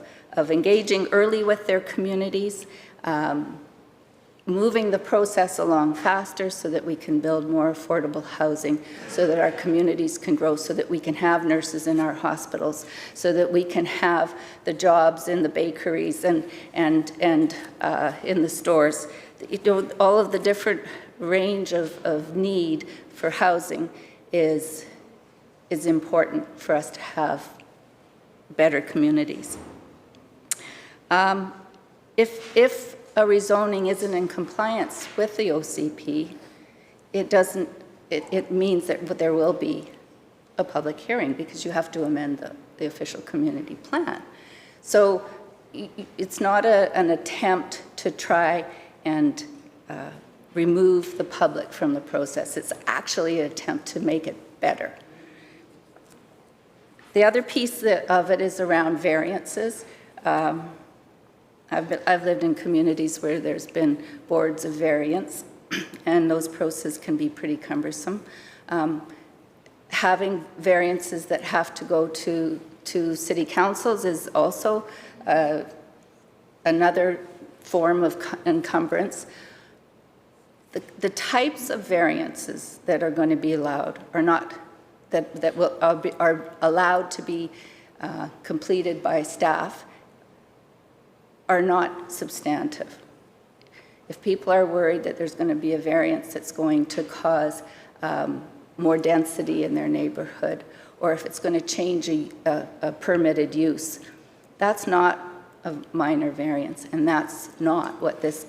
engaging early with their communities, moving the process along faster so that we can build more affordable housing, so that our communities can grow, so that we can have nurses in our hospitals, so that we can have the jobs in the bakeries and in the stores. You know, all of the different range of need for housing is important for us to have better communities. If a rezoning isn't in compliance with the OCP, it means that there will be a public hearing, because you have to amend the official community plan. So it's not an attempt to try and remove the public from the process. It's actually an attempt to make it better. The other piece of it is around variances. I've lived in communities where there's been boards of variance, and those processes can be pretty cumbersome. Having variances that have to go to city councils is also another form of encumbrance. The types of variances that are going to be allowed are not are allowed to be completed by staff are not substantive. If people are worried that there's going to be a variance that's going to cause more density in their neighborhood, or if it's going to change a permitted use, that's not a minor variance, and that's not what this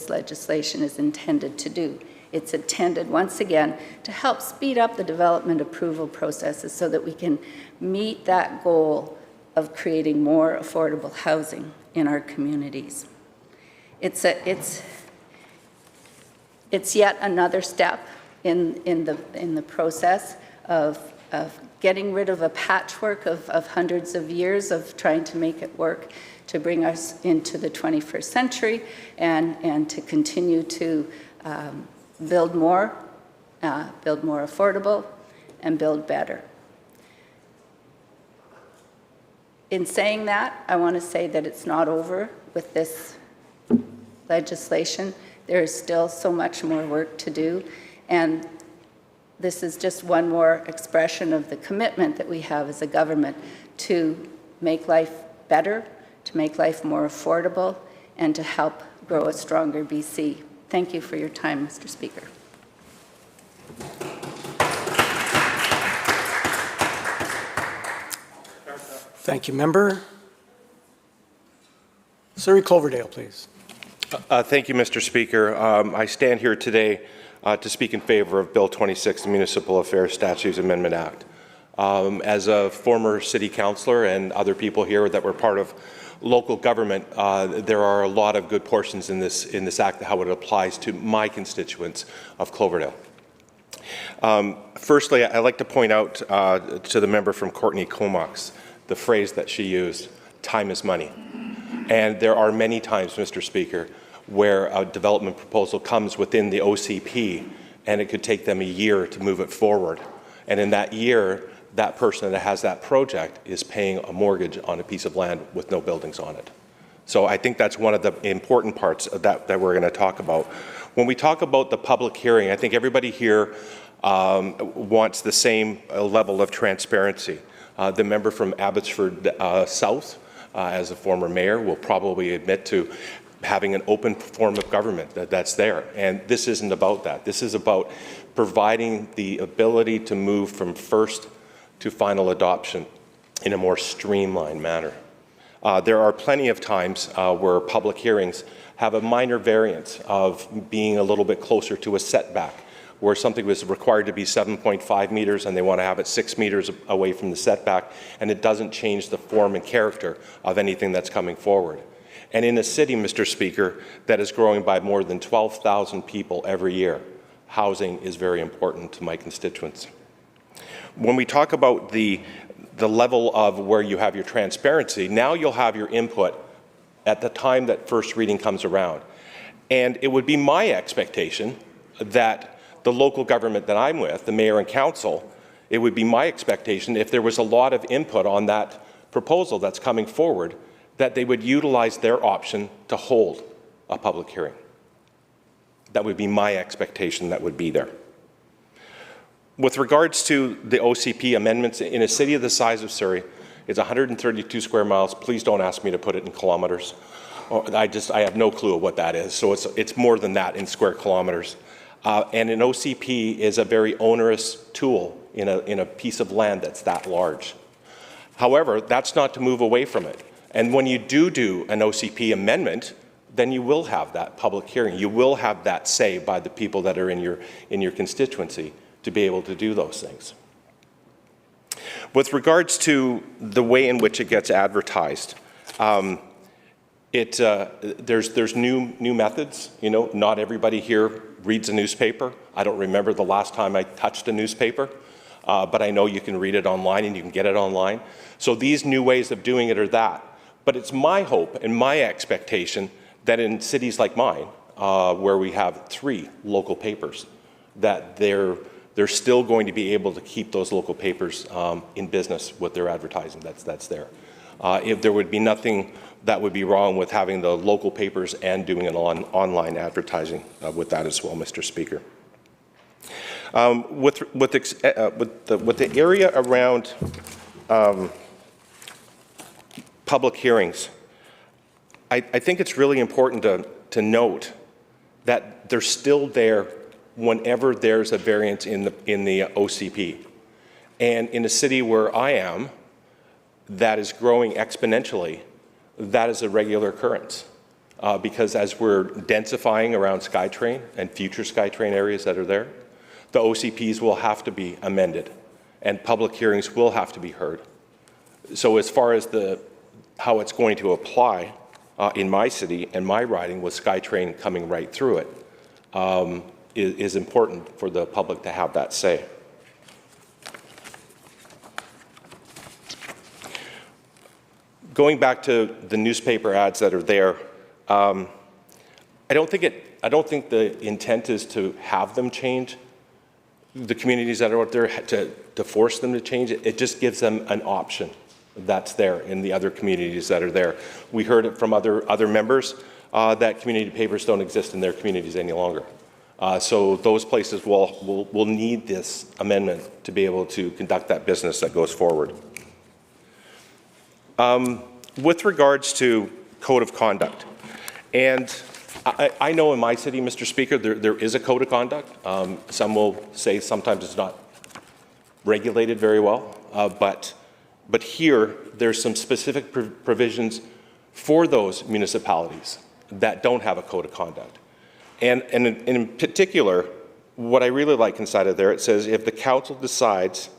legislation is intended to do. It's intended, once again, to help speed up the development approval processes so that we can meet that goal of creating more affordable housing in our communities. It's yet another step in the process of getting rid of a patchwork of hundreds of years of trying to make it work, to bring us into the 21st century and to continue to build more affordable, and build better. In saying that, I want to say that it's not over with this legislation. There is still so much more work to do, and this is just one more expression of the commitment that we have as a government to make life better, to make life more affordable, and to help grow a stronger BC. Thank you for your time, Mr. Speaker. Thank you, member. Surrey Cloverdale, please. Thank you, Mr. Speaker. I stand here today to speak in favor of Bill 26, the Municipal Affairs Statutes Amendment Act. As a former city councillor and other people here that were part of local government, there are a lot of good portions in this act, how it applies to my constituents of Cloverdale. Firstly, I'd like to point out to the member from Courtenay Comox the phrase that she used, time is money. And there are many times, Mr. Speaker, where a development proposal comes within the OCP and it could take them a year to move it forward. And in that year, that person that has that project is paying a mortgage on a piece of land with no buildings on it. So I think that's one of the important parts of that we're going to talk about. When we talk about the public hearing, I think everybody here wants the same level of transparency. The member from Abbotsford South, as a former mayor, will probably admit to having an open form of government that's there. And this isn't about that. This is about providing the ability to move from first to final adoption in a more streamlined manner. There are plenty of times where public hearings have a minor variance of being a little bit closer to a setback, where something was required to be 7.5 meters and they want to have it 6 meters away from the setback, and it doesn't change the form and character of anything that's coming forward. And in a city, Mr. Speaker, that is growing by more than 12,000 people every year, housing is very important to my constituents. When we talk about the level of where you have your transparency, now you'll have your input at the time that first reading comes around. And it would be my expectation that the local government that I'm with, the mayor and council, it would be my expectation if there was a lot of input on that proposal that's coming forward, that they would utilize their option to hold a public hearing. That would be my expectation that would be there. With regards to the OCP amendments, in a city of the size of Surrey, it's 132 square miles. Please don't ask me to put it in kilometers. I have no clue of what that is. So it's more than that in square kilometers. And an OCP is a very onerous tool in a piece of land that's that large. However, that's not to move away from it. And when you do an OCP amendment, then you will have that public hearing. You will have that say by the people that are in your constituency to be able to do those things. With regards to the way in which it gets advertised, there's new methods. You know, not everybody here reads a newspaper. I don't remember the last time I touched a newspaper, but I know you can read it online and you can get it online. So these new ways of doing it are that. But it's my hope and my expectation that in cities like mine, where we have 3 local papers, that they're still going to be able to keep those local papers in business with their advertising that's there. If there would be nothing that would be wrong with having the local papers and doing an online advertising with that as well, Mr. Speaker. With the area around public hearings, I think it's really important to note that they're still there whenever there's a variance in the OCP. And in a city where I am, that is growing exponentially, that is a regular occurrence. Because as we're densifying around SkyTrain and future SkyTrain areas that are there, the OCPs will have to be amended and public hearings will have to be heard. So as far as how it's going to apply in my city and my riding with SkyTrain coming right through it, is important for the public to have that say. Going back to the newspaper ads that are there, I don't think the intent is to have them change the communities that are out there, to force them to change it. It just gives them an option that's there in the other communities that are there. We heard it from other members that community papers don't exist in their communities any longer. So those places will need this amendment to be able to conduct that business that goes forward. With regards to code of conduct, and I know in my city, Mr. Speaker, there is a code of conduct. Some will say sometimes it's not regulated very well, but here there's some specific provisions for those municipalities that don't have a code of conduct. And in particular, what I really like inside of there, it says if the council decides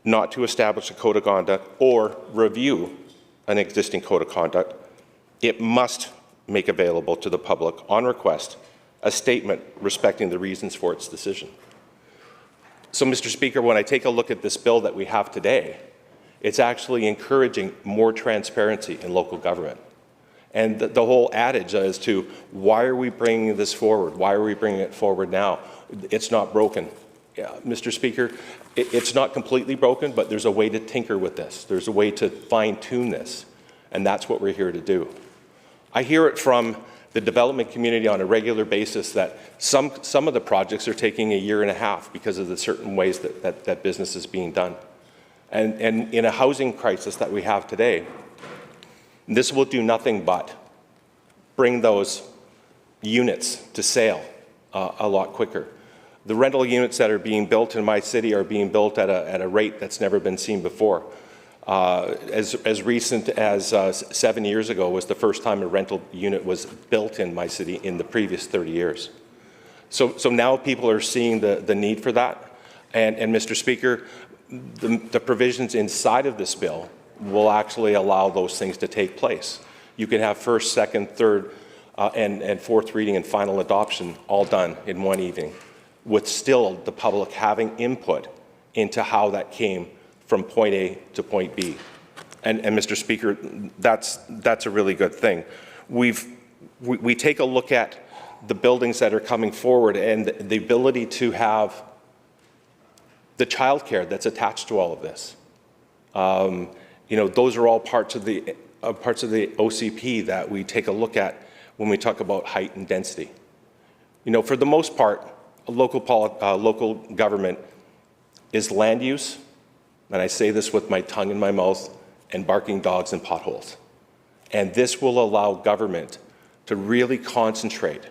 not to establish a code of conduct or review an existing code of conduct, it must make available to the public on request a statement respecting the reasons for its decision. So, Mr. Speaker, when I take a look at this bill that we have today, it's actually encouraging more transparency in local government. And the whole adage as to why are we bringing this forward? Why are we bringing it forward now? It's not broken. Yeah, Mr. Speaker, it's not completely broken, but there's a way to tinker with this. There's a way to fine-tune this, and that's what we're here to do. I hear it from the development community on a regular basis that some of the projects are taking 1.5 years because of the certain ways that business is being done. And in a housing crisis that we have today, this will do nothing but bring those units to sale a lot quicker. The rental units that are being built in my city are being built at a rate that's never been seen before. As recent as 7 years ago was the first time a rental unit was built in my city in the previous 30 years. So now people are seeing the need for that. And Mr. Speaker, the provisions inside of this bill will actually allow those things to take place. You can have first, second, third, and fourth reading and final adoption all done in one evening, with still the public having input into how that came from point A to point B. And Mr. Speaker, that's a really good thing. We take a look at the buildings that are coming forward and the ability to have the childcare that's attached to all of this. You know, those are all parts of the OCP that we take a look at when we talk about height and density. You know, for the most part, local government is land use, and I say this with my tongue in my mouth, and barking dogs and potholes. And this will allow government to really concentrate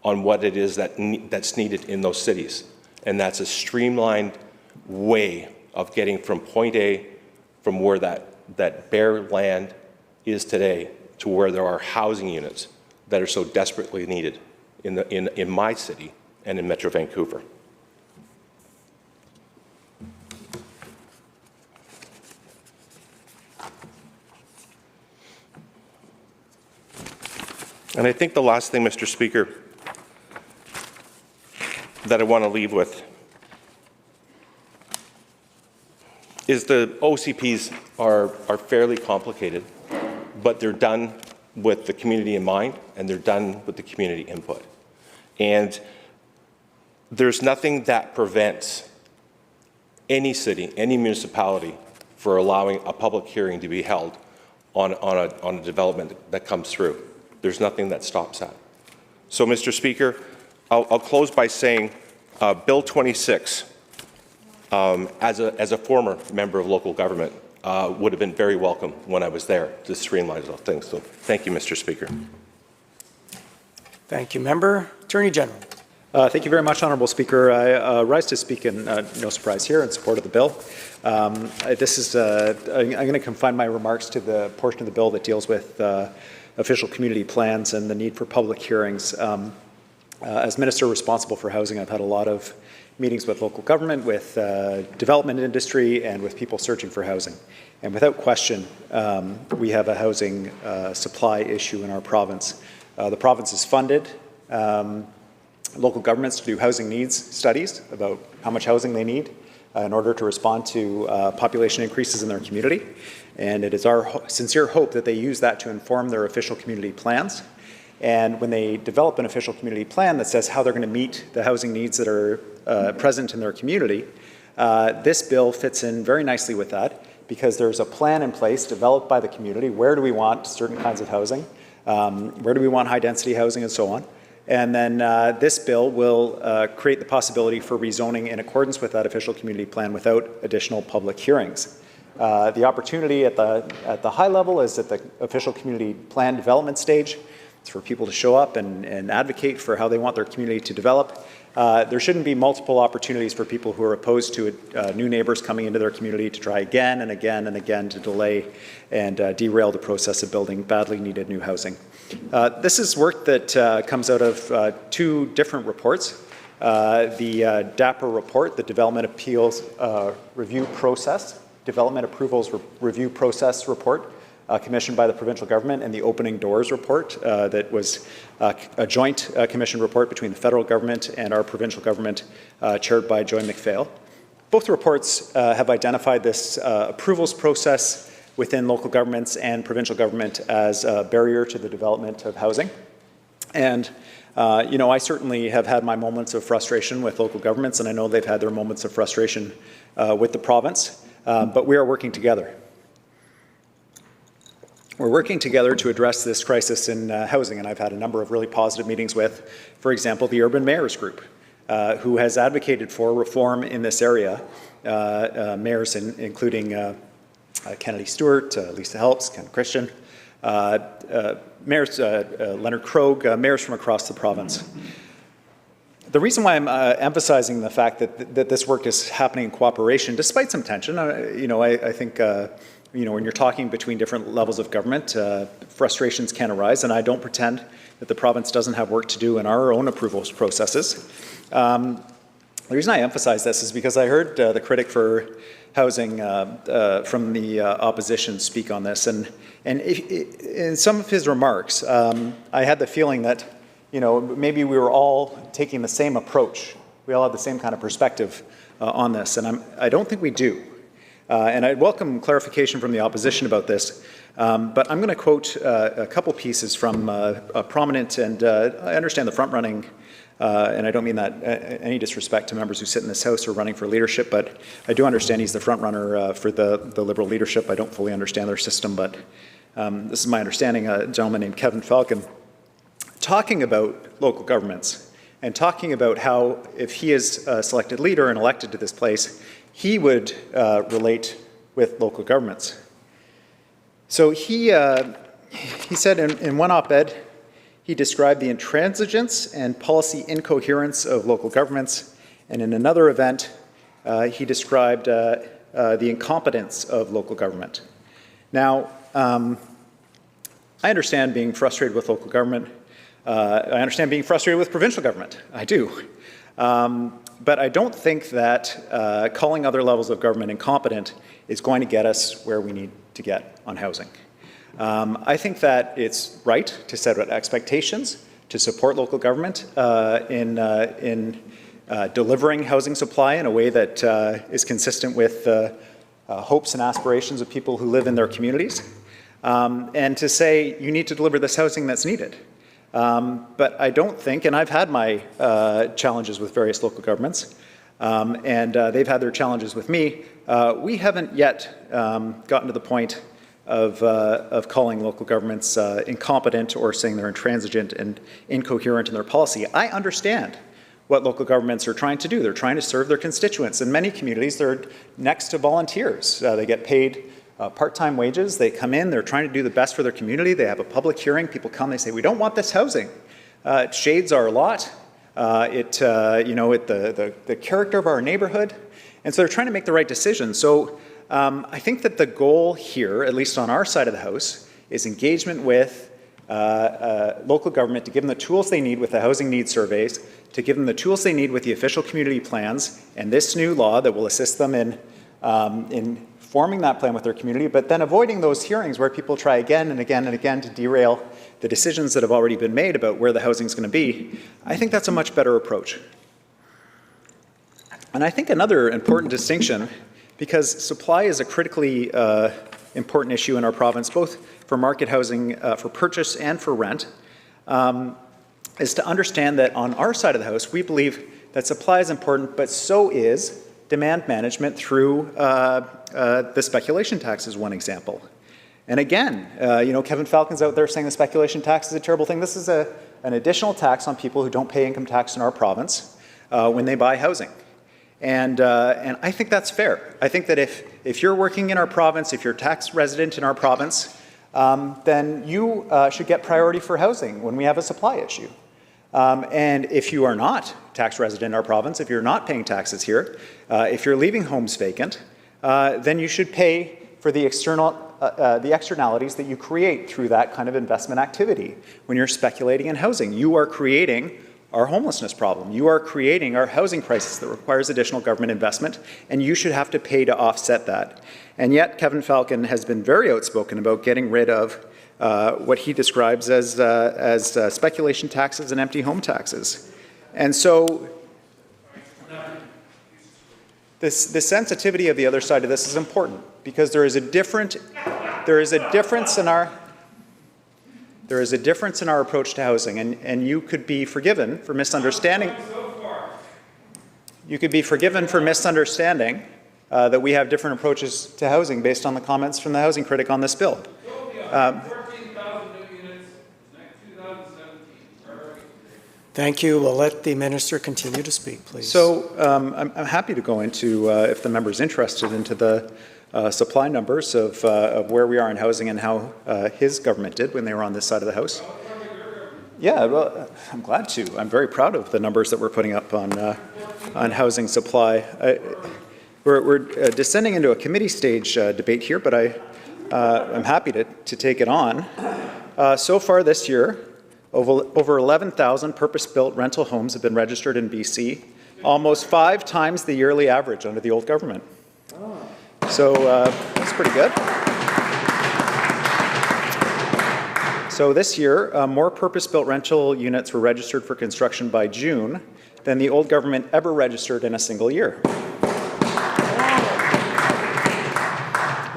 on what it is that's needed in those cities. And that's a streamlined way of getting from point A, from where that bare land is today, to where there are housing units that are so desperately needed in my city and in Metro Vancouver. And I think the last thing, Mr. Speaker, that I want to leave with is the OCPs are fairly complicated, but they're done with the community in mind, and they're done with the community input. And there's nothing that prevents any city, any municipality, for allowing a public hearing to be held on a development that comes through. There's nothing that stops that. So, Mr. Speaker, I'll close by saying Bill 26, as a former member of local government, would have been very welcome when I was there to streamline those things. So thank you, Mr. Speaker. Thank you, Member. Attorney General. Thank you very much, Honourable Speaker. I rise to speak, in no surprise here, in support of the bill. I'm going to confine my remarks to the portion of the bill that deals with official community plans and the need for public hearings. As Minister responsible for housing, I've had a lot of meetings with local government, with development industry, and with people searching for housing. And without question, we have a housing supply issue in our province. The province is funded local governments to do housing needs studies about how much housing they need in order to respond to population increases in their community. And it is our sincere hope that they use that to inform their official community plans. And when they develop an official community plan that says how they're going to meet the housing needs that are present in their community, this bill fits in very nicely with that, because there's a plan in place developed by the community. Where do we want certain kinds of housing? Where do we want high density housing, and so on? And then this bill will create the possibility for rezoning in accordance with that official community plan without additional public hearings. The opportunity at the high level is at the official community plan development stage. It's for people to show up and advocate for how they want their community to develop. There shouldn't be multiple opportunities for people who are opposed to new neighbors coming into their community to try again and again and again to delay and derail the process of building badly needed new housing. This is work that comes out of two different reports. The DAPR report, the Development Appeals Review Process, Development Approvals Review Process report, commissioned by the provincial government, and the Opening Doors report that was a joint commission report between the federal government and our provincial government, chaired by Joy McPhail. Both reports have identified this approvals process within local governments and provincial government as a barrier to the development of housing. And you know, I certainly have had my moments of frustration with local governments, and I know they've had their moments of frustration with the province, but we are working together. We're working together to address this crisis in housing, and I've had a number of really positive meetings with, for example, the Urban Mayors Group, who has advocated for reform in this area, mayors including Kennedy Stewart, Lisa Helps, Ken Christian, mayors, Leonard Krogh, mayors from across the province. The reason why I'm emphasizing the fact that this work is happening in cooperation, despite some tension, I think when you're talking between different levels of government, frustrations can arise, and I don't pretend that the province doesn't have work to do in our own approvals processes. The reason I emphasize this is because I heard the critic for housing from the opposition speak on this, and in some of his remarks, I had the feeling that maybe we were all taking the same approach. We all have the same kind of perspective on this, and I don't think we do. And I'd welcome clarification from the opposition about this, but I'm going to quote a couple pieces from a prominent, and I understand the front-running, and I don't mean that any disrespect to members who sit in this House or running for leadership, but I do understand he's the front-runner for the Liberal leadership. I don't fully understand their system, but this is my understanding. A gentleman named Kevin Falcon, talking about local governments and talking about how if he is a selected leader and elected to this place, he would relate with local governments. So he said in one op-ed, he described the intransigence and policy incoherence of local governments, and in another event, he described the incompetence of local government. Now, I understand being frustrated with local government. I understand being frustrated with provincial government. I do. But I don't think that calling other levels of government incompetent is going to get us where we need to get on housing. I think that it's right to set expectations, to support local government in delivering housing supply in a way that is consistent with hopes and aspirations of people who live in their communities, and to say you need to deliver this housing that's needed. But I don't think, and I've had my challenges with various local governments, and they've had their challenges with me. We haven't yet gotten to the point of calling local governments incompetent or saying they're intransigent and incoherent in their policy. I understand what local governments are trying to do. They're trying to serve their constituents. In many communities, they're next to volunteers. They get paid part-time wages. They come in, they're trying to do the best for their community. They have a public hearing. People come, they say, we don't want this housing. It shades our lot. The character of our neighborhood. And so they're trying to make the right decision. So I think that the goal here, at least on our side of the House, is engagement with local government to give them the tools they need with the housing needs surveys, to give them the tools they need with the official community plans and this new law that will assist them in forming that plan with their community, but then avoiding those hearings where people try again and again and again to derail the decisions that have already been made about where the housing is going to be. I think that's a much better approach. And I think another important distinction, because supply is a critically important issue in our province, both for market housing, for purchase and for rent, is to understand that on our side of the House, we believe that supply is important, but so is demand management through the speculation tax is one example. And again, Kevin Falcon's out there saying the speculation tax is a terrible thing. This is an additional tax on people who don't pay income tax in our province when they buy housing. And I think that's fair. I think that if you're working in our province, if you're a tax resident in our province, then you should get priority for housing when we have a supply issue. And if you are not tax resident in our province, if you're not paying taxes here, if you're leaving homes vacant, then you should pay for the externalities that you create through that kind of investment activity. When you're speculating in housing, you are creating our homelessness problem. You are creating our housing crisis that requires additional government investment, and you should have to pay to offset that. And yet, Kevin Falcon has been very outspoken about getting rid of what he describes as speculation taxes and empty home taxes. And so the sensitivity of the other side of this is important, because there is a difference in our approach to housing, and you could be forgiven for misunderstanding. You could be forgiven for misunderstanding that we have different approaches to housing based on the comments from the housing critic on this bill. Thank you. We'll let the minister continue to speak, please. So I'm happy to go into, if the member is interested, into the supply numbers of where we are in housing and how his government did when they were on this side of the House. Yeah, well, I'm glad to. I'm very proud of the numbers that we're putting up on housing supply. We're descending into a committee stage debate here, but I'm happy to take it on. So far this year, over 11,000 purpose-built rental homes have been registered in BC, almost 5 times the yearly average under the old government. So that's pretty good. So this year, more purpose-built rental units were registered for construction by June than the old government ever registered in a single year.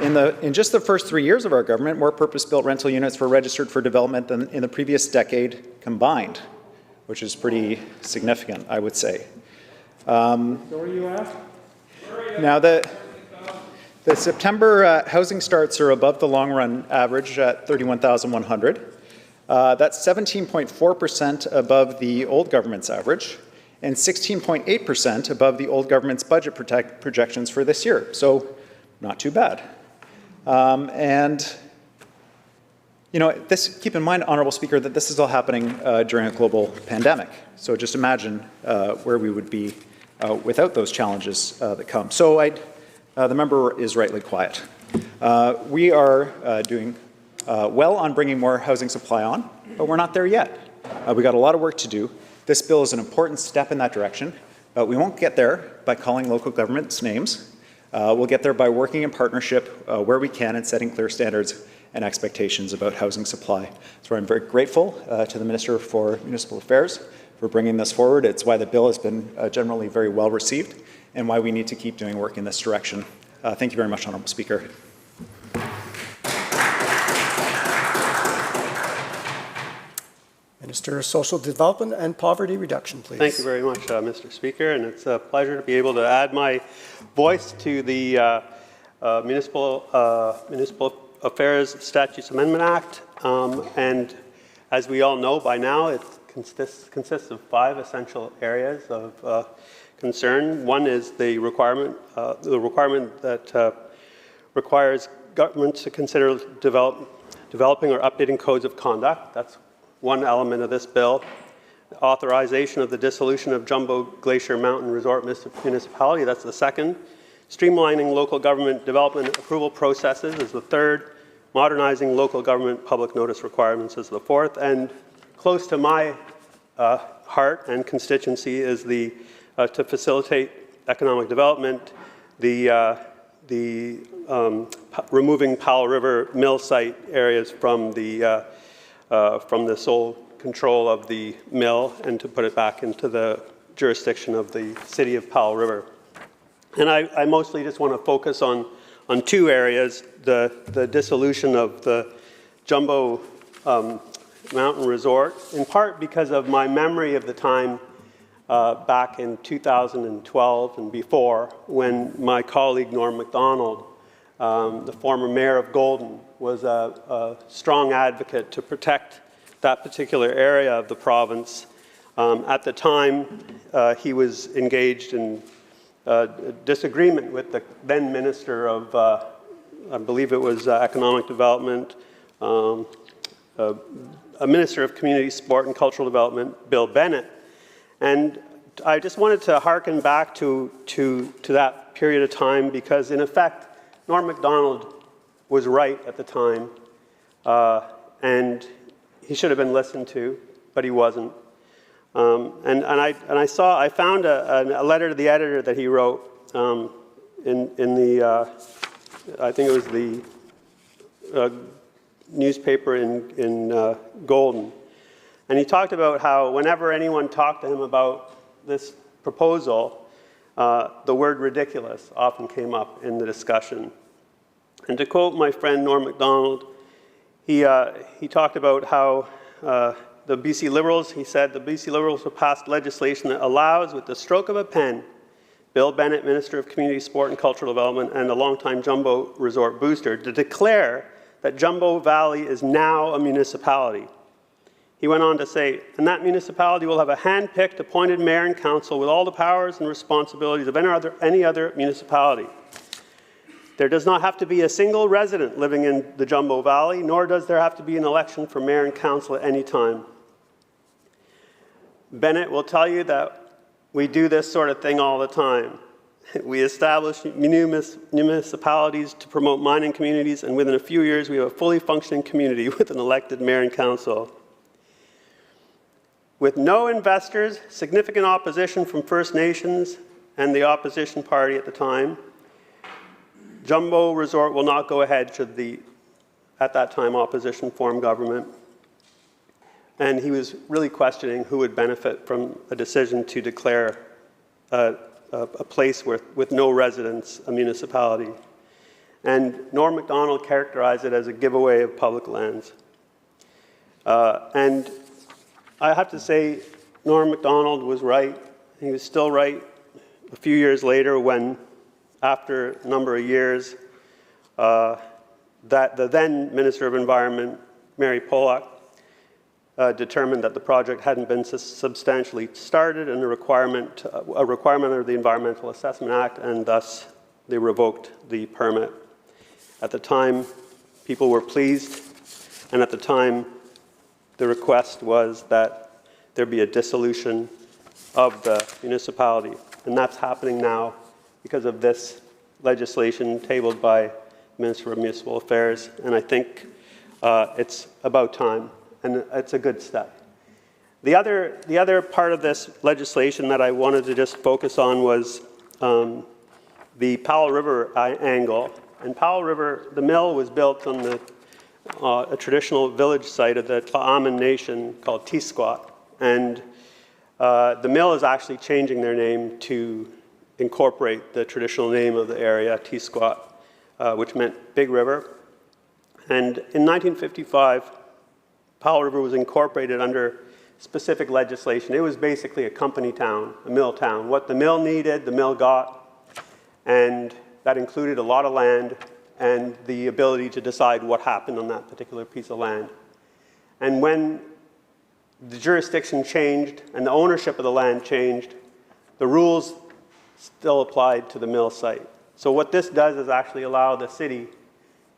In just the first 3 years of our government, more purpose-built rental units were registered for development than in the previous decade combined, which is pretty significant, I would say. Now, the September housing starts are above the long-run average at 31,100. That's 17.4% above the old government's average and 16.8% above the old government's budget projections for this year. So, not too bad. And, you know, keep in mind, Honourable Speaker, that this is all happening during a global pandemic. So just imagine where we would be without those challenges that come. So the member is rightly quiet. We are doing well on bringing more housing supply on, but we're not there yet. We got a lot of work to do. This bill is an important step in that direction. We won't get there by calling local governments names. We'll get there by working in partnership where we can and setting clear standards and expectations about housing supply. So I'm very grateful to the Minister for Municipal Affairs for bringing this forward. It's why the bill has been generally very well received and why we need to keep doing work in this direction. Thank you very much, Honourable Speaker. Minister of Social Development and Poverty Reduction, please. Thank you very much, Mr. Speaker, and it's a pleasure to be able to add my voice to the Municipal Affairs Statutes Amendment Act. And as we all know by now, it consists of 5 essential areas of concern. One is the requirement that requires governments to consider developing or updating codes of conduct. That's one element of this bill. The authorization of the dissolution of Jumbo Glacier Mountain Resort Municipality, that's the second. Streamlining local government development approval processes is the third. Modernizing local government public notice requirements is the fourth. And close to my heart and constituency is to facilitate economic development, removing Powell River mill site areas from the sole control of the mill and to put it back into the jurisdiction of the city of Powell River. And I mostly just want to focus on 2 areas, the dissolution of the Jumbo Mountain Resort, in part because of my memory of the time back in 2012 and before when my colleague Norm MacDonald, the former mayor of Golden, was a strong advocate to protect that particular area of the province. At the time, he was engaged in disagreement with the then Minister of, I believe it was Economic Development, a Minister of Community, Sport and Cultural Development, Bill Bennett. And I just wanted to hearken back to that period of time because, in effect, Norm MacDonald was right at the time, and he should have been listened to, but he wasn't. I found a letter to the editor that he wrote in the, I think it was the newspaper in Golden. And he talked about how whenever anyone talked to him about this proposal, the word ridiculous often came up in the discussion. And to quote my friend Norm MacDonald, he talked about how the BC Liberals, he said, the BC Liberals have passed legislation that allows, with the stroke of a pen, Bill Bennett, Minister of Community, Sport and Cultural Development, and a longtime Jumbo Resort booster, to declare that Jumbo Valley is now a municipality. He went on to say, and that municipality will have a hand-picked, appointed mayor and council with all the powers and responsibilities of any other municipality. There does not have to be a single resident living in the Jumbo Valley, nor does there have to be an election for mayor and council at any time. Bennett will tell you that we do this sort of thing all the time. We establish municipalities to promote mining communities, and within a few years we have a fully functioning community with an elected mayor and council. With no investors, significant opposition from First Nations and the opposition party at the time, Jumbo Resort will not go ahead should the, at that time, opposition form government. And he was really questioning who would benefit from a decision to declare a place with no residents a municipality. And Norm MacDonald characterized it as a giveaway of public lands. And I have to say, Norm MacDonald was right. He was still right a few years later when, after a number of years, that the then Minister of Environment, Mary Pollock, determined that the project hadn't been substantially started and a requirement under the Environmental Assessment Act, and thus they revoked the permit. At the time, people were pleased, and at the time, the request was that there be a dissolution of the municipality, and that's happening now because of this legislation tabled by the Minister of Municipal Affairs, and I think it's about time, and it's a good step. The other part of this legislation that I wanted to just focus on was the Powell River angle. And Powell River, the mill was built on the a traditional village site of the Tla'amin Nation called Tisquat, and the mill is actually changing their name to incorporate the traditional name of the area, Tisquat, which meant Big River. And in 1955, Powell River was incorporated under specific legislation. It was basically a company town, a mill town. What the mill needed, the mill got, and that included a lot of land and the ability to decide what happened on that particular piece of land. And when the jurisdiction changed and the ownership of the land changed, the rules still applied to the mill site. So what this does is actually allow the city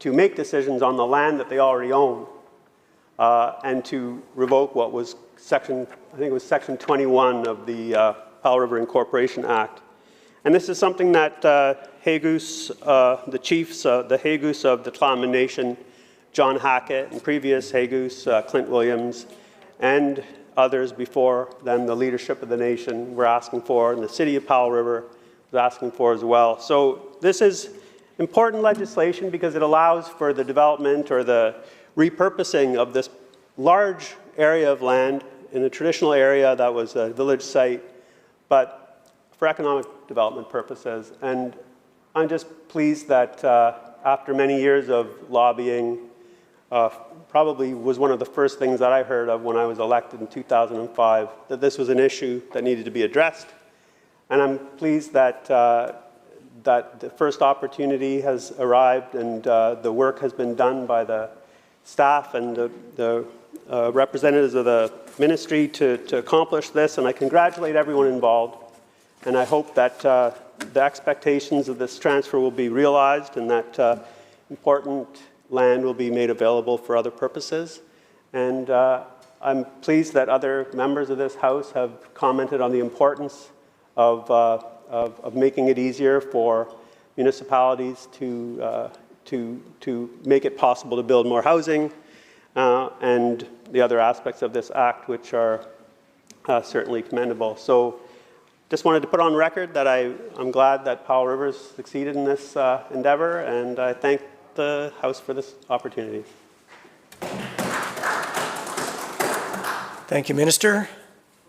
to make decisions on the land that they already own and to revoke what was I think it was Section 21 of the Powell River Incorporation Act. And this is something that Hagoos, the chiefs, the Hagoos of the Tla'amin Nation, John Hackett, and previous Hagoos, Clint Williams, and others before them, the leadership of the nation, were asking for, and the city of Powell River was asking for as well. So this is important legislation because it allows for the development or the repurposing of this large area of land in a traditional area that was a village site, but for economic development purposes. And I'm just pleased that after many years of lobbying, probably was one of the first things that I heard of when I was elected in 2005, that this was an issue that needed to be addressed. And I'm pleased that that the first opportunity has arrived and the work has been done by the staff and the representatives of the ministry to accomplish this, and I congratulate everyone involved. And I hope that the expectations of this transfer will be realized and that important land will be made available for other purposes. And I'm pleased that other members of this House have commented on the importance of making it easier for municipalities to make it possible to build more housing and the other aspects of this act, which are certainly commendable. So just wanted to put on record that I'm glad that Powell River's succeeded in this endeavor, and I thank the House for this opportunity. Thank you, Minister.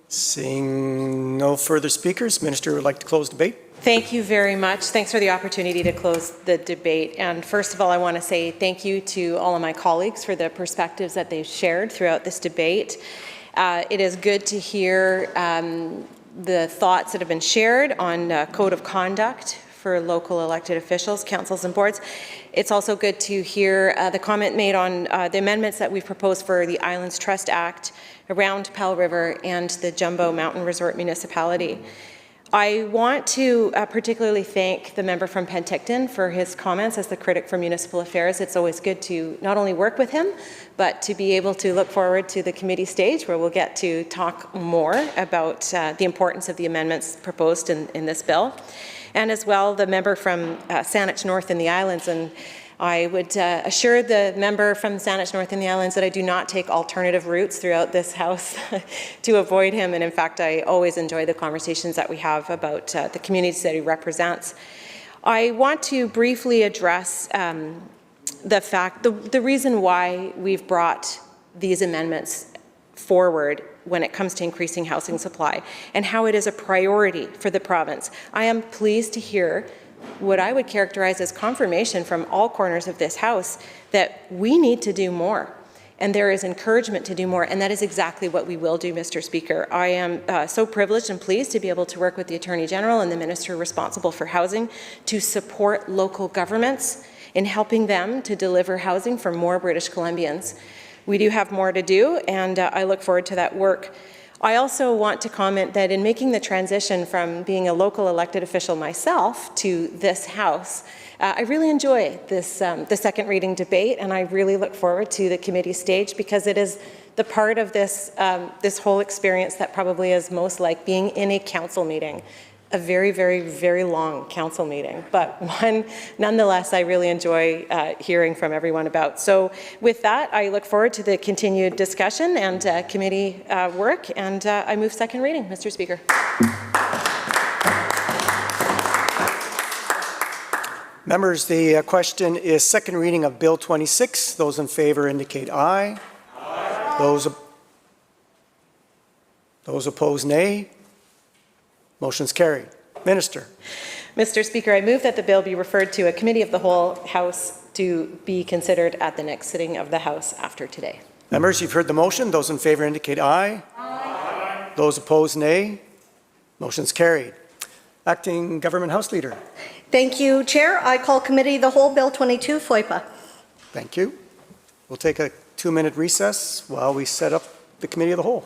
Seeing no further speakers, Minister would like to close debate. Thank you very much. Thanks for the opportunity to close the debate. And first of all, I want to say thank you to all of my colleagues for the perspectives that they've shared throughout this debate. It is good to hear the thoughts that have been shared on code of conduct for local elected officials, councils and boards. It's also good to hear the comment made on the amendments that we've proposed for the Islands Trust Act around Powell River and the Jumbo Mountain Resort Municipality. I want to particularly thank the member from Penticton for his comments as the critic for municipal affairs. It's always good to not only work with him, but to be able to look forward to the committee stage where we'll get to talk more about the importance of the amendments proposed in this bill. And as well, the member from Saanich North in the Islands. And I would assure the member from Saanich North in the Islands that I do not take alternative routes throughout this House to avoid him. And in fact, I always enjoy the conversations that we have about the communities that he represents. I want to briefly address the reason why we've brought these amendments forward when it comes to increasing housing supply and how it is a priority for the province. I am pleased to hear what I would characterize as confirmation from all corners of this House that we need to do more. And there is encouragement to do more, and that is exactly what we will do, Mr. Speaker. I am so privileged and pleased to be able to work with the Attorney General and the Minister responsible for housing to support local governments in helping them to deliver housing for more British Columbians. We do have more to do, and I look forward to that work. I also want to comment that in making the transition from being a local elected official myself to this House, I really enjoy this the second reading debate, and I really look forward to the committee stage because it is the part of this this whole experience that probably is most like being in a council meeting. A very, very, very long council meeting, but one nonetheless I really enjoy hearing from everyone about. So with that, I look forward to the continued discussion and committee work, and I move second reading, Mr. Speaker. Members, the question is second reading of Bill 26. Those in favour indicate aye. Aye. Those opposed, nay. Motion's carried. Minister. Mr. Speaker, I move that the bill be referred to a committee of the whole House to be considered at the next sitting of the House after today. Members, you've heard the motion. Those in favour indicate aye. Aye. Those opposed, nay. Motion's carried. Acting Government House Leader. Thank you, Chair. I call Committee of the Whole Bill 22, FOIPA. Thank you. We'll take a 2-minute recess while we set up the Committee of the Whole.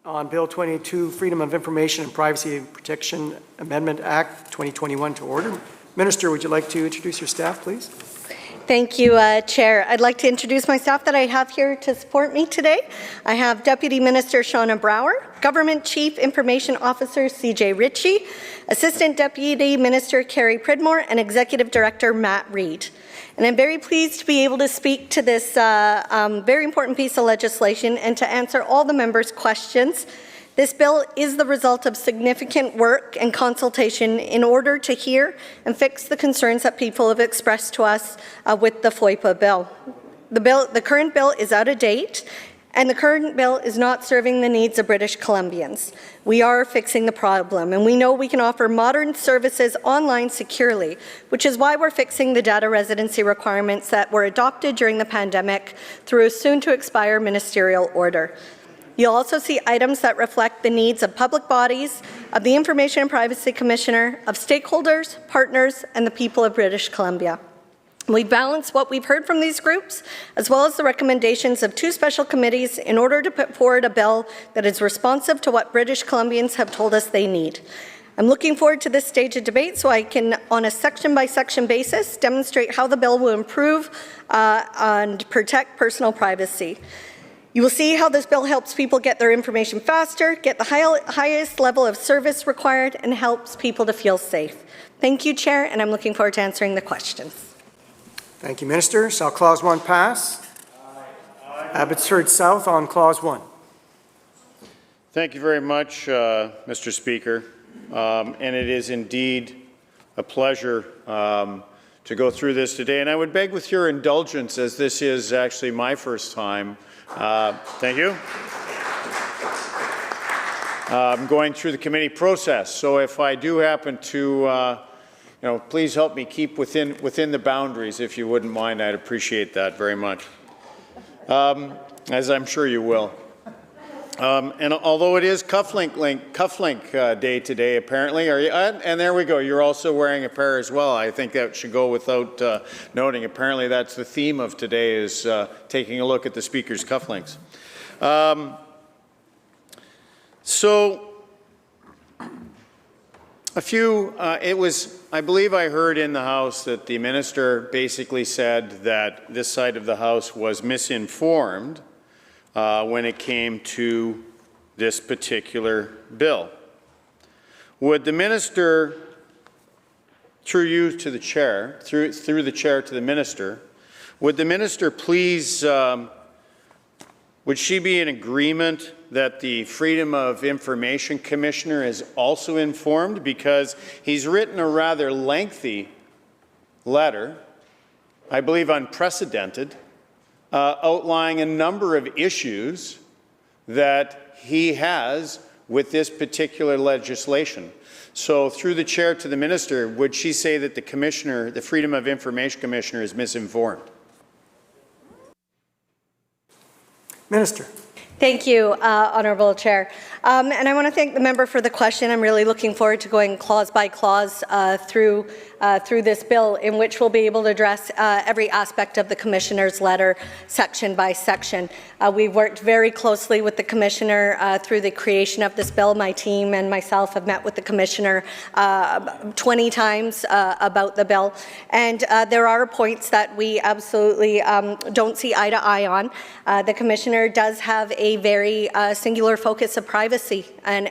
on Bill 22, Freedom of Information and Privacy Protection Amendment Act 2021 to order. Minister, would you like to introduce your staff, please? Thank you, Chair. I'd like to introduce my staff that I have here to support me today. I have Deputy Minister Shauna Brower, Government Chief Information Officer CJ Ritchie, Assistant Deputy Minister Carrie Pridmore, and Executive Director Matt Reed. And I'm very pleased to be able to speak to this very important piece of legislation and to answer all the members' questions. This bill is the result of significant work and consultation in order to hear and fix the concerns that people have expressed to us with the FOIPA bill. The current bill is out of date, and the current bill is not serving the needs of British Columbians. We are fixing the problem, and we know we can offer modern services online securely, which is why we're fixing the data residency requirements that were adopted during the pandemic through a soon-to-expire ministerial order. You'll also see items that reflect the needs of public bodies, of the Information and Privacy Commissioner, of stakeholders, partners, and the people of British Columbia. We balance what we've heard from these groups, as well as the recommendations of 2 special committees in order to put forward a bill that is responsive to what British Columbians have told us they need. I'm looking forward to this stage of debate so I can, on a section-by-section basis, demonstrate how the bill will improve and protect personal privacy. You will see how this bill helps people get their information faster, get the highest level of service required, and helps people to feel safe. Thank you, Chair, and I'm looking forward to answering the questions. Thank you, Minister. Shall Clause 1 pass? Aye. Abbotsford South on Clause 1. Thank you very much, Mr. Speaker. And it is indeed a pleasure to go through this today. And I would beg with your indulgence, as this is actually my first time. Thank you. I'm going through the committee process, so if I do happen to please help me keep within the boundaries, if you wouldn't mind. I'd appreciate that very much, as I'm sure you will. And although it is cufflink day today, apparently, and there we go, you're also wearing a pair as well. I think that should go without noting. Apparently that's the theme of today, is taking a look at the Speaker's cufflinks. I believe I heard in the House that the Minister basically said that this side of the House was misinformed when it came to this particular bill. Would the Minister, through you to the Chair, through the Chair to the Minister, would the Minister please, would she be in agreement that the Freedom of Information Commissioner is also informed, because he's written a rather lengthy letter, I believe unprecedented, outlining a number of issues that he has with this particular legislation. So through the Chair to the Minister, would she say that the Commissioner, the Freedom of Information Commissioner, is misinformed? Minister. Thank you, Honourable Chair. And I want to thank the member for the question. I'm really looking forward to going clause by clause through this bill, in which we'll be able to address every aspect of the Commissioner's letter, section by section. We've worked very closely with the Commissioner through the creation of this bill. My team and myself have met with the Commissioner 20 times about the bill. And there are points that we absolutely don't see eye to eye on. The Commissioner does have a very singular focus of privacy, and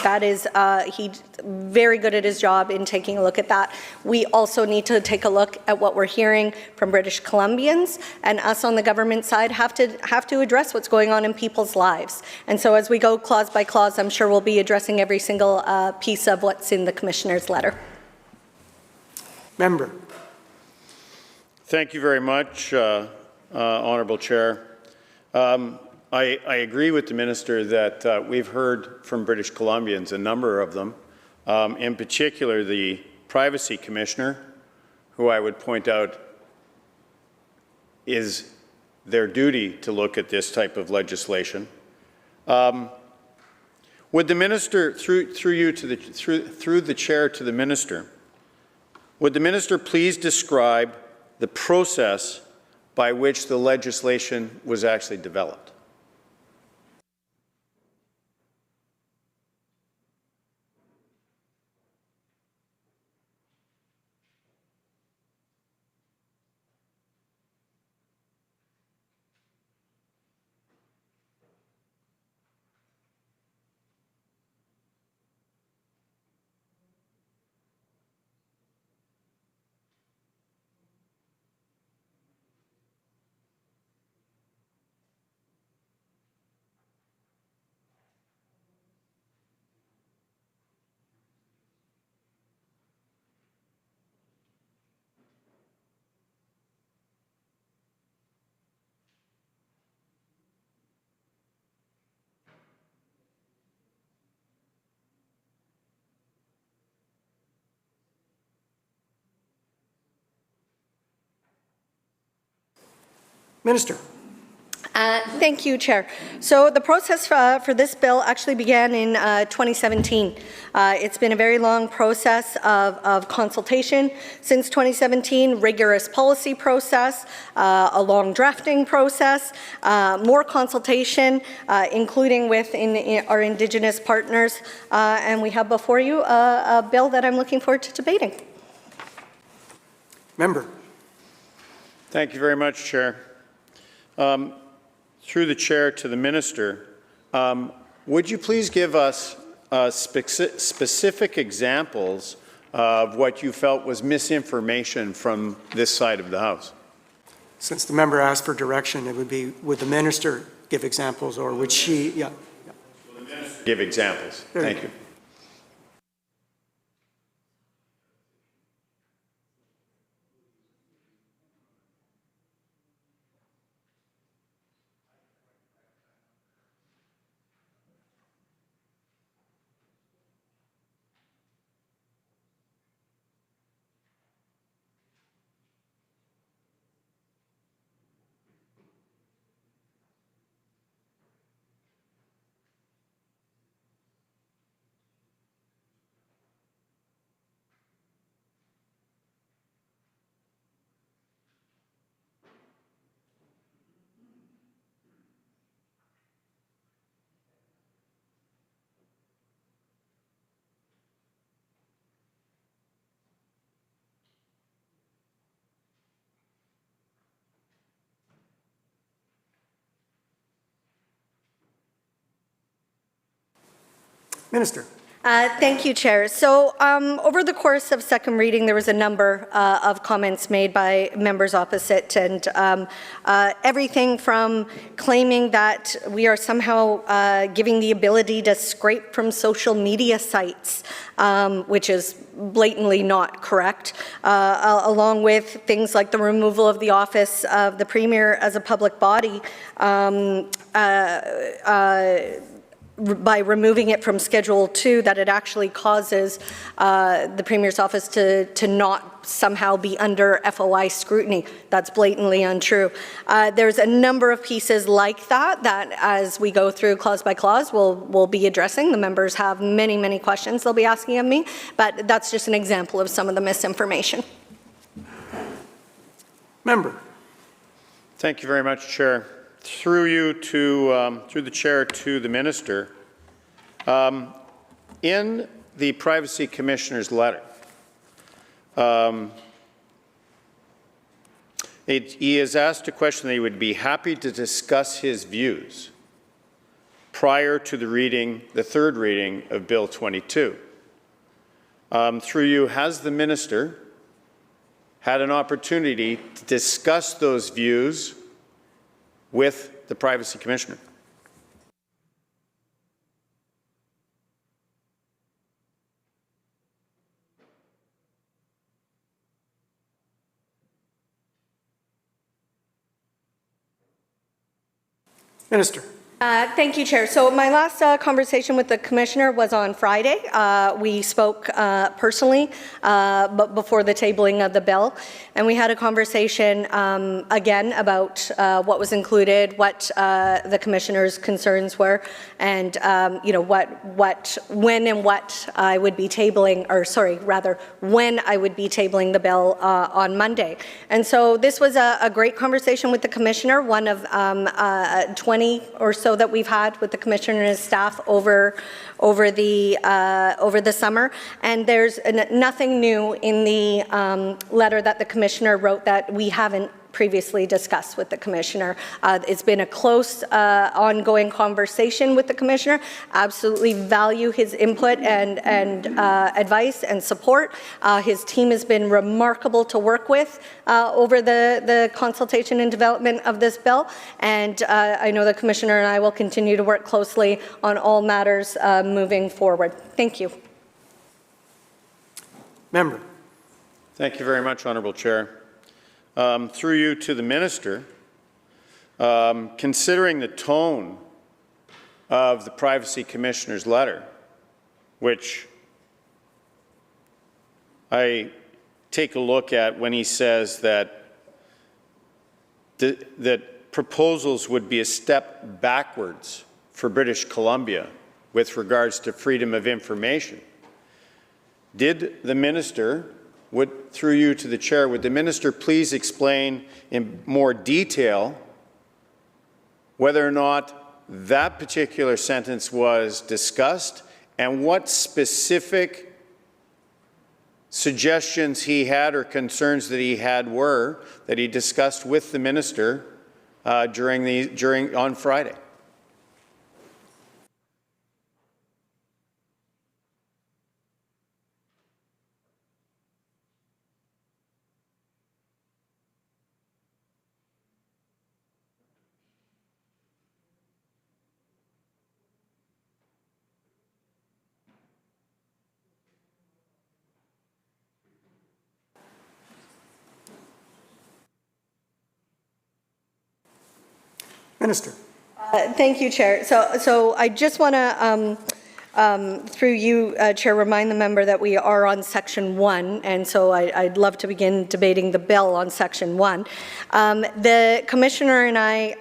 that is, he's very good at his job in taking a look at that. We also need to take a look at what we're hearing from British Columbians, and us on the government side have to address what's going on in people's lives. And so as we go clause by clause, I'm sure we'll be addressing every single piece of what's in the Commissioner's letter. Member. Thank you very much, Honourable Chair. I agree with the Minister that we've heard from British Columbians, a number of them, in particular the Privacy Commissioner, who I would point out is their duty to look at this type of legislation. Would the Minister, through the Chair to the Minister, would the Minister please describe the process by which the legislation was actually developed? Minister. Thank you, Chair. So the process for this bill actually began in 2017. It's been a very long process of consultation since 2017, rigorous policy process, a long drafting process, more consultation, including with our Indigenous partners, and we have before you a bill that I'm looking forward to debating. Member. Thank you very much, Chair. Through the chair to the minister, would you please give us specific examples of what you felt was misinformation from this side of the House? Since the member asked for direction, it would be, would the minister give examples, or would she? Yeah. Give examples. Thank you. Minister. Thank you, Chair. So over the course of second reading, there was a number of comments made by members opposite, and everything from claiming that we are somehow giving the ability to scrape from social media sites, which is blatantly not correct, along with things like the removal of the office of the Premier as a public body, by removing it from Schedule 2, that it actually causes the Premier's office to not somehow be under FOI scrutiny. That's blatantly untrue. There's a number of pieces like that as we go through clause by clause, we'll be addressing. The members have many, many questions they'll be asking of me, but that's just an example of some of the misinformation. Member. Thank you very much, Chair. Through you to, through the chair to the minister, in the Privacy Commissioner's letter, he is asked a question that he would be happy to discuss his views prior to the third reading of Bill 22. Through you, has the minister had an opportunity to discuss those views with the Privacy Commissioner? Minister. Thank you, Chair. So my last conversation with the Commissioner was on Friday. We spoke personally before the tabling of the bill, and we had a conversation again about what was included, what the Commissioner's concerns were, and you know when I would be tabling, or sorry, rather when I would be tabling the bill on Monday. And so this was a great conversation with the Commissioner, one of 20 or so that we've had with the Commissioner and his staff over the summer, and there's nothing new in the letter that the Commissioner wrote that we haven't previously discussed with the Commissioner. It's been a close ongoing conversation with the Commissioner. Absolutely value his input and advice and support. His team has been remarkable to work with over the consultation and development of this bill, and I know the Commissioner and I will continue to work closely on all matters moving forward. Thank you. Member. Thank you very much, Honourable Chair. Through you to the minister, considering the tone of the Privacy Commissioner's letter, which I take a look at when he says that proposals would be a step backwards for British Columbia with regards to freedom of information. Did the minister, through you to the chair, would the minister please explain in more detail whether or not that particular sentence was discussed and what specific suggestions he had or concerns that he had were that he discussed with the minister on Friday? Minister. Thank you, Chair. So I just want to, through you, Chair, remind the member that we are on Section 1, and so I'd love to begin debating the bill on Section 1. The Commissioner and I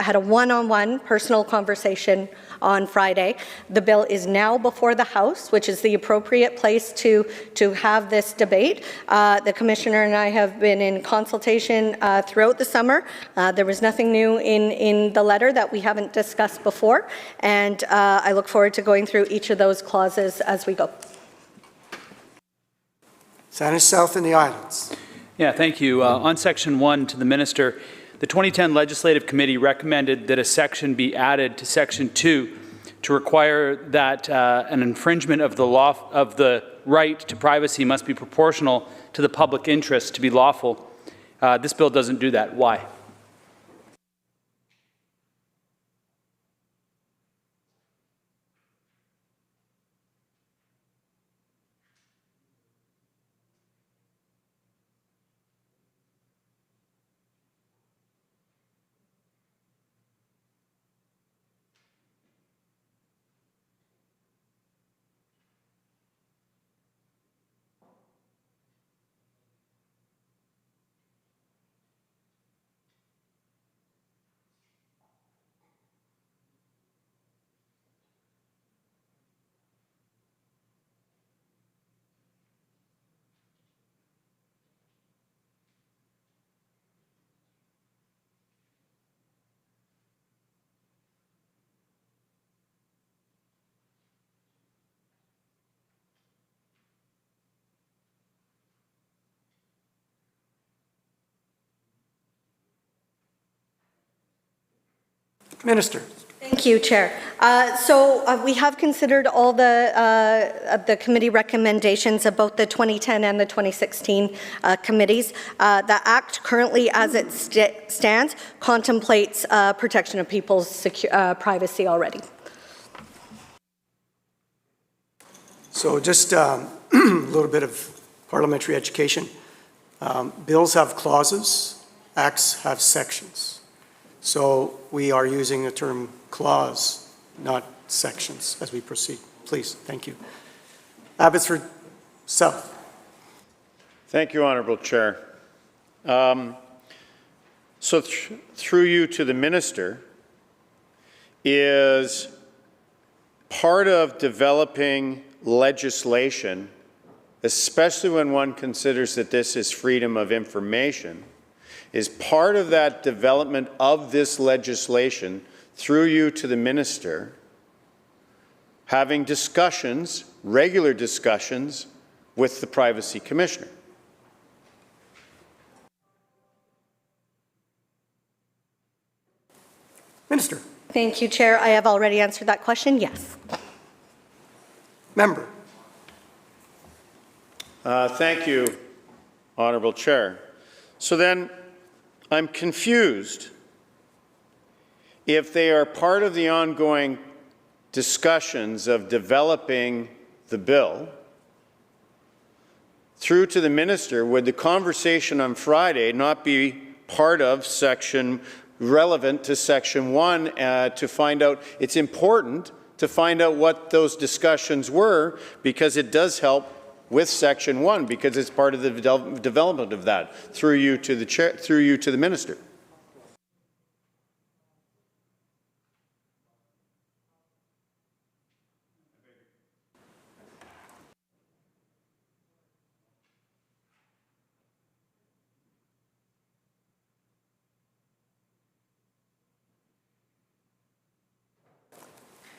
had a one-on-one personal conversation on Friday. The bill is now before the House, which is the appropriate place to have this debate. The Commissioner and I have been in consultation throughout the summer. There was nothing new in the letter that we haven't discussed before, and I look forward to going through each of those clauses as we go. Saanich South and the Islands. Yeah, thank you. On Section 1, to the Minister, the 2010 Legislative Committee recommended that a section be added to Section 2 to require that an infringement of the right to privacy must be proportional to the public interest to be lawful. This bill doesn't do that. Why? Minister. Thank you, Chair. So we have considered all the committee recommendations about the 2010 and the 2016 committees. The Act currently, as it stands, contemplates protection of people's privacy already. So just a little bit of parliamentary education. Bills have clauses, acts have sections. So we are using the term clause, not sections, as we proceed. Please, thank you. Abbotsford South. Thank you, Honourable Chair. So through you to the Minister, is part of developing legislation, especially when one considers that this is freedom of information, is part of that development of this legislation, through you to the Minister, having discussions, regular discussions, with the Privacy Commissioner? Minister. Thank you, Chair. I have already answered that question. Yes. Member. Thank you, Honourable Chair. So then, I'm confused if they are part of the ongoing discussions of developing the bill. Through to the Minister, would the conversation on Friday not be part of relevant to Section 1 to find out? It's important to find out what those discussions were, because it does help with Section 1, because it's part of the development of that. Through you to the Chair, through you to the Minister.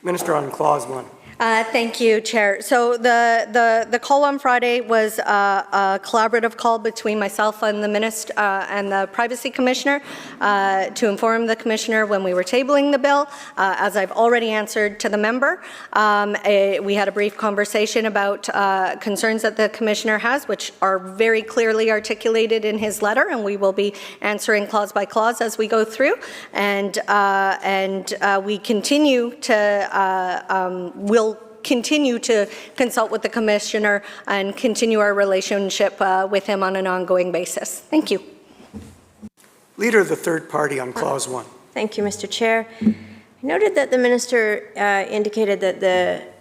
Minister, on clause 1. Thank you, Chair. So the call on Friday was a collaborative call between myself and the Minister and the Privacy Commissioner to inform the Commissioner when we were tabling the bill. As I've already answered to the member, we had a brief conversation about concerns that the Commissioner has, which are very clearly articulated in his letter, and we will be answering clause by clause as we go through. And we continue to will continue to consult with the Commissioner and continue our relationship with him on an ongoing basis. Thank you. Leader of the third party on clause 1. Thank you, Mr. Chair. I noted that the Minister indicated that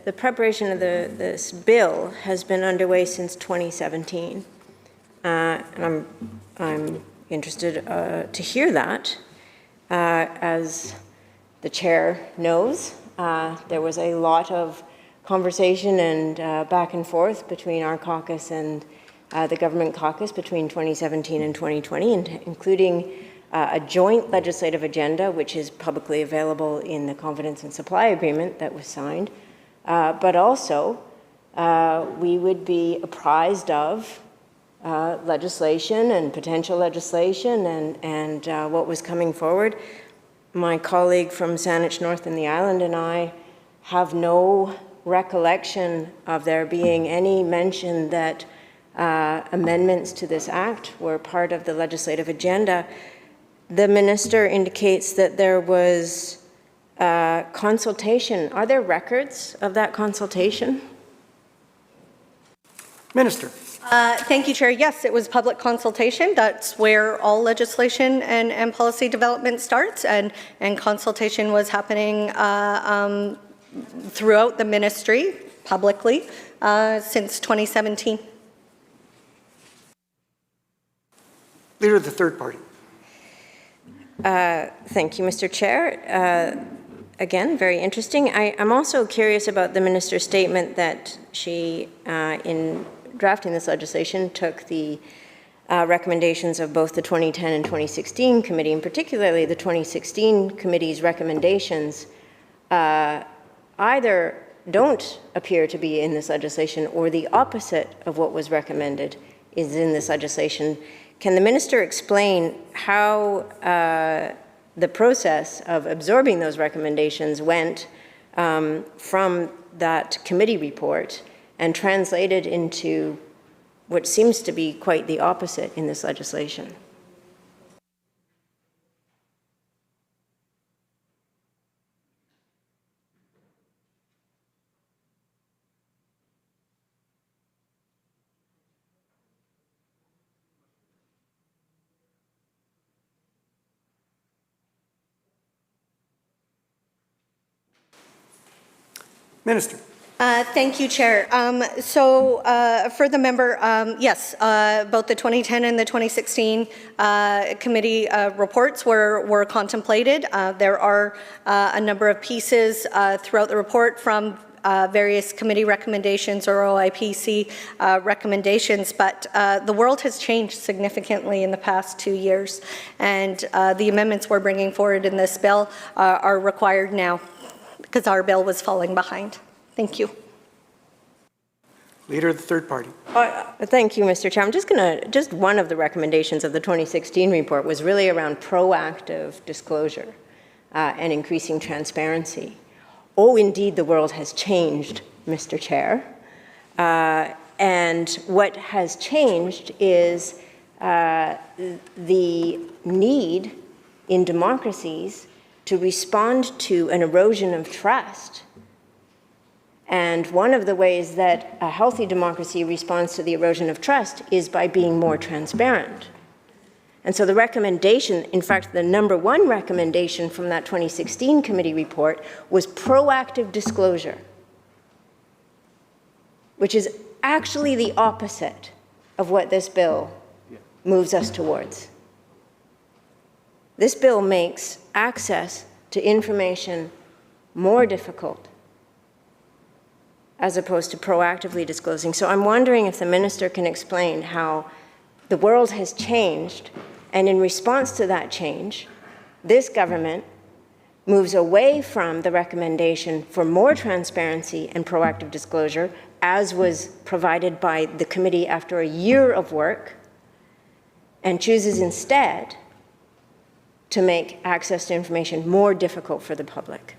the preparation of this bill has been underway since 2017. And I'm interested to hear that. As the Chair knows, there was a lot of conversation and back and forth between our caucus and the government caucus between 2017 and 2020, including a joint legislative agenda, which is publicly available in the confidence and supply agreement that was signed. But also, we would be apprised of legislation and potential legislation and what was coming forward. My colleague from Saanich North and the Island and I have no recollection of there being any mention that amendments to this act were part of the legislative agenda. The Minister indicates that there was consultation. Are there records of that consultation? Minister. Thank you, Chair. Yes, it was public consultation. That's where all legislation and policy development starts, and consultation was happening throughout the ministry publicly since 2017. Leader of the third party. Thank you, Mr. Chair. Again, very interesting. I'm also curious about the Minister's statement that she, in drafting this legislation, took the recommendations of both the 2010 and 2016 committee, and particularly the 2016 committee's recommendations, either don't appear to be in this legislation or the opposite of what was recommended is in this legislation. Can the Minister explain how the process of absorbing those recommendations went from that committee report and translated into what seems to be quite the opposite in this legislation? Minister. Thank you, Chair. For the member, yes, both the 2010 and the 2016 committee reports were contemplated. There are a number of pieces throughout the report from various committee recommendations or OIPC recommendations, but the world has changed significantly in the past 2 years, and the amendments we're bringing forward in this bill are required now because our bill was falling behind. Thank you. Leader of the third party. Thank you, Mr. Chair. I'm just one of the recommendations of the 2016 report was really around proactive disclosure and increasing transparency. Oh, indeed, the world has changed, Mr. Chair. And what has changed is the need in democracies to respond to an erosion of trust. And one of the ways that a healthy democracy responds to the erosion of trust is by being more transparent. And so the recommendation, in fact, the number one recommendation from that 2016 committee report was proactive disclosure, which is actually the opposite of what this bill moves us towards. This bill makes access to information more difficult as opposed to proactively disclosing. So I'm wondering if the Minister can explain how the world has changed, and in response to that change, this government moves away from the recommendation for more transparency and proactive disclosure, as was provided by the committee after a year of work, and chooses instead to make access to information more difficult for the public.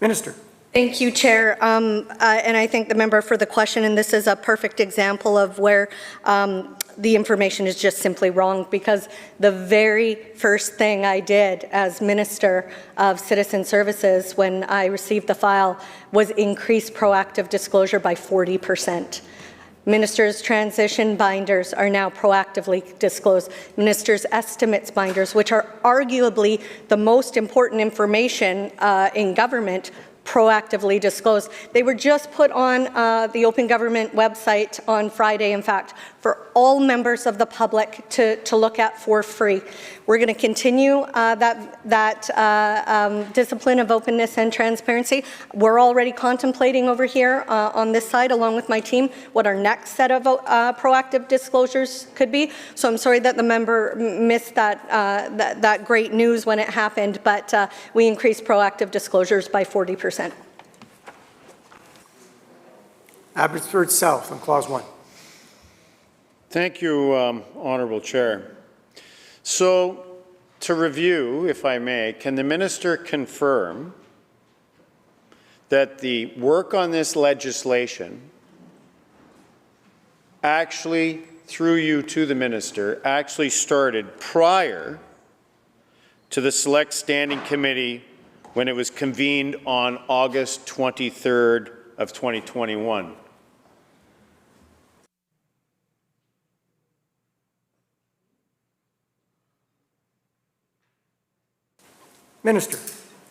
Minister. Thank you, Chair. And I thank the member for the question. And this is a perfect example of where the information is just simply wrong, because the very first thing I did as Minister of Citizen Services when I received the file was increase proactive disclosure by 40%. Ministers' transition binders are now proactively disclosed. Ministers' estimates binders, which are arguably the most important information in government, proactively disclosed. They were just put on the Open Government website on Friday, in fact, for all members of the public to look at for free. We're going to continue that discipline of openness and transparency. We're already contemplating over here on this side, along with my team, what our next set of proactive disclosures could be. So I'm sorry that the member missed that great news when it happened, but we increased proactive disclosures by 40%. Abbotsford South on Clause 1. Thank you, Honourable Chair. So, to review, if I may, can the Minister confirm that the work on this legislation actually, through you to the Minister, actually started prior to the Select Standing Committee when it was convened on August 23rd of 2021? Minister.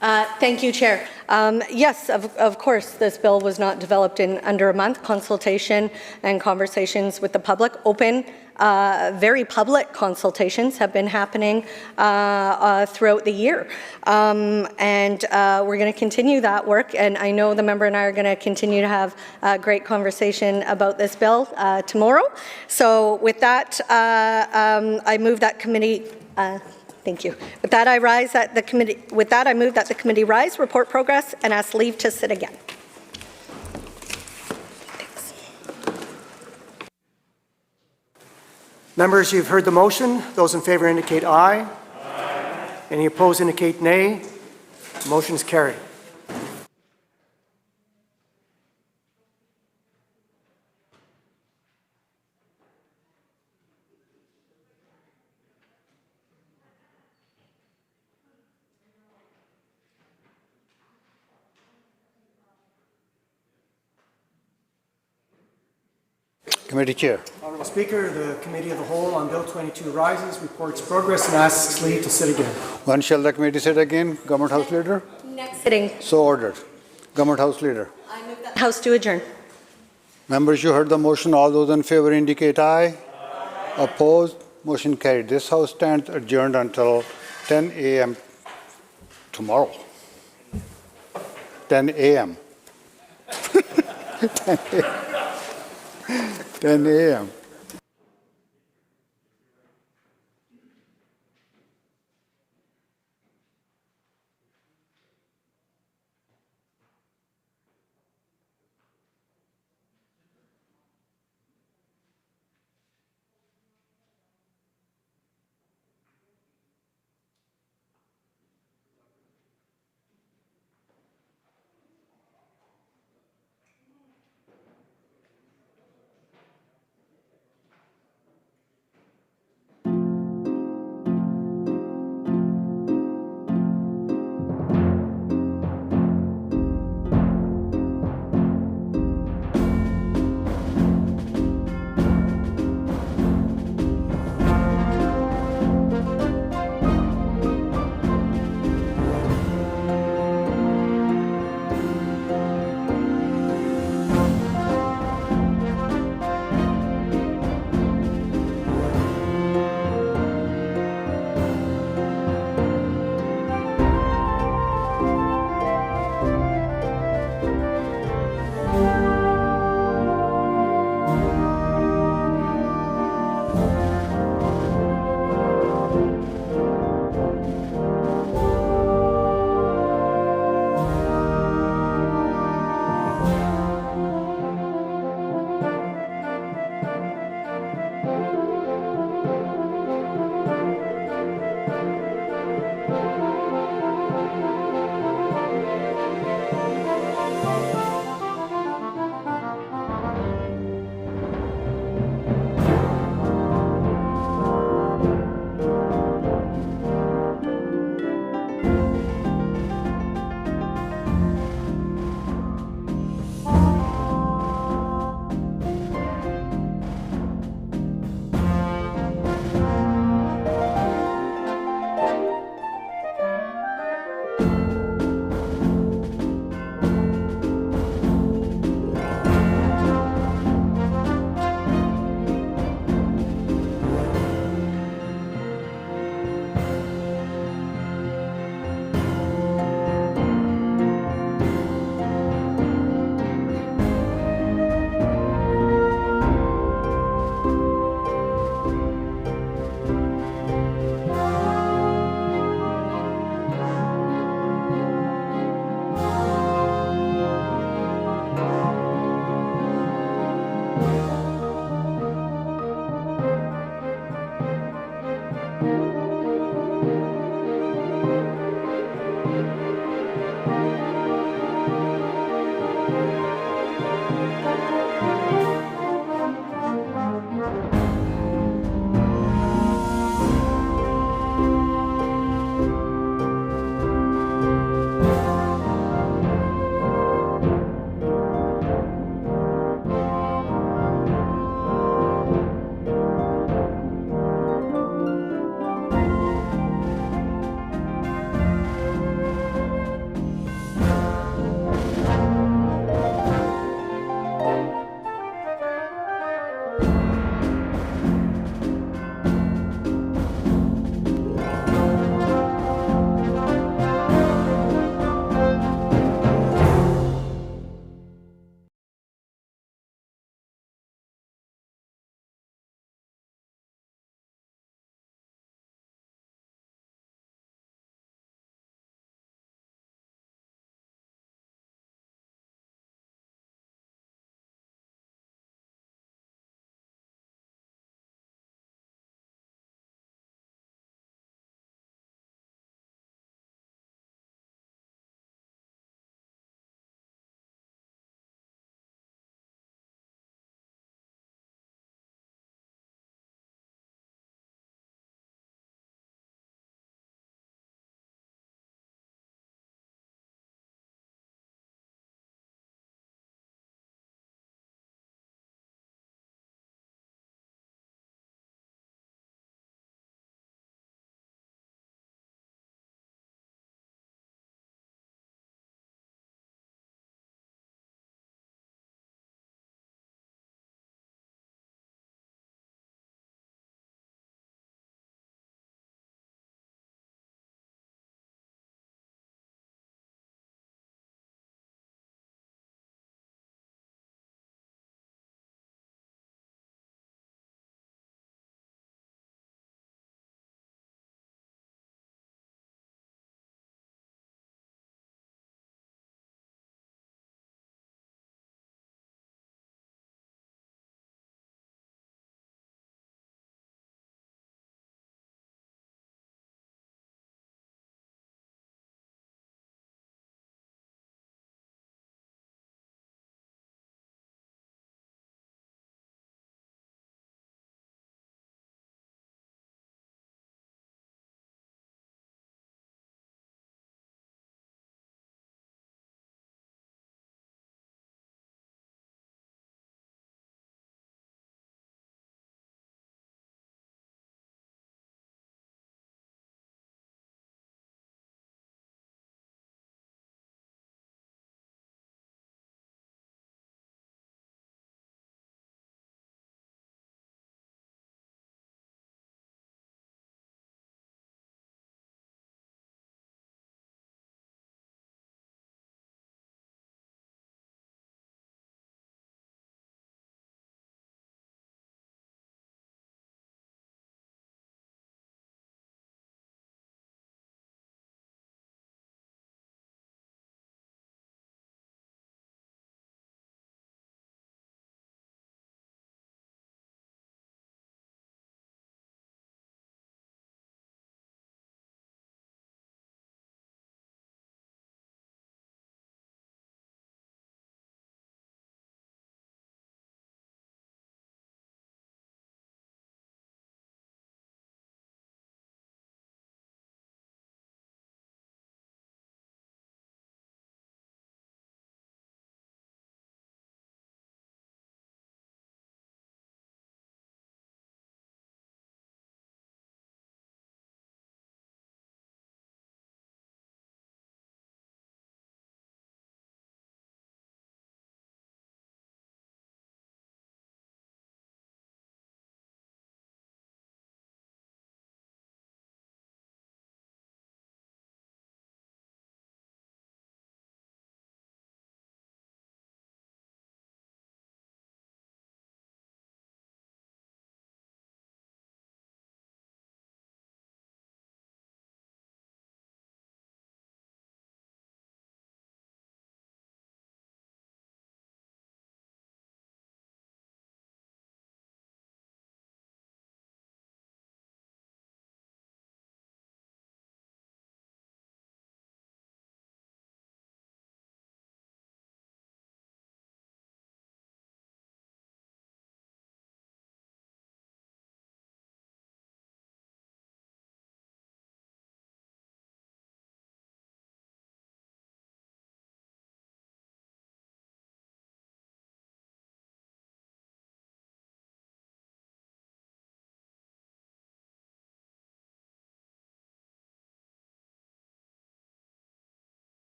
Thank you, Chair. Yes, of course, this bill was not developed in under a month. Consultation and conversations with the public, open, very public consultations have been happening throughout the year. And we're going to continue that work. And I know the member and I are going to continue to have a great conversation about this bill tomorrow. So with that, I move that committee. Thank you. With that, I rise that the committee. With that, I move that the committee rise, report progress, and ask leave to sit again. Thanks. Members, you've heard the motion. Those in favour indicate aye. Aye. Any opposed indicate nay. The motion is carried. Committee Chair. Honourable Speaker, the Committee of the Whole on Bill 22 rises, reports progress, and asks leave to sit again. When shall the committee sit again? Government House Leader? Next sitting. So ordered. Government House Leader. I move that House to adjourn. Members, you heard the motion. All those in favour indicate aye. Aye. Opposed? Motion carried. This House stands adjourned until 10 a.m. tomorrow. 10 a.m. 10 a.m.